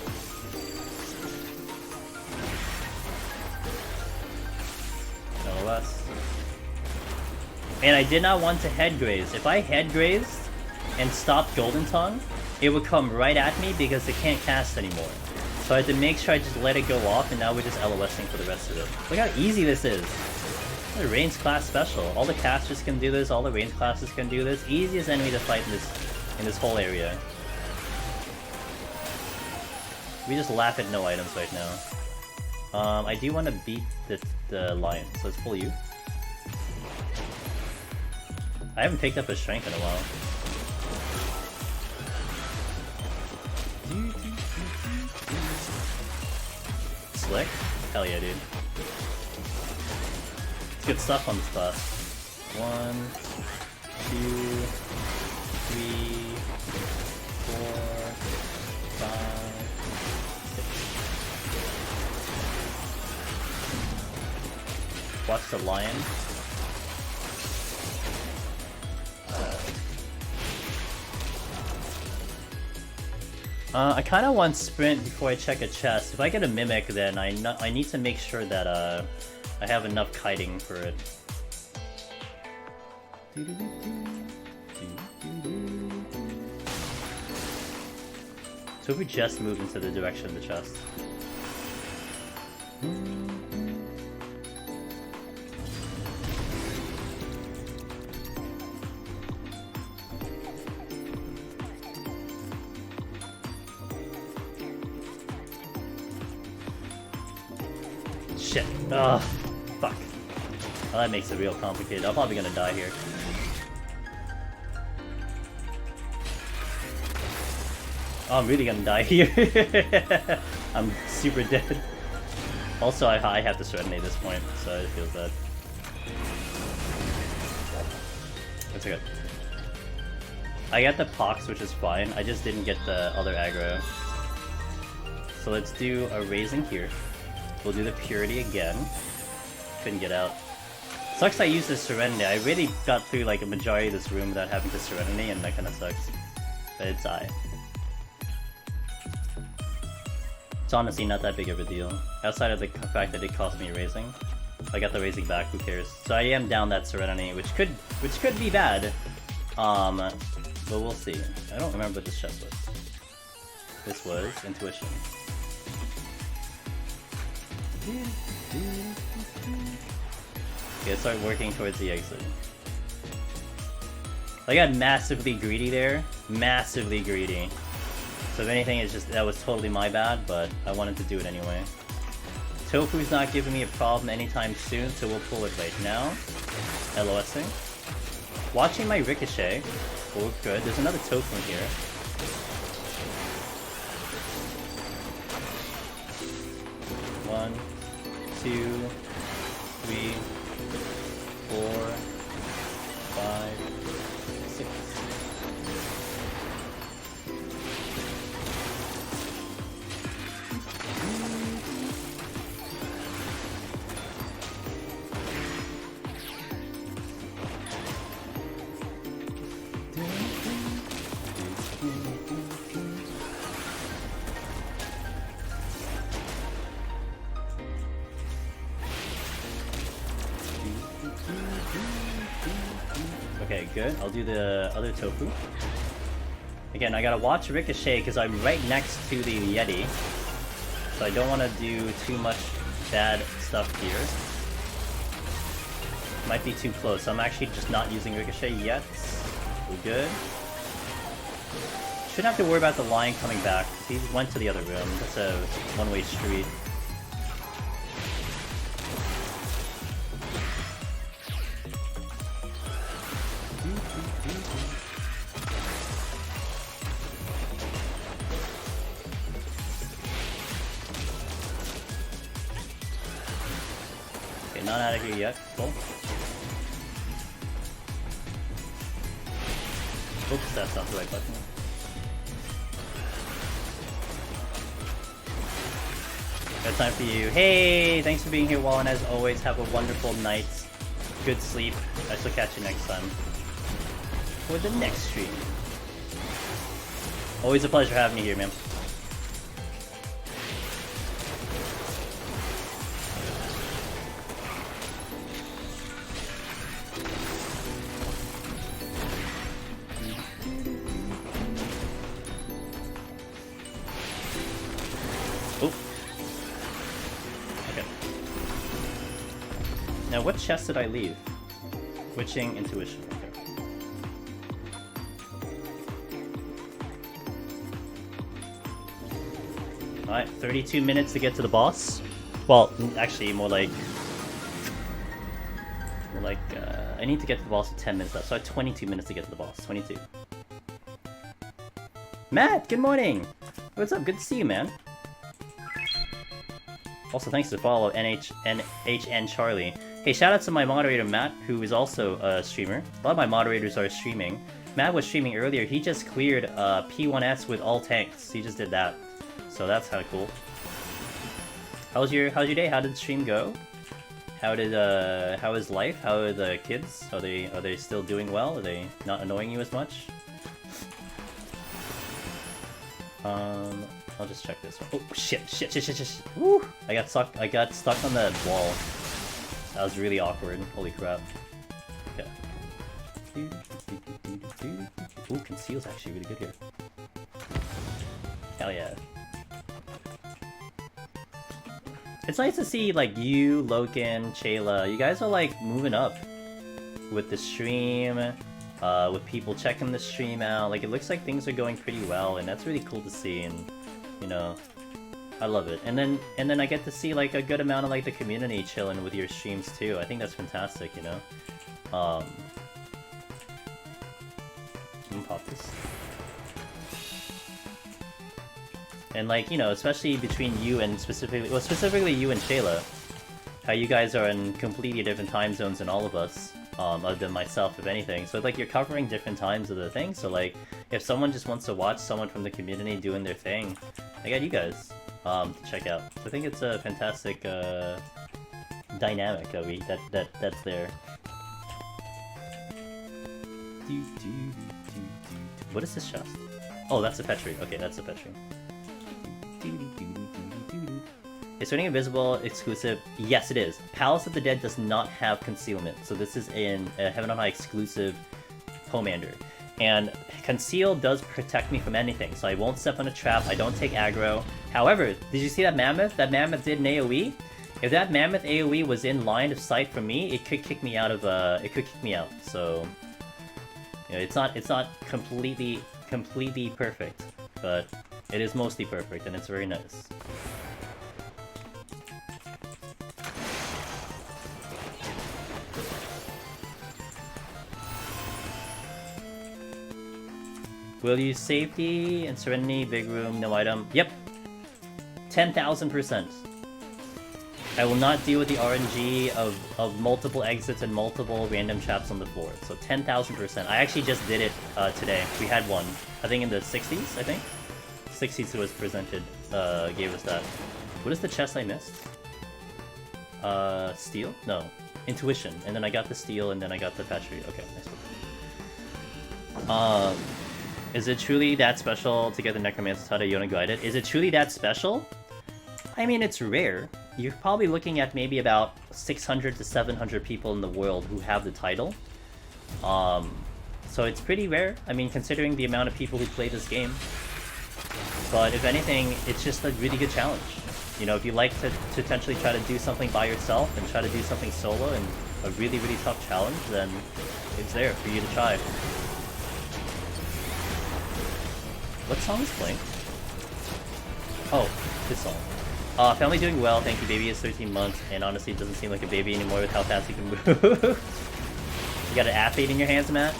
LOS. And I did not want to head graze. If I head grazed and stopped Golden Tongue, it would come right at me because it can't cast anymore. So I had to make sure I just let it go off, and now we're just LOSing for the rest of it. Look how easy this is. It's a range class special. All the casters can do this, all the range classes can do this. Easiest enemy to fight in this whole area. We just laugh at no items right now. I do want to beat the lion, so let's pull you. I haven't picked up his strength in a while. Slick? Hell yeah, dude. It's good stuff on this class. 1, 2, 3, 4, 5, 6. Watch the lion. I kind of want sprint before I check a chest. If I get a mimic, then I need to make sure that I have enough kiting for it. So if we just move into the direction of the chest. Shit. Ugh. Fuck. Well, that makes it real complicated. I'm probably gonna die here. Oh, I'm really gonna die here. I'm super dead. Also, I have to Serenade at this point, so it feels bad. It's okay. I got the Pox, which is fine. I just didn't get the other aggro. So let's do a raising here. We'll do the Purity again. Couldn't get out. Sucks I used the Serenity. I really got through like a majority of this room without having to Serenity, and that kinda sucks. But it's alright. It's honestly not that big of a deal. Outside of the fact that it cost me raising. If I got the raising back, who cares? So I am down that Serenity, which could be bad. But we'll see. I don't remember what this chest was. This was Intuition. Okay, start working towards the exit. I got massively greedy there. Massively greedy. So if anything, it's just that was totally my bad, but I wanted to do it anyway. Tofu's not giving me a problem anytime soon, so we'll pull it right now. LOSing. Watching my Ricochet. Oh, good. There's another Tofu in here. One, 2, 3, 4, 5, 6. Good. I'll do the other tofu. Again, I gotta watch Ricochet because I'm right next to the Yeti. So I don't want to do too much bad stuff here. Might be too close. I'm actually just not using Ricochet yet. We're good. Shouldn't have to worry about the lion coming back. He went to the other room. That's a one-way street. Okay, not out of here yet. Cool. Oops, that's not the right button. Got time for you. Hey, thanks for being here, Wallen. As always, have a wonderful night. Good sleep. I shall catch you next time for the next stream. Always a pleasure having you here, man. Now, what chest did I leave? Witching, intuition. Okay. Alright, 32 minutes to get to the boss. Well, actually, more like I need to get to the boss in 10 minutes left, so I have 22 minutes to get to the boss. 22. Matt, good morning! What's up? Good to see you, man. Also, thanks to follow NHN Charlie. Hey, shout out to my moderator Matt, who is also a streamer. A lot of my moderators are streaming. Matt was streaming earlier. He just cleared P1S with all tanks. He just did that, so that's kind of cool. How's your day? How did the stream go? How is life? How are the kids? Are they still doing well? Are they not annoying you as much? I'll just check this one. Oh shit! Woo! I got stuck on the wall. That was really awkward. Holy crap. Okay. Ooh, conceal's actually really good here. Hell yeah. It's nice to see like you, Loken, Chayla. You guys are like moving up with the stream, with people checking the stream out. Like it looks like things are going pretty well, and that's really cool to see. And you know, I love it. And then I get to see like a good amount of like the community chilling with your streams too. I think that's fantastic, you know. I'm gonna pop this. And like, you know, especially between you and specifically you and Shayla, how you guys are in completely different time zones than all of us, other than myself, if anything. So like you're covering different times of the thing. So like, if someone just wants to watch someone from the community doing their thing, I got you guys to check out. So I think it's a fantastic dynamic that's there. What is this chest? Oh, that's a Petri. Okay, that's a Petri. Is Turning Invisible exclusive? Yes, it is. Palace of the Dead does not have concealment, so this is in a Heaven on High exclusive Pomander. And Conceal does protect me from anything, so I won't step on a trap, I don't take aggro. However, did you see that Mammoth? That Mammoth did an AoE? If that Mammoth AoE was in line of sight from me, it could kick me out of, it could kick me out, so... You know, it's not completely perfect, but it is mostly perfect, and it's very nice. Will use safety and serenity, big room, no item. Yep. 10,000%. I will not deal with the RNG of multiple exits and multiple random traps on the floor. So 10,000%. I actually just did it today. We had one. I think in the 60s, I think? 60s was presented, gave us that. What is the chest I missed? Steel? No. Intuition. And then I got the steel and then I got the Petri. Okay, nice one. Is it truly that special to get the Necromancer's Hut at Yona Guided? Is it truly that special? I mean, it's rare. You're probably looking at maybe about 600 to 700 people in the world who have the title. So it's pretty rare, I mean, considering the amount of people who play this game. But if anything, it's just a really good challenge. You know, if you like to potentially try to do something by yourself and try to do something solo and a really, really tough challenge, then it's there for you to try. What song is playing? Oh, this song. Family doing well, thank you. Baby is 13 months, and honestly, it doesn't seem like a baby anymore with how fast he can move. You got an athlete in your hands, Matt?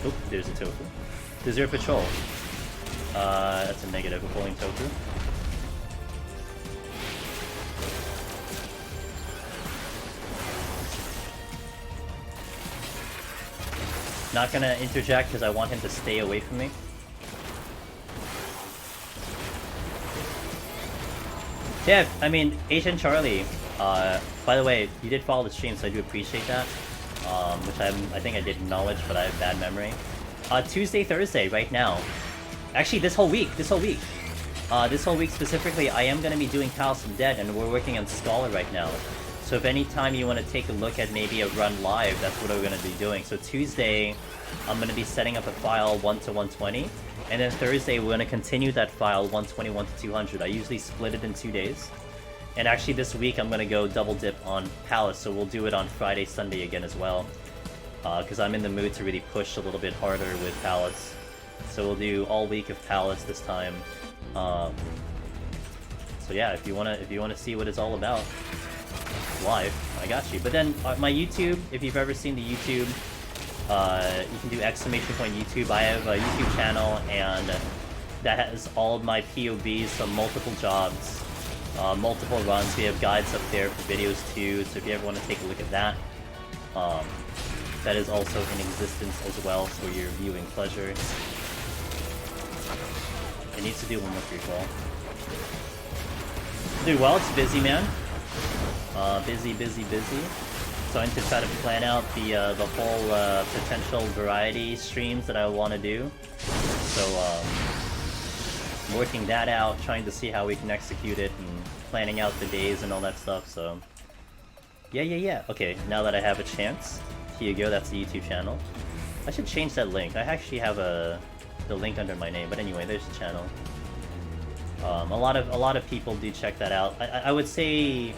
Oop, there's a tofu. Desert patrol. That's a negative, a pulling tofu. Not gonna interject because I want him to stay away from me. Yeah, I mean, Asian Charlie, by the way, you did follow the stream, so I do appreciate that. Which I think I did acknowledge, but I have bad memory. Tuesday, Thursday, right now. Actually, this whole week specifically, I am gonna be doing Palace of Dead, and we're working on Scholar right now. So if any time you want to take a look at maybe a run live, that's what we're going to be doing. So Tuesday, I'm going to be setting up a file 1 to 120, and then Thursday we're going to continue that file 121 to 200. I usually split it in 2 days. And actually this week I'm going to go double dip on Palace, so we'll do it on Friday, Sunday again as well. Because I'm in the mood to really push a little bit harder with Palace. So we'll do all week of Palace this time. So yeah, if you wanna see what it's all about live, I got you. But then my YouTube, if you've ever seen the YouTube, you can do !YouTube. I have a YouTube channel, and that has all of my POVs, so multiple jobs, multiple runs. We have guides up there for videos too, so if you ever want to take a look at that, that is also in existence as well for your viewing pleasure. It needs to do one more free fall. Dude, well, it's busy, man. Busy. Starting to try to plan out the whole potential variety streams that I want to do. So working that out, trying to see how we can execute it, and planning out the days and all that stuff. So yeah. Okay, now that I have a chance, here you go. That's the YouTube channel. I should change that link. I actually have the link under my name, but anyway, there's the channel. A lot of people do check that out. I would say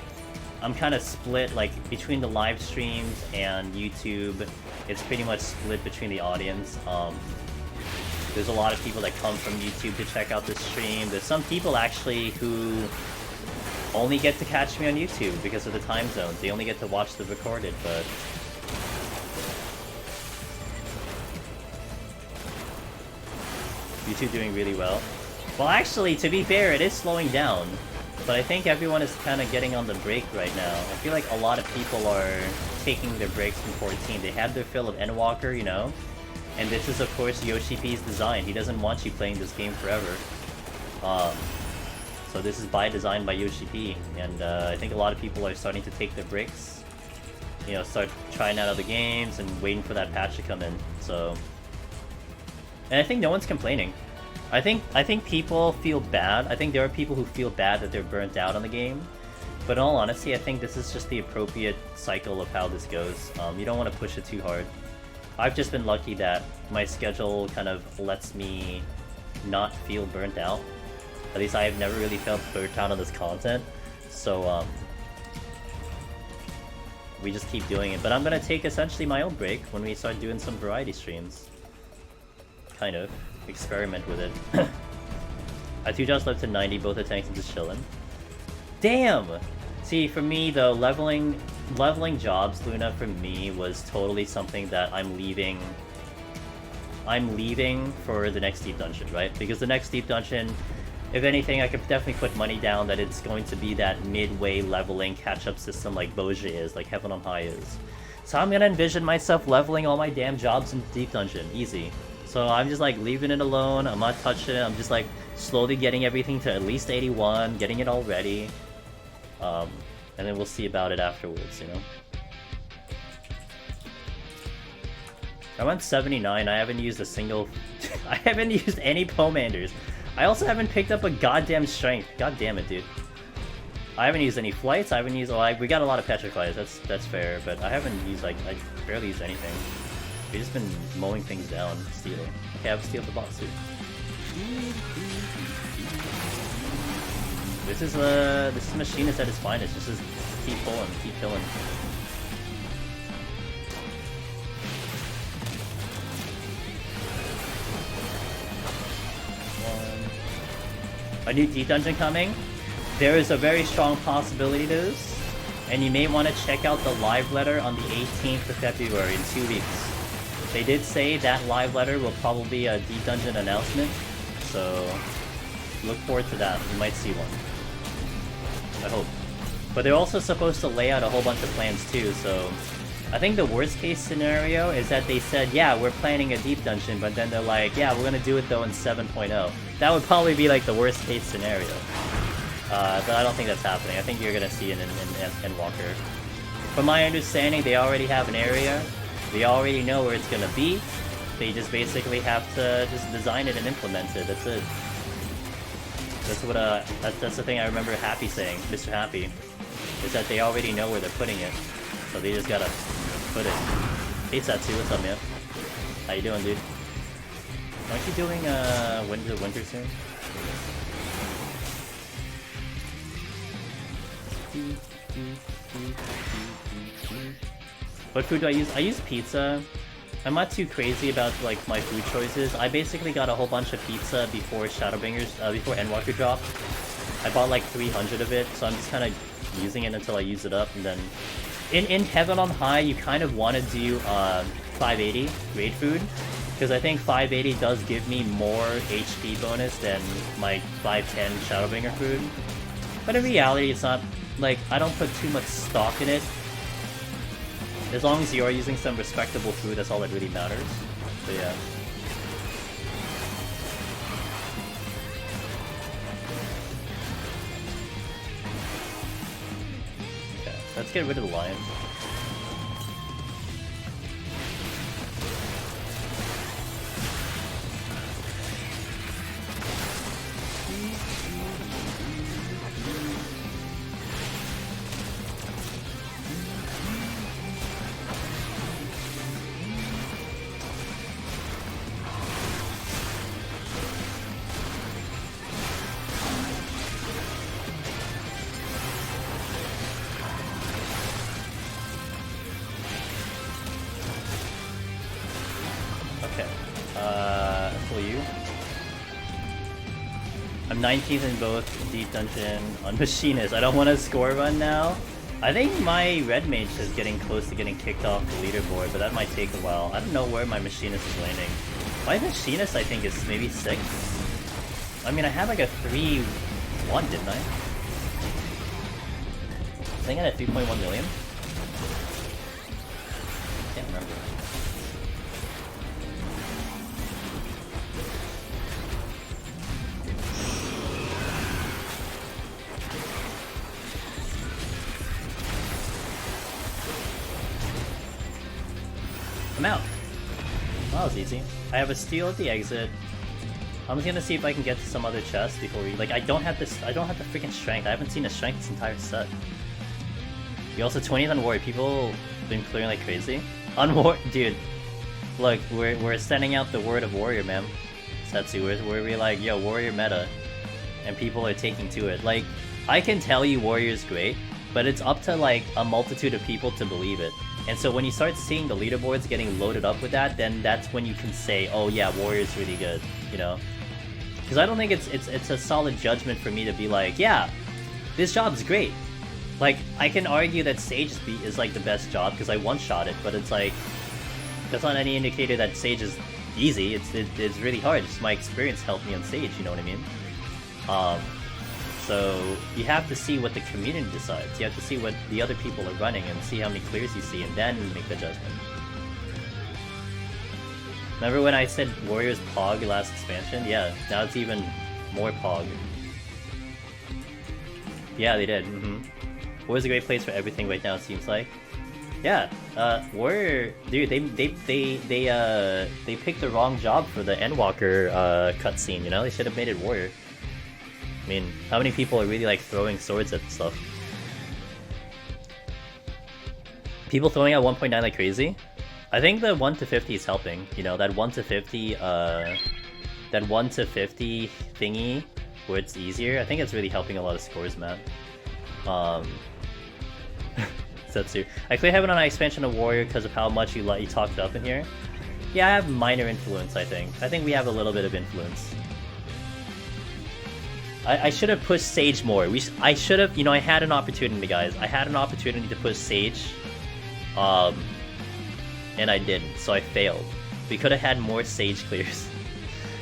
I'm kind of split, like, between the live streams and YouTube. It's pretty much split between the audience. There's a lot of people that come from YouTube to check out this stream. There's some people actually who only get to catch me on YouTube because of the time zones. They only get to watch the recorded, but YouTube doing really well. Well, actually, to be fair, it is slowing down. But I think everyone is kind of getting on the break right now. I feel like a lot of people are taking their breaks from 14. They had their fill of Endwalker, you know? And this is, of course, Yoshi P's design. He doesn't want you playing this game forever. So this is by design by Yoshi P. And I think a lot of people are starting to take their breaks. You know, start trying out other games and waiting for that patch to come in. So, and I think no one's complaining. I think people feel bad. I think there are people who feel bad that they're burnt out on the game. But in all honesty, I think this is just the appropriate cycle of how this goes. You don't want to push it too hard. I've just been lucky that my schedule kind of lets me not feel burnt out. At least I have never really felt burnt out on this content. So we just keep doing it. But I'm going to take essentially my own break when we start doing some variety streams. Kind of. Experiment with it. I 2 jobs left to 90, both the tanks and just chilling. Damn! See, for me though, leveling jobs, Luna, for me was totally something that I'm leaving for the next deep dungeon, right? Because the next deep dungeon, if anything, I could definitely put money down that it's going to be that midway leveling catch-up system like Boja is, like Heaven on High is. So I'm gonna envision myself leveling all my damn jobs in deep dungeon, easy. So I'm just like leaving it alone, I'm not touching it, I'm just like slowly getting everything to at least 81, getting it all ready. And then we'll see about it afterwards, you know? I went 79, I haven't used a single... I haven't used any Pomanders. I also haven't picked up a goddamn strength. God damn it, dude. I haven't used any flights. I haven't used. We got a lot of petrifies. That's fair, but I haven't used like I barely used anything. We've just been mowing things down. Steel. Okay, I have steel for boss too. This is machinist at its finest. Just keep pulling, keep killing. A new D dungeon coming. There is a very strong possibility to this, and you may want to check out the live letter on the 18th of February in 2 weeks. They did say that live letter will probably be a D dungeon announcement, so look forward to that. You might see one. I hope. But they're also supposed to lay out a whole bunch of plans too, so I think the worst case scenario is that they said, yeah, we're planning a deep dungeon, but then they're like, yeah, we're gonna do it though in 7.0. That would probably be like the worst case scenario. But I don't think that's happening. I think you're gonna see it in Walker. From my understanding, they already have an area. They already know where it's gonna be. They just basically have to just design it and implement it. That's it. That's what that's the thing I remember Happy saying, Mr. Happy, is that they already know where they're putting it. So they just gotta put it. Hey Satsu, what's up, man? How you doing, dude? Aren't you doing winter soon? What food do I use? I use pizza. I'm not too crazy about like my food choices. I basically got a whole bunch of pizza before Shadowbringers, before Endwalker dropped. I bought like 300 of it, so I'm just kind of using it until I use it up, and then in Heaven on High, you kind of want to do 580 raid food, because I think 580 does give me more HP bonus than my 510 Shadowbringer food. But in reality, it's not like I don't put too much stock in it. As long as you are using some respectable food, that's all that really matters. So yeah. Okay, let's get rid of the lion. I'm 19th in both Deep Dungeon on Machinist. I don't want a score run now. I think my Red Mage is getting close to getting kicked off the leaderboard, but that might take a while. I don't know where my Machinist is landing. My Machinist, I think, is maybe 6. I mean, I had like a 3-1, didn't I? I think I had 3.1 million. Can't remember. I'm out. Well, that was easy. I have a steal at the exit. I'm just gonna see if I can get to some other chest before we. Like, I don't have this. I don't have the freaking strength. I haven't seen a strength this entire set. You also 20th on Warrior. People been clearing like crazy. On War, dude. Look, we're sending out the word of Warrior, man. Setsu, we're like, yo, Warrior meta, and people are taking to it. Like, I can tell you Warrior is great, but it's up to like a multitude of people to believe it. And so when you start seeing the leaderboards getting loaded up with that, then that's when you can say, oh yeah, Warrior's really good, you know? Because I don't think it's a solid judgment for me to be like, yeah, this job's great. Like, I can argue that Sage is like the best job because I one-shot it, but it's like, that's not any indicator that Sage is easy. It's really hard. Just my experience helped me on Sage, you know what I mean? So you have to see what the community decides. You have to see what the other people are running and see how many clears you see, and then make the judgment. Remember when I said Warriors Pog last expansion? Yeah, now it's even more Pog. Yeah, they did. Warrior's a great place for everything right now, it seems like. Yeah, Warrior, dude, they picked the wrong job for the Endwalker cutscene. You know, they should have made it Warrior. I mean, how many people are really like throwing swords at stuff? People throwing out 1.9 like crazy. I think the 1 to 50 is helping. You know, that 1 to 50, that 1 to 50 thingy where it's easier. I think it's really helping a lot of scores, man. Setsu. I clearly haven't on an expansion of Warrior because of how much you talked up in here. Yeah, I have minor influence, I think. I think we have a little bit of influence. I should have pushed Sage more. I should have, you know, I had an opportunity, guys. I had an opportunity to push Sage. And I didn't, so I failed. We could have had more Sage clears.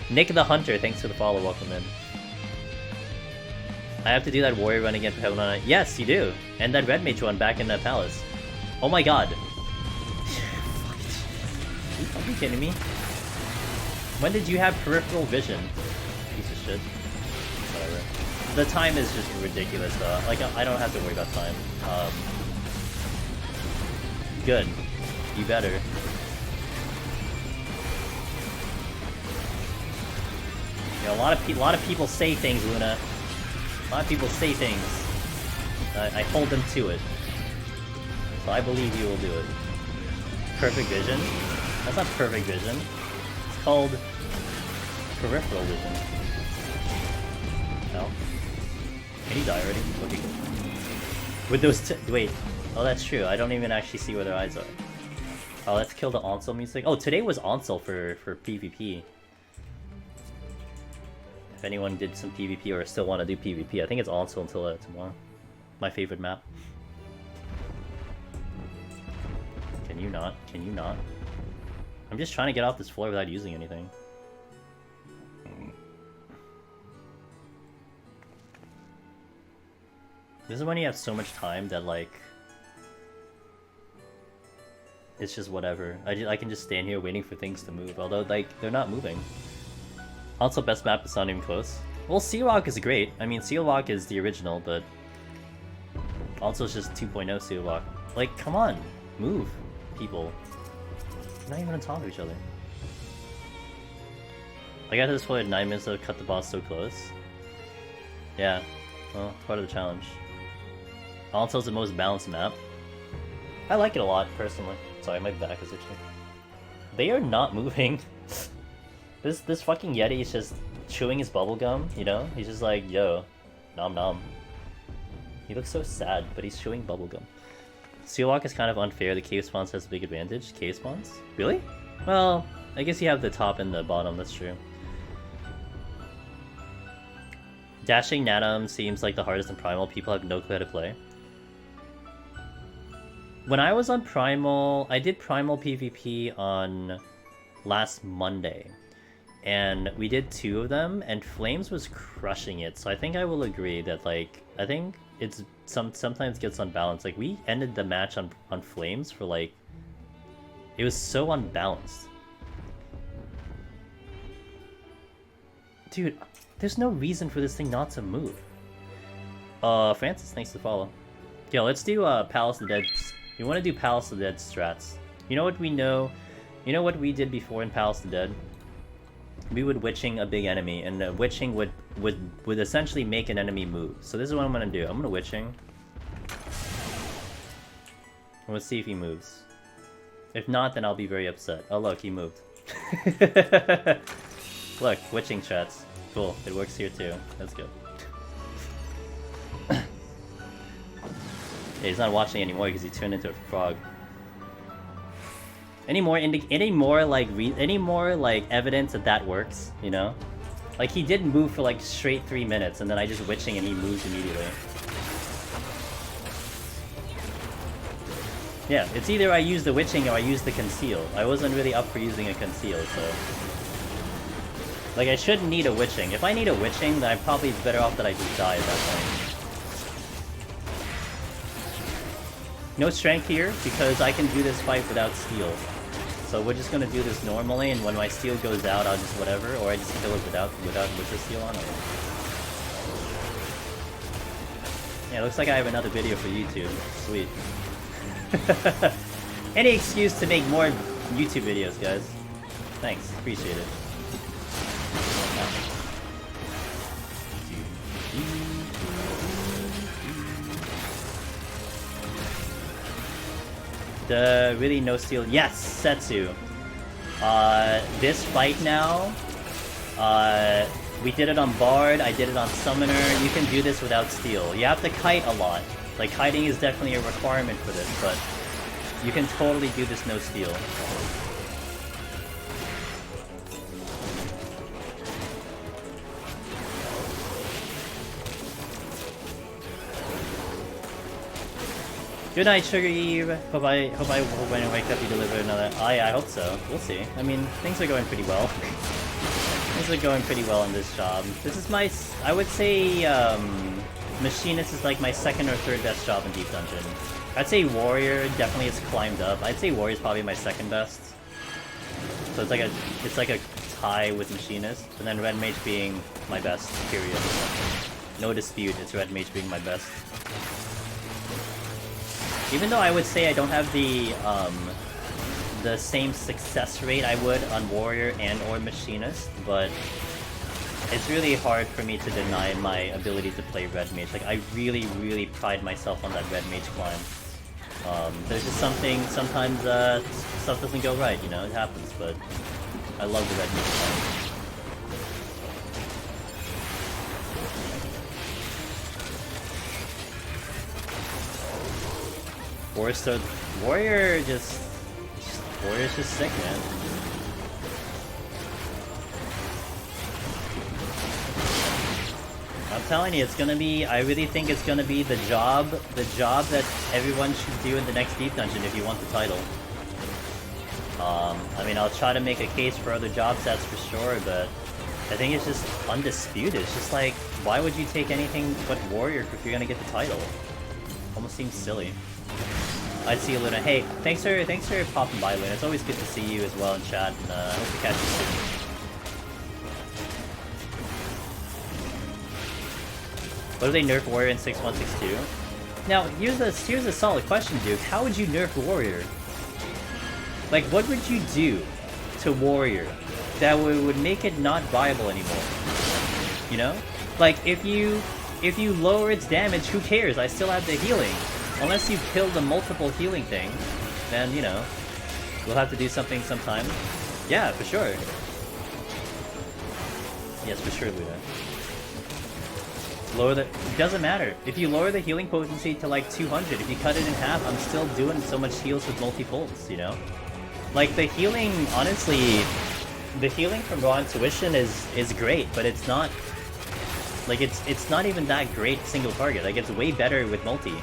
Nick the Hunter, thanks for the follow, welcome in. I have to do that Warrior run again for Heaven on Earth. Yes, you do. And that Red Mage one back in the Palace. Oh my god. Are you fucking kidding me? When did you have peripheral vision? Piece of shit. Whatever. The time is just ridiculous though. Like, I don't have to worry about time. Good. You better. You know, a lot of people say things, Luna. A lot of people say things. I hold them to it. So I believe you will do it. Perfect vision? That's not perfect vision. It's called peripheral vision. No? Can he die already? Okay. With those wait. Oh, that's true. I don't even actually see where their eyes are. Oh, let's kill the Onsel music. Oh, today was Onsel for PvP. If anyone did some PvP or still want to do PvP, I think it's Onsel until tomorrow. My favorite map. Can you not? Can you not? I'm just trying to get off this floor without using anything. This is when you have so much time that, like, it's just whatever. I can just stand here waiting for things to move, although, like, they're not moving. Also, best map is not even close. Well, Seal Rock is great. I mean, Seal Rock is the original, but also it's just 2.0 Seal Rock. Like, come on, move, people. They're not even on top of each other. I got to this point at 9 minutes to cut the boss so close. Yeah, well, part of the challenge. Also, it's the most balanced map. I like it a lot, personally. Sorry, my back is itching. They are not moving. This fucking Yeti is just chewing his bubblegum, you know? He's just like, yo, nom nom. He looks so sad, but he's chewing bubblegum. Seawalk is kind of unfair. The cave spawns has a big advantage. Cave spawns? Really? Well, I guess you have the top and the bottom, that's true. Dashing Natum seems like the hardest in Primal. People have no clue how to play. When I was on Primal, I did Primal PvP on last Monday. And we did 2 of them, and Flames was crushing it. So I think I will agree that, like, I think it's sometimes gets unbalanced. Like, we ended the match on Flames for, like, it was so unbalanced. Dude, there's no reason for this thing not to move. Francis, thanks to follow. Yo, let's do Palace of the Dead. You want to do Palace of the Dead strats. You know what we know? You know what we did before in Palace of the Dead? We would witching a big enemy, and witching would essentially make an enemy move. So this is what I'm gonna do. I'm gonna witching. And we'll see if he moves. If not, then I'll be very upset. Oh look, he moved. Look, witching strats. Cool, it works here too. That's good. Yeah, he's not watching anymore because he turned into a frog. Any more evidence that that works, you know? Like, he did move for like straight 3 minutes, and then I just witching and he moves immediately. Yeah, it's either I use the witching or I use the conceal. I wasn't really up for using a conceal, so... Like, I shouldn't need a witching. If I need a witching, then I'm probably better off that I just die at that point. No strength here, because I can do this fight without steel. So we're just gonna do this normally, and when my steel goes out, I'll just whatever, or I just kill it without Witcher steel on it. Yeah, looks like I have another video for YouTube. Sweet. Any excuse to make more YouTube videos, guys. Thanks, appreciate it. The really no steal. Yes, Setsu. This fight now, we did it on Bard, I did it on Summoner. You can do this without steal. You have to kite a lot. Like, kiting is definitely a requirement for this, but you can totally do this no steal. Good night, Sugar Eve. Hope when I wake up you deliver another. I hope so. We'll see. I mean, things are going pretty well. Things are going pretty well in this job. This is my, I would say, Machinist is like my second or third best job in Deep Dungeon. I'd say Warrior definitely has climbed up. I'd say Warrior is probably my second best. So it's like a tie with Machinist, and then Red Mage being my best. Period. No dispute. It's Red Mage being my best. Even though I would say I don't have the same success rate I would on Warrior and or Machinist, but it's really hard for me to deny my ability to play Red Mage. Like, I really, really pride myself on that Red Mage climb. There's just something, sometimes stuff doesn't go right, you know, it happens, but I love the Red Mage climb. Warrior's just sick, man. I'm telling you, it's gonna be, I really think it's gonna be the job that everyone should do in the next Deep Dungeon if you want the title. I mean, I'll try to make a case for other job sets for sure, but I think it's just undisputed. It's just like, why would you take anything but Warrior if you're gonna get the title? Almost seems silly. I see you, Luna. Hey, thanks for popping by, Luna. It's always good to see you as well in chat, and hope to catch you soon. What if they nerf Warrior in 6.1.6.2? Now, here's a solid question, Duke. How would you nerf Warrior? Like, what would you do to Warrior that would make it not viable anymore? You know? Like, if you lower its damage, who cares? I still have the healing. Unless you kill the multiple healing thing, then, you know, we'll have to do something sometime. Yeah, for sure. Yes, for sure, Luna. Lower the... It doesn't matter. If you lower the healing potency to like 200, if you cut it in half, I'm still doing so much heals with multi-pulls, you know? Like, the healing, honestly, the healing from Raw Intuition is great, but it's not... Like, it's not even that great single target. Like, it's way better with multi.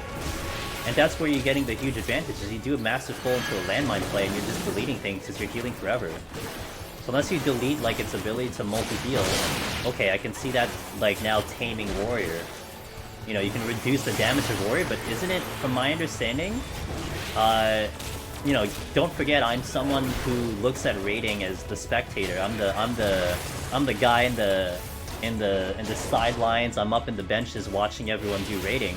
And that's where you're getting the huge advantage, is you do a massive pull into a landmine play and you're just deleting things because you're healing forever. So unless you delete, like, its ability to multi-heal, okay, I can see that, like, now taming Warrior. You know, you can reduce the damage of Warrior, but isn't it, from my understanding, you know, don't forget, I'm someone who looks at rating as the spectator. I'm the guy in the sidelines. I'm up in the benches watching everyone do rating.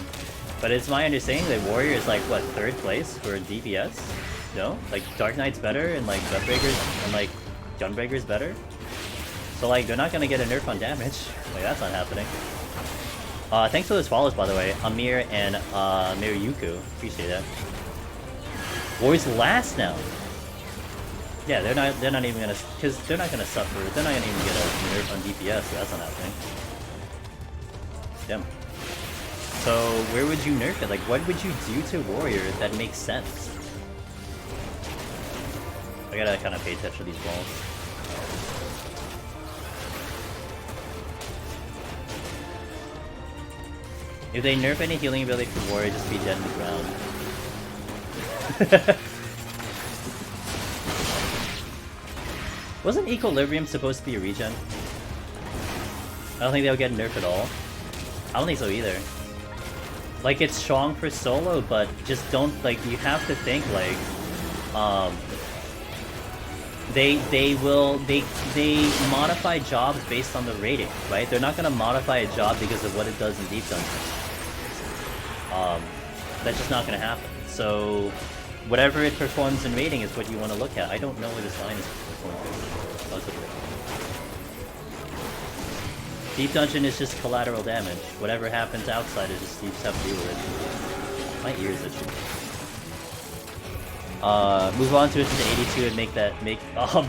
But it's my understanding that Warrior is like, what, 3rd place for DPS? No? Like, Dark Knight's better, and like, Gunbreaker's, and like, Gunbreaker's better? So like, they're not gonna get a nerf on damage. Like, that's not happening. Thanks for those follows, by the way. Amir and, Miryuku. Appreciate that. Warrior's last now! Yeah, they're not even gonna, because they're not gonna suffer, they're not gonna even get a nerf on DPS, so that's not happening. Damn. So, where would you nerf it? Like, what would you do to Warrior that makes sense? I gotta kind of pay attention to these balls. If they nerf any healing ability for Warrior, just be dead in the ground. Wasn't Equilibrium supposed to be a regen? I don't think they'll get nerfed at all. I don't think so either. Like, it's strong for solo, but just don't, like, you have to think, like, they modify jobs based on the rating, right? They're not gonna modify a job because of what it does in Deep Dungeon. That's just not gonna happen. So, whatever it performs in rating is what you want to look at. I don't know where this line is possibly. Deep Dungeon is just collateral damage. Whatever happens outside is just you just have to deal with it. My ears itchy. Move on tuition to 82 and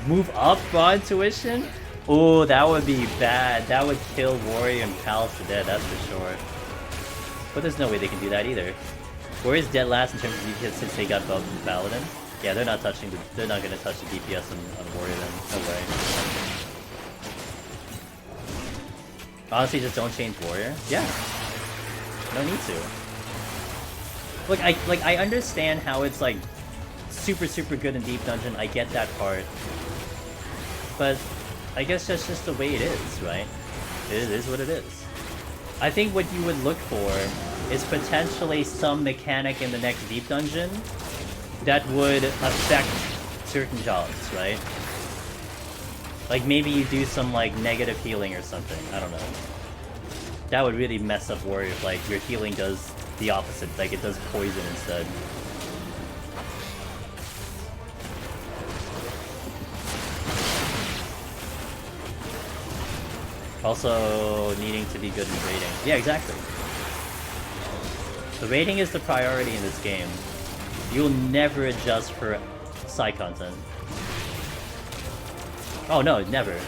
move up on tuition? Oh, that would be bad. That would kill Warrior and Palace to dead, that's for sure. But there's no way they can do that either. Warrior's dead last in terms of DPS since they got buffed from Paladin. Yeah, they're not gonna touch the DPS on Warrior then. No way. Honestly, just don't change Warrior. Yeah. No need to. I understand how it's like super good in Deep Dungeon. I get that part. But I guess that's just the way it is, right? It is what it is. I think what you would look for is potentially some mechanic in the next Deep Dungeon that would affect certain jobs, right? Like maybe you do some like negative healing or something, I don't know. That would really mess up Warrior if like your healing does the opposite, like it does poison instead. Also needing to be good in rating. Yeah, exactly. The rating is the priority in this game. You'll never adjust for side content. Oh no, never.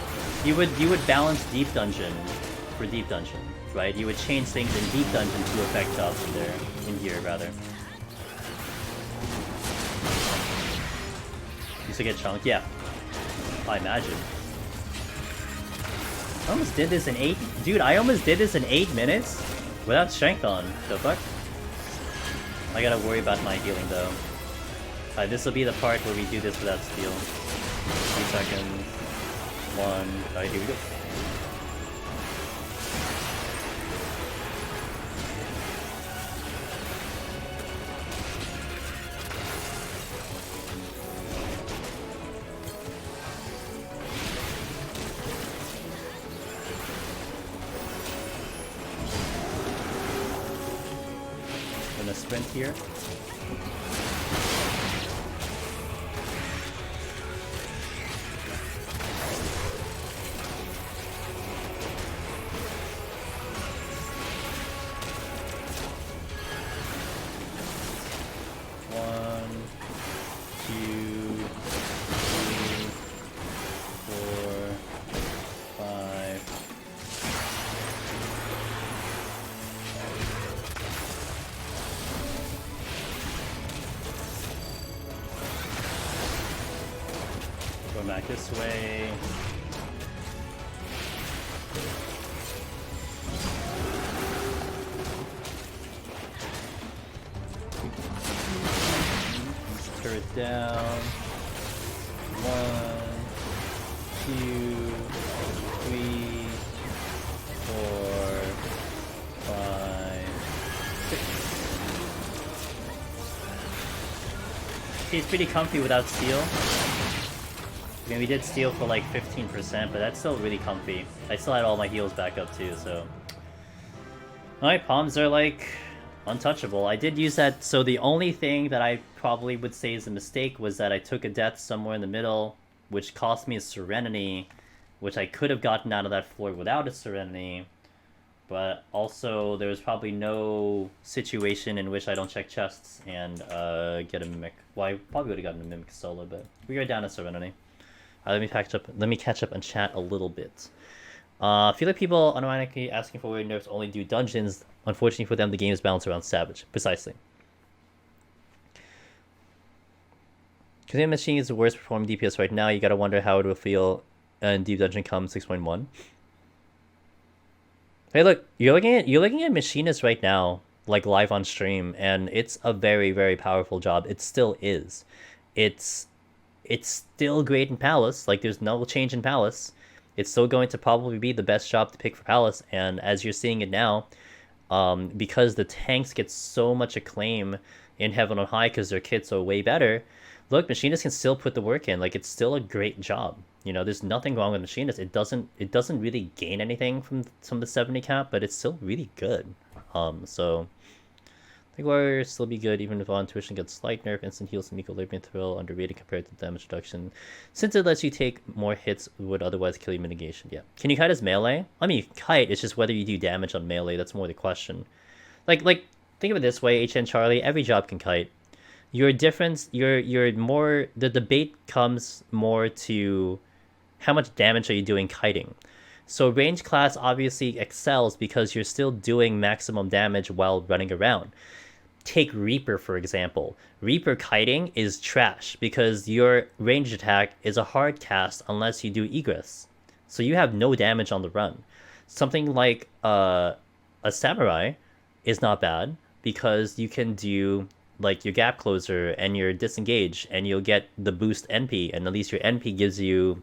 You would balance Deep Dungeon for Deep Dungeon, right? You would change things in Deep Dungeon to affect jobs in here rather. Used to get chunked, yeah. I imagine. I almost did this in 8... Dude, I almost did this in 8 minutes without strength on. The fuck? I gotta worry about my healing though. Alright, this will be the part where we do this without steal. 3 seconds. 1. Alright, here we go. Sprint here. Back this way. Turret down. 1, 2, 3, 4, 5, 6. He's pretty comfy without steel. I mean, we did steal for like 15%, but that's still really comfy. I still had all my heals back up too, so... Alright, palms are like... untouchable. I did use that, so the only thing that I probably would say is a mistake was that I took a death somewhere in the middle, which cost me a Serenity, which I could have gotten out of that floor without a Serenity, but also there was probably no situation in which I don't check chests and get a Mimic. Well, I probably would have gotten a Mimic solo, but we are down a Serenity. Let me catch up and chat a little bit. I feel like people automatically asking for weird nerfs only do dungeons. Unfortunately for them, the game is balanced around Savage. Precisely. Because the machine is the worst performing DPS right now, you gotta wonder how it will feel in Deep Dungeon come 6.1. Hey, look, you're looking at Machinist right now, like live on stream, and it's a very, very powerful job. It still is. It's still great in Palace. Like, there's no change in Palace. It's still going to probably be the best job to pick for Palace, and as you're seeing it now, because the tanks get so much acclaim in Heaven on High because their kits are way better, look, Machinist can still put the work in. Like, it's still a great job. You know, there's nothing wrong with Machinist. It doesn't really gain anything from the 70 cap, but it's still really good. So... I think Warriors still be good even if on tuition gets slight nerf, instant heals and equilibrium thrill, underrated compared to damage reduction. Since it lets you take more hits would otherwise kill you mitigation. Yeah. Can you kite as melee? I mean, you can kite, it's just whether you do damage on melee, that's more the question. Like think of it this way, HN Charlie, every job can kite. Your difference, your more, the debate comes more to how much damage are you doing kiting. So range class obviously excels because you're still doing maximum damage while running around. Take Reaper, for example. Reaper kiting is trash because your range attack is a hard cast unless you do egress. So you have no damage on the run. Something like a Samurai is not bad because you can do like your gap closer and your disengage and you'll get the boost NP, and at least your NP gives you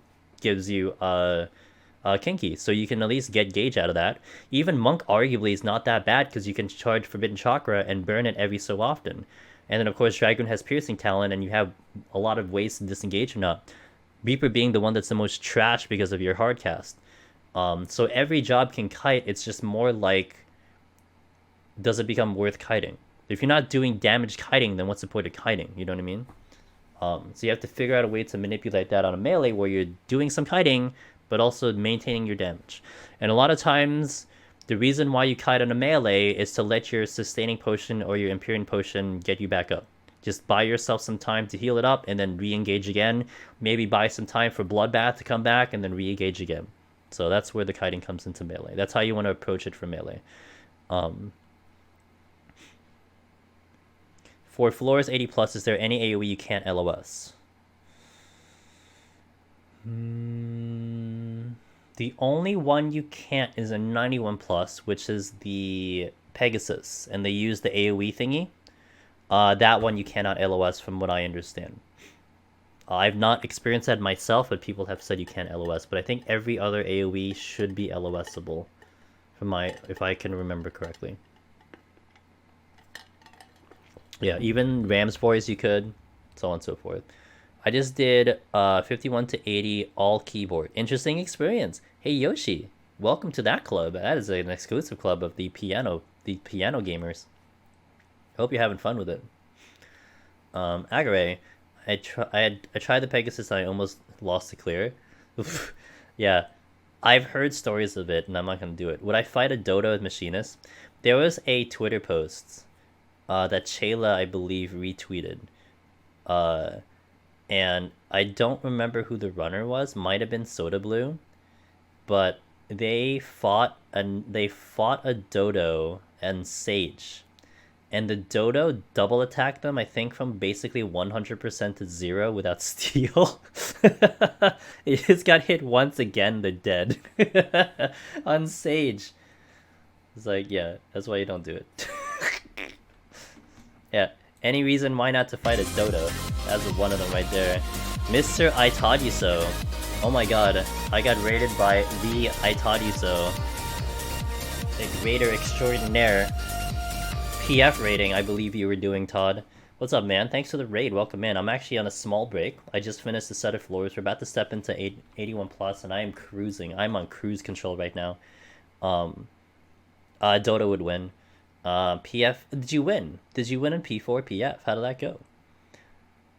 Kinky, so you can at least get gauge out of that. Even Monk arguably is not that bad because you can charge Forbidden Chakra and burn it every so often. And then of course Dragoon has Piercing Talent and you have a lot of ways to disengage or not. Reaper being the one that's the most trash because of your hard cast. So every job can kite, it's just more like, does it become worth kiting? If you're not doing damage kiting, then what's the point of kiting? You know what I mean? So you have to figure out a way to manipulate that on a melee where you're doing some kiting, but also maintaining your damage. And a lot of times, the reason why you kite on a melee is to let your sustaining potion or your Empyrean potion get you back up. Just buy yourself some time to heal it up and then re-engage again. Maybe buy some time for Bloodbath to come back and then re-engage again. So that's where the kiting comes into melee. That's how you want to approach it for melee. For floors 80 plus, is there any AoE you can't LOS? The only one you can't is a 91 plus, which is the Pegasus, and they use the AoE thingy. That one you cannot LOS from what I understand. I've not experienced that myself, but people have said you can't LOS, but I think every other AoE should be LOSable, if I can remember correctly. Yeah, even Ram's Boys you could, so on and so forth. I just did 51 to 80 all keyboard. Interesting experience. Hey Yoshi, welcome to that club. That is an exclusive club of the piano gamers. Hope you're having fun with it. Agare, I tried the Pegasus and I almost lost the clear. Yeah, I've heard stories of it and I'm not gonna do it. Would I fight a Dodo with Machinist? There was a Twitter post that Chayla, I believe, retweeted. And I don't remember who the runner was. Might have been Soda Blue, but they fought a Dodo and Sage, and the Dodo double attacked them. I think from basically 100% to 0 without steal. It just got hit once again. They're dead on Sage. It's like, yeah, that's why you don't do it. Yeah, any reason why not to fight a Dodo? That's one of them right there. Mr. I Taught You So. Oh my god, I got raided by the I Taught You So. The raider extraordinaire. PF rating, I believe you were doing, Todd. What's up, man? Thanks for the raid. Welcome in. I'm actually on a small break. I just finished a set of floors. We're about to step into 81 plus, and I am cruising. I'm on cruise control right now. Dodo would win. PF, did you win? Did you win in P4 PF? How did that go?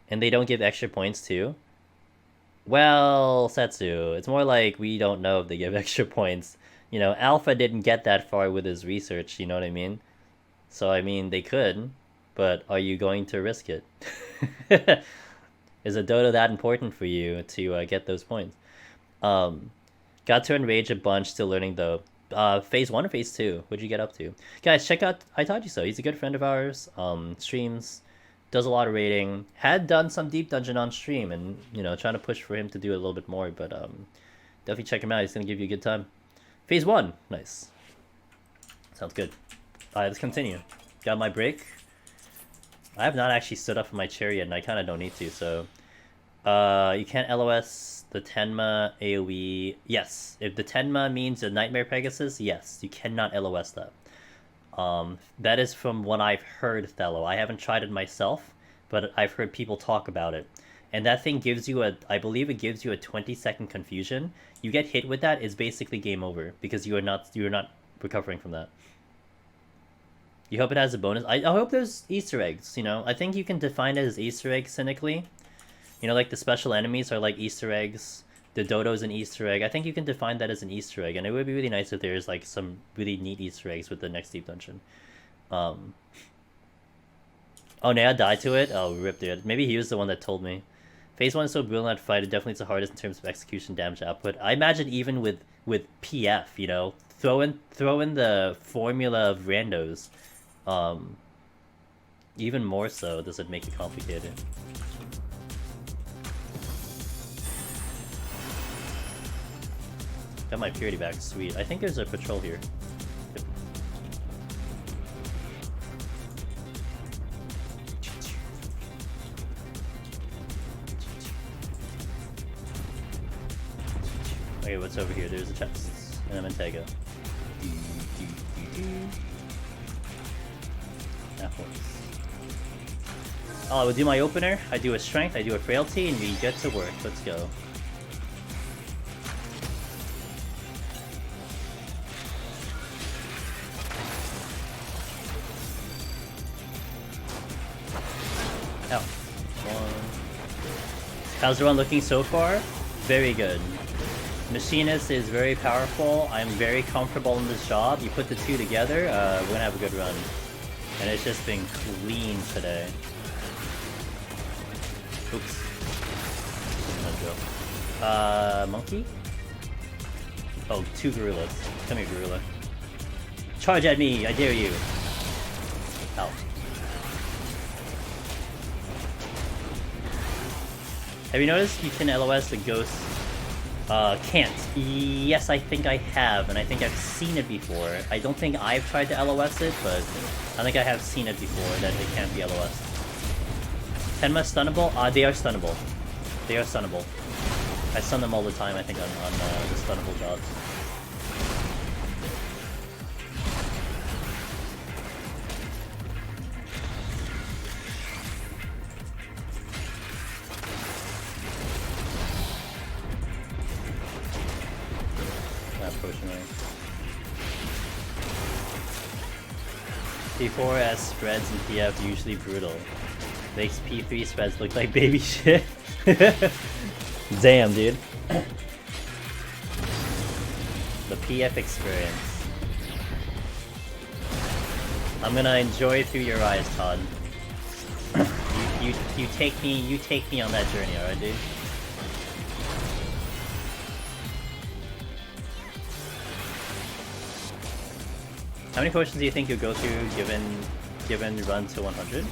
And they don't give extra points too? Well, Setsu, it's more like we don't know if they give extra points. You know, Alpha didn't get that far with his research, you know what I mean? So, I mean, they could, but are you going to risk it? Is a Dodo that important for you to get those points? Got to enrage a bunch, still learning though. Phase 1 or phase 2? What'd you get up to? Guys, check out I Taught You So. He's a good friend of ours. Streams, does a lot of raiding. Had done some deep dungeon on stream, and you know, trying to push for him to do a little bit more. But definitely check him out. He's gonna give you a good time. Phase 1, nice. Sounds good. Alright, let's continue. Got my break. I have not actually stood up from my chair yet, and I kind of don't need to. So, you can't LOS the Tenma AoE. Yes, if the Tenma means a Nightmare Pegasus, yes, you cannot LOS that. That is from what I've heard, Thello. I haven't tried it myself, but I've heard people talk about it. And that thing gives you I believe it gives you a 20-second confusion. You get hit with that, it's basically game over because you are not recovering from that. You hope it has a bonus. I hope there's Easter eggs, you know. I think you can define it as Easter eggs cynically. You know, like the special enemies are like Easter eggs. The Dodo's an Easter egg. I think you can define that as an Easter egg, and it would be really nice if there's like some really neat Easter eggs with the next deep dungeon. Oh, Naya died to it? Oh, rip, dude. Maybe he was the one that told me. Phase 1 is so brilliant at fight, it definitely is the hardest in terms of execution, damage output. I imagine even with PF, you know, throw in the formula of randos. Even more so does it make it complicated. Got my purity back, sweet. I think there's a patrol here. Yep. Okay, what's over here? There's a chest and a Mentego. Apples. Oh, I would do my opener. I do a strength, I do a frailty, and we get to work. Let's go. Oh. How's the run looking so far? Very good. Machinist is very powerful. I'm very comfortable in this job. You put the two together, we're gonna have a good run. And it's just been clean today. Oops. Monkey? Oh, 2 gorillas. Come here, gorilla. Charge at me! I dare you! Ow. Have you noticed you can LOS the ghost? Can't. Yes, I think I have, and I think I've seen it before. I don't think I've tried to LOS it, but I think I have seen it before, that it can't be LOS. Tenma stunnable? They are stunnable. They are stunnable. I stun them all the time, I think, on the stunnable jobs. P4S spreads in PF usually brutal. Makes P3 spreads look like baby shit. Damn, dude. The PF experience. I'm gonna enjoy it through your eyes, Todd. you take me on that journey, alright, dude? How many potions do you think you'll go through given run to 100?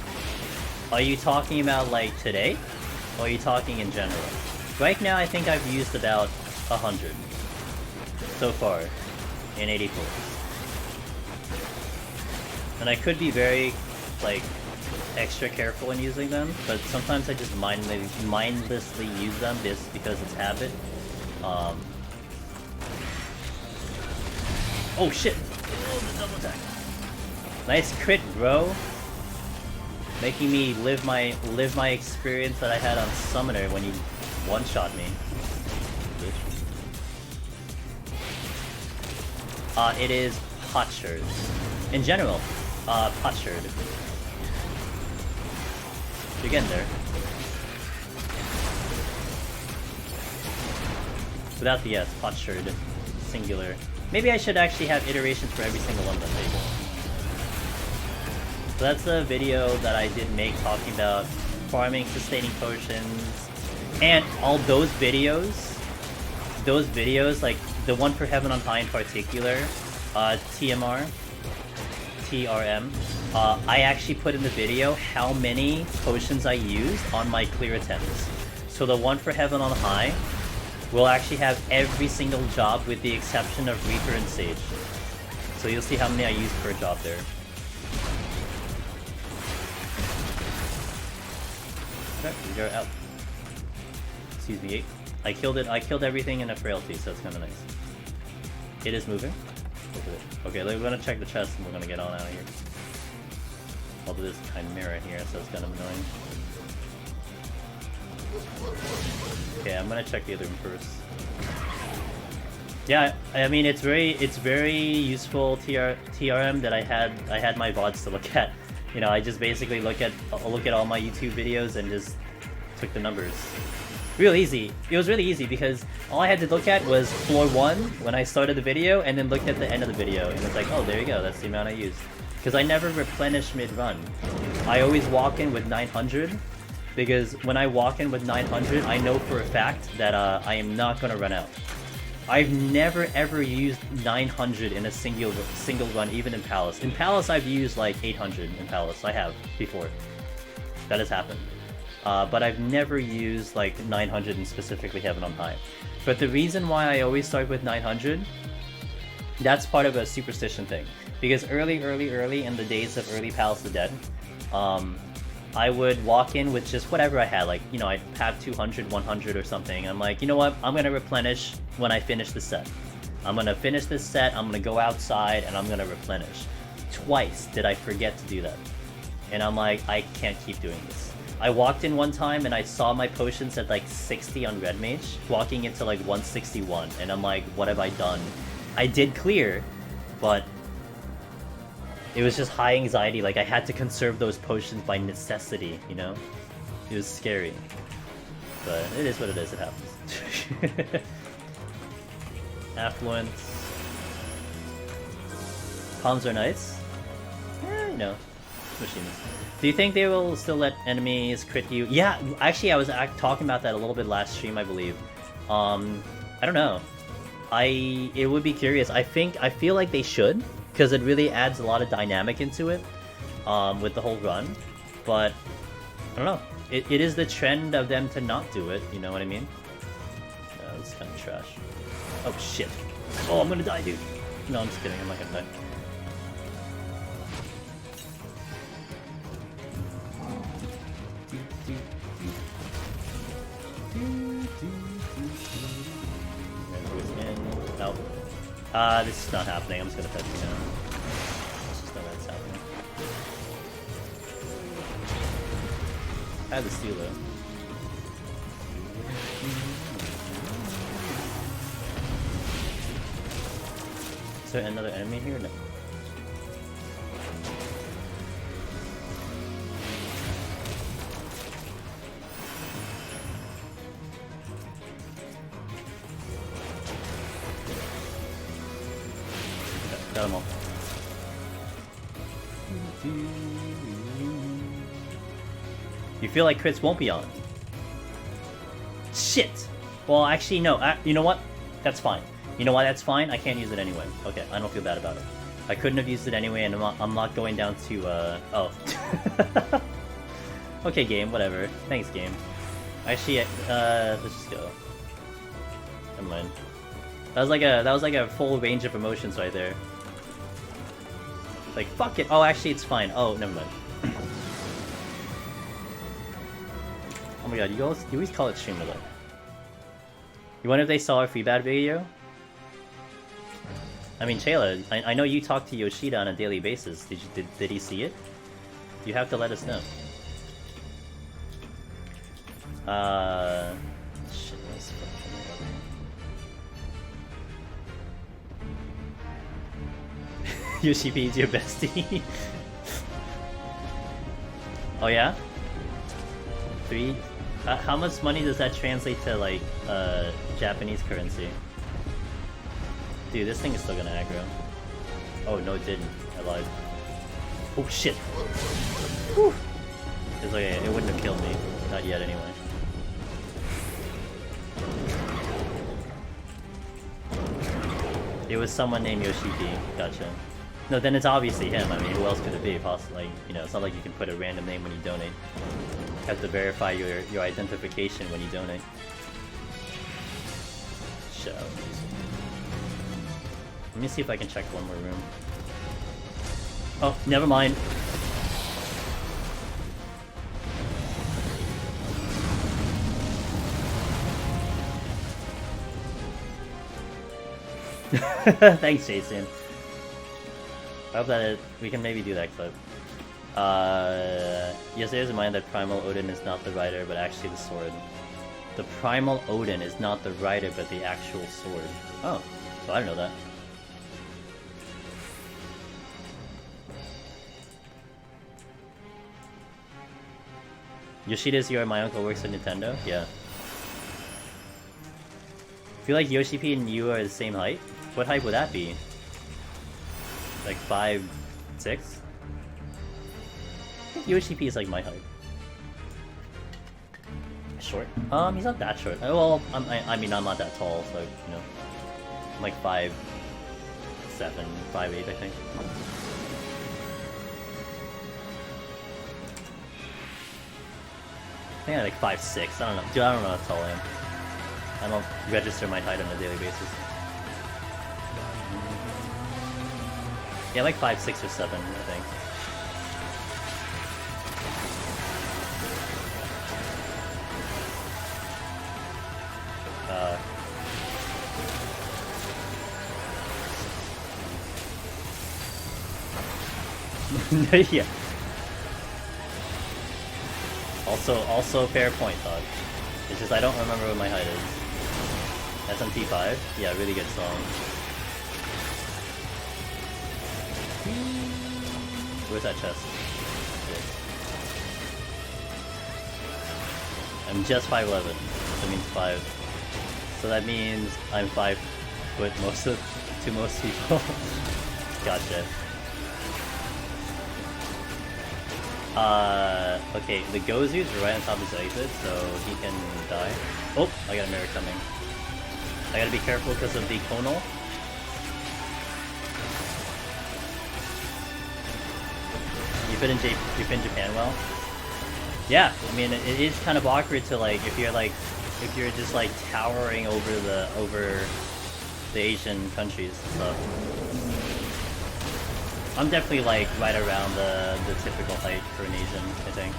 Are you talking about like today? Or are you talking in general? Right now I think I've used about 100 so far in 84. And I could be very like extra careful in using them, but sometimes I just mindlessly use them just because it's habit. Oh shit! Oh, the double attack. Nice crit, bro. Making me live my experience that I had on Summoner when you one-shot me. It is Potsherd. In general, Potsherd. You're getting there. Without the S, Potsherd. Singular. Maybe I should actually have iterations for every single one of them. There you go. So that's the video that I did make talking about farming, sustaining potions, and all those videos, like the one for Heaven on High in particular, TRM, I actually put in the video how many potions I used on my clear attempts. So the one for Heaven on High will actually have every single job with the exception of Reaper and Sage. So you'll see how many I used per job there. Okay, you're out. Excuse me, I killed everything in a frailty, so it's kinda nice. It is moving. Okay, we're gonna check the chest and we're gonna get on out of here. Although there's a chimera here, so it's kind of annoying. Okay, I'm gonna check the other one first. Yeah, I mean it's very useful TRM that I had my VODs to look at. You know, I just basically look at all my YouTube videos and just took the numbers. Real easy. It was really easy because all I had to look at was floor 1 when I started the video, and then looked at the end of the video, and it's like, oh, there you go, that's the amount I used. because I never replenish mid-run. I always walk in with 900, because when I walk in with 900, I know for a fact that I am not going to run out. I've never ever used 900 in a single run, even in Palace. In Palace, I've used like 800 in Palace. I have, before. That has happened. But I've never used like 900 in specifically Heaven on High. But the reason why I always start with 900, that's part of a superstition thing. Because early in the days of early Palace of the Dead, I would walk in with just whatever I had, like, you know, I'd have 200, 100 or something. I'm like, you know what, I'm gonna replenish when I finish the set. I'm gonna finish this set, I'm gonna go outside, and I'm gonna replenish. Twice did I forget to do that. And I'm like, I can't keep doing this. I walked in one time and I saw my potions at like 60 on Red Mage, walking into like 161, and I'm like, what have I done? I did clear, but it was just high anxiety, like I had to conserve those potions by necessity, you know? It was scary. But it is what it is, it happens. Affluence. Palms are nice. You know, machines. Do you think they will still let enemies crit you? Yeah, actually I was talking about that a little bit last stream, I believe. I don't know. It would be curious. I feel like they should, because it really adds a lot of dynamic into it, with the whole run. But I don't know. It is the trend of them to not do it. You know what I mean? It's kind of trash. Oh shit! Oh, I'm gonna die, dude. No, I'm just kidding. I'm not gonna die. Nope. This is not happening. I'm just gonna fetch you now. Let's just know that's happening. I have the steal though. Is there another enemy here? No. Got them all. You feel like crits won't be on? Shit! Well, actually, no. You know what? That's fine. You know why that's fine? I can't use it anyway. Okay, I don't feel bad about it. I couldn't have used it anyway, and I'm not going down to, oh. Okay, game, whatever. Thanks, game. Actually, let's just go. Never mind. That was like a full range of emotions right there. Like, fuck it. Oh, actually, it's fine. Oh, never mind. Oh my god, you always call it streamer though. You wonder if they saw our free bad video? I mean, Chayla, I know you talk to Yoshida on a daily basis. Did he see it? You have to let us know. Shit, what's fucking Yoshi P's your bestie. Oh yeah? 3? How much money does that translate to, like, Japanese currency? Dude, this thing is still gonna aggro. Oh, no it didn't. I lied. Oh shit! Whew. It's okay, it wouldn't have killed me. Not yet, anyway. It was someone named Yoshiki. Gotcha. No, then it's obviously him. I mean, who else could it be? Possibly, you know, it's not like you can put a random name when you donate. You have to verify your identification when you donate. Shut up. Let me see if I can check one more room. Oh, never mind. Thanks, Jason. I hope that we can maybe do that clip. Yes, there's a mind that Primal Odin is not the rider, but actually the sword. The Primal Odin is not the rider, but the actual sword. Oh, so I didn't know that. Yoshida's here, my uncle works at Nintendo? Yeah. I feel like Yoshi P and you are the same height? What height would that be? Like 5'6"? think UHCP is like my height. Short? He's not that short. Well, I mean, I'm not that tall, so, you know. I'm like 5'7", 5'8", I think. I think I'm like 5'6", I don't know. Dude, I don't know how tall I am. I don't register my height on a daily basis. Yeah, like 5'6" or 7", I think. Yeah. Also fair point, Todd. It's just I don't remember what my height is. SMT5? Yeah, really good song. Where's that chest? I'm just 5'11", that means 5. So that means I'm 5 foot to most people. Gotcha. Okay, the Gozu's right on top of his exit, so he can die. Oh, I got a mirror coming. I gotta be careful because of the conal. You fit in Japan well? Yeah, I mean it is kind of awkward to like if you're just like towering over the Asian countries and stuff. I'm definitely like right around the typical height for an Asian, I think.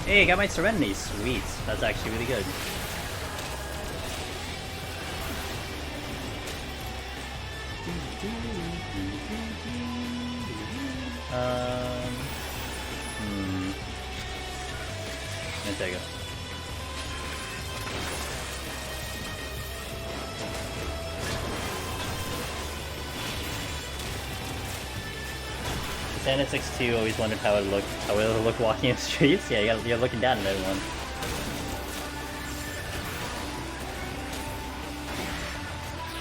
Hey, I got my Serenity. Sweet. That's actually really good. There you go. Santa 6'2", always wondered how it would look walking in the streets. Yeah, you're looking down at everyone.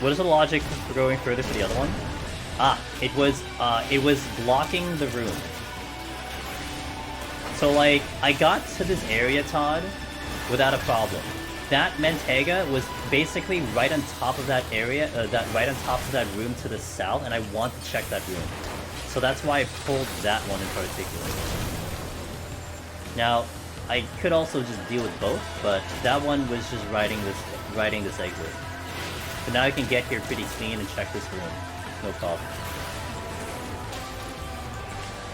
What is the logic for going further for the other one? Ah, it was blocking the room. So like, I got to this area, Todd, without a problem. That Mentega was basically right on top of that area, right on top of that room to the south, and I want to check that room. So that's why I pulled that one in particular. Now, I could also just deal with both, but that one was just riding this exit. But now I can get here pretty clean and check this room. No problem.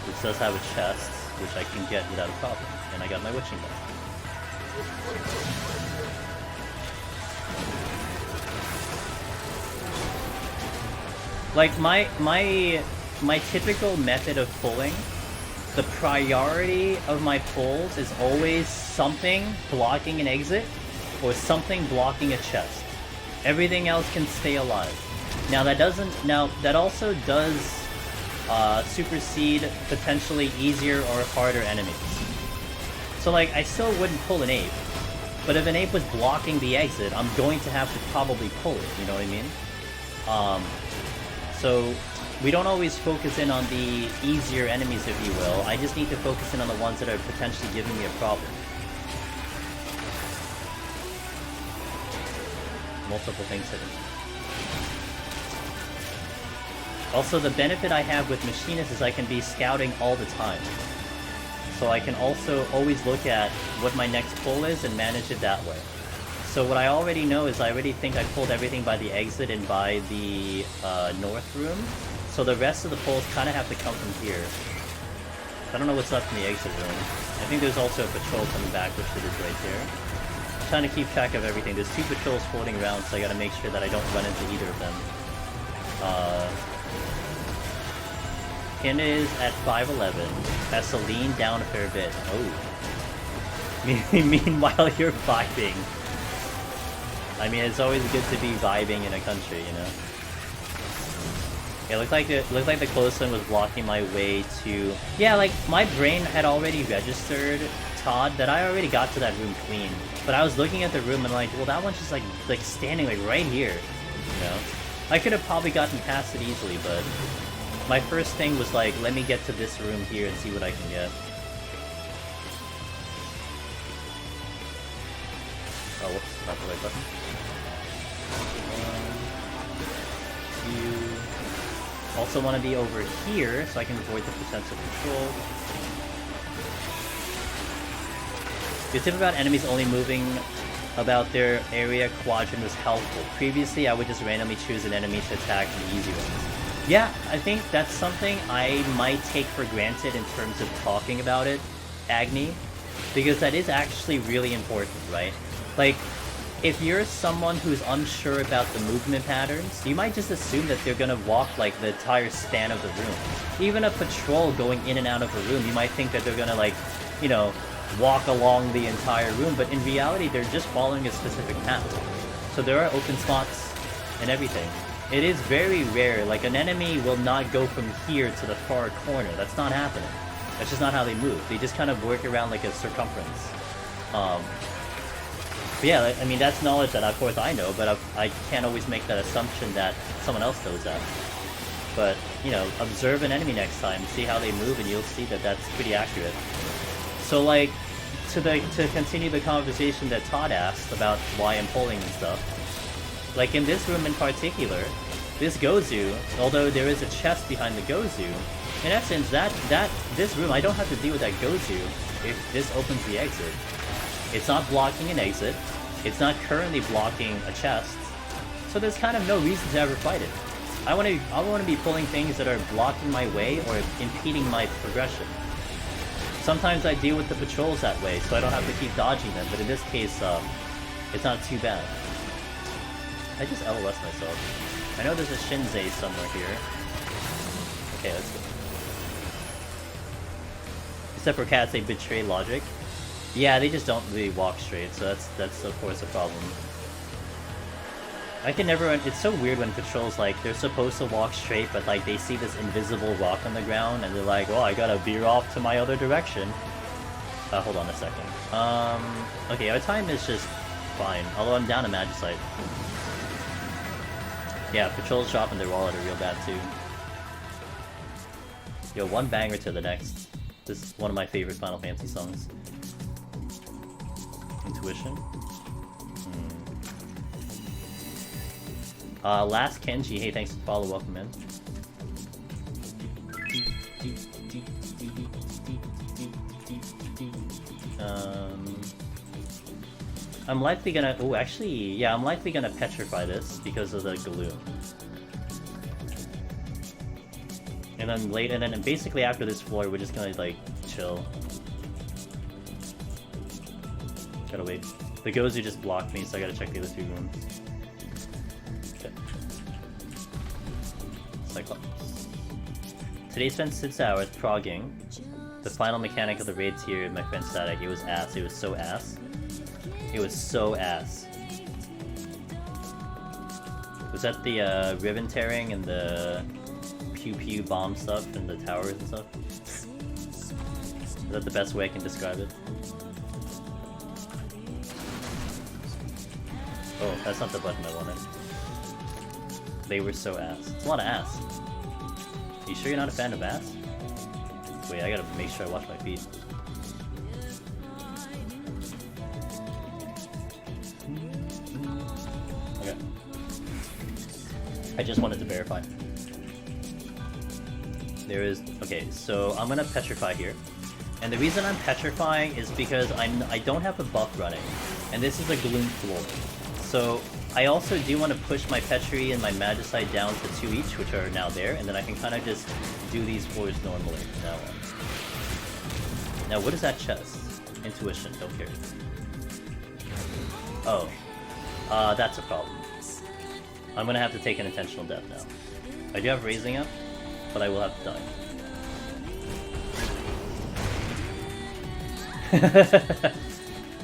This does have a chest, which I can get without a problem. And I got my witching back. Like, my typical method of pulling, the priority of my pulls is always something blocking an exit, or something blocking a chest. Everything else can stay alive. Now that also does supersede potentially easier or harder enemies. So like, I still wouldn't pull an ape, but if an ape was blocking the exit, I'm going to have to probably pull it, you know what I mean? So we don't always focus in on the easier enemies, if you will. I just need to focus in on the ones that are potentially giving me a problem. Multiple things hidden. Also, the benefit I have with Machinist is I can be scouting all the time. So I can also always look at what my next pull is and manage it that way. So what I already know is I already think I pulled everything by the exit and by the north room. So the rest of the pulls kind of have to come from here. I don't know what's left in the exit room. I think there's also a patrol coming back, which it is right there. I'm trying to keep track of everything. There's 2 patrols floating around, so I gotta make sure that I don't run into either of them. Pin is at 5'11", has to lean down a fair bit. Oh. Meanwhile, you're vibing. I mean, it's always good to be vibing in a country, you know? It looked like the close one was blocking my way to... Yeah, like, my brain had already registered, Todd, that I already got to that room clean. But I was looking at the room and like, well, that one's just like standing like right here, you know? I could have probably gotten past it easily, but my first thing was like, let me get to this room here and see what I can get. Oh, whoops, not the right button. You also want to be over here so I can avoid the potential control. The tip about enemies only moving about their area quadrant was helpful. Previously, I would just randomly choose an enemy to attack the easy ones. Yeah, I think that's something I might take for granted in terms of talking about it, Agni, because that is actually really important, right? Like, if you're someone who's unsure about the movement patterns, you might just assume that they're gonna walk like the entire span of the room. Even a patrol going in and out of a room, you might think that they're gonna like, you know, walk along the entire room, but in reality they're just following a specific path. So there are open spots and everything. It is very rare, like an enemy will not go from here to the far corner. That's not happening. That's just not how they move. They just kind of work around like a circumference. But yeah, I mean, that's knowledge that of course I know, but I can't always make that assumption that someone else knows that. But, you know, observe an enemy next time, see how they move, and you'll see that that's pretty accurate. So like, to continue the conversation that Todd asked about why I'm pulling and stuff, like in this room in particular, this Gozu, although there is a chest behind the Gozu, in essence, this room, I don't have to deal with that Gozu if this opens the exit. It's not blocking an exit, it's not currently blocking a chest, so there's kind of no reason to ever fight it. I want to be pulling things that are blocking my way or impeding my progression. Sometimes I deal with the patrols that way, so I don't have to keep dodging them, but in this case, it's not too bad. I just LOS myself. I know there's a Shinzei somewhere here. Okay, let's go. Except for cats, they betray logic. Yeah, they just don't really walk straight, so that's of course a problem. I can never... It's so weird when patrols, like, they're supposed to walk straight, but, like, they see this invisible rock on the ground, and they're like, well, I gotta veer off to my other direction. Hold on a second. Okay, our time is just fine, although I'm down a Magicite. Yeah, patrols dropping their wallet are real bad, too. Yo, one banger to the next. This is one of my favorite Final Fantasy songs. Intuition? Last Kenji, hey, thanks for the follow, welcome in. I'm likely gonna... Oh, actually, yeah, I'm likely gonna petrify this because of the Galoon. And then basically after this floor, we're just gonna, like, chill. Gotta wait. The Gozu just blocked me, so I gotta check the other two rooms. Okay. Cyclops. Today spent 6 hours progging the final mechanic of the raids here in my friend Static. It was ass. It was so ass. It was so ass. Was that the ribbon tearing and the pew pew bomb stuff and the towers and stuff? Is that the best way I can describe it? Oh, that's not the button I wanted. They were so ass. It's a lot of ass. You sure you're not a fan of ass? Wait, I gotta make sure I watch my feet. Okay. I just wanted to verify. There is... Okay, so I'm gonna petrify here. And the reason I'm petrifying is because I don't have a buff running. And this is a Gloom floor. So I also do want to push my Petri and my Magicite down to 2 each, which are now there, and then I can kind of just do these floors normally from now on. Now, what is that chest? Intuition, don't care. Oh. That's a problem. I'm gonna have to take an intentional death now. I do have raising up, but I will have to die.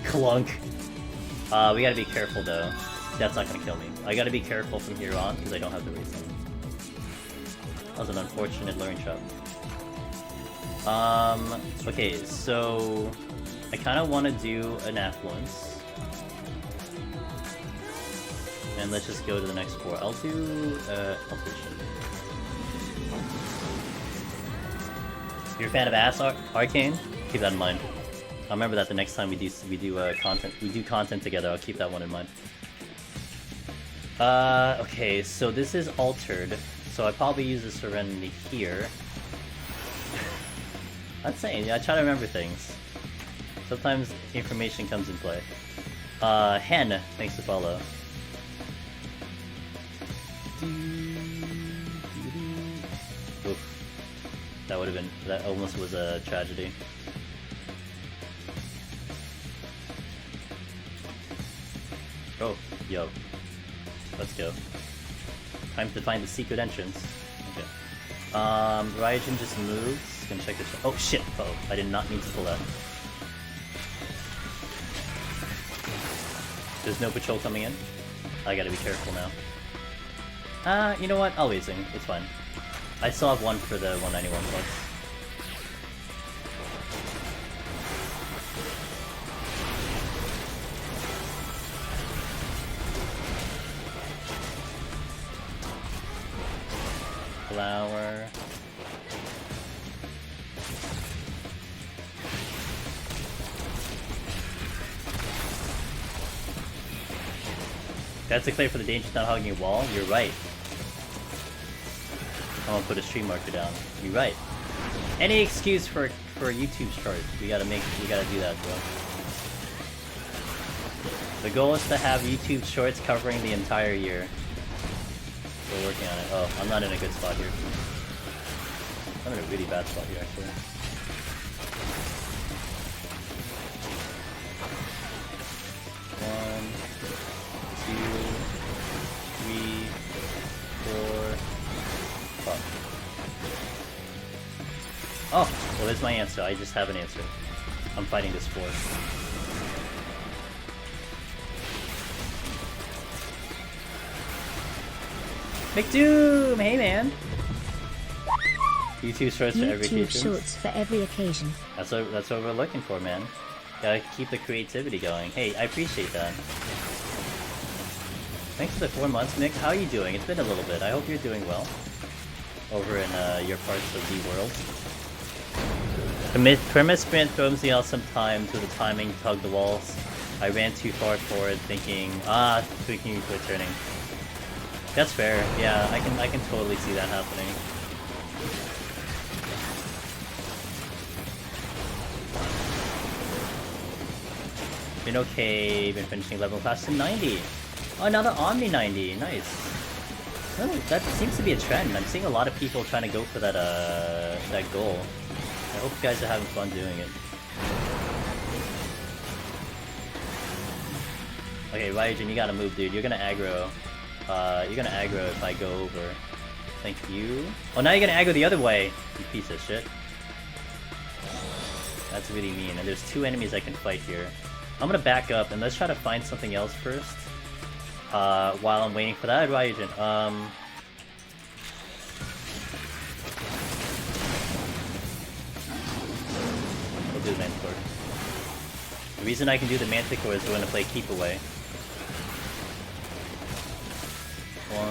Clunk. We gotta be careful though. That's not gonna kill me. I gotta be careful from here on because I don't have the raising. That was an unfortunate learning trap. Okay, so I kind of want to do an affluence. And let's just go to the next 4. I'll do Elfish. You're a fan of Arcane? Keep that in mind. I'll remember that the next time we do content together. I'll keep that one in mind. Okay, so this is altered, so I probably use the Serenity here. I'm saying, yeah, I try to remember things. Sometimes information comes in play. Hen, thanks to follow. Oof. That almost was a tragedy. Oh, yo. Let's go. Time to find the secret entrance. Okay. Raijin just moves. Gonna check this. Oh shit! Uh-oh. I did not mean to pull that. There's no patrol coming in. I gotta be careful now. You know what? I'll Weezing. It's fine. I still have one for the 191 plus. Flower. That's the clear for the dangerous not hugging a wall? You're right. I'm gonna put a stream marker down. You're right. Any excuse for YouTube shorts. We gotta do that, bro. The goal is to have YouTube shorts covering the entire year. We're working on it. Oh, I'm not in a good spot here. I'm in a really bad spot here, actually. One, two, three, four, five. Oh, well, there's my answer. I just have an answer. I'm fighting this force. McDoom! Hey, man! YouTube shorts for every occasion. YouTube shorts for every occasion. That's what we're looking for, man. Gotta keep the creativity going. Hey, I appreciate that. Thanks for the 4 months, Nick. How are you doing? It's been a little bit. I hope you're doing well. Over in your parts of the world. Permit sprint throws me out some time to the timing tug the walls. I ran too far forward thinking, tweaking before turning. That's fair. Yeah, I can totally see that happening. Been okay. Been finishing level class to 90. Oh, another Omni 90. Nice. Oh, that seems to be a trend. I'm seeing a lot of people trying to go for that that goal. I hope you guys are having fun doing it. Okay, Raijin, you gotta move, dude. You're gonna aggro. You're gonna aggro if I go over. Thank you. Oh, now you're gonna aggro the other way, you piece of shit. That's really mean. And there's 2 enemies I can fight here. I'm gonna back up and let's try to find something else first. While I'm waiting for that, Raijin. We'll do the Manticore. The reason I can do the Manticore is we're gonna play Keep Away. 1,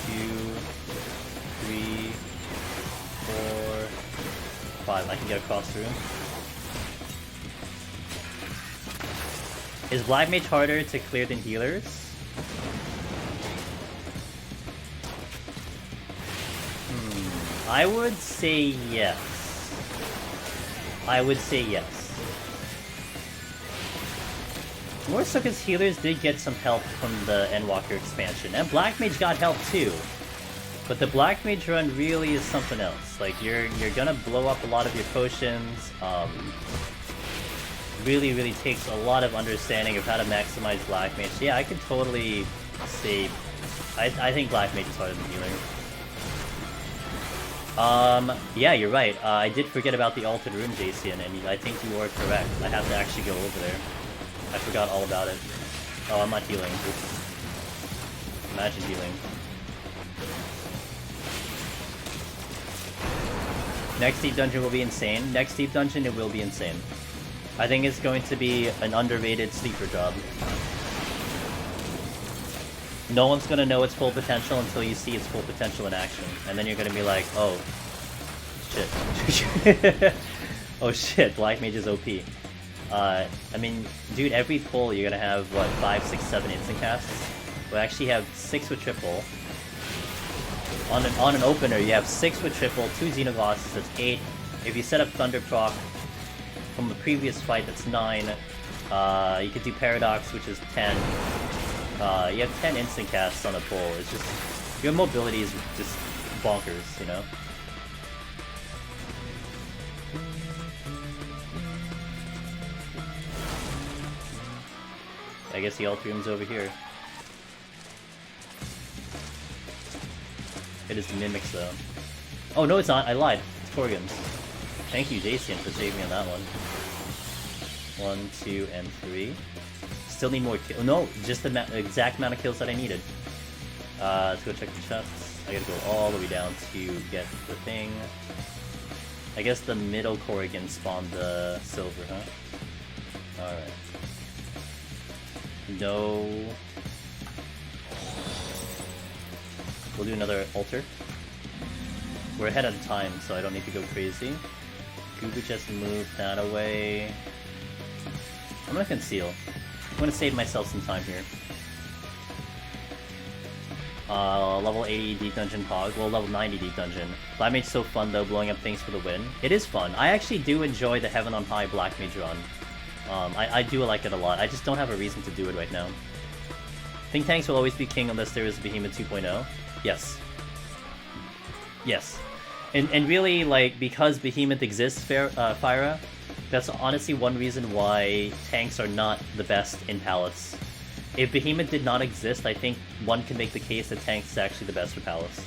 2, 3, 4, 5. I can get across through. Is Black Mage harder to clear than healers? I would say yes. I would say yes. More so because healers did get some help from the Endwalker expansion, and Black Mage got help too. But the Black Mage run really is something else. Like you're gonna blow up a lot of your potions. Really takes a lot of understanding of how to maximize Black Mage. Yeah, I could totally say I think Black Mage is harder than healer. Yeah, you're right. I did forget about the altered room, Jason, and I think you are correct. I have to actually go over there. I forgot all about it. Oh, I'm not healing. Oops. Imagine healing. Next deep dungeon will be insane. Next deep dungeon, it will be insane. I think it's going to be an underrated sleeper job. No one's gonna know its full potential until you see its full potential in action. And then you're gonna be like, oh, shit. Oh shit, Black Mage is OP. I mean, dude, every pull you're gonna have, what, 5, 6, 7 instant casts? We'll actually have 6 with triple. On an opener, you have 6 with triple, 2 Xenoglosses, that's 8. If you set up Thunder Proc from the previous fight, that's 9. You could do Paradox, which is 10. You have 10 instant casts on a pull. It's just... your mobility is just bonkers, you know? I guess the alt room's over here. It is Mimics, though. Oh, no, it's not. I lied. It's Korgans. Thank you, Dacian, for saving me on that one. 1, 2, and 3. Still need more kills. No, just the exact amount of kills that I needed. Let's go check the chests. I gotta go all the way down to get the thing. I guess the middle Korrigan spawned the silver, huh? Alright. No. We'll do another altar. We're ahead of time, so I don't need to go crazy. Google just moved that away. I'm gonna conceal. I'm gonna save myself some time here. Level 80 deep dungeon pog. Well, level 90 deep dungeon. Black Mage's so fun though, blowing up things for the win. It is fun. I actually do enjoy the Heaven on High Black Mage run. I do like it a lot. I just don't have a reason to do it right now. Think tanks will always be king unless there is a Behemoth 2.0. Yes. Yes. And really, like, because Behemoth exists, Fyra, that's honestly one reason why tanks are not the best in Palace. If Behemoth did not exist, I think one can make the case that tanks is actually the best for Palace.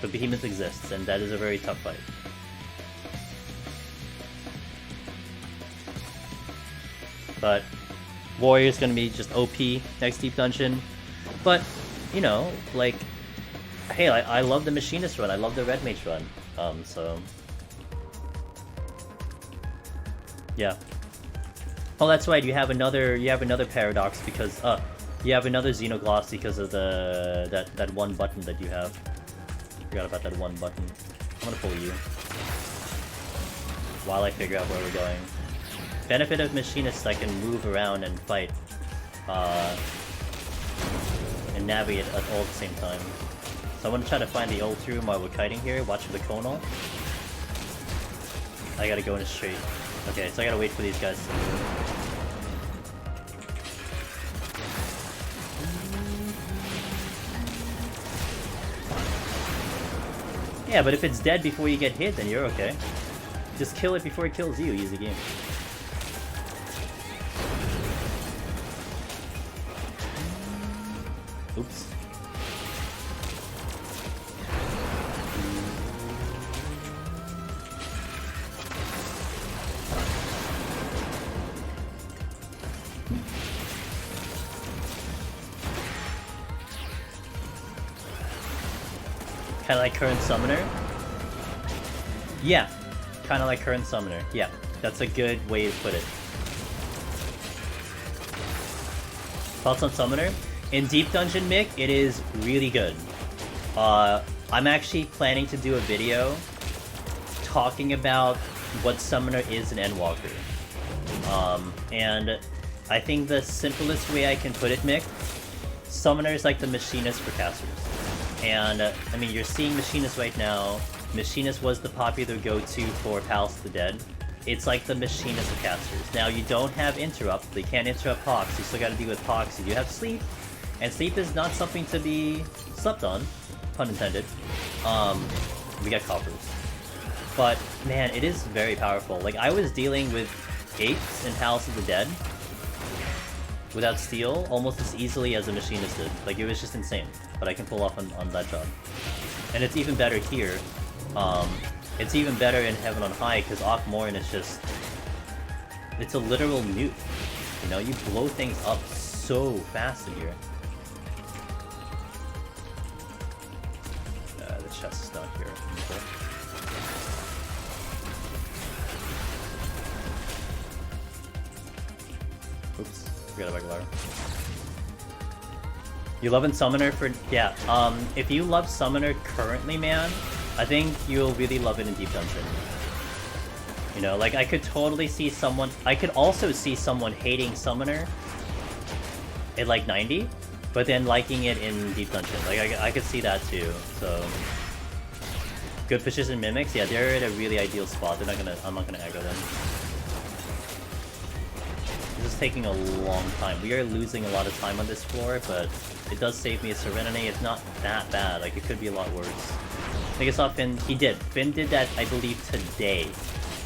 But Behemoth exists, and that is a very tough fight. But Warrior's gonna be just OP next deep dungeon. But, you know, like, hey, I love the Machinist run, I love the Red Mage run. So... yeah. Oh, that's right, you have another Paradox because, you have another Xenogloss because of the, that one button that you have. Forgot about that one button. I'm gonna pull you. While I figure out where we're going. Benefit of Machinists, I can move around and fight. And navigate at all at the same time. So I'm gonna try to find the ult room while we're kiting here, watch for the conal. I gotta go in a straight. Okay, so I gotta wait for these guys to move. Yeah, but if it's dead before you get hit, then you're okay. Just kill it before it kills you, easy game. Oops. Kinda like Current Summoner? Yeah, kinda like Current Summoner. Yeah, that's a good way to put it. Thoughts on Summoner? In Deep Dungeon, Mick, it is really good. I'm actually planning to do a video talking about what Summoner is in Endwalker. And I think the simplest way I can put it, Mick, Summoner is like the Machinist for casters. And, I mean, you're seeing Machinist right now. Machinist was the popular go-to for Palace of the Dead. It's like the Machinist of casters. Now, you don't have Interrupt. They can't interrupt Pox. You still gotta deal with Pox. You do have Sleep. And Sleep is not something to be slept on. Pun intended. We got Coppers. But, man, it is very powerful. Like, I was dealing with Apes in Palace of the Dead without Steel almost as easily as a Machinist did. Like, it was just insane. But I can pull off on that job. And it's even better here. It's even better in Heaven on High, because Morin is just... it's a literal nuke. You know, you blow things up so fast in here. The chest is not here. Okay. Oops, forgot about Galar. You loving Summoner for... Yeah, if you love Summoner currently, man, I think you'll really love it in Deep Dungeon. You know, like, I could totally see someone... I could also see someone hating Summoner at, like, 90, but then liking it in Deep Dungeon. Like, I could see that, too, so... Good fishes and mimics? Yeah, they're at a really ideal spot. They're not gonna... I'm not gonna aggro them. This is taking a long time. We are losing a lot of time on this floor, but it does save me a Serenity. It's not that bad. Like, it could be a lot worse. I think I saw Finn. He did. Finn did that, I believe, today.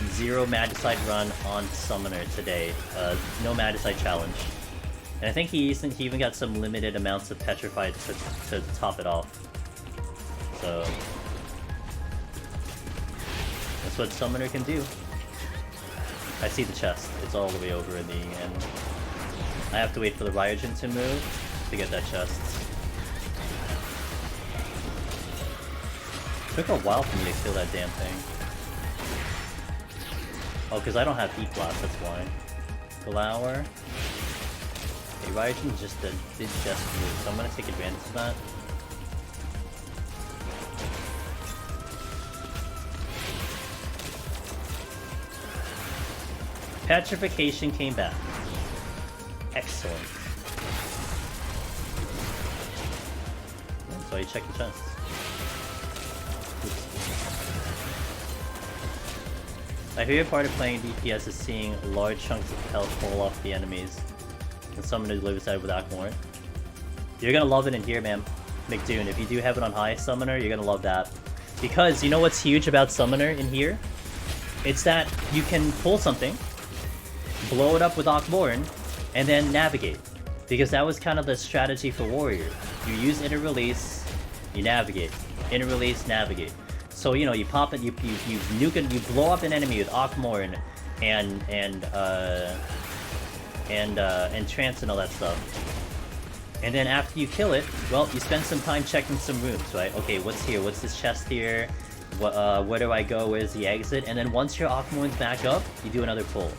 0 Magicite run on Summoner today. No Magicite challenge. And I think he even got some limited amounts of Petrified to top it off. So... that's what Summoner can do. I see the chest. It's all the way over in the end. I have to wait for the Ryujin to move to get that chest. Took a while for me to kill that damn thing. Oh, because I don't have Heat Blast, that's why. Glower. Okay, Ryujin just did just move, so I'm gonna take advantage of that. Petrification came back. Excellent. So you check the chest. Oops. My favorite part of playing DPS is seeing large chunks of health fall off the enemies and someone who lives out with Akmor. You're gonna love it in here, man. McDoon, if you do have it on high Summoner, you're gonna love that. Because you know what's huge about Summoner in here? It's that you can pull something, blow it up with Akborn, and then navigate. Because that was kind of the strategy for Warrior. You use inter-release, you navigate. Inter-release, navigate. So, you know, you pop it, you nuke it, you blow up an enemy with Akmorn and Trance and all that stuff. And then after you kill it, well, you spend some time checking some rooms, right? Okay, what's here? What's this chest here? Where do I go? Where's the exit? And then once your Akmorn's back up, you do another pull.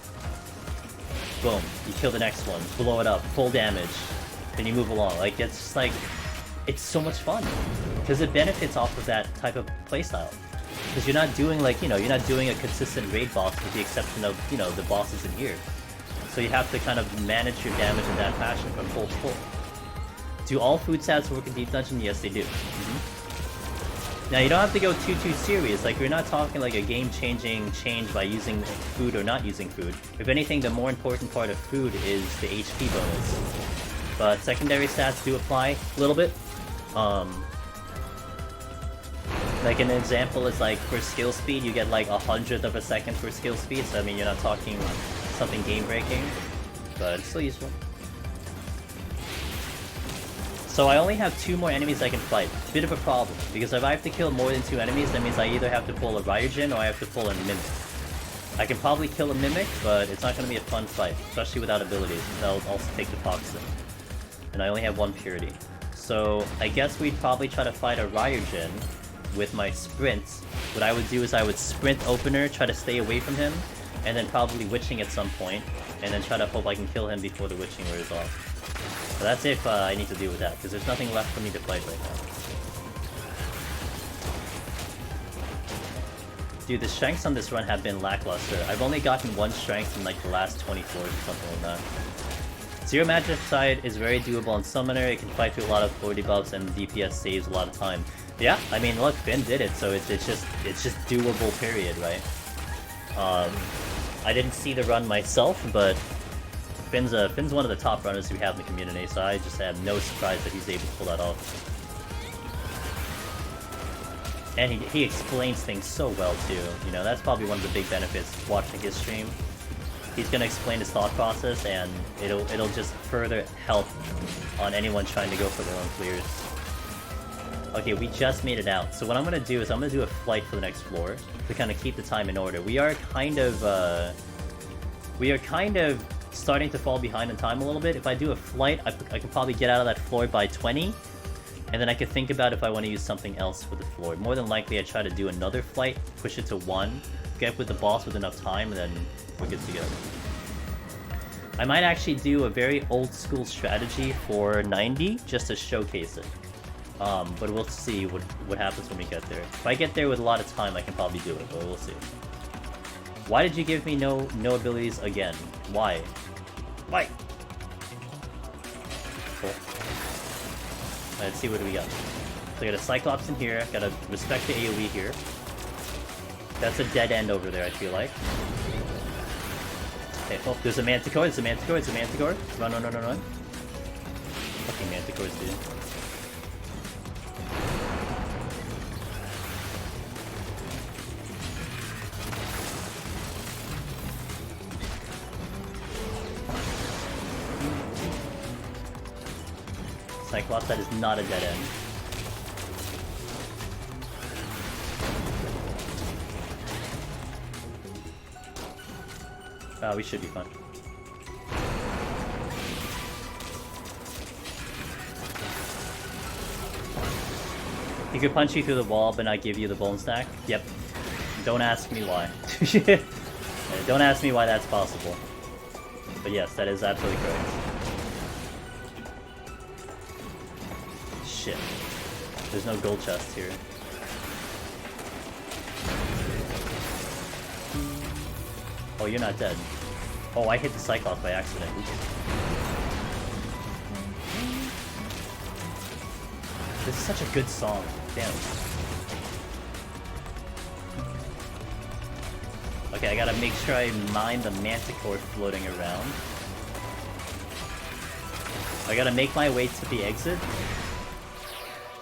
Boom, you kill the next one, blow it up, full damage, then you move along. Like, it's just like, it's so much fun. Because it benefits off of that type of playstyle. Because you're not doing, like, you know, you're not doing a consistent raid boss with the exception of, you know, the bosses in here. So you have to kind of manage your damage in that fashion from full to full. Do all food stats work in Deep Dungeon? Yes, they do. Now, you don't have to go too serious. Like, we're not talking like a game-changing change by using food or not using food. If anything, the more important part of food is the HP bonus. But secondary stats do apply a little bit. Like, an example is like, for skill speed, you get like 100th of a second for skill speed. So, I mean, you're not talking something game-breaking, but it's still useful. So I only have 2 more enemies I can fight. Bit of a problem, because if I have to kill more than 2 enemies, that means I either have to pull a Ryujin or I have to pull a Mimic. I can probably kill a Mimic, but it's not going to be a fun fight, especially without abilities. That'll also take the Toxin. And I only have 1 Purity. So I guess we'd probably try to fight a Ryujin with my sprints. What I would do is I would sprint opener, try to stay away from him, and then probably witching at some point, and then try to hope I can kill him before the witching wears off. So that's if I need to deal with that, because there's nothing left for me to fight right now. Dude, the strengths on this run have been lackluster. I've only gotten 1 strength in like the last 20 floors or something like that. 0 magic side is very doable on Summoner. It can fight through a lot of floor debuffs and DPS saves a lot of time. Yeah, I mean, look, Finn did it, so it's just doable, period, right? I didn't see the run myself, but Finn's one of the top runners we have in the community, so I just have no surprise that he's able to pull that off. And he explains things so well too. You know, that's probably one of the big benefits of watching his stream. He's gonna explain his thought process, and it'll just further help on anyone trying to go for their own clears. Okay, we just made it out. So what I'm gonna do is I'm gonna do a flight for the next floor to kind of keep the time in order. We are kind of starting to fall behind in time a little bit. If I do a flight, I can probably get out of that floor by 20, and then I could think about if I want to use something else for the floor. More than likely, I try to do another flight, push it to 1, get with the boss with enough time, and then we're good to go. I might actually do a very old school strategy for 90 just to showcase it. But we'll see what happens when we get there. If I get there with a lot of time, I can probably do it, but we'll see. Why did you give me no abilities again? Why? Why? Cool. Let's see what we got. So I got a Cyclops in here, gotta respect the AoE here. That's a dead end over there, I feel like. Okay, oh, there's a Manticore, there's a Manticore, there's a Manticore. Run, run, run, run, run. Fucking Manticores, dude. Cyclops, that is not a dead end. We should be fine. He could punch you through the wall, but not give you the bone stack? Yep. Don't ask me why. Don't ask me why that's possible. But yes, that is absolutely correct. Shit. There's no gold chest here. Oh, you're not dead. Oh, I hit the Cyclops by accident. Oops. This is such a good song. Damn. Okay, I gotta make sure I mine the Manticore floating around. I gotta make my way to the exit.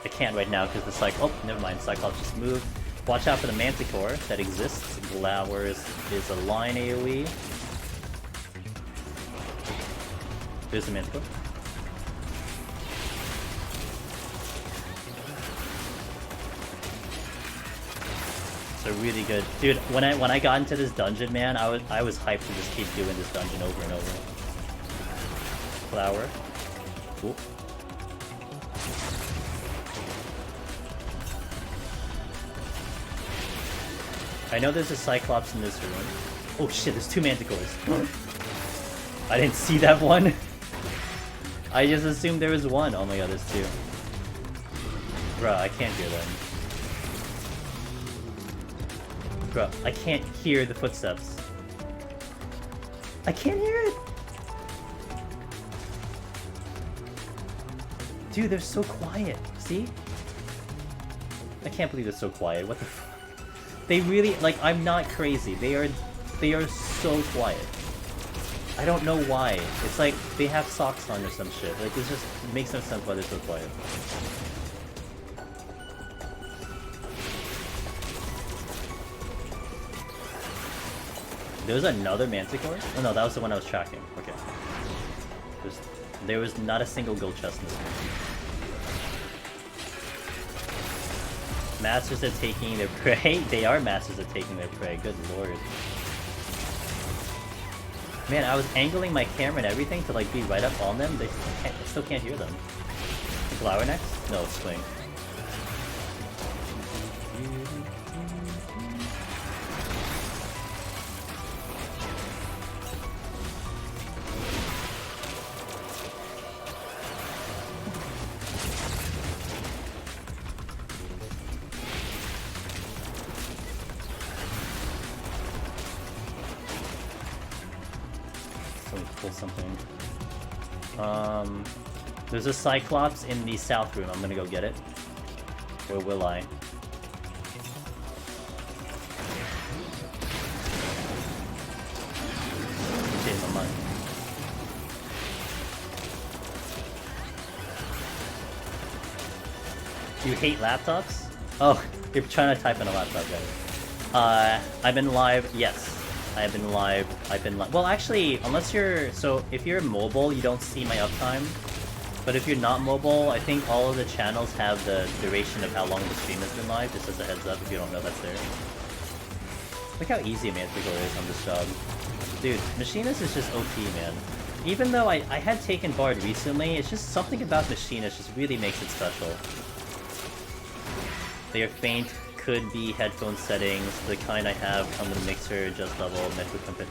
I can't right now because the oh, never mind. Cyclops just moved. Watch out for the Manticore that exists. Glowers is a line AoE. There's the Manticore. So really good, dude. When I got into this dungeon, man, I was hyped to just keep doing this dungeon over and over. Flower. Cool. I know there's a Cyclops in this room. Oh shit, there's two Manticores. I didn't see that one. I just assumed there was one. Oh my god, there's two. Bruh, I can't hear them. Bruh, I can't hear the footsteps. I can't hear it! Dude, they're so quiet. See? I can't believe they're so quiet. What the fuck? They really, like, I'm not crazy. They are so quiet. I don't know why. It's like they have socks on or some shit. Like, it just makes no sense why they're so quiet. There was another Manticore? Oh no, that was the one I was tracking. Okay. There was not a single gold chest in this one. Masters are taking their prey? They are masters of taking their prey, good lord. Man, I was angling my camera and everything to like be right up on them, I still can't hear them. Flower next? No, swing. Something. There's a Cyclops in the south room. I'm gonna go get it. Or will I? Change my mind. Do you hate laptops? Oh, you're trying to type in a laptop, guys. I've been live. Yes. I've been live. Well, actually, unless you're... So, if you're mobile, you don't see my uptime. But if you're not mobile, I think all of the channels have the duration of how long the stream has been live, just as a heads up if you don't know that's there. Look how easy Manticore is on this job. Dude, Machinist is just OP, man. Even though I had taken Bard recently, it's just something about Machinist just really makes it special. They are faint. Could be headphone settings, the kind I have on the mixer, just level, network company.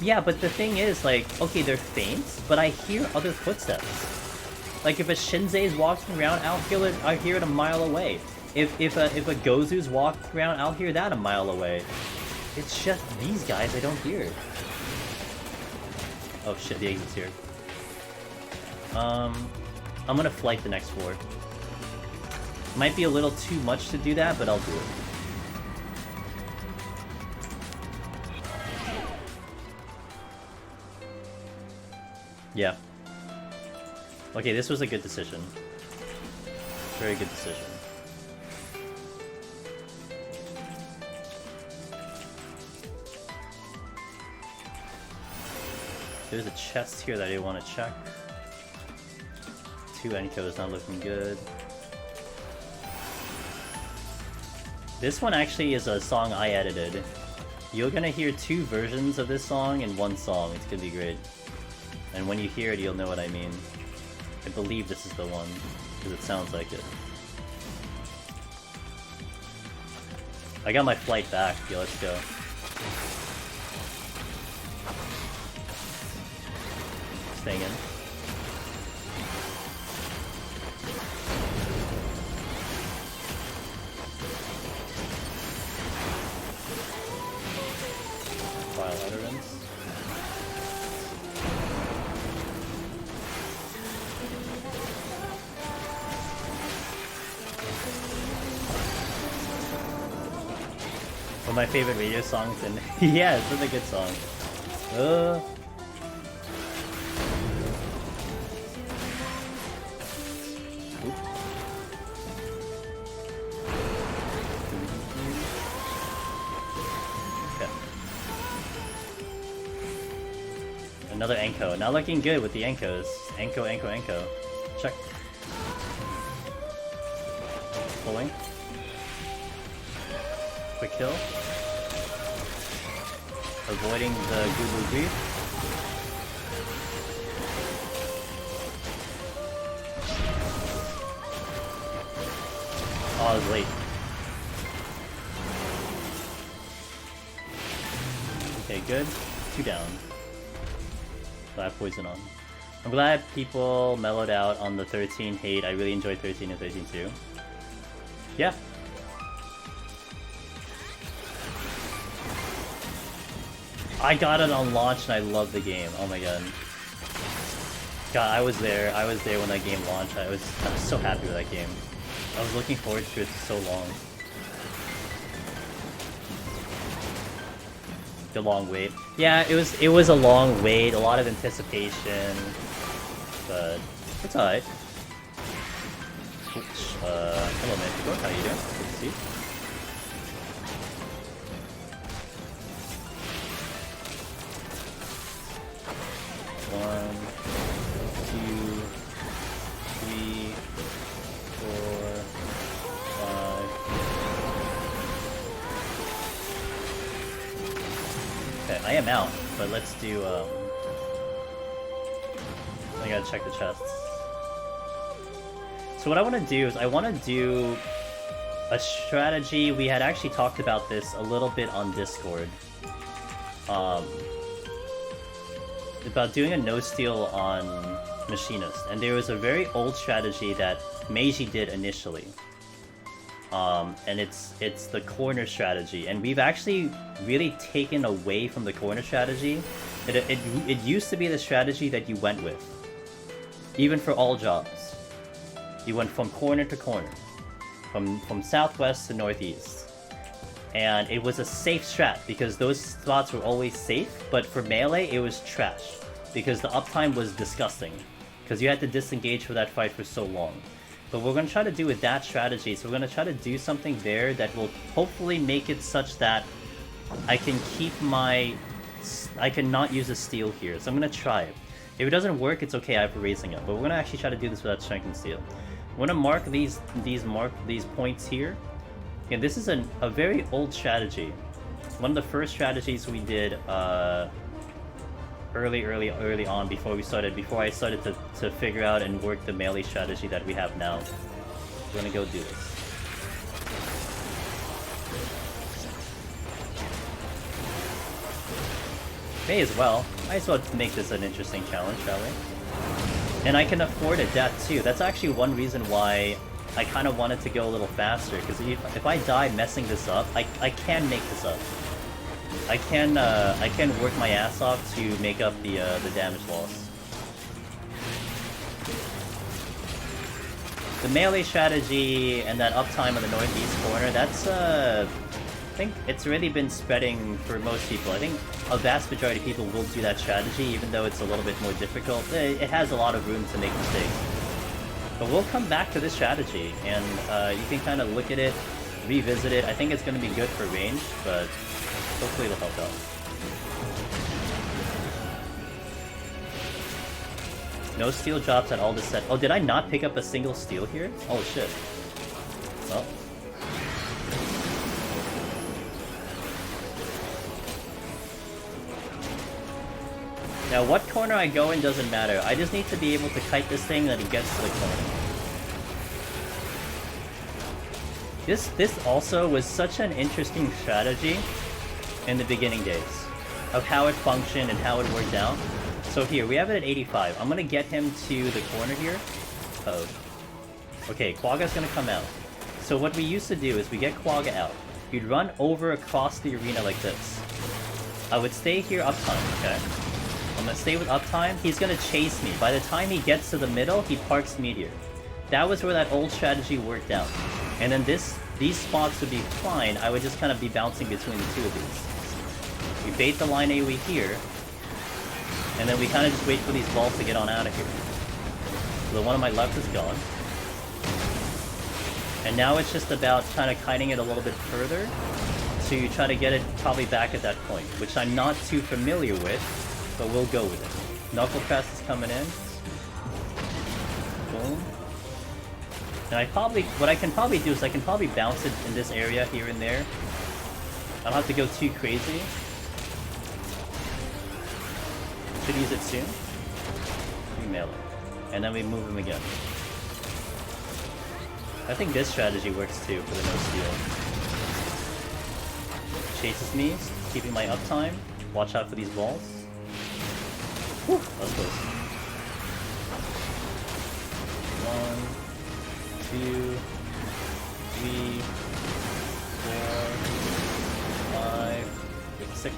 Yeah, but the thing is, like, okay, they're faint, but I hear other footsteps. Like, if a Shinzei's walking around, I'll hear it a mile away. If a Gozu's walking around, I'll hear that a mile away. It's just these guys I don't hear. Oh shit, the exit's here. I'm gonna flight the next floor. Might be a little too much to do that, but I'll do it. Yeah. Okay, this was a good decision. Very good decision. There's a chest here that I want to check. 2 Enkos not looking good. This one actually is a song I edited. You're gonna hear 2 versions of this song in one song. It's gonna be great. And when you hear it, you'll know what I mean. I believe this is the one, because it sounds like it. I got my flight back. Yeah, let's go. Staying in. File utterance. One of my favorite radio songs, and yeah, it's such a good song. Another Enko. Not looking good with the Enkos. Enko, Enko, Enko. Check. Pulling. Quick kill. Avoiding the Google Grief. Oh, I was late. Okay, good. 2 down. I have poison on. I'm glad people mellowed out on the 13 hate. I really enjoyed 13 and 13 too. Yeah. I got it on launch and I love the game. Oh my god. God, I was there. I was there when that game launched. I was so happy with that game. I was looking forward to it for so long. The long wait. Yeah, it was a long wait, a lot of anticipation, but it's alright. Hello Manticore, how you doing? Good to see you. One, 2, 3, 4, 5. Okay, I am out, but let's do, I gotta check the chests. So what I want to do is I want to do a strategy. We had actually talked about this a little bit on Discord. About doing a no-steal on Machinist. And there was a very old strategy that Meiji did initially. And it's the corner strategy. And we've actually really taken away from the corner strategy. It used to be the strategy that you went with. Even for all jobs. You went from corner to corner. From southwest to northeast. And it was a safe strat, because those spots were always safe, but for melee, it was trash. Because the uptime was disgusting. Because you had to disengage for that fight for so long. But we're going to try to do with that strategy, so we're going to try to do something there that will hopefully make it such that I can keep my... I cannot use a steal here, so I'm going to try it. If it doesn't work, it's okay, I have a raising up. But we're going to actually try to do this without strength and steal. I'm going to mark these points here. And this is a very old strategy. One of the first strategies we did early on before I started to figure out and work the melee strategy that we have now. We're gonna go do this. May as well. Might as well make this an interesting challenge, shall we? And I can afford it that too. That's actually one reason why I kind of wanted to go a little faster, because if I die messing this up, I can make this up. I can work my ass off to make up the damage loss. The melee strategy and that uptime on the northeast corner, that's I think it's already been spreading for most people. I think a vast majority of people will do that strategy, even though it's a little bit more difficult. It has a lot of room to make mistakes. But we'll come back to this strategy, and you can kind of look at it, revisit it. I think it's going to be good for range, but hopefully it'll help out. No steel drops at all this set. Oh, did I not pick up a single steel here? Oh shit. Well. Now what corner I go in doesn't matter. I just need to be able to kite this thing that it gets to the corner. This also was such an interesting strategy in the beginning days of how it functioned and how it worked out. So here, we have it at 85. I'm gonna get him to the corner here. Oh. Okay, Quagga's gonna come out. So what we used to do is we get Quagga out. You'd run over across the arena like this. I would stay here uptime, okay? I'm gonna stay with uptime. He's gonna chase me. By the time he gets to the middle, he parks Meteor. That was where that old strategy worked out. And then these spots would be fine. I would just kind of be bouncing between the two of these. We bait the line AoE here. And then we kind of just wait for these balls to get on out of here. So the one on my left is gone. And now it's just about kind of kiting it a little bit further to try to get it probably back at that point, which I'm not too familiar with, but we'll go with it. Knuckle Press is coming in. Boom. And what I can probably do is I can probably bounce it in this area here and there. I don't have to go too crazy. Should use it soon. We mail it. And then we move him again. I think this strategy works too for the no steal. Chases me, keeping my uptime. Watch out for these balls. Whew, that was close. 1, 2, 3, 4, 5, 6.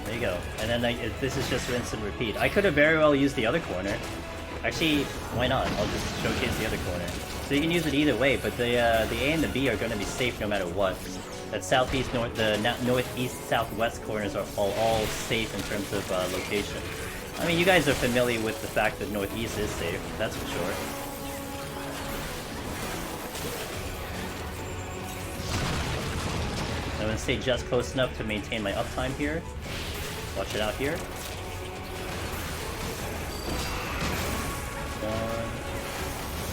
There you go. And then this is just rinse and repeat. I could have very well used the other corner. Actually, why not? I'll just showcase the other corner. So you can use it either way, but the A and the B are going to be safe no matter what. That southeast, the northeast, southwest corners are all safe in terms of location. I mean, you guys are familiar with the fact that northeast is safe, that's for sure. I'm going to stay just close enough to maintain my uptime here. Watch it out here. 1,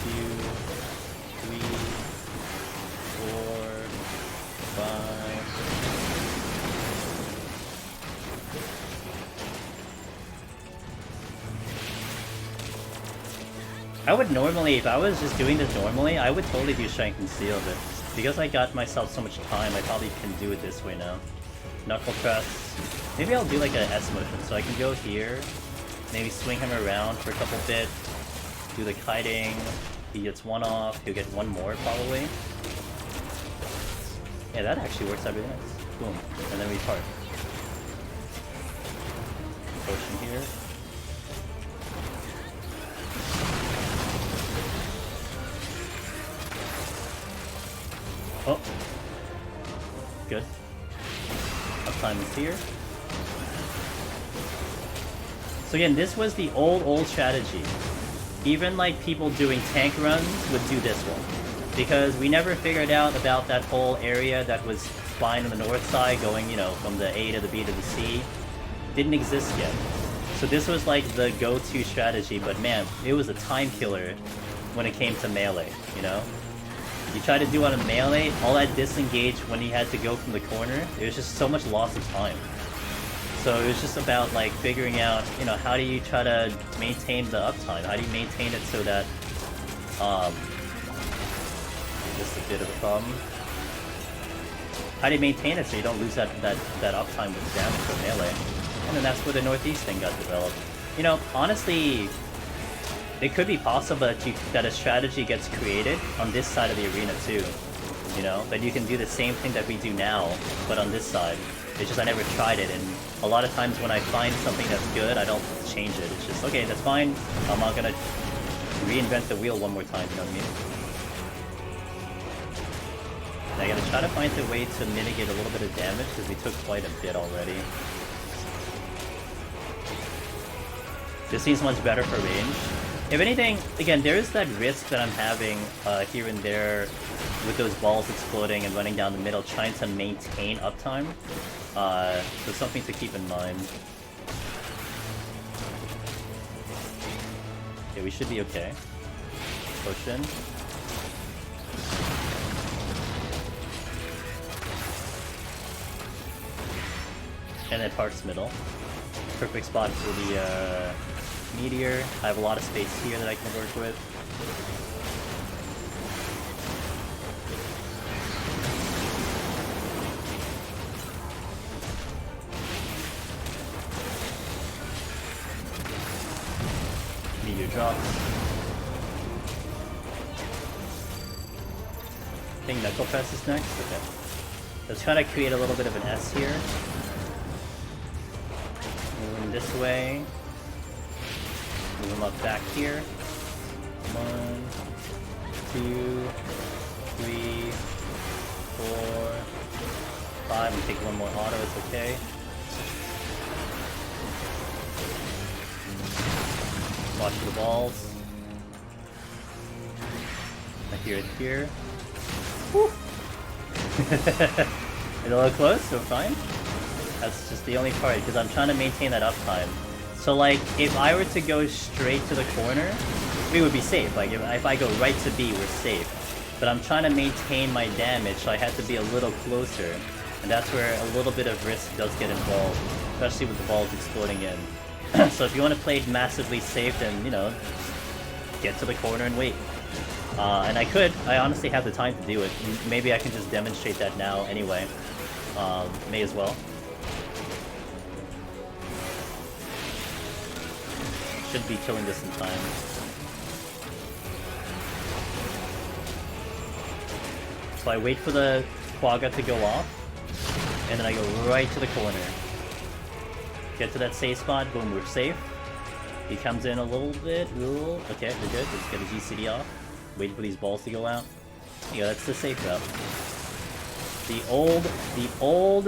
2, 3, 4, 5. I would normally, if I was just doing this normally, I would totally do Strength and Steel, but because I got myself so much time, I probably can do it this way now. Knuckle Press. Maybe I'll do like a S motion, so I can go here, maybe swing him around for a couple bits, do the kiting, he gets one off, he'll get one more probably. Yeah, that actually works out really nice. Boom. And then we part. Potion here. Oh. Good. Uptime is here. So again, this was the old strategy. Even like people doing tank runs would do this one. Because we never figured out about that whole area that was fine on the north side, going, you know, from the A to the B to the C. Didn't exist yet. So this was like the go-to strategy, but man, it was a time killer when it came to melee, you know? You try to do it on melee, all that disengage when he had to go from the corner, it was just so much loss of time. So it was just about like figuring out, you know, how do you try to maintain the uptime? How do you maintain it so that Just a bit of a problem. How do you maintain it so you don't lose that uptime with damage or melee? And then that's where the Northeast thing got developed. You know, honestly, it could be possible that a strategy gets created on this side of the arena too. You know, that you can do the same thing that we do now, but on this side. It's just I never tried it, and a lot of times when I find something that's good, I don't change it. It's just, okay, that's fine. I'm not gonna reinvent the wheel one more time, you know what I mean? And I gotta try to find a way to mitigate a little bit of damage, because we took quite a bit already. This seems much better for range. If anything, again, there is that risk that I'm having here and there with those balls exploding and running down the middle, trying to maintain uptime. So something to keep in mind. Okay, we should be okay. Push in. And then parts middle. Perfect spot for the meteor. I have a lot of space here that I can work with. Meteor drops. I think Knuckle Press is next? Okay. Let's try to create a little bit of an S here. Moving this way. Move him up back here. 1, 2, 3, 4, 5. And take one more auto, it's okay. Watch for the balls. I hear it here. Woo! It's a little close, so fine. That's just the only part, because I'm trying to maintain that uptime. So like, if I were to go straight to the corner, we would be safe. Like, if I go right to B, we're safe. But I'm trying to maintain my damage, so I have to be a little closer. And that's where a little bit of risk does get involved, especially with the balls exploding in. So if you want to play massively safe, then, you know, get to the corner and wait. And I honestly have the time to do it. Maybe I can just demonstrate that now anyway. May as well. Should be killing this in time. So I wait for the Quagga to go off, and then I go right to the corner. Get to that safe spot, boom, we're safe. He comes in a little bit, okay, we're good. Let's get a GCD off. Wait for these balls to go out. Yeah, that's the safe route. The old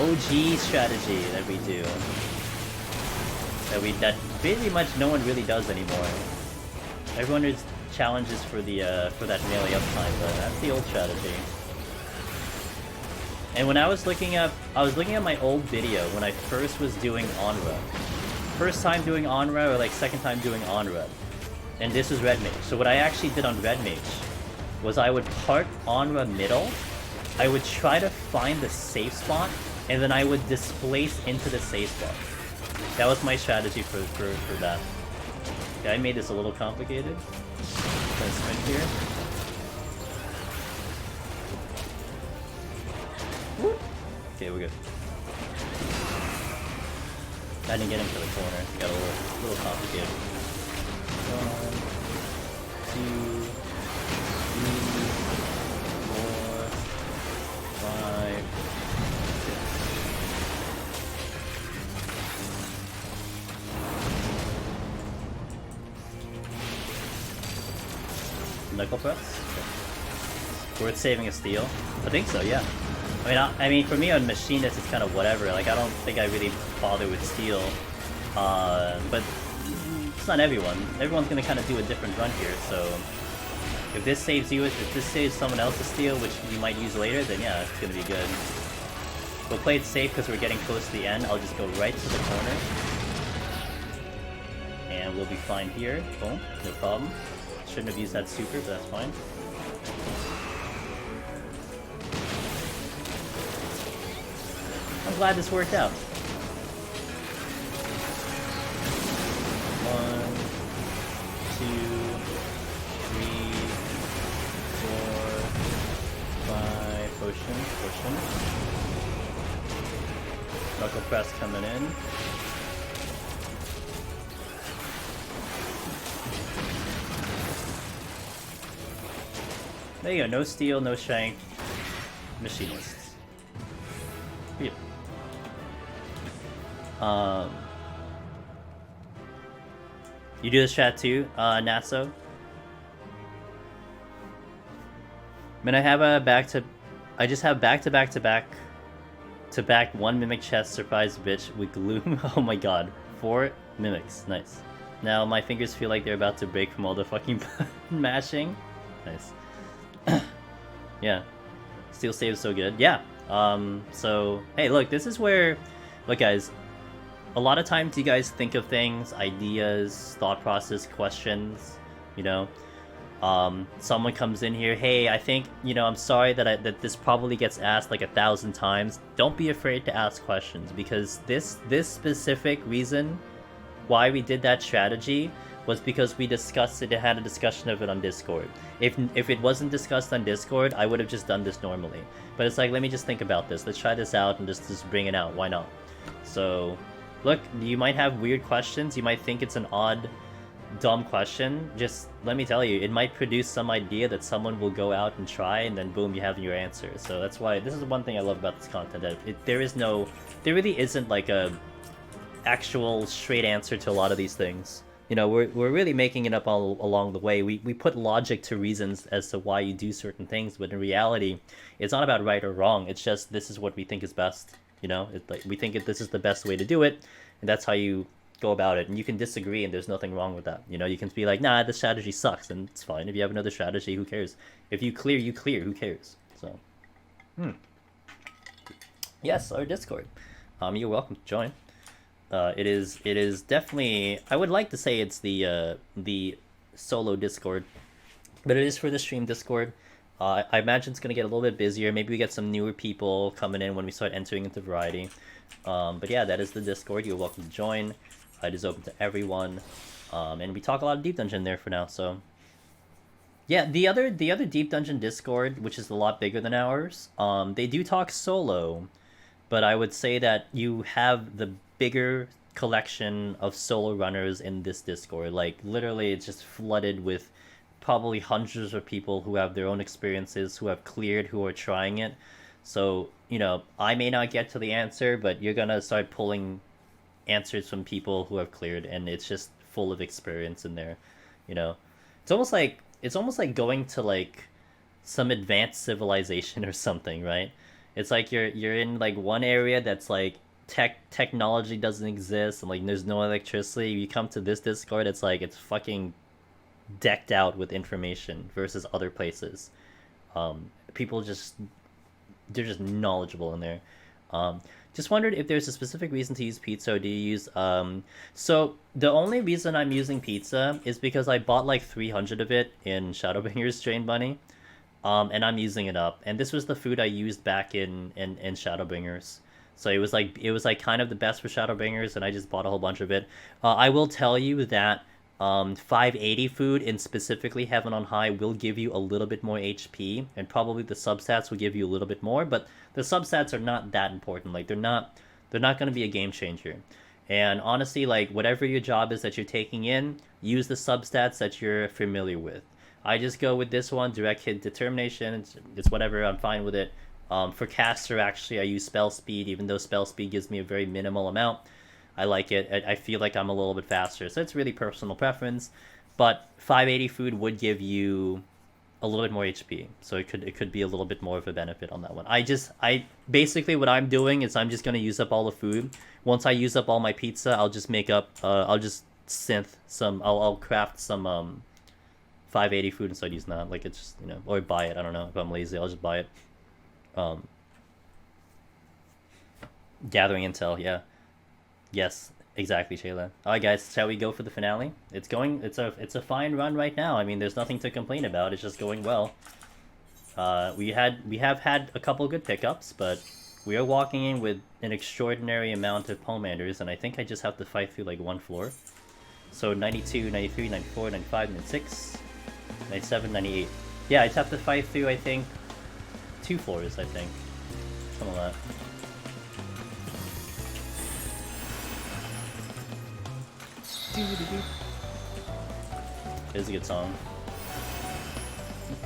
OG strategy that we do. That pretty much no one really does anymore. Everyone does challenges for the for that melee uptime, but that's the old strategy. And when I was looking at my old video when I first was doing Onra. First time doing Onra, or like second time doing Onra. And this was Red Mage. So what I actually did on Red Mage was I would part Onra middle, I would try to find the safe spot, and then I would displace into the safe spot. That was my strategy for that. Okay, I made this a little complicated. Gonna sprint here. Woo. Okay, we're good. I didn't get him to the corner. Got a little complicated. 1, 2, 3, 4, 5, 6. Knuckle press? Okay. Worth saving a steal? I think so, yeah. I mean, for me on Machinist, it's kind of whatever. Like, I don't think I really bother with steal. But it's not everyone. Everyone's gonna kind of do a different run here, so if this saves you, if this saves someone else's steal, which you might use later, then yeah, it's gonna be good. We'll play it safe because we're getting close to the end. I'll just go right to the corner. And we'll be fine here. Boom, no problem. Shouldn't have used that super, but that's fine. I'm glad this worked out. 1, 2, 3, 4, awesome. Knuckle press coming in. There you go, no steel, no shank. Machinists. Yeah. You do this chat too, Naso? I mean, I just have back-to-back one mimic chest surprise bitch with gloom. Oh my god. 4 mimics. Nice. Now my fingers feel like they're about to break from all the fucking mashing. Nice. Yeah. Steel save is so good. Yeah. So, hey, look, this is where... Look, guys. A lot of times you guys think of things, ideas, thought process, questions, you know? Someone comes in here, hey, I think, you know, I'm sorry that this probably gets asked like 1,000 times. Don't be afraid to ask questions, because this specific reason why we did that strategy was because we discussed it and had a discussion of it on Discord. If it wasn't discussed on Discord, I would have just done this normally. But it's like, let me just think about this. Let's try this out and just bring it out. Why not? So, look, you might have weird questions. You might think it's an odd, dumb question. Just let me tell you, it might produce some idea that someone will go out and try, and then boom, you have your answer. So that's why this is one thing I love about this content, that there really isn't like a actual straight answer to a lot of these things. You know, we're really making it up all along the way. We put logic to reasons as to why you do certain things, but in reality, it's not about right or wrong. It's just, this is what we think is best. You know, it's like, we think this is the best way to do it, and that's how you go about it. And you can disagree, and there's nothing wrong with that. You know, you can be like, nah, this strategy sucks, and it's fine. If you have another strategy, who cares? If you clear, you clear. Who cares? So, yes, our Discord. You're welcome to join. It is definitely, I would like to say it's the solo Discord, but it is for the stream Discord. I imagine it's gonna get a little bit busier. Maybe we get some newer people coming in when we start entering into variety. But yeah, that is the Discord. You're welcome to join. It is open to everyone, and we talk a lot of Deep Dungeon there for now. So yeah, the other Deep Dungeon Discord, which is a lot bigger than ours, they do talk solo, but I would say that you have the bigger collection of solo runners in this Discord. Like, literally, it's just flooded with probably hundreds of people who have their own experiences, who have cleared, who are trying it. So, you know, I may not get to the answer, but you're gonna start pulling answers from people who have cleared, and it's just full of experience in there. You know, it's almost like going to like some advanced civilization or something, right? It's like you're in like one area that's like technology doesn't exist, and like there's no electricity. You come to this Discord, it's like it's fucking decked out with information versus other places. People they're just knowledgeable in there. Just wondered if there's a specific reason to use pizza, or do you use so the only reason I'm using pizza is because I bought like 300 of it in Shadowbringers Drain Bunny, and I'm using it up, and this was the food I used back in Shadowbringers. So it was like kind of the best for Shadowbringers, and I just bought a whole bunch of it. I will tell you that 580 food, and specifically Heaven on High, will give you a little bit more HP, and probably the substats will give you a little bit more, but the substats are not that important. Like, they're not going to be a game changer. And honestly, like, whatever your job is that you're taking in, use the substats that you're familiar with. I just go with this one, Direct Hit Determination. It's whatever, I'm fine with it. For caster, actually, I use spell speed, even though spell speed gives me a very minimal amount. I like it. I feel like I'm a little bit faster, so it's really personal preference. But 580 food would give you a little bit more HP, so it could be a little bit more of a benefit on that one. I basically, what I'm doing is I'm just gonna use up all the food. Once I use up all my pizza, I'll just make up. I'll just synth some. I'll craft some 580 food and start using that. Like, it's just, you know, or buy it. I don't know, if I'm lazy, I'll just buy it. Gathering intel, yeah. Yes, exactly, Shayla. Alright guys, shall we go for the finale? It's a fine run right now. I mean, there's nothing to complain about, it's just going well. We have had a couple good pickups, but we are walking in with an extraordinary amount of Pomanders, and I think I just have to fight through like one floor. So 92, 93, 94, 95, 96, 97, 98. Yeah, I just have to fight through, I think, 2 floors, I think. Something like that. It is a good song.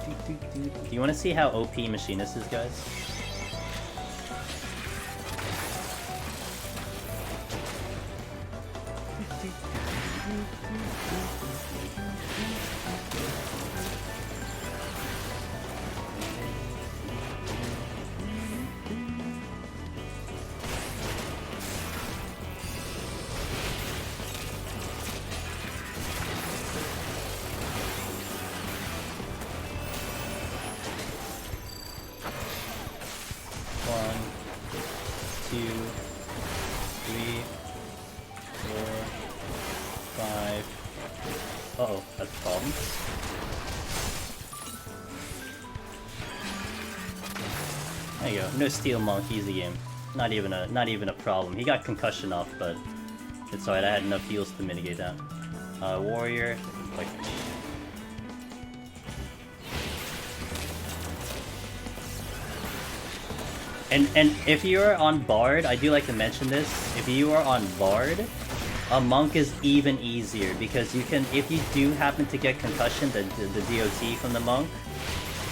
Do you want to see how OP Machinist is, guys? Uh-oh, that's a problem. There you go. No Steel Monk, easy game. Not even a problem. He got concussion off, but it's alright. I had enough heals to mitigate that. Warrior, like. And if you're on Bard, I do like to mention this. If you are on Bard, a monk is even easier because you can, if you do happen to get concussion, the DOT from the monk,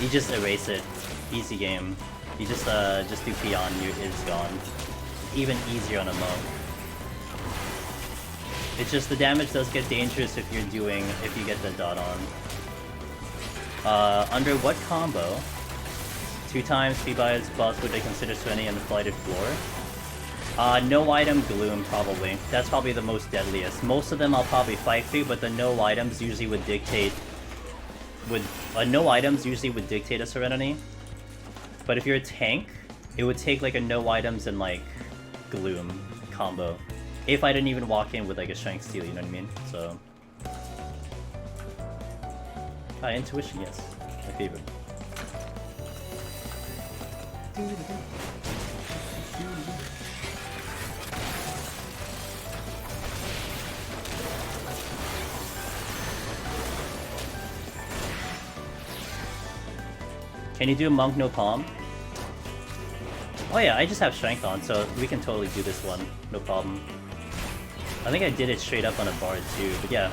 you just erase it. Easy game. You just do Peon, it's gone. Even easier on a monk. It's just the damage does get dangerous if you get the dot on. Under what combo? 2 times Feeby is possible to consider Svenny on the flighted floor. No item Gloom, probably. That's probably the most deadliest. Most of them I'll probably fight through, but the no items usually would dictate... no items usually would dictate a Serenity. But if you're a tank, it would take like a no items and like Gloom combo. If I didn't even walk in with like a Strength Steal, you know what I mean? So... Intuition, yes. My favorite. Can you do a monk no palm? Oh yeah, I just have strength on, so we can totally do this one, no problem. I think I did it straight up on a bard too, but yeah.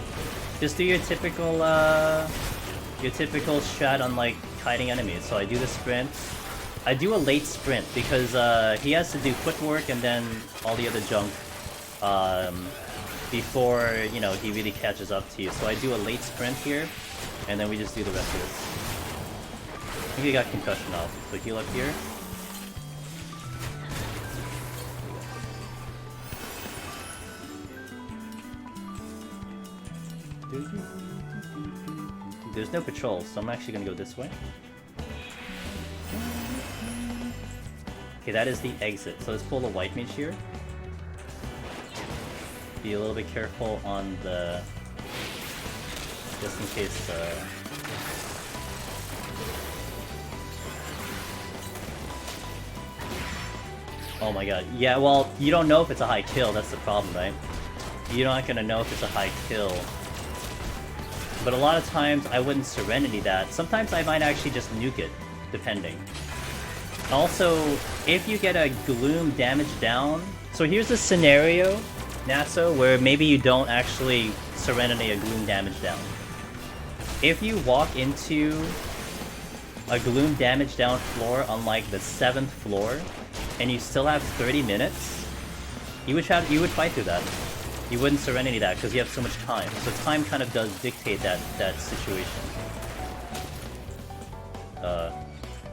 Just do your typical strat on like kiting enemies. So I do the sprint. I do a late sprint because he has to do footwork and then all the other junk before, you know, he really catches up to you. So I do a late sprint here, and then we just do the rest of this. I think he got concussion off, so heal up here. There's no patrol, so I'm actually gonna go this way. Okay, that is the exit. So let's pull the white mage here. Be a little bit careful on the... just in case... Oh my god. Yeah, well, you don't know if it's a high kill, that's the problem, right? You're not gonna know if it's a high kill. But a lot of times, I wouldn't Serenity that. Sometimes I might actually just nuke it, depending. Also, if you get a Gloom damage down... So here's a scenario, Natso, where maybe you don't actually Serenity a Gloom damage down. If you walk into a Gloom damage down floor on like the 7th floor, and you still have 30 minutes, you would fight through that. You wouldn't Serenity that because you have so much time. So time kind of does dictate that situation.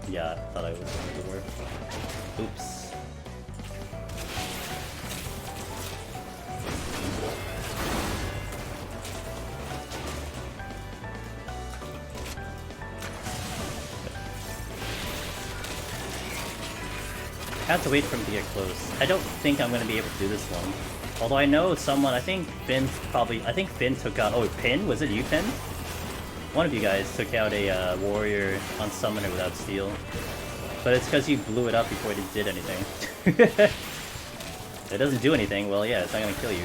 Yeah, I thought I was going to work. Oops. I have to wait for him to get close. I don't think I'm going to be able to do this one. Although I know someone, I think Finn took out... Oh, Pin? Was it you, Pin? One of you guys took out a warrior on Summoner without steal. But it's because you blew it up before it did anything. It doesn't do anything, well yeah, it's not gonna kill you.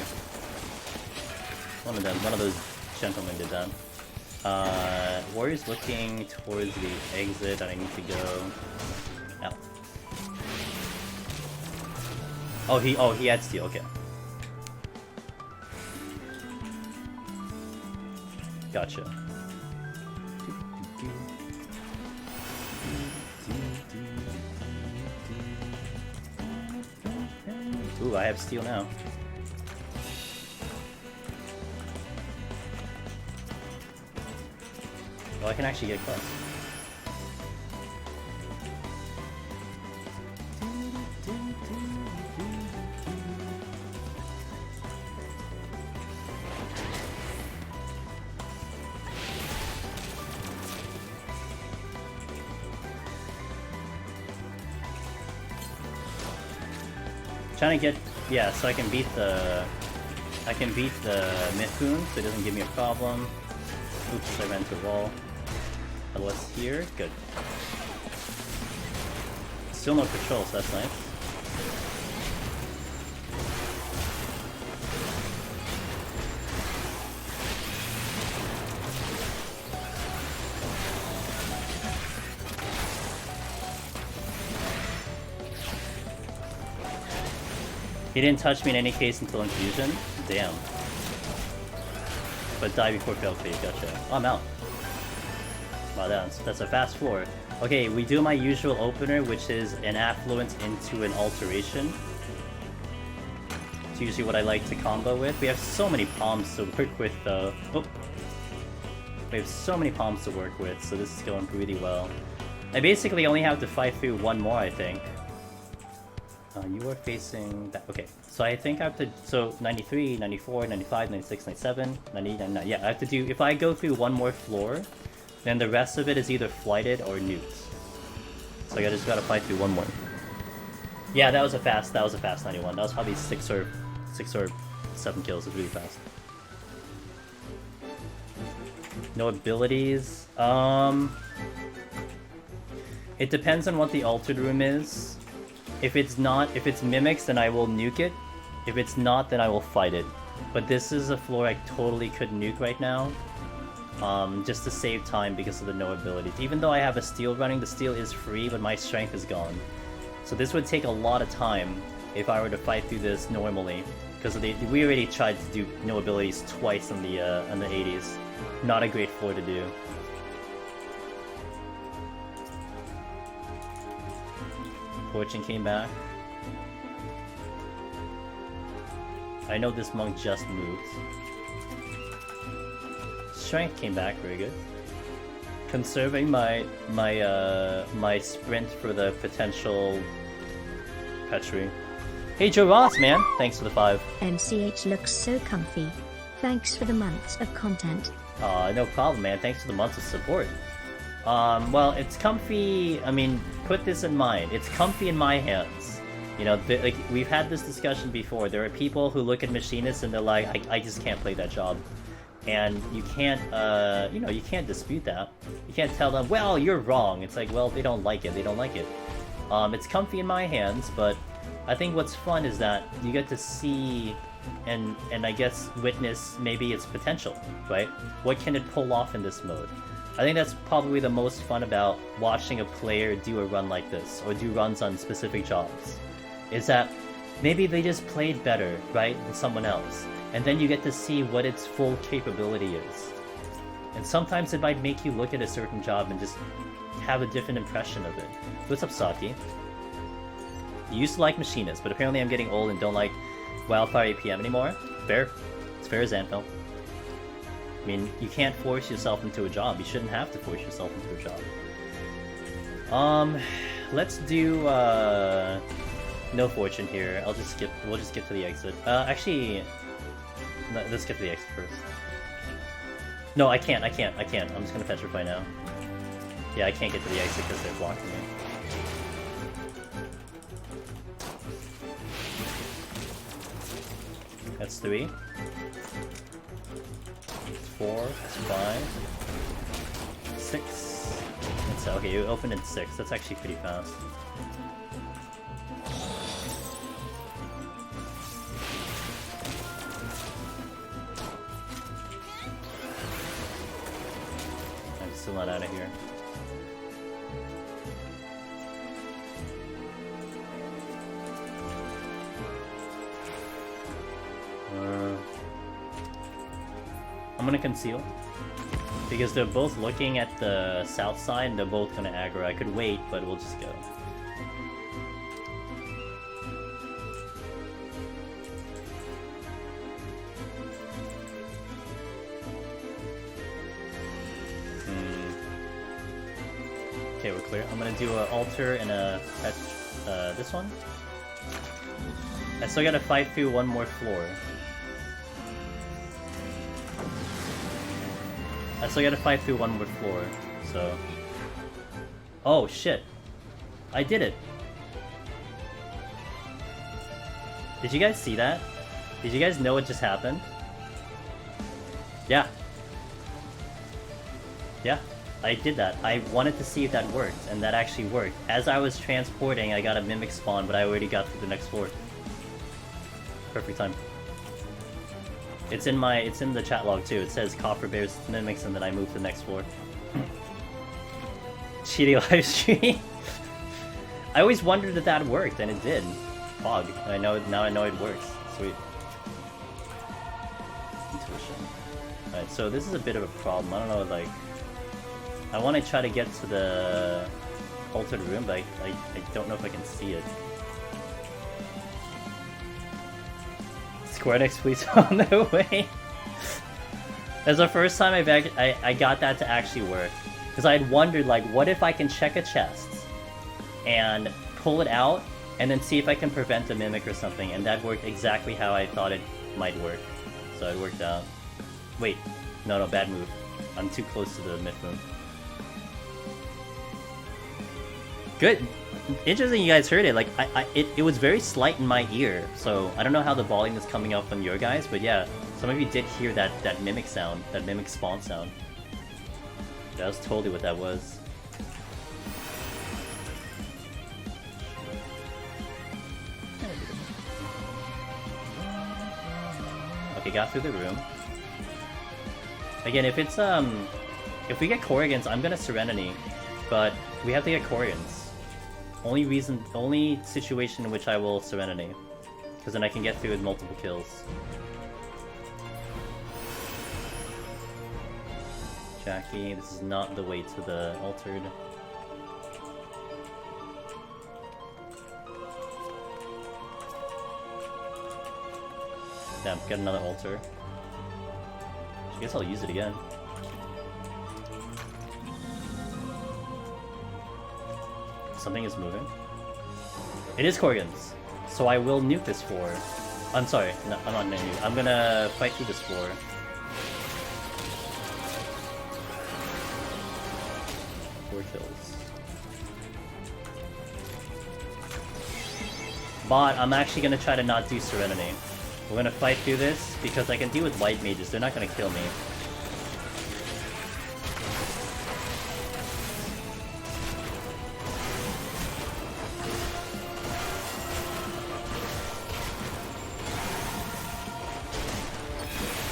One of those gentlemen did that. Warrior's looking towards the exit, I need to go out. Oh, he had steal. Okay. Gotcha. Ooh, I have steal now. Well, I can actually get close. Trying to get, yeah, so I can beat the Mithun, so it doesn't give me a problem. Oops, I ran into a wall. Otherwise here, good. Still no patrol, so that's nice. He didn't touch me in any case until infusion? Damn. But die before fail fade, gotcha. Oh, I'm out. Wow, that's a fast floor. Okay, we do my usual opener, which is an affluence into an alteration. It's usually what I like to combo with. We have so many palms to work with, though. Oh. We have so many palms to work with, so this is going really well. I basically only have to fight through one more, I think. You are facing that. Okay, so I think I have to. So 93, 94, 95, 96, 97, 98, 99. Yeah, I have to do. If I go through one more floor, then the rest of it is either flighted or nuked. So I just gotta fight through one more. Yeah, that was a fast 91. That was probably 6 or 7 kills. It's really fast. No abilities. It depends on what the altered room is. If it's mimics, then I will nuke it. If it's not, then I will fight it. But this is a floor I totally could nuke right now. Just to save time because of the no abilities. Even though I have a steal running, the steal is free, but my strength is gone. So this would take a lot of time if I were to fight through this normally. Because we already tried to do no abilities twice in the 80s. Not a great floor to do. Fortune came back. I know this monk just moved. Strength came back, very good. Conserving my sprint for the potential Petri. Hey Joe Ross, man! Thanks for the 5. MCH looks so comfy. Thanks for the months of content. No problem, man. Thanks for the months of support. Well, it's comfy. I mean, put this in mind. It's comfy in my hands. You know, like we've had this discussion before. There are people who look at machinists and they're like, I just can't play that job. And you can't, you know, you can't dispute that. You can't tell them, well, you're wrong. It's like, well, they don't like it. They don't like it. It's comfy in my hands, but I think what's fun is that you get to see and I guess witness maybe its potential, right? What can it pull off in this mode? I think that's probably the most fun about watching a player do a run like this, or do runs on specific jobs, is that maybe they just played better, right, than someone else, and then you get to see what its full capability is. And sometimes it might make you look at a certain job and just have a different impression of it. What's up, Saki? You used to like machinists, but apparently I'm getting old and don't like Wildfire APM anymore. Fair. It's fair as Anvil. I mean, you can't force yourself into a job. You shouldn't have to force yourself into a job. Let's do no fortune here. We'll just get to the exit. Actually, no, let's get to the exit first. No, I can't. I'm just gonna petrify now. Yeah, I can't get to the exit because they're blocking me. That's 3. 4, that's 5, 6. That's okay. You opened in 6. That's actually pretty fast. I'm still not out of here. I'm gonna conceal. Because they're both looking at the south side and they're both gonna aggro. I could wait, but we'll just go. Okay, we're clear. I'm gonna do an altar and a fetch this one. I still gotta fight through one more floor. I still gotta fight through one more floor, so... Oh, shit. I did it. Did you guys see that? Did you guys know what just happened? Yeah. Yeah, I did that. I wanted to see if that worked, and that actually worked. As I was transporting, I got a mimic spawn, but I already got to the next floor. Perfect time. It's in the chat log too. It says Copper Bears mimics, and then I move to the next floor. Cheating live stream. I always wondered if that worked, and it did. Fog. I know now. I know it works. Sweet. Intuition. Alright, so this is a bit of a problem. I don't know, like, I want to try to get to the altered room, but I don't know if I can see it. Square Enix, please, on the way. That's the first time I got that to actually work. Because I had wondered, like, what if I can check a chest and pull it out and then see if I can prevent a mimic or something, and that worked exactly how I thought it might work. So it worked out. Wait, no, bad move. I'm too close to the mid room. Good. Interesting you guys heard it. Like, it was very slight in my ear, so I don't know how the volume is coming up from your guys, but yeah, some of you did hear that mimic sound, that mimic spawn sound. That was totally what that was. Okay, got through the room. Again, if it's if we get Corrigans, I'm gonna Serenity, but we have to get Corrigans. Only situation in which I will Serenity, because then I can get through with multiple kills. Jackie, this is not the way to the altered. Damn, get another altar. I guess I'll use it again. Something is moving. It is Corgans, so I will nuke this floor. I'm sorry, no, I'm not gonna nuke. I'm gonna fight through this floor. Four kills. But I'm actually gonna try to not do Serenity. We're gonna fight through this because I can deal with white mages. They're not gonna kill me.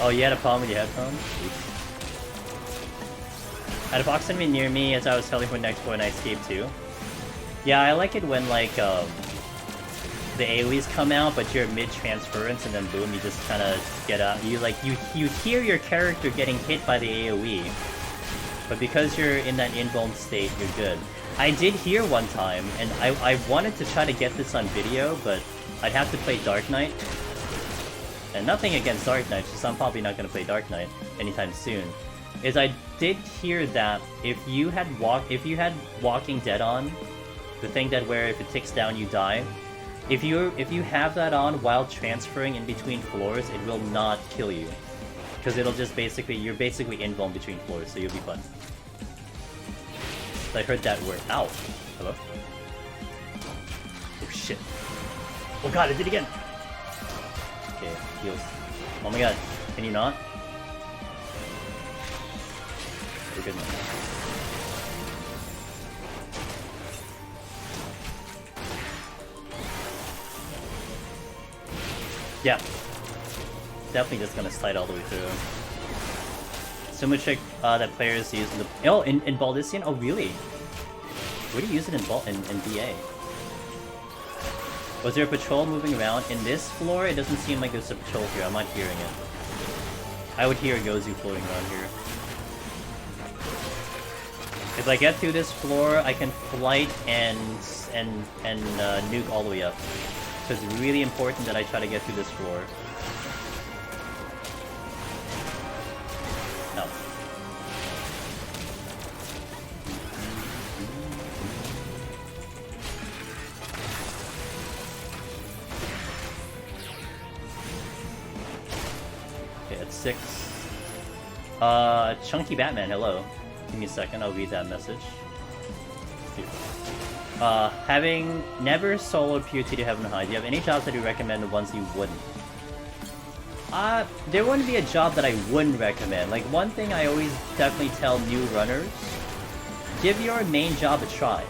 Oh, you had a problem with your headphones? I had a box enemy near me as I was teleporting next door and I escaped too. Yeah, I like it when, like, the AoEs come out, but you're mid-transference and then boom, you just kind of get out. You hear your character getting hit by the AoE, but because you're in that invuln state, you're good. I did hear one time, and I wanted to try to get this on video, but I'd have to play Dark Knight. And nothing against Dark Knight, just I'm probably not going to play Dark Knight anytime soon. Is I did hear that if you had Walking Dead on, the thing that where if it ticks down you die, if you have that on while transferring in between floors, it will not kill you, because it'll just you're basically invuln between floors, so you'll be fine. I heard that word. Ow. Hello. Oh shit. Oh god, I did it again. Okay, heals. Oh my god, can you not? We're good now. Yeah. Definitely just gonna slide all the way through. Similar trick that players use in the... Oh, in Baldician? Oh, really? Where do you use it in BA? Was there a patrol moving around? In this floor, it doesn't seem like there's a patrol here. I'm not hearing it. I would hear a Gozu floating around here. If I get through this floor, I can flight and nuke all the way up. So it's really important that I try to get through this floor. No. Okay, at 6. Chunky Batman, hello. Give me a second, I'll read that message. Here. Having never soloed POT to Heaven and High, do you have any jobs that you recommend, the ones you wouldn't? There wouldn't be a job that I wouldn't recommend. Like, one thing I always definitely tell new runners, give your main job a try.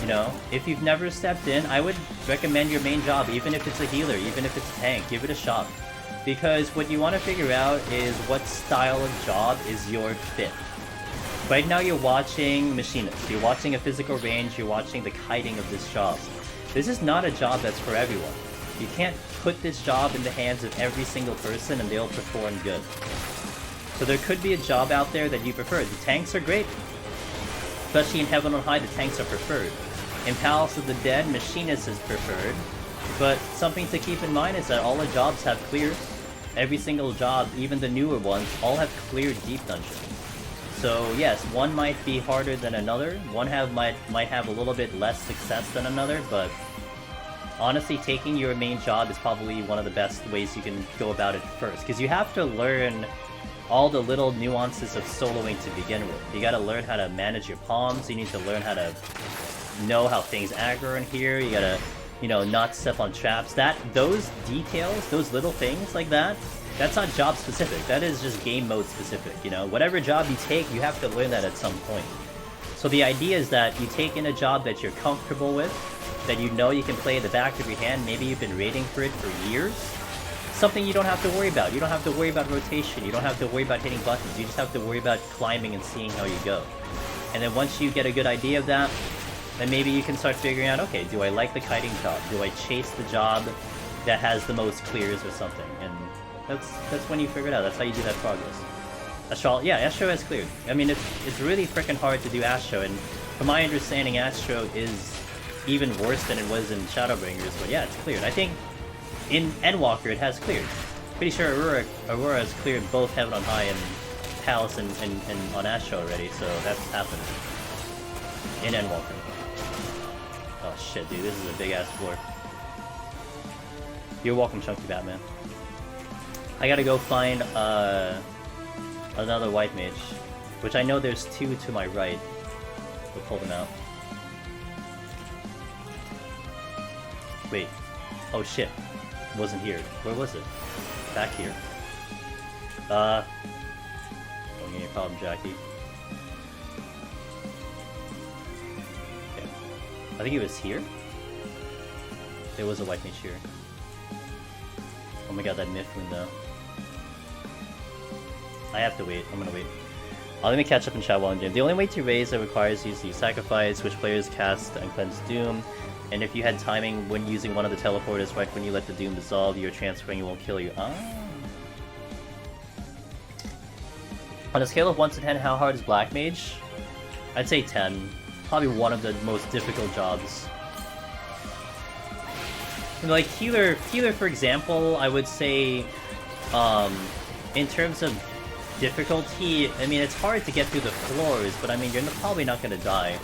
You know, if you've never stepped in, I would recommend your main job, even if it's a healer, even if it's a tank, give it a shot. Because what you want to figure out is what style of job is your fit. Right now you're watching Machinist, you're watching a physical range, you're watching the kiting of this job. This is not a job that's for everyone. You can't put this job in the hands of every single person and they'll perform good. So there could be a job out there that you prefer. The tanks are great. Especially in Heaven on High, the tanks are preferred. In Palace of the Dead, Machinist is preferred. But something to keep in mind is that all the jobs have clears. Every single job, even the newer ones, all have cleared deep dungeons. So yes, one might be harder than another, one might have a little bit less success than another, but honestly taking your main job is probably one of the best ways you can go about it first, because you have to learn all the little nuances of soloing to begin with. You gotta learn how to manage your palms, you need to learn how to know how things aggro in here, you gotta, you know, not step on traps. Those details, those little things like that, that's not job specific, that is just game mode specific, you know? Whatever job you take, you have to learn that at some point. So the idea is that you take in a job that you're comfortable with, that you know you can play at the back of your hand, maybe you've been raiding for it for years, something you don't have to worry about. You don't have to worry about rotation, you don't have to worry about hitting buttons, you just have to worry about climbing and seeing how you go. And then once you get a good idea of that, then maybe you can start figuring out, okay, do I like the kiting job? Do I chase the job that has the most clears or something? And that's when you figure it out. That's how you do that progress. Astral, yeah, Astro has cleared. I mean, it's really freaking hard to do Astro, and from my understanding, Astro is even worse than it was in Shadowbringers, but yeah, it's cleared. I think in Endwalker it has cleared. Pretty sure Aurora has cleared both Heaven on High and Palace and on Astro already, so that's happened. In Endwalker. Oh shit, dude, this is a big ass floor. You're welcome, Chunky Batman. I gotta go find another white mage, which I know there's two to my right. We'll pull them out. Wait. Oh shit. It wasn't here. Where was it? Back here. Don't get any problem, Jackie. Okay. I think it was here? There was a white mage here. Oh my god, that myth window. I have to wait. I'm gonna wait. Let me catch up in chat while I'm doing. The only way to raise that requires you to use Sacrifice, which players cast and cleanse Doom. And if you had timing when using one of the teleporters right when you let the Doom dissolve, you're transferring, it won't kill you. Ah. On a scale of 1 to 10, how hard is Black Mage? I'd say 10. Probably one of the most difficult jobs. And like healer for example, I would say, in terms of difficulty, I mean, it's hard to get through the floors, but I mean, you're probably not gonna die.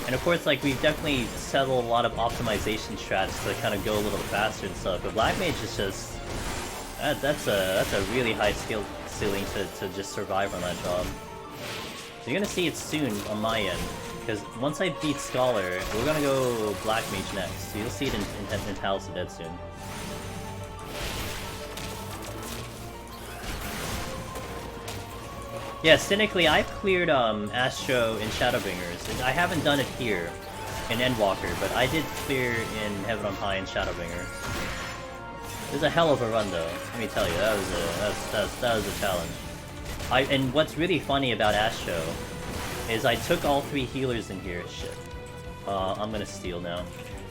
And of course, like, we've definitely settled a lot of optimization strats to kind of go a little faster and stuff, but Black Mage is just... That's a really high skill ceiling to just survive on that job. So you're gonna see it soon on my end, because once I beat Scholar, we're gonna go Black Mage next, so you'll see it in Palace of Dead soon. Yeah, cynically, I've cleared Astro in Shadowbringers, and I haven't done it here in Endwalker, but I did clear in Heaven on High and Shadowbringer. It was a hell of a run, though. Let me tell you, that was a challenge. And what's really funny about Astro is I took all 3 healers in here. Shit. I'm gonna steal now.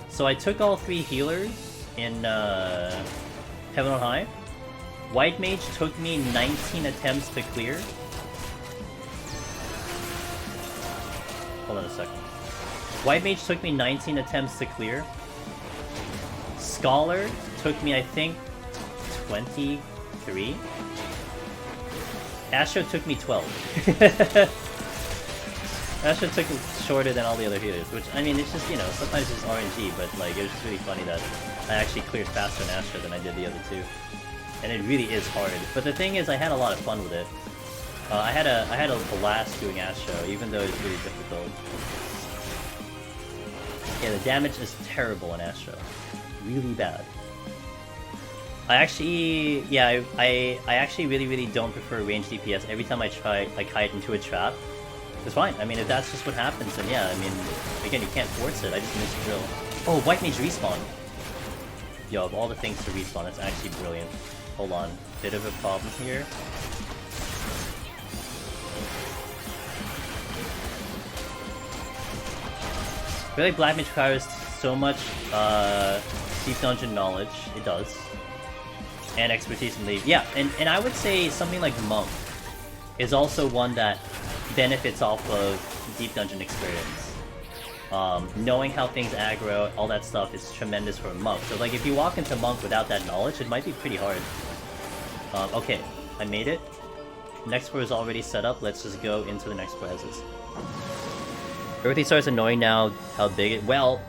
So I took all 3 healers in Heaven on High. White Mage took me 19 attempts to clear. Hold on a second. White Mage took me 19 attempts to clear. Scholar took me, I think, 23. Astro took me 12. Astro took me shorter than all the other healers, which, I mean, it's just, you know, sometimes it's RNG, but, like, it was just really funny that I actually cleared faster in Astro than I did the other two. And it really is hard. But the thing is, I had a lot of fun with it. I had a blast doing Astro, even though it's really difficult. Yeah, the damage is terrible in Astro. Really bad. I actually, yeah, I actually really don't prefer range DPS. Every time I try, I kite into a trap, it's fine. I mean, if that's just what happens, then yeah, I mean, again, you can't force it. I just miss drill. Oh, White Mage respawn. Yo, of all the things to respawn, that's actually brilliant. Hold on, bit of a problem here. I feel like Black Mage requires so much deep dungeon knowledge. It does. And expertise in leave. Yeah, and I would say something like Monk is also one that benefits off of deep dungeon experience. Knowing how things aggro, all that stuff is tremendous for a Monk. So like if you walk into Monk without that knowledge, it might be pretty hard. Okay, I made it. Next floor is already set up. Let's just go into the next prizes. Everything starts annoying now. How big it? Well,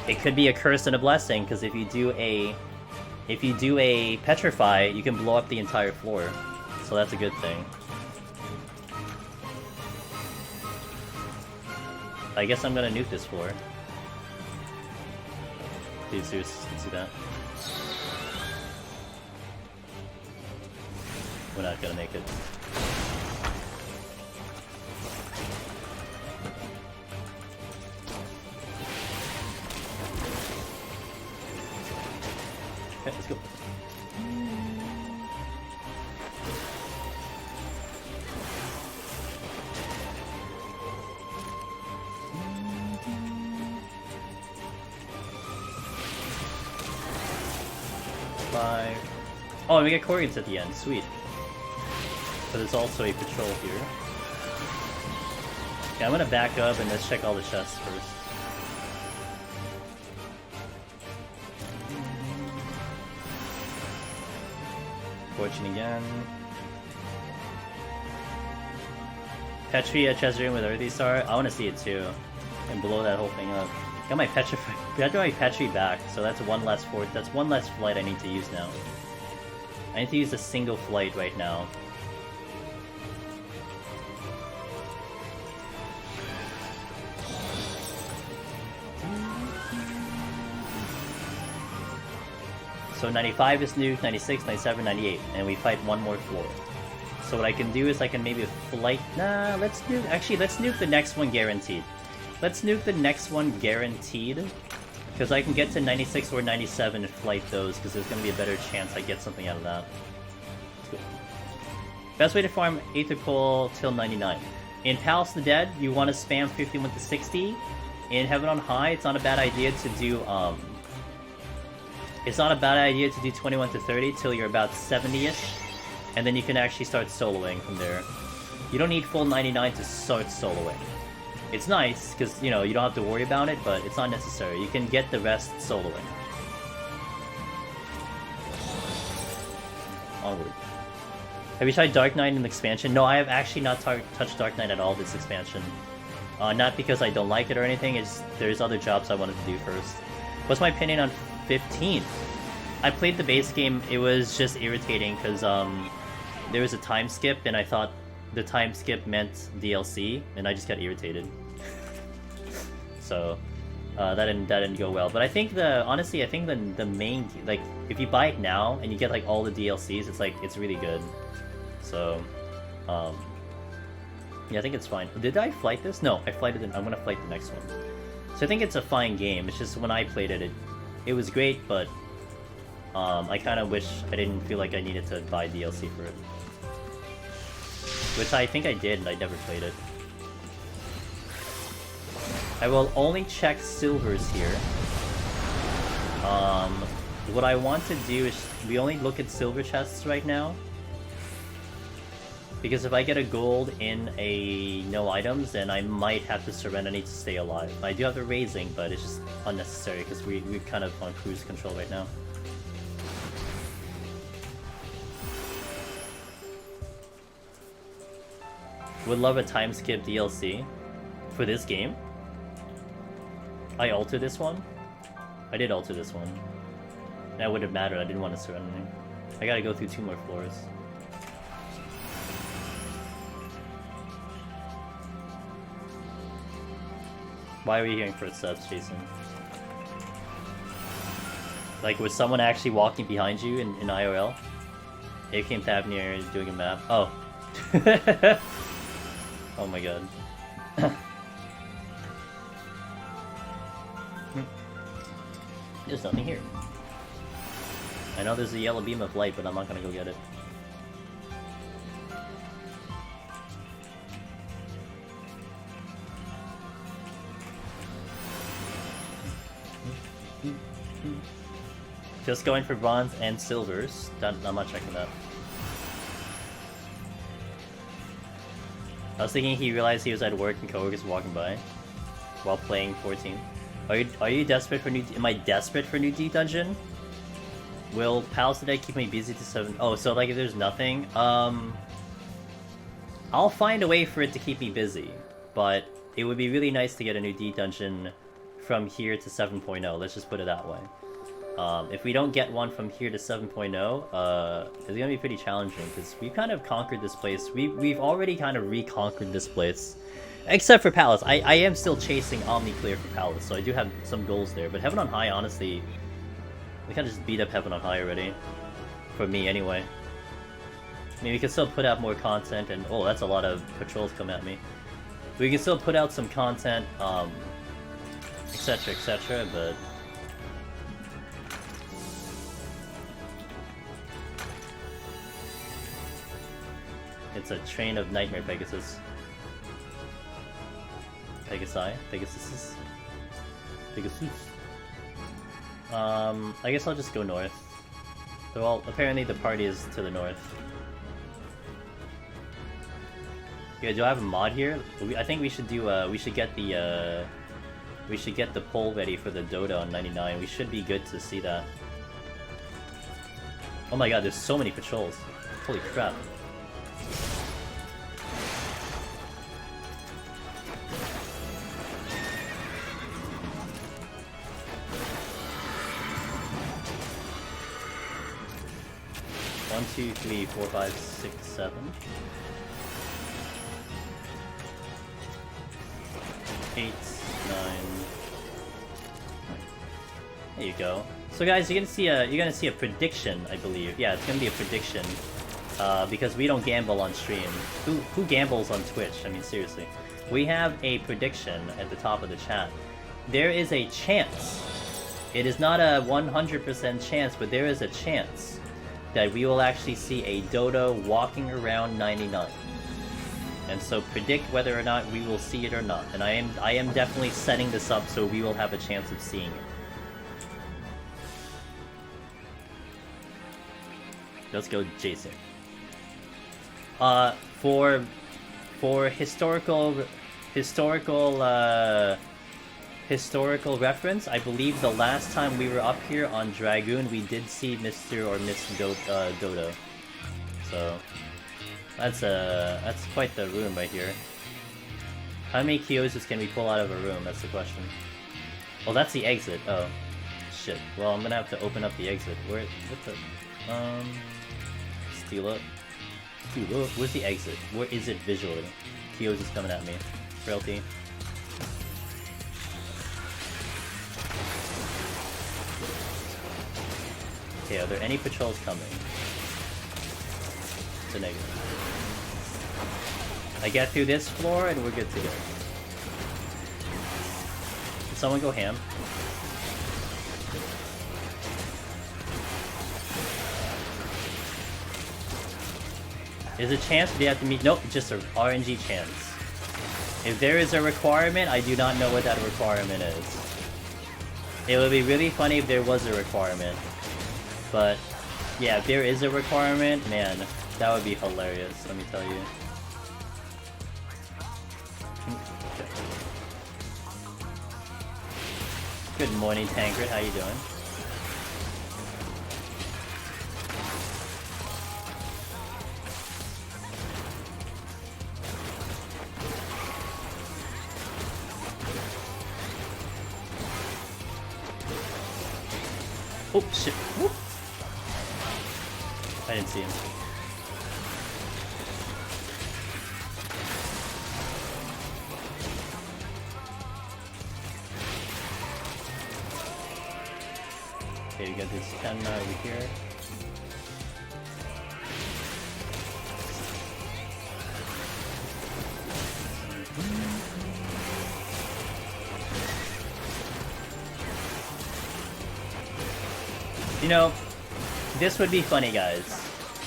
it could be a curse and a blessing, because if you do a petrify, you can blow up the entire floor. So that's a good thing. I guess I'm gonna nuke this floor. Please, Zeus, let's do that. We're not gonna make it. Okay, let's go. Five. Oh, and we get Corrigan's at the end. Sweet. But there's also a patrol here. Okay, I'm gonna back up and let's check all the chests first. Fortune again. Petri at chest room with Earthy Star. I want to see it too. And blow that whole thing up. Got my Petri back, so that's one less fort. That's one less flight I need to use now. I need to use a single flight right now. So 95 is nuked, 96, 97, 98, and we fight one more floor. So what I can do is I can maybe flight... Nah, let's nuke... Actually, let's nuke the next one guaranteed. Let's nuke the next one guaranteed. Because I can get to 96 or 97 and flight those, because there's going to be a better chance I get something out of that. Cool. Best way to farm Aether Coal till 99. In Palace of the Dead, you want to spam 51 to 60. In Heaven on High, it's not a bad idea to do... It's not a bad idea to do 21 to 30 till you're about 70-ish, and then you can actually start soloing from there. You don't need full 99 to start soloing. It's nice, because, you know, you don't have to worry about it, but it's not necessary. You can get the rest soloing. Onward. Have you tried Dark Knight in the expansion? No, I have actually not touched Dark Knight at all this expansion. Not because I don't like it or anything, it's there's other jobs I wanted to do first. What's my opinion on 15? I played the base game, it was just irritating because there was a time skip and I thought the time skip meant DLC and I just got irritated. So that didn't go well. But I think honestly I think the main, like, if you buy it now and you get like all the DLCs, it's really good. So yeah, I think it's fine. Did I flight this? No, I flighted it. I'm gonna flight the next one. So I think it's a fine game. It's just when I played it, it was great, but I kind of wish I didn't feel like I needed to buy DLC for it. Which I think I did, and I never played it. I will only check silvers here. What I want to do is we only look at silver chests right now. Because if I get a gold in a no items, then I might have to Serenity to stay alive. I do have the raising, but it's just unnecessary because we're kind of on cruise control right now. Would love a time skip DLC for this game. I altered this one. I did alter this one. That would have mattered. I didn't want to Serenity. I gotta go through 2 more floors. Why are we hearing footsteps, Jason? Like, was someone actually walking behind you in IRL? Here came Tavnir is doing a map. Oh. Oh my god. There's nothing here. I know there's a yellow beam of light, but I'm not gonna go get it. Just going for bronze and silvers. I'm not checking that. I was thinking he realized he was at work and coworkers walking by while playing 14. Are you desperate for new? Am I desperate for new D dungeon? Will Palace today keep me busy to 7? Oh, so like if there's nothing, I'll find a way for it to keep me busy. But it would be really nice to get a new D dungeon from here to 7.0. Let's just put it that way. If we don't get one from here to 7.0, it's gonna be pretty challenging because we've kind of conquered this place. We've already kind of reconquered this place, except for Palace. I am still chasing Omni Clear for Palace, so I do have some goals there. But Heaven on High, honestly, we kind of just beat up Heaven on High already, for me anyway. I mean, we can still put out more content, and oh, that's a lot of patrols coming at me. We can still put out some content, etc., etc., but. It's a train of nightmare Pegasus. Pegasi? Pegasus? Pegasus. I guess I'll just go north. Well, apparently the party is to the north. Yeah, do I have a mod here? I think we should do, we should get the poll ready for the Dota on 99. We should be good to see that. Oh my god, there's so many patrols. Holy crap. One, two, three, four, five, six, 7. 8, 9. There you go. So guys, you're gonna see a prediction, I believe. Yeah, it's gonna be a prediction. Because we don't gamble on stream. Who gambles on Twitch? I mean, seriously. We have a prediction at the top of the chat. There is a chance. It is not a 100% chance, but there is a chance that we will actually see a dodo walking around 99. And so predict whether or not we will see it or not. And I am definitely setting this up so we will have a chance of seeing it. Let's go Jason. For historical reference, I believe the last time we were up here on Dragoon, we did see Mr. or Miss Dodo. So that's quite the room right here. How many Kyozas can we pull out of a room? That's the question. Well, that's the exit. Oh, shit. Well, I'm gonna have to open up the exit. What the? Steal up. Dude, where's the exit? Where is it visually? Kyozas coming at me. Frailty. Okay, are there any patrols coming? It's a negative. I get through this floor and we're good to go. Can someone go ham? There's a chance we have to meet. Nope, just an RNG chance. If there is a requirement, I do not know what that requirement is. It would be really funny if there was a requirement. But yeah, if there is a requirement, man, that would be hilarious, let me tell you. Good morning, Tancred, how you doing? Oh shit. Whoop. I didn't see him. Okay, we got this Ken over here. You know, this would be funny, guys.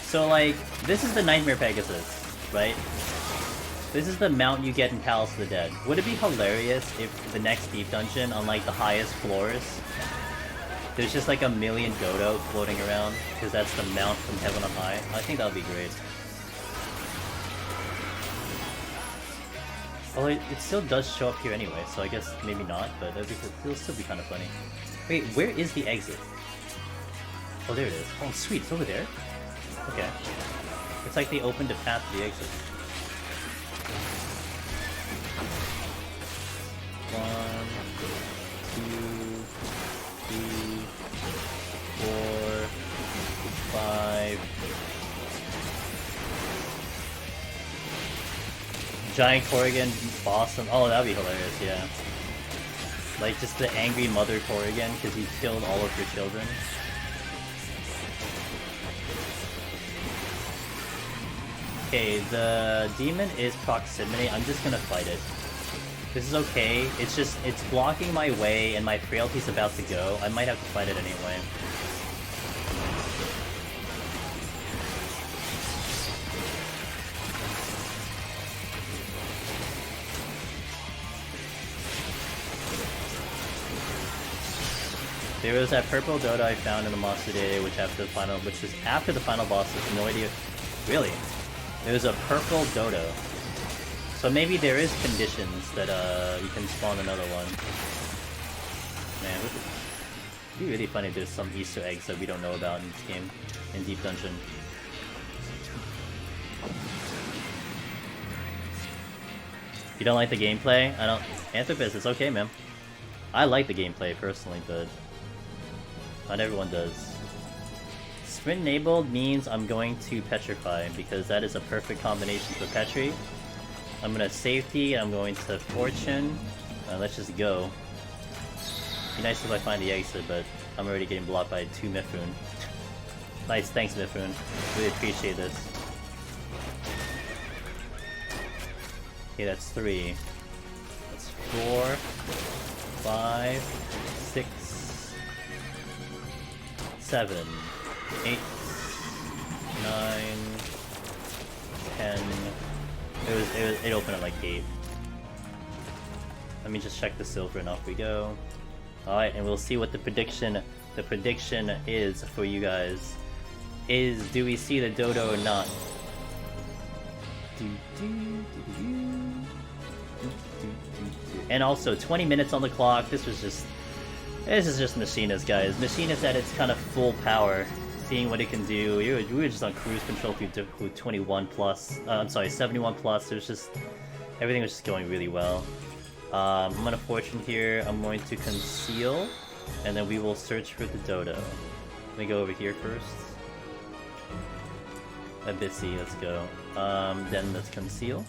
So, like, this is the Nightmare Pegasus, right? This is the mount you get in Palace of the Dead. Would it be hilarious if the next deep dungeon, on, like, the highest floors, there's just, like, a million Dodo floating around? Because that's the mount from Heaven on High. I think that would be great. Well, it still does show up here anyway, so I guess maybe not, but it'll still be kind of funny. Wait, where is the exit? Oh, there it is. Oh, sweet, it's over there? Okay. It's like they opened a path to the exit. 1, 2, 3, 4, 5. Giant Corrigan boss. Oh, that'd be hilarious, yeah. Like, just the angry mother Corrigan, because he killed all of her children. Okay, the demon is proximity. I'm just gonna fight it. This is okay. It's just, it's blocking my way and my frailty's about to go. I might have to fight it anyway. There was that purple Dodo I found in the monster day, which was after the final boss. There's no idea. Really? There's a purple Dodo. So maybe there is conditions that you can spawn another one. Man, it'd be really funny if there's some Easter eggs that we don't know about in this game, in Deep Dungeon. You don't like the gameplay? I don't... Anthropus, it's okay, man. I like the gameplay personally, but not everyone does. Sprint enabled means I'm going to Petrify, because that is a perfect combination for Petri. I'm gonna Safety, I'm going to Fortune. Let's just go. Be nice if I find the exit, but I'm already getting blocked by 2 Mifune. Nice, thanks Mifune. Really appreciate this. Okay, that's 3. That's 4, 5, 6, 7, 8, 9, 10. It opened at like 8. Let me just check the silver and off we go. Alright, and we'll see what the prediction is for you guys. Do we see the Dodo or not? And also 20 minutes on the clock. This is just Machinist, guys. Machinist at its kind of full power. Seeing what it can do. We were just on cruise control through 21 plus. I'm sorry, 71 plus. There's just everything was just going really well. I'm gonna Fortune here. I'm going to Conceal, and then we will search for the Dodo. Let me go over here first. Abyssy, let's go. Then let's Conceal.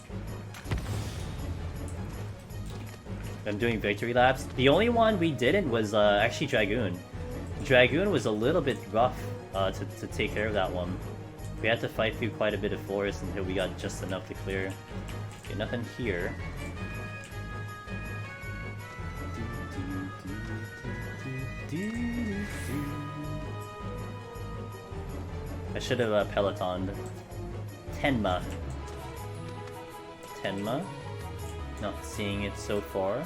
I'm doing victory laps. The only one we didn't was actually Dragoon. Dragoon was a little bit rough to take care of that one. We had to fight through quite a bit of forest until we got just enough to clear. Okay, nothing here. I should have Pelotoned. Tenma. Not seeing it so far.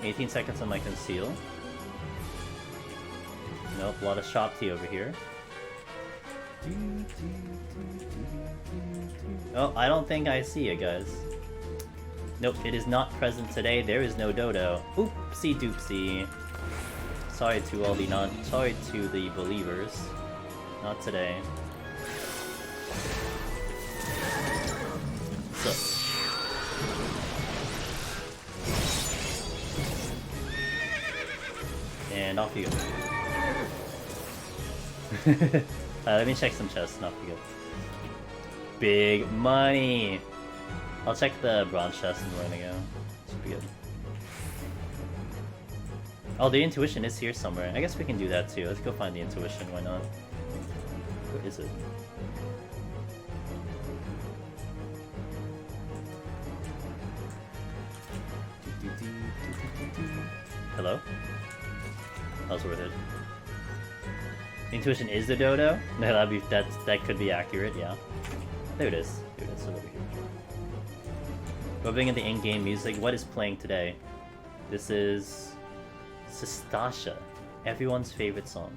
18 seconds on my conceal. Nope, a lot of shop tea over here. Oh, I don't think I see it, guys. Nope, it is not present today. There is no dodo. Oopsie doopsie. Sorry to all the sorry to the believers. Not today. So. And off you go. Let me check some chests and off you go. Big money! I'll check the bronze chest and we're gonna go. Should be good. Oh, the intuition is here somewhere. I guess we can do that too. Let's go find the intuition, why not? Where is it? Hello? That was worth it. Intuition is the dodo? No, that could be accurate, yeah. There it is. There it is, over here. Rubbing in the in-game music. What is playing today? This is Sistasha, everyone's favorite song.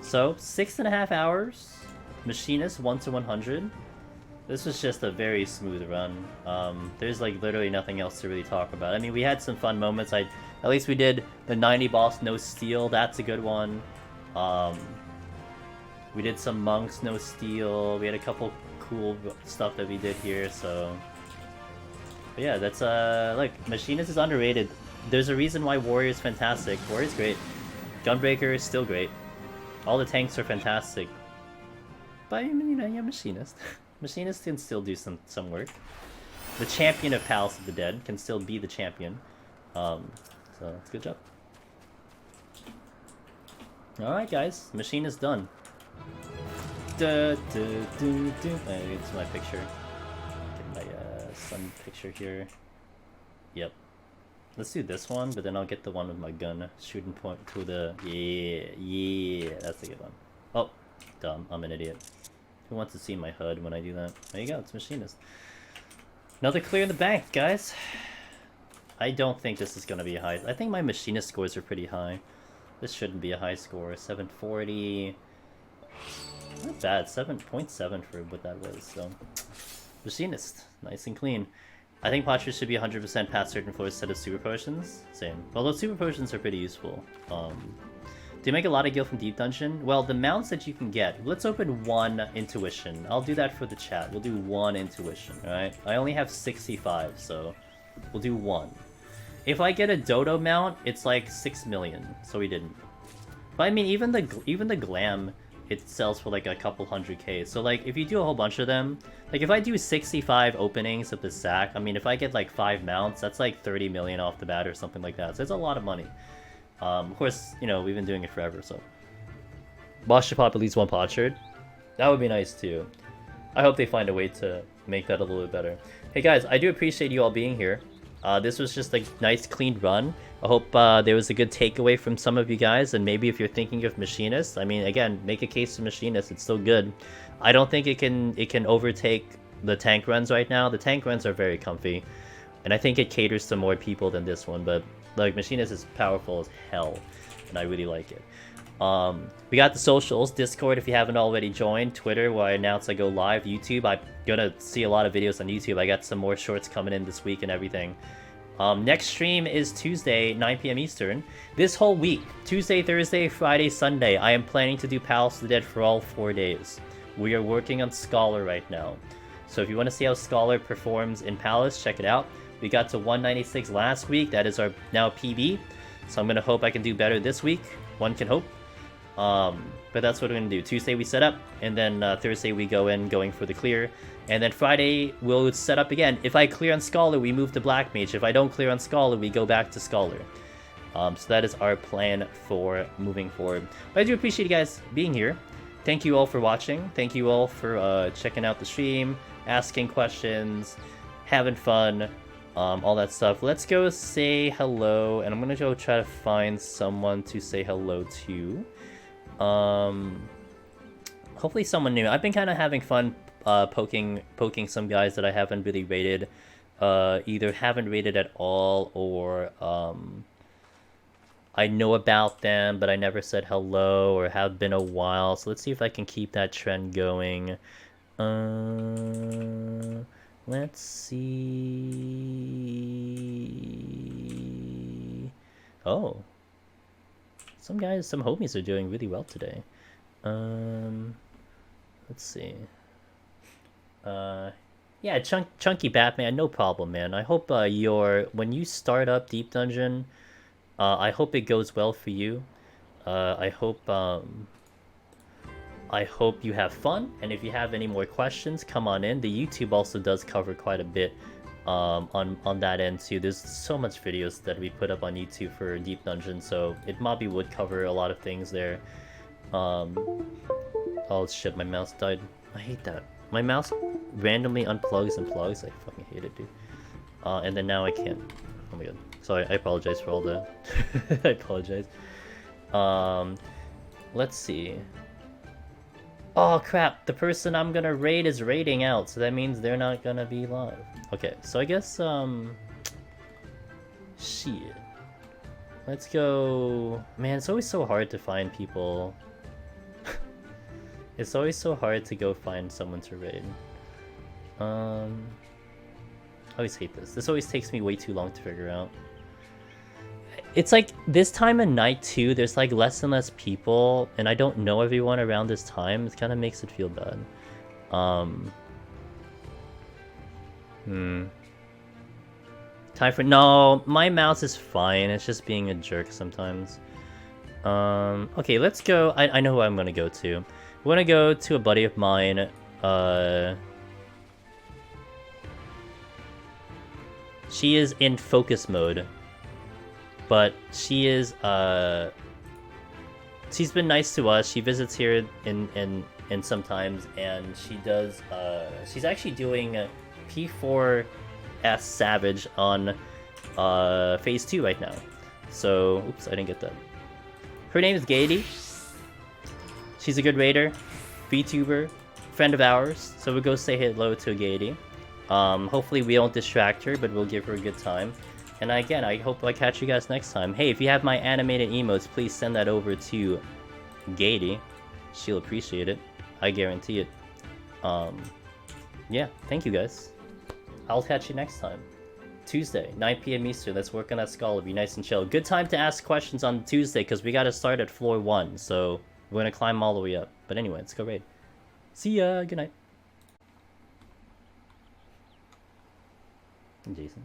So 6.5 hours. Machinist 1 to 100. This was just a very smooth run. There's like literally nothing else to really talk about. I mean, we had some fun moments. At least we did the 90 boss no steal. That's a good one. We did some monks no steal. We had a couple cool stuff that we did here. So, but yeah, that's like Machinist is underrated. There's a reason why Warrior's fantastic. Warrior's great. Gunbreaker is still great. All the tanks are fantastic. But you know, yeah, Machinist. Machinist can still do some work. The champion of Palace of the Dead can still be the champion. So it's a good job. Alright guys, machine is done. It's my picture. Get my sun picture here. Yep. Let's do this one, but then I'll get the one with my gun. Shooting point to the... Yeah, that's a good one. Oh, dumb, I'm an idiot. Who wants to see my HUD when I do that? There you go, it's Machinist. Another clear in the bank, guys. I don't think this is going to be high. I think my Machinist scores are pretty high. This shouldn't be a high score. 740. Not bad. 7.7 for what that was. So, Machinist. Nice and clean. I think Patras should be 100% past certain floors instead of super potions. Same. Although super potions are pretty useful. Do you make a lot of gil from Deep Dungeon? Well, the mounts that you can get... Let's open one Intuition. I'll do that for the chat. We'll do one Intuition, alright? I only have 65, so... We'll do one. If I get a Dodo mount, it's like 6 million, so we didn't. But I mean, even the Glam, it sells for like a couple 100k. So like, if you do a whole bunch of them... Like, if I do 65 openings of the sack, I mean, if I get like 5 mounts, that's like 30 million off the bat or something like that. So it's a lot of money. Of course, you know, we've been doing it forever, so... Boss should pop at least one potsherd. That would be nice, too. I hope they find a way to make that a little bit better. Hey, guys, I do appreciate you all being here. This was just a nice, clean run. I hope there was a good takeaway from some of you guys, and maybe if you're thinking of Machinist, I mean, again, make a case for Machinist. It's still good. I don't think it can overtake the tank runs right now. The tank runs are very comfy, and I think it caters to more people than this one, but... Like, Machinist is powerful as hell, and I really like it. We got the socials, Discord if you haven't already joined, Twitter where I announce I go live, YouTube. I'm gonna see a lot of videos on YouTube. I got some more shorts coming in this week and everything. Next stream is Tuesday, 9 p.m. Eastern. This whole week, Tuesday, Thursday, Friday, Sunday, I am planning to do Palace of the Dead for all 4 days. We are working on Scholar right now. So if you want to see how Scholar performs in Palace, check it out. We got to 196 last week. That is our now PB. So I'm going to hope I can do better this week. One can hope. But that's what we're going to do. Tuesday we set up. And then Thursday we going for the clear. And then Friday we'll set up again. If I clear on Scholar, we move to Black Mage. If I don't clear on Scholar, we go back to Scholar. So that is our plan for moving forward. But I do appreciate you guys being here. Thank you all for watching. Thank you all for checking out the stream, asking questions, having fun. All that stuff. Let's go say hello, and I'm gonna go try to find someone to say hello to. Hopefully someone new. I've been kind of having fun poking some guys that I haven't really rated, either haven't rated at all or I know about them but I never said hello or have been a while. So let's see if I can keep that trend going. Let's see. Oh, some homies are doing really well today. Let's see. Yeah, Chunky Batman, no problem, man. I hope when you start up Deep Dungeon, I hope it goes well for you. I hope you have fun, and if you have any more questions, come on in. The YouTube also does cover quite a bit on that end too. There's so much videos that we put up on YouTube for Deep Dungeon, so it probably would cover a lot of things there. Oh shit, my mouse died. I hate that. My mouse randomly unplugs and plugs. I fucking hate it, dude. And then now I can't. Oh my god. Sorry, I apologize for all that. I apologize. Let's see. Oh crap, the person I'm gonna raid is raiding out, so that means they're not gonna be live. Okay, so I guess, shit. Let's go... Man, it's always so hard to find people. It's always so hard to go find someone to raid. I always hate this. This always takes me way too long to figure out. It's like this time of night too, there's like less and less people, and I don't know everyone around this time. It kind of makes it feel bad. Time for... No, my mouse is fine. It's just being a jerk sometimes. Okay, let's go. I know who I'm gonna go to. I'm gonna go to a buddy of mine. She is in focus mode. But she is, she's been nice to us. She visits here in sometimes, and she does, she's actually doing P4S Savage on, Phase 2 right now. So, oops, I didn't get that. Her name is Gaiety. She's a good raider, VTuber, friend of ours, so we'll go say hello to Gaiety. Hopefully we don't distract her, but we'll give her a good time. And again, I hope I catch you guys next time. Hey, if you have my animated emotes, please send that over to Gaiety. She'll appreciate it. I guarantee it. Yeah, thank you guys. I'll catch you next time. Tuesday, 9 p.m. Eastern. Let's work on that skull. It'll be nice and chill. Good time to ask questions on Tuesday, because we gotta start at floor 1. So, we're gonna climb all the way up. But anyway, let's go raid. See ya! Good night. Jason.